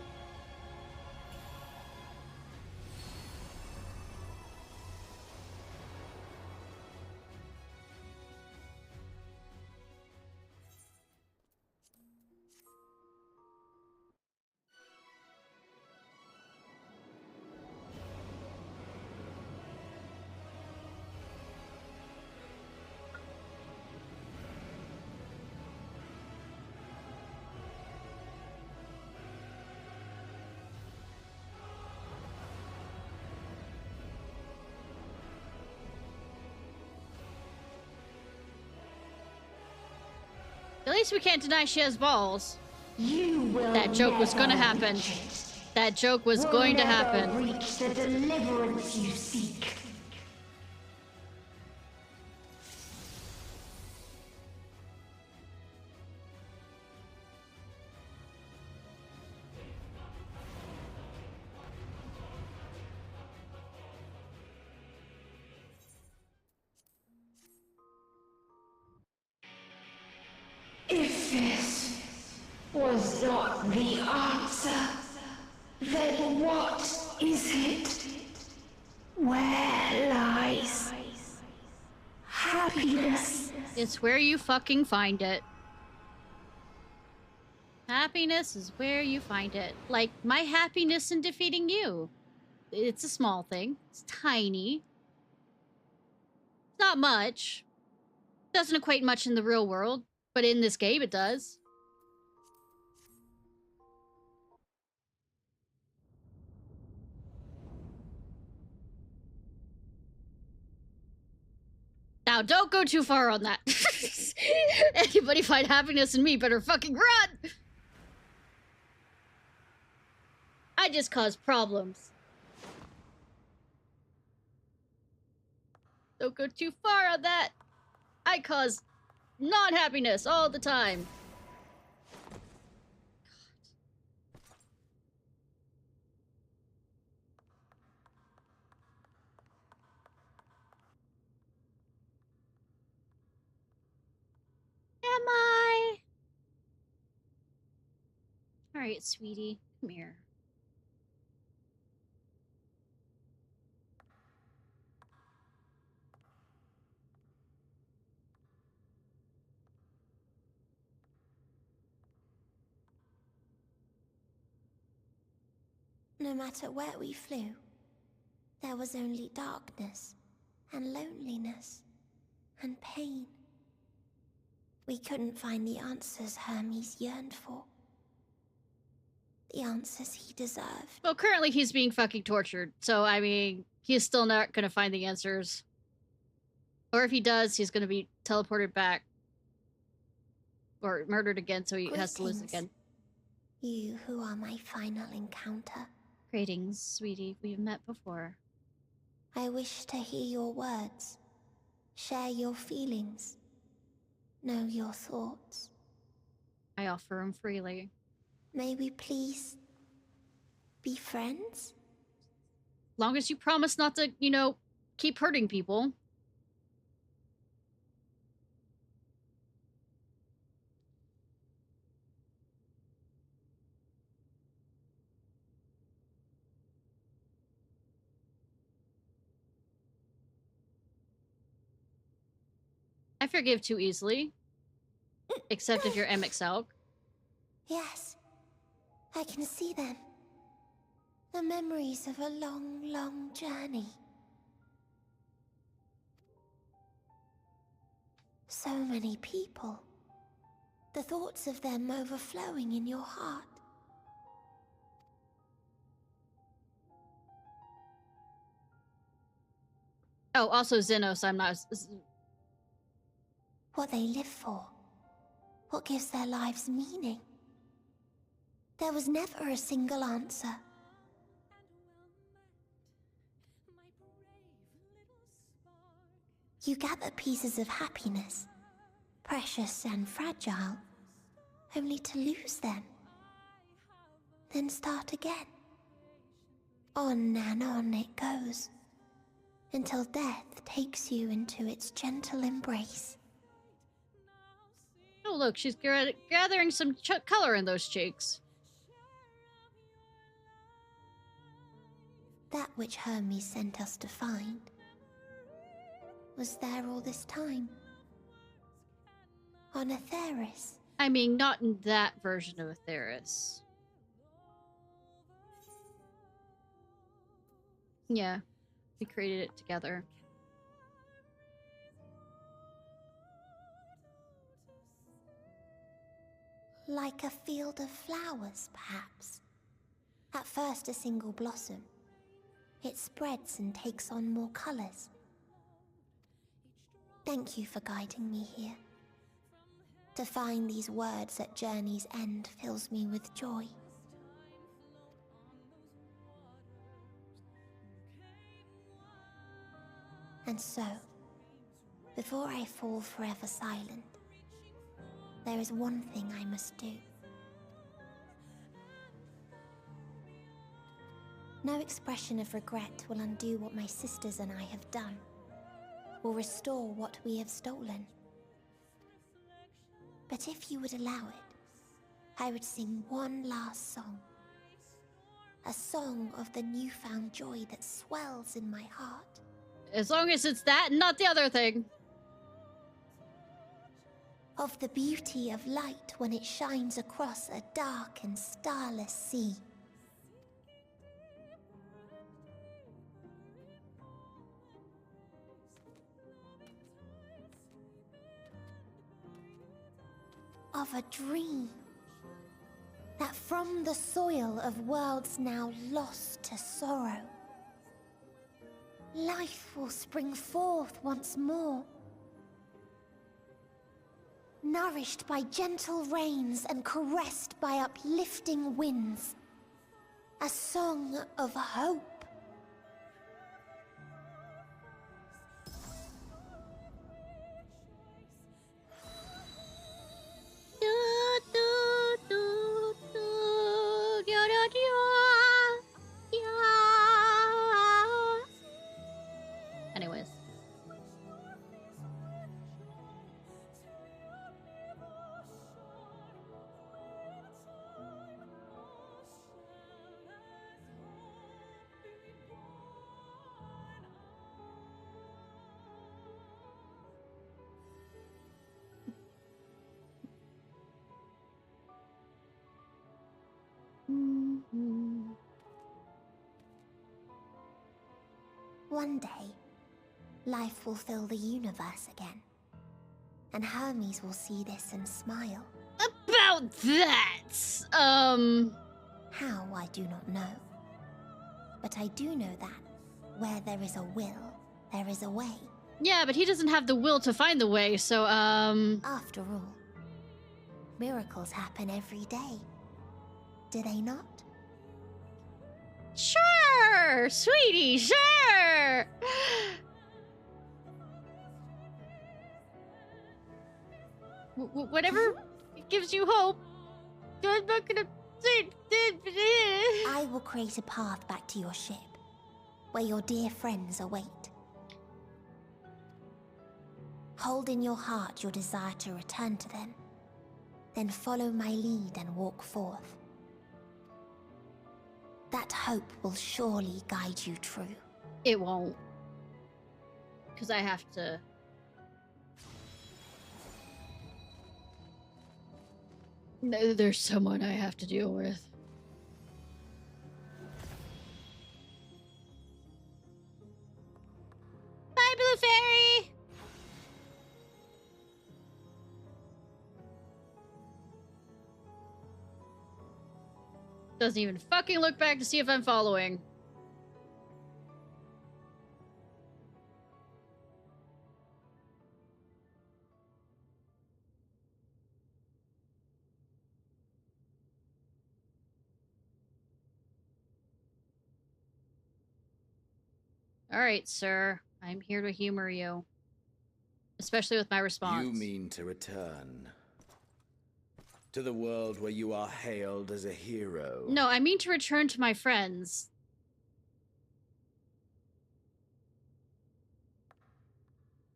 At least we can't deny she has balls. You will that joke was gonna happen. That joke was going to happen. Reach the deliverance you seek. If this was not the answer, then what is it? Where lies happiness? It's where you fucking find it. Happiness is where you find it. Like my happiness in defeating you. It's a small thing. It's tiny. It's not much. Doesn't equate much in the real world, but in this game it does. Now, don't go too far on that. Anybody find happiness in me better fucking run! I just cause problems. Don't go too far on that. I cause non-happiness all the time. Am I? Alright, sweetie. Come here. No matter where we flew, there was only darkness and loneliness and pain. We couldn't find the answers Hermes yearned for. The answers he deserved. Well, currently he's being fucking tortured, so I mean, he's still not gonna find the answers. Or if he does, he's gonna be teleported back. Or murdered again, so he has to lose again. You who are my final encounter. Greetings, sweetie. We've met before. I wish to hear your words, share your feelings, know your thoughts. I offer them freely. May we please be friends? Long as you promise not to, you know, keep hurting people. I forgive too easily. Except if you're MXL. Yes, I can see them. The memories of a long, long journey. So many people. The thoughts of them overflowing in your heart. Oh, also Xenos, I'm not... What they live for. What gives their lives meaning. There was never a single answer. You gather pieces of happiness, precious and fragile, only to lose them. Then start again. On and on it goes, until death takes you into its gentle embrace. Oh, look, she's gathering some color in those cheeks. That which Hermes sent us to find was there all this time. On Atheris. I mean, not in that version of Atheris. Yeah, we created it together. Like a field of flowers, perhaps. At first a single blossom. It spreads and takes on more colors. Thank you for guiding me here. To find these words at journey's end fills me with joy. And so, before I fall forever silent, there is one thing I must do. No expression of regret will undo what my sisters and I have done, will restore what we have stolen. But if you would allow it, I would sing one last song. A song of the newfound joy that swells in my heart. As long as it's that and not the other thing. Of the beauty of light when it shines across a dark and starless sea. Of a dream that from the soil of worlds now lost to sorrow, life will spring forth once more, nourished by gentle rains and caressed by uplifting winds, a song of hope. Anyways. One day, life will fill the universe again. And Hermes will see this and smile. About that, How, I do not know. But I do know that where there is a will, there is a way. Yeah, but he doesn't have the will to find the way, so, After all, miracles happen every day. Do they not? Sure, sweetie, sure! Whatever gives you hope. I'm not gonna say. I will create a path back to your ship, where your dear friends await. Hold in your heart your desire to return to them, then follow my lead and walk forth. That hope will surely guide you true. It won't. Because I have to... There's someone I have to deal with. Bye, Blue Fairy! Doesn't even fucking look back to see if I'm following. Alright, sir. I'm here to humor you. Especially with my response. You mean to return to the world where you are hailed as a hero? No, I mean to return to my friends.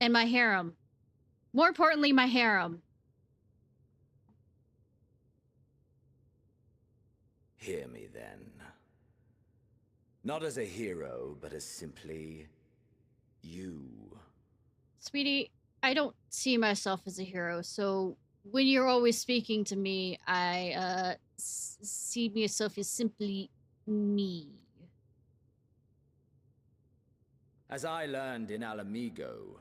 And my harem. More importantly, my harem. Hear me then. Not as a hero, but as simply you. Sweetie, I don't see myself as a hero, so when you're always speaking to me, I see myself as simply me. As I learned in Alamigo,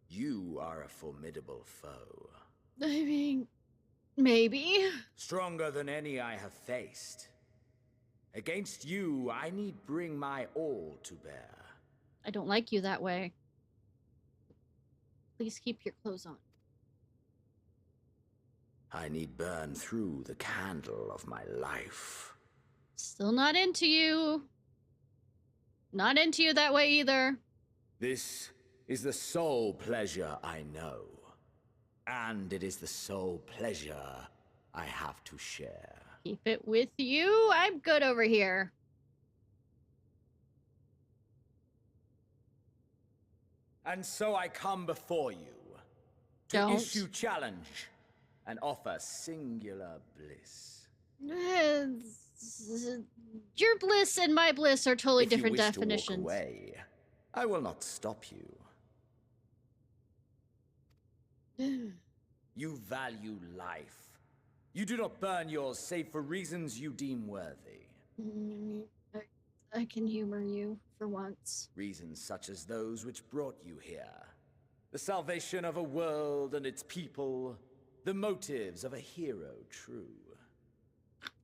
you are a formidable foe. I mean, maybe. Stronger than any I have faced. Against you, I need bring my all to bear. I don't like you that way. Please keep your clothes on. I need burn through the candle of my life. Still not into you. Not into you that way either. This is the sole pleasure I know. And it is the sole pleasure I have to share. Keep it with you. I'm good over here. And so I come before you to Don't. issue challenge and offer singular bliss. Your bliss and my bliss are totally different If you wish definitions. to walk away, I will not stop you. You value life. You do not burn yours save for reasons you deem worthy. I can humor you for once. Reasons such as those which brought you here. The salvation of a world and its people. The motives of a hero true.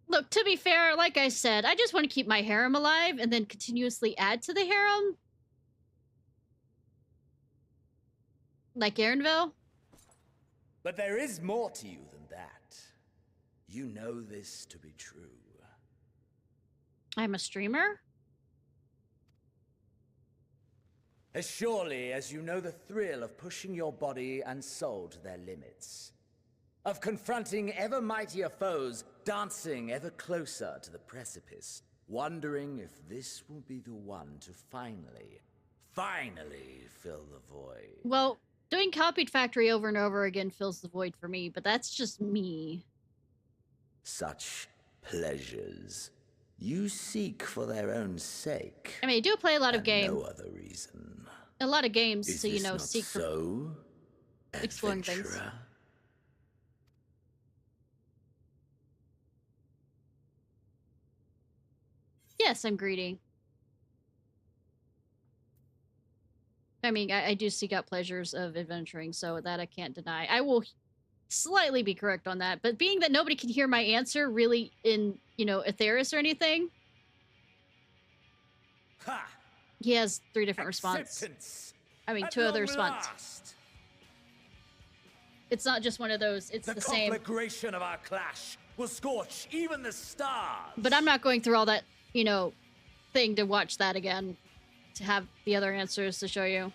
Look, to be fair, like I said, I just want to keep my harem alive and then continuously add to the harem. Like Aaronville. But there is more to you than that. You know this to be true. I'm a streamer? As surely as you know the thrill of pushing your body and soul to their limits. Of confronting ever mightier foes, dancing ever closer to the precipice, wondering if this will be the one to finally fill the void. Well, doing Copied Factory over and over again fills the void for me, but that's just me. Such pleasures you seek for their own sake. I mean, I do play a lot of games. No other reason. A lot of games, Is so you this know, not seek for so, exploring things. adventurer? Yes, I'm greedy. I mean, I do seek out pleasures of adventuring, so that I can't deny. I will slightly be correct on that, but being that nobody can hear my answer really in, you know, Aetheris or anything, Ha! he has 3 different responses. I mean, 2 other responses. It's not just one of those, it's the same. The conflagration of our clash will scorch even the stars. But I'm not going through all that, you know, thing to watch that again, to have the other answers to show you.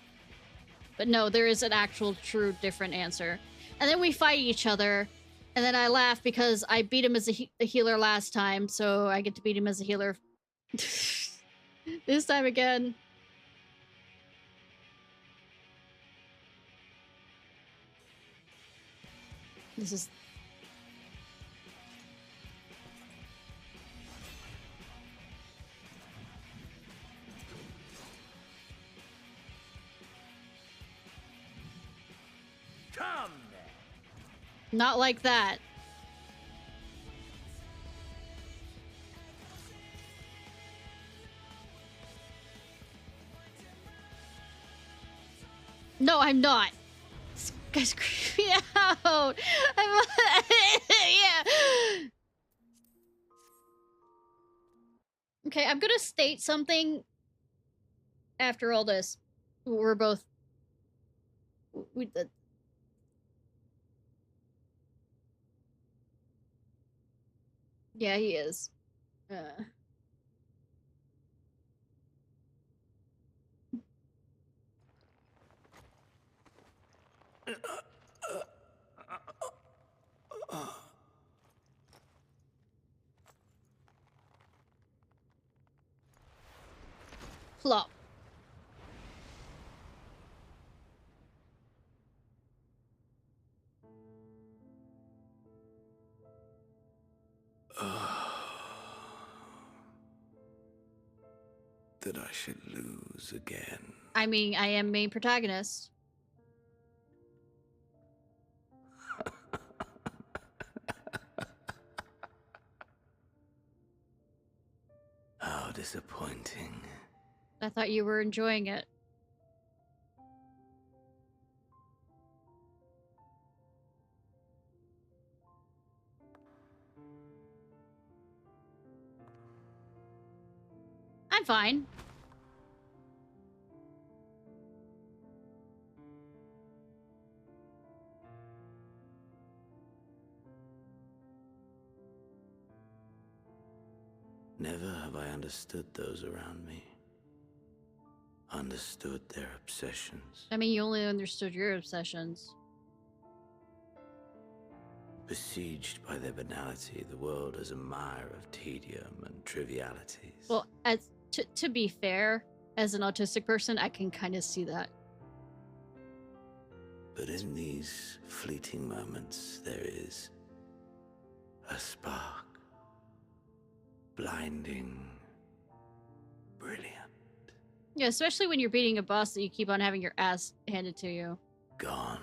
But no, there is an actual true different answer. And then we fight each other, and then I laugh because I beat him as a healer last time, so I get to beat him as a healer this time again. This is... Come! Not like that. No, I'm not. This guy's creeping me out. Yeah. Okay, I'm gonna state something after all this. We're both... Yeah, he is. Plop. That I should lose again. I mean, I am main protagonist. How disappointing. I thought you were enjoying it. I'm fine. Never have I understood those around me. Understood their obsessions. I mean, you only understood your obsessions. Besieged by their banality, the world is a mire of tedium and trivialities. Well, to be fair, as an autistic person, I can kind of see that. But in these fleeting moments, there is a spark. Blinding. Brilliant. Yeah, especially when you're beating a boss that you keep on having your ass handed to you. Gone.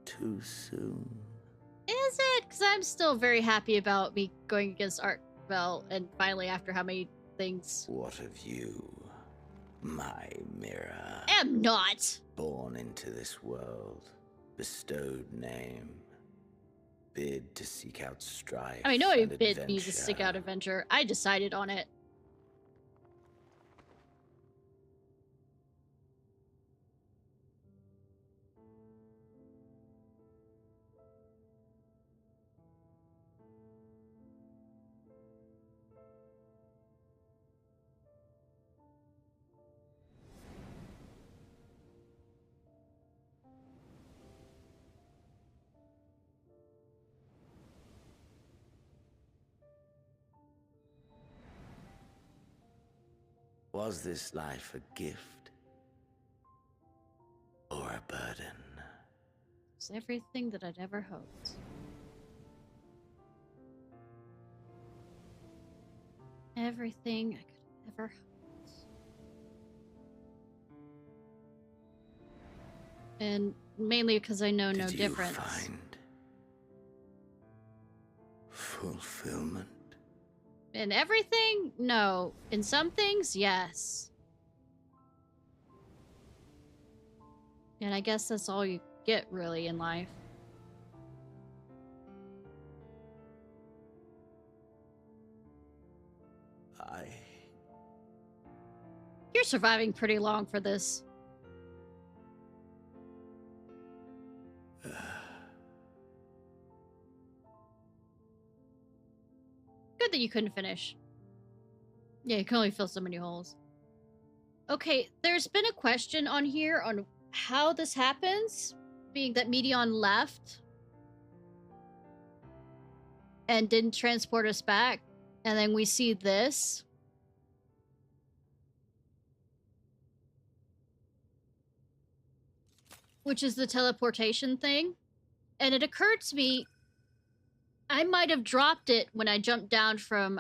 Too soon. Is it? Because I'm still very happy about me going against Arkvel and finally after how many things. What of you, my mirror? Am not. Born into this world, bestowed name, bid to seek out strife. I mean, nobody and bid me to seek out adventure. I decided on it. Was this life a gift or a burden? It's everything that I'd ever hoped. Everything I could ever hope. And mainly because I know no difference. Did you find fulfillment? In everything? No. In some things, yes. And I guess that's all you get, really, in life. You're surviving pretty long for this. Good that you couldn't finish. Yeah, you can only fill so many holes. Okay, there's been a question on here on how this happens, being that Medion left and didn't transport us back, and then we see this. Which is the teleportation thing. And it occurred to me, I might have dropped it when I jumped down from,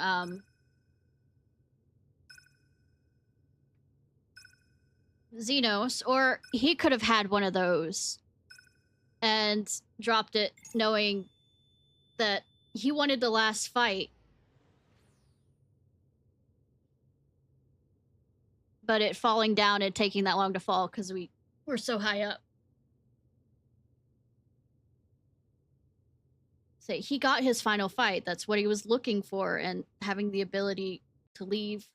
Xenos, or he could have had one of those and dropped it knowing that he wanted the last fight. But it falling down and taking that long to fall because we were so high up. So he got his final fight. That's what he was looking for, and having the ability to leave.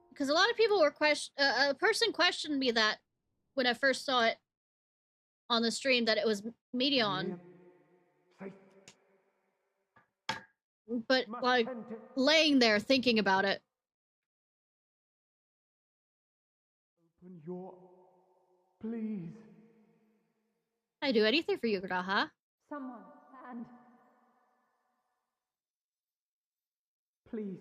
Because a lot of people were a person questioned me that when I first saw it on the stream that it was Medion. But like laying there thinking about it. Open your... Please. I do anything for you, Graha. Someone, and... Please.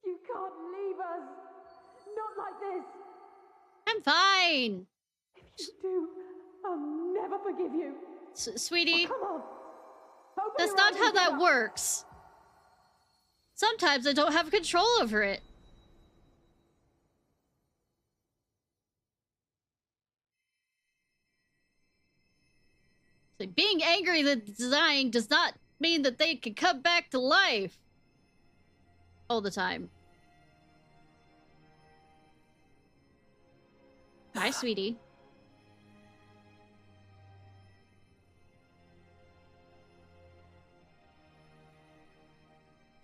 You can't leave us! Not like this! I'm fine! If you do, I'll never forgive you! Sweetie, oh, come on. That's not how that works. Sometimes I don't have control over it. Like being angry that it's dying does not mean that they can come back to life. All the time. Hi, sweetie.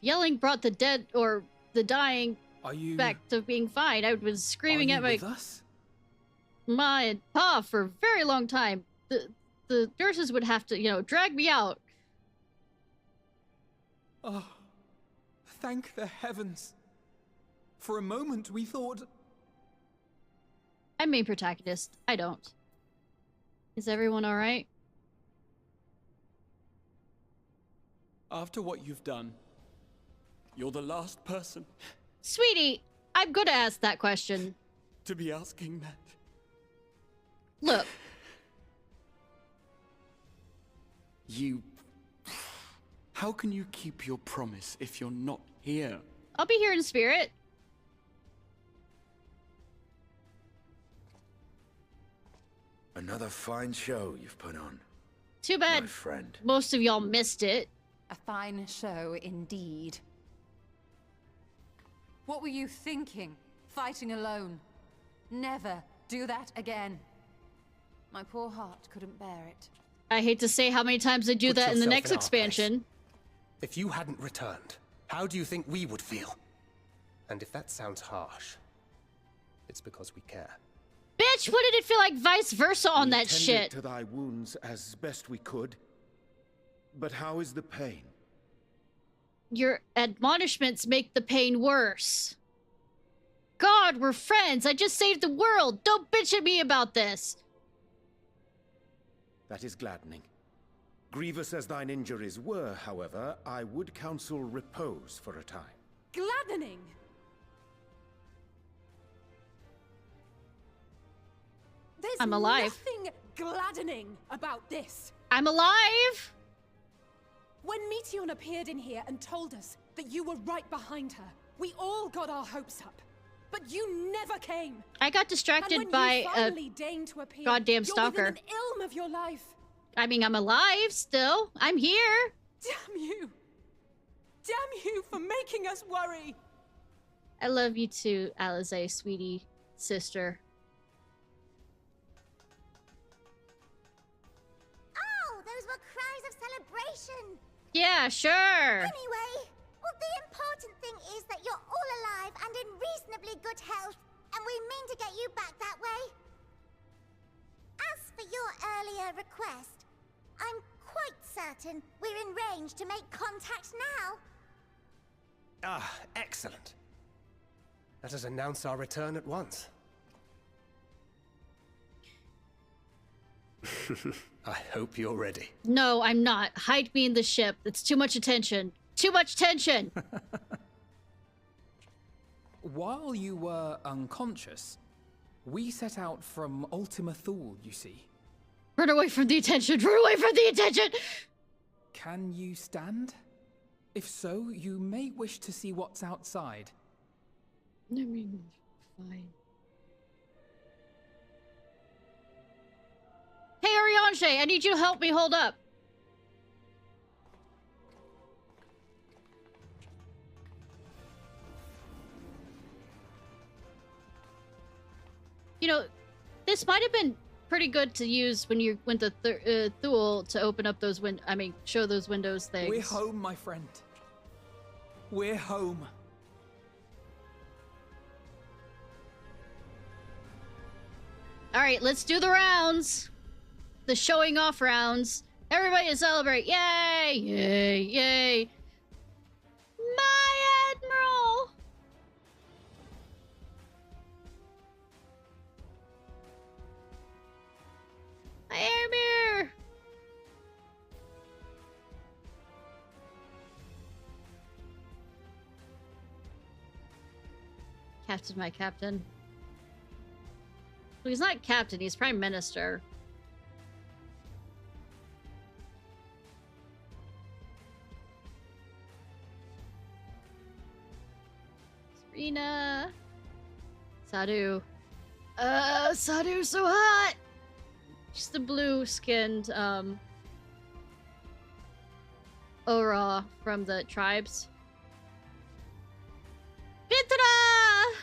Yelling brought the dead or the dying back to being fine. I was screaming at my and Pa for a very long time. The nurses would have to, you know, drag me out. Oh, thank the heavens. For a moment we thought I'm main protagonist. I don't. Is everyone alright? After what you've done, you're the last person Sweetie, I'm gonna ask that question. to be asking that. Look. You... How can you keep your promise if you're not here? I'll be here in spirit. Another fine show you've put on. Too bad my friend. Most of y'all missed it. A fine show indeed. What were you thinking? Fighting alone? Never do that again. My poor heart couldn't bear it. I hate to say how many times they do Put that in the yourself next in our expansion. If you hadn't returned, how do you think we would feel? And if that sounds harsh, it's because we care. Bitch, what did it feel like vice versa on that tended shit? to thy wounds as best we could. But how is the pain? Your admonishments make the pain worse. God, we're friends. I just saved the world. Don't bitch at me about this. That is gladdening. Grievous as thine injuries were, however, I would counsel repose for a time. Gladdening! There's I'm alive. nothing gladdening about this. I'm alive! When Meteion appeared in here and told us that you were right behind her, we all got our hopes up. But you never came. I got distracted and when by you finally deigned to appear, goddamn you're stalker. within an ilm of your life. I mean, I'm alive still. I'm here. Damn you. Damn you for making us worry. I love you too, Alize, sweetie, sister. Oh, those were cries of celebration. Yeah, sure. Anyway, well, the important thing is that you're all alive and in reasonably good health, and we mean to get you back that way. As for your earlier request, I'm quite certain we're in range to make contact now. Ah, excellent. Let us announce our return at once. I hope you're ready. No, I'm not. Hide me in the ship. It's too much attention. Too much tension. While you were unconscious, we set out from Ultima Thule, you see. Run away from the attention. Run away from the attention. Can you stand? If so, you may wish to see what's outside. I mean, fine. Hey, Arianche, I need you to help me hold up. You know, this might have been pretty good to use when you went to Thule to open up those show those windows things. We're home, my friend. We're home. All right, let's do the rounds. The showing off rounds. Everybody to celebrate. Yay! Yay! Yay! My Admiral! My Airmere! Captain, my captain. Well, he's not captain, he's prime minister. Serena. Sadu. Sadu's so hot! She's the blue-skinned, Ora from the tribes. Vitra!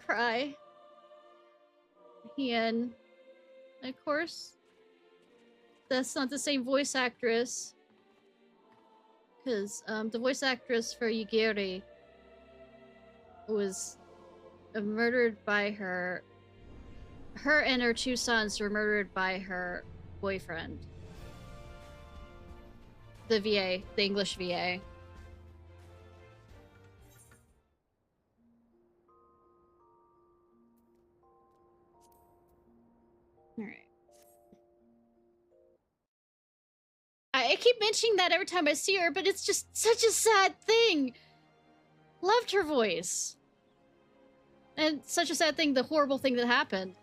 Cry. Hien. Of course, that's not the same voice actress. Because the voice actress for Yugiri was murdered by her and her two sons were murdered by her boyfriend. The VA, the English VA. Alright. I keep mentioning that every time I see her, but it's just such a sad thing. Loved her voice. And such a sad thing, the horrible thing that happened.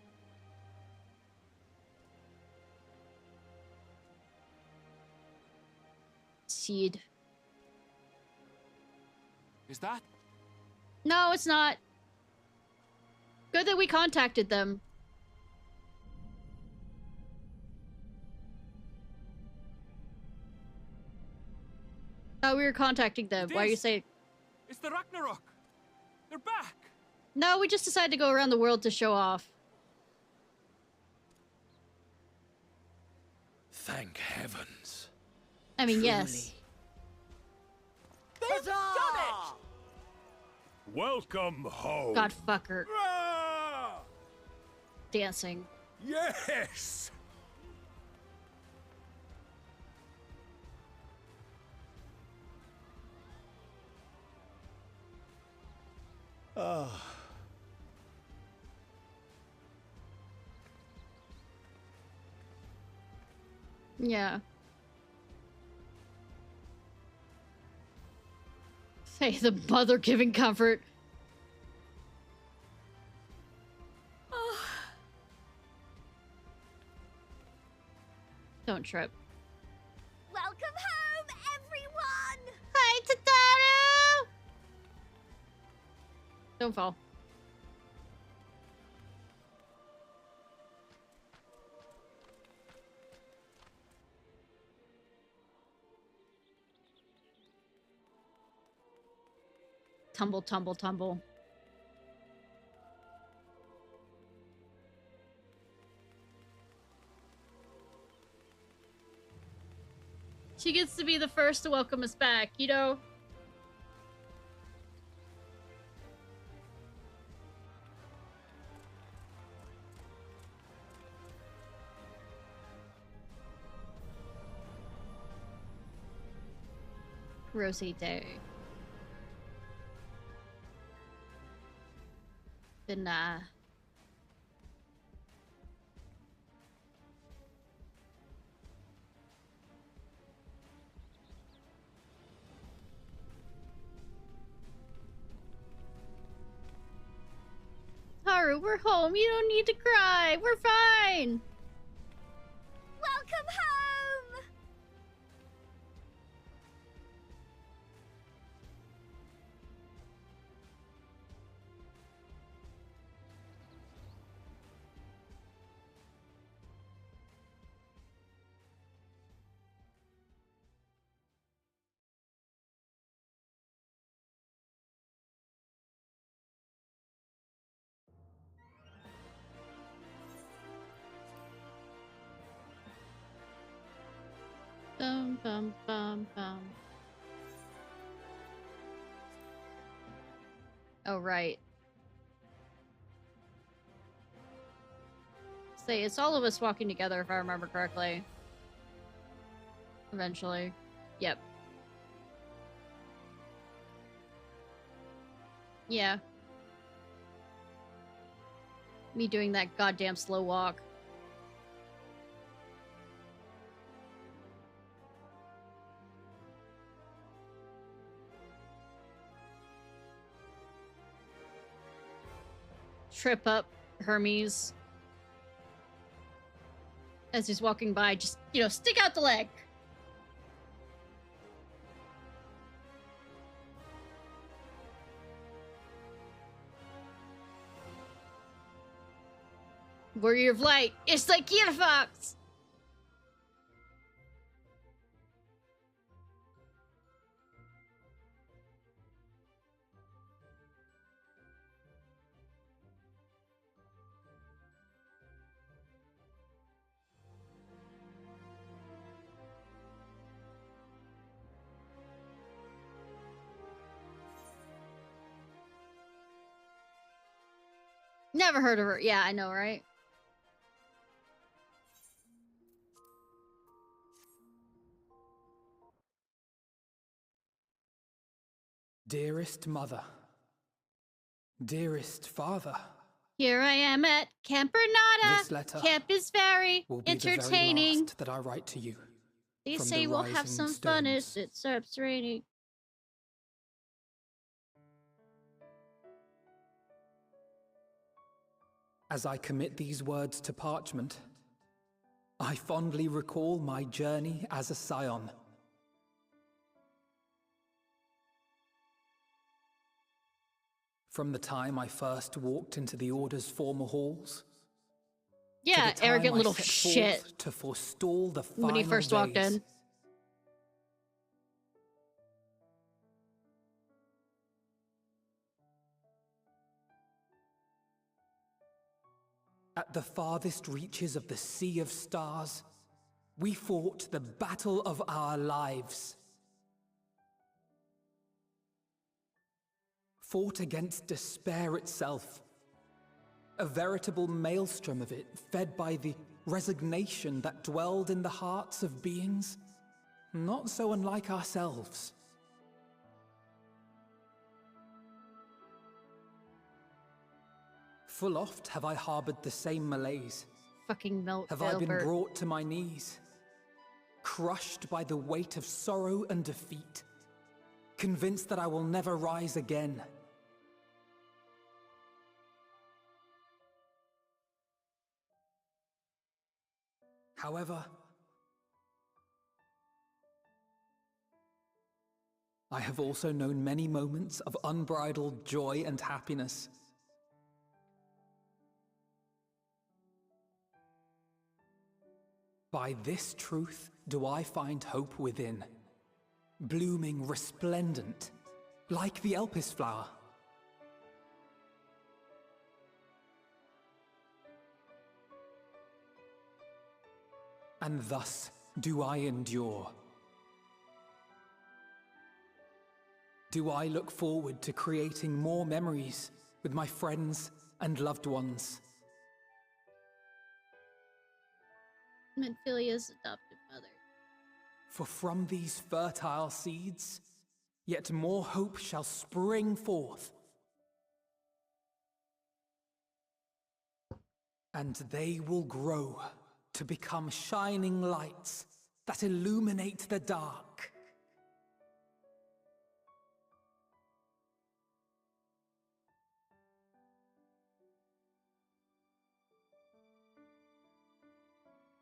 Seed. Is that? No, it's not. Good that we contacted them. Oh, we were contacting them. Why are you saying? It's the Ragnarok. They're back. No, we just decided to go around the world to show off. Thank heavens. I mean, Truly. yes. They've done it! Welcome home. God fucker. Dancing. Yes. Ah. Yeah. Say the mother giving comfort. Don't trip. Welcome home, everyone! Hi, Tataru! Don't fall. Tumble, tumble, tumble. She gets to be the first to welcome us back, you know? Rosy Day. Nah. Haru, we're home. You don't need to cry. We're fine. Welcome home! Bum, bum, bum, bum. Oh, right. Say, it's all of us walking together, if I remember correctly. Eventually. Yep. Yeah. Me doing that goddamn slow walk. Trip up Hermes as he's walking by. Just, you know, stick out the leg. Warrior of Light. It's like Ciarfox. Never heard of her. Yeah, I know, right? Dearest mother, dearest father, here I am at Camp Bernata. this letter Camp is very will be the entertaining. very last that I write to you. They from say the we'll have rising some fun stones. as it starts raining. As I commit these words to parchment, I fondly recall my journey as a scion. From the time I first walked into the Order's former halls, Yeah, to the time arrogant I little set shit. forth to forestall the When he final first walked days. in. At the farthest reaches of the Sea of Stars, we fought the battle of our lives. Fought against despair itself. A veritable maelstrom of it, fed by the resignation that dwelled in the hearts of beings not so unlike ourselves. Full oft have I harbored the same malaise. Fucking melt. Have I been brought to my knees, crushed by the weight of sorrow and defeat, convinced that I will never rise again. However, I have also known many moments of unbridled joy and happiness. By this truth do I find hope within, blooming resplendent, like the Elpis flower. And thus do I endure. Do I look forward to creating more memories with my friends and loved ones. Mentphilia's adopted mother. For from these fertile seeds, yet more hope shall spring forth. And they will grow to become shining lights that illuminate the dark.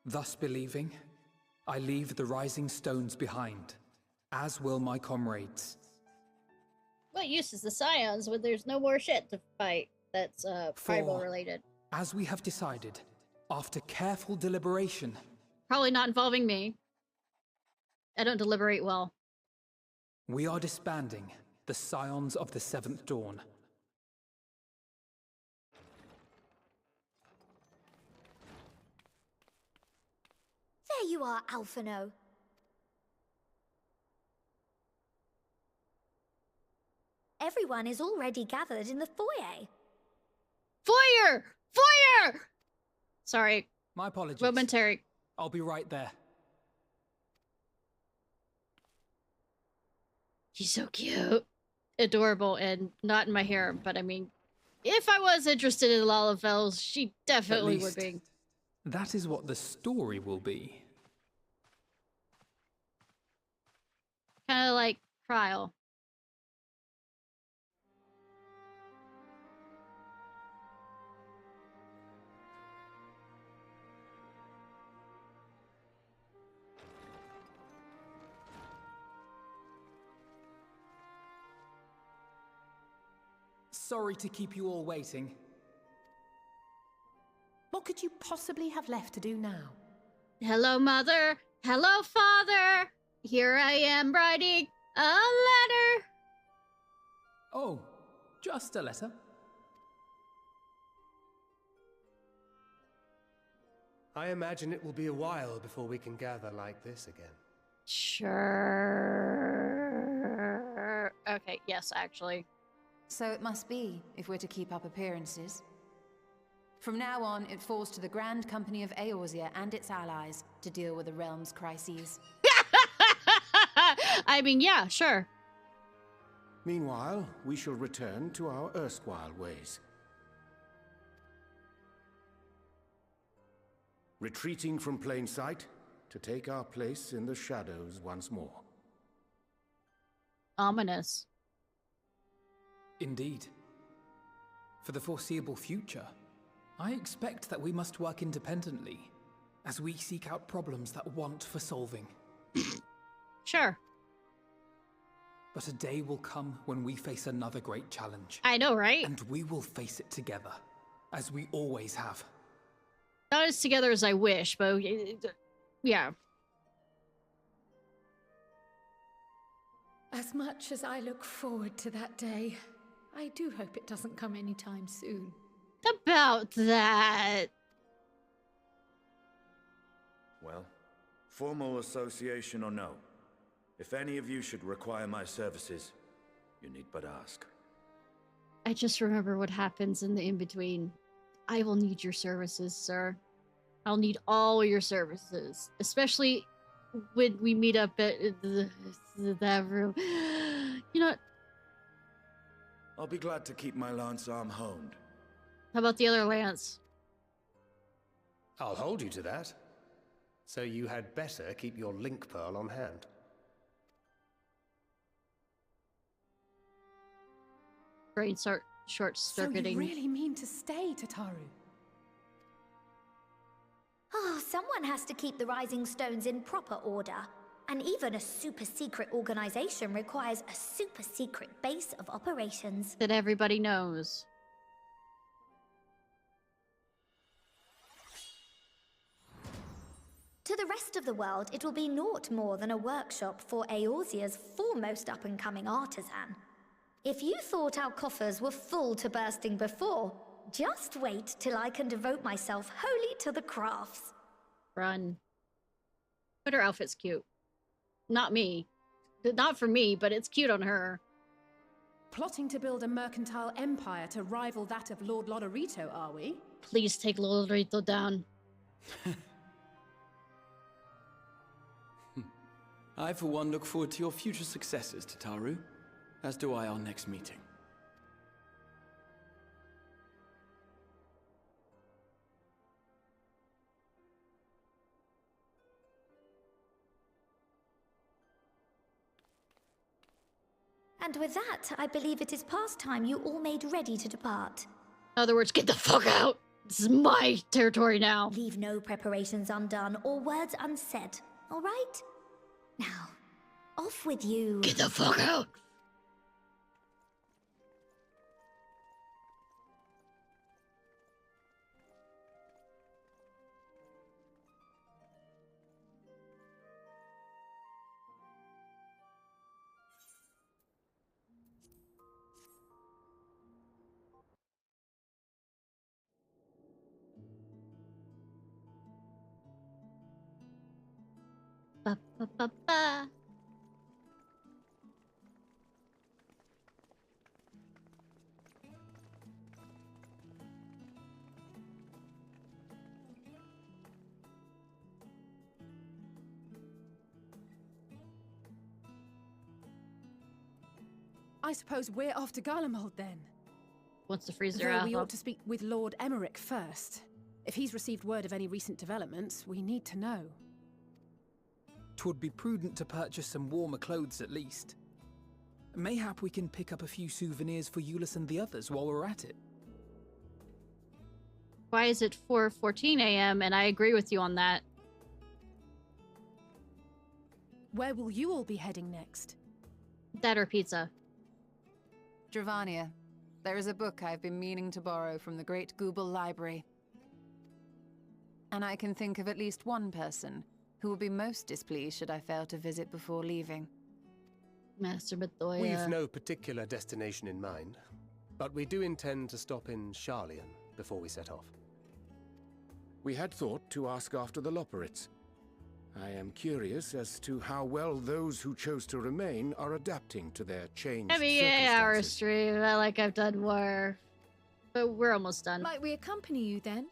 Thus believing, I leave the rising stones behind, as will my comrades. What use is the Scions when there's no more shit to fight that's primal related? As we have decided, after careful deliberation... Probably not involving me. I don't deliberate well. We are disbanding the Scions of the Seventh Dawn. There you are, Alphino. Everyone is already gathered in the foyer. Foyer! Foyer! Sorry. My apologies. Momentary. I'll be right there. He's so cute. Adorable and not in my harem, but I mean, if I was interested in Lalafels, she definitely would be. That is what the story will be. Kind of like Kryl. Sorry to keep you all waiting. What could you possibly have left to do now? Hello, Mother. Hello, Father. Here I am writing a letter. Oh, just a letter. I imagine it will be a while before we can gather like this again. Sure. Okay, yes, actually. So it must be, if we're to keep up appearances. From now on, it falls to the Grand Company of Eorzea and its allies to deal with the realm's crises. I mean, yeah, sure. Meanwhile, we shall return to our erstwhile ways. Retreating from plain sight to take our place in the shadows once more. Ominous. Indeed. For the foreseeable future, I expect that we must work independently as we seek out problems that want for solving. Sure. But a day will come when we face another great challenge. I know, right? And we will face it together, as we always have. Not as together as I wish, but yeah. As much as I look forward to that day, I do hope it doesn't come anytime soon. About that. Well, formal association or no, if any of you should require my services, you need but ask. I just remember what happens in the in-between. I will need your services, sir. I'll need all your services, especially when we meet up at that room. You know what? I'll be glad to keep my lance arm honed. How about the other lance? I'll hold you to that. So you had better keep your link pearl on hand. Brain short-circuiting. So you really mean to stay, Tataru? Oh, someone has to keep the Rising Stones in proper order. And even a super-secret organization requires a super-secret base of operations. That everybody knows. To the rest of the world, it will be naught more than a workshop for Eorzea's foremost up-and-coming artisan. If you thought our coffers were full to bursting before, just wait till I can devote myself wholly to the crafts. Run. But her outfit's cute. Not me. Not for me, but it's cute on her. Plotting to build a mercantile empire to rival that of Lord Lodorito, are we? Please take Lodorito down. I, for one, look forward to your future successes, Tataru, as do I our next meeting. And with that, I believe it is past time you all made ready to depart. In other words, get the fuck out! This is my territory now. Leave no preparations undone or words unsaid, all right? Now, off with you. Get the fuck out! Ba, ba, ba, ba. I suppose we're off to Garlemald then. Wants to freeze Though her we up. ought to speak with Lord Emmerich first. If he's received word of any recent developments, we need to know. 'Twould be prudent to purchase some warmer clothes at least. Mayhap we can pick up a few souvenirs for Euless and the others while we're at it. Why is it 4:14 a.m. and I agree with you on that? Where will you all be heading next? That or pizza? Dravania, there is a book I've been meaning to borrow from the Great Google Library. And I can think of at least one person who will be most displeased should I fail to visit before leaving. Master Betoya. We've no particular destination in mind, but we do intend to stop in Sharlayan before we set off. We had thought to ask after the Loporrits. I am curious as to how well those who chose to remain are adapting to their changed Heavy hour stream. Like I've done more. But we're almost done. Might we accompany you then?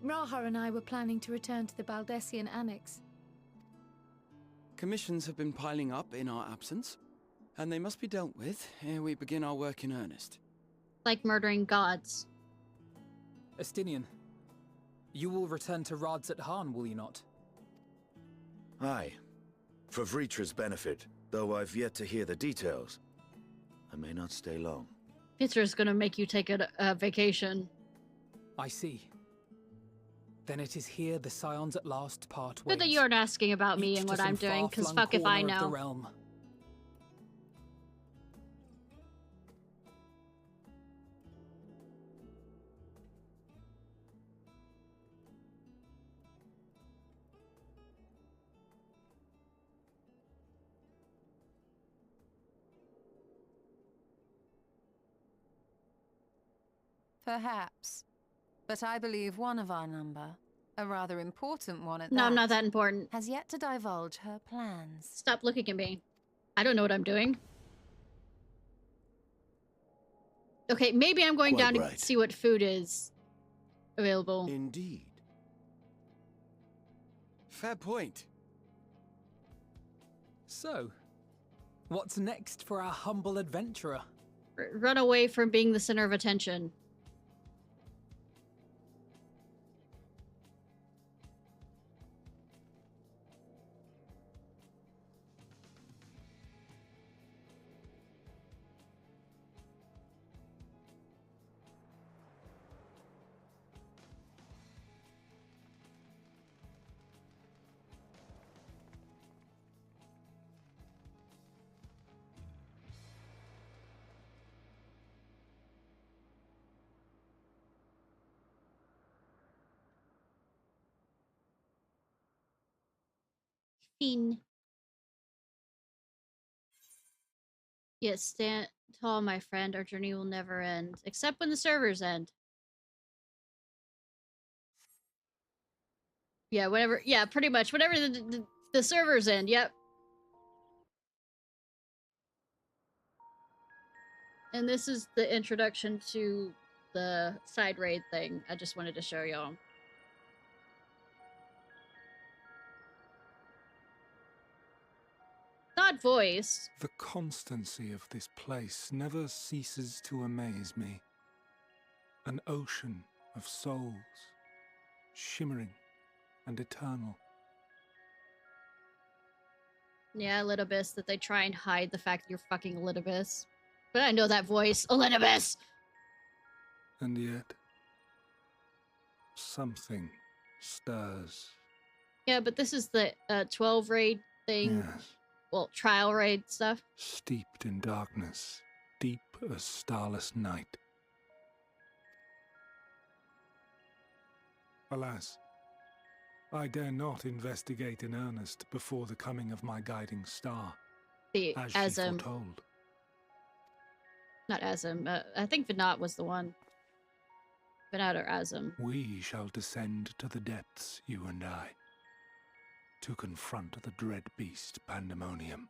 Raha and I were planning to return to the Baldessian Annex. Commissions have been piling up in our absence. And they must be dealt with. Here we begin our work in earnest. Like murdering gods. Estinian, you will return to Radz at Han, will you not? Aye. For Vritra's benefit, though I've yet to hear the details. I may not stay long. Vitra's gonna make you take a vacation. I see. Then it is here the Scions at last part ways. Good that you aren't asking about me Each and to what some I'm doing, because far-flung fuck if I corner of the know. realm. Perhaps. But I believe one of our number, a rather important one at that. No, I'm not that important. Has yet to divulge her plans. Stop looking at me. I don't know what I'm doing. Okay, maybe I'm going Quite down right. to see what food is available. Indeed. Fair point. So, what's next for our humble adventurer? Run away from being the center of attention. Fin. Yes, stand tall, my friend. Our journey will never end. Except when the servers end. Yeah, whatever. Yeah, pretty much. Whenever the servers end, yep. And this is the introduction to the side raid thing. I just wanted to show y'all. Not voice. The constancy of this place never ceases to amaze me. An ocean of souls, shimmering and eternal. Yeah, Elidibus, that they try and hide the fact that you're fucking Elidibus. But I know that voice. Elidibus! And yet, something stirs. Yeah, but this is the 12 raid thing. Yes. Well, trial raid stuff. Steeped in darkness, deep as starless night. Alas, I dare not investigate in earnest before the coming of my guiding star, as she foretold. Not Azim. I think Vinat was the one. Vinat or Azim. We shall descend to the depths, you and I, to confront the dread beast Pandemonium.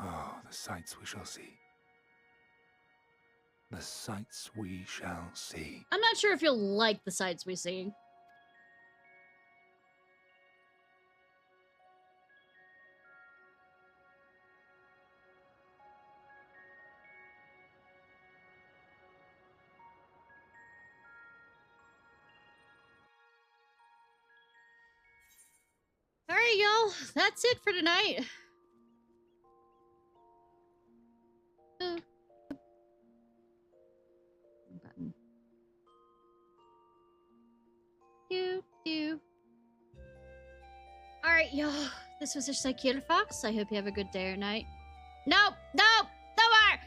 Oh, the sights we shall see. The sights we shall see. I'm not sure if you'll like the sights we see. Alright, y'all. That's it for tonight. Button. Alright, y'all. This was Ciarfox. I hope you have a good day or night. Nope! Nope! No more!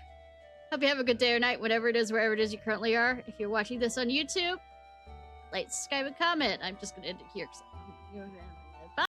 Hope you have a good day or night, whatever it is, wherever it is you currently are. If you're watching this on YouTube, like, subscribe, and comment. I'm just gonna end it here. 'Cause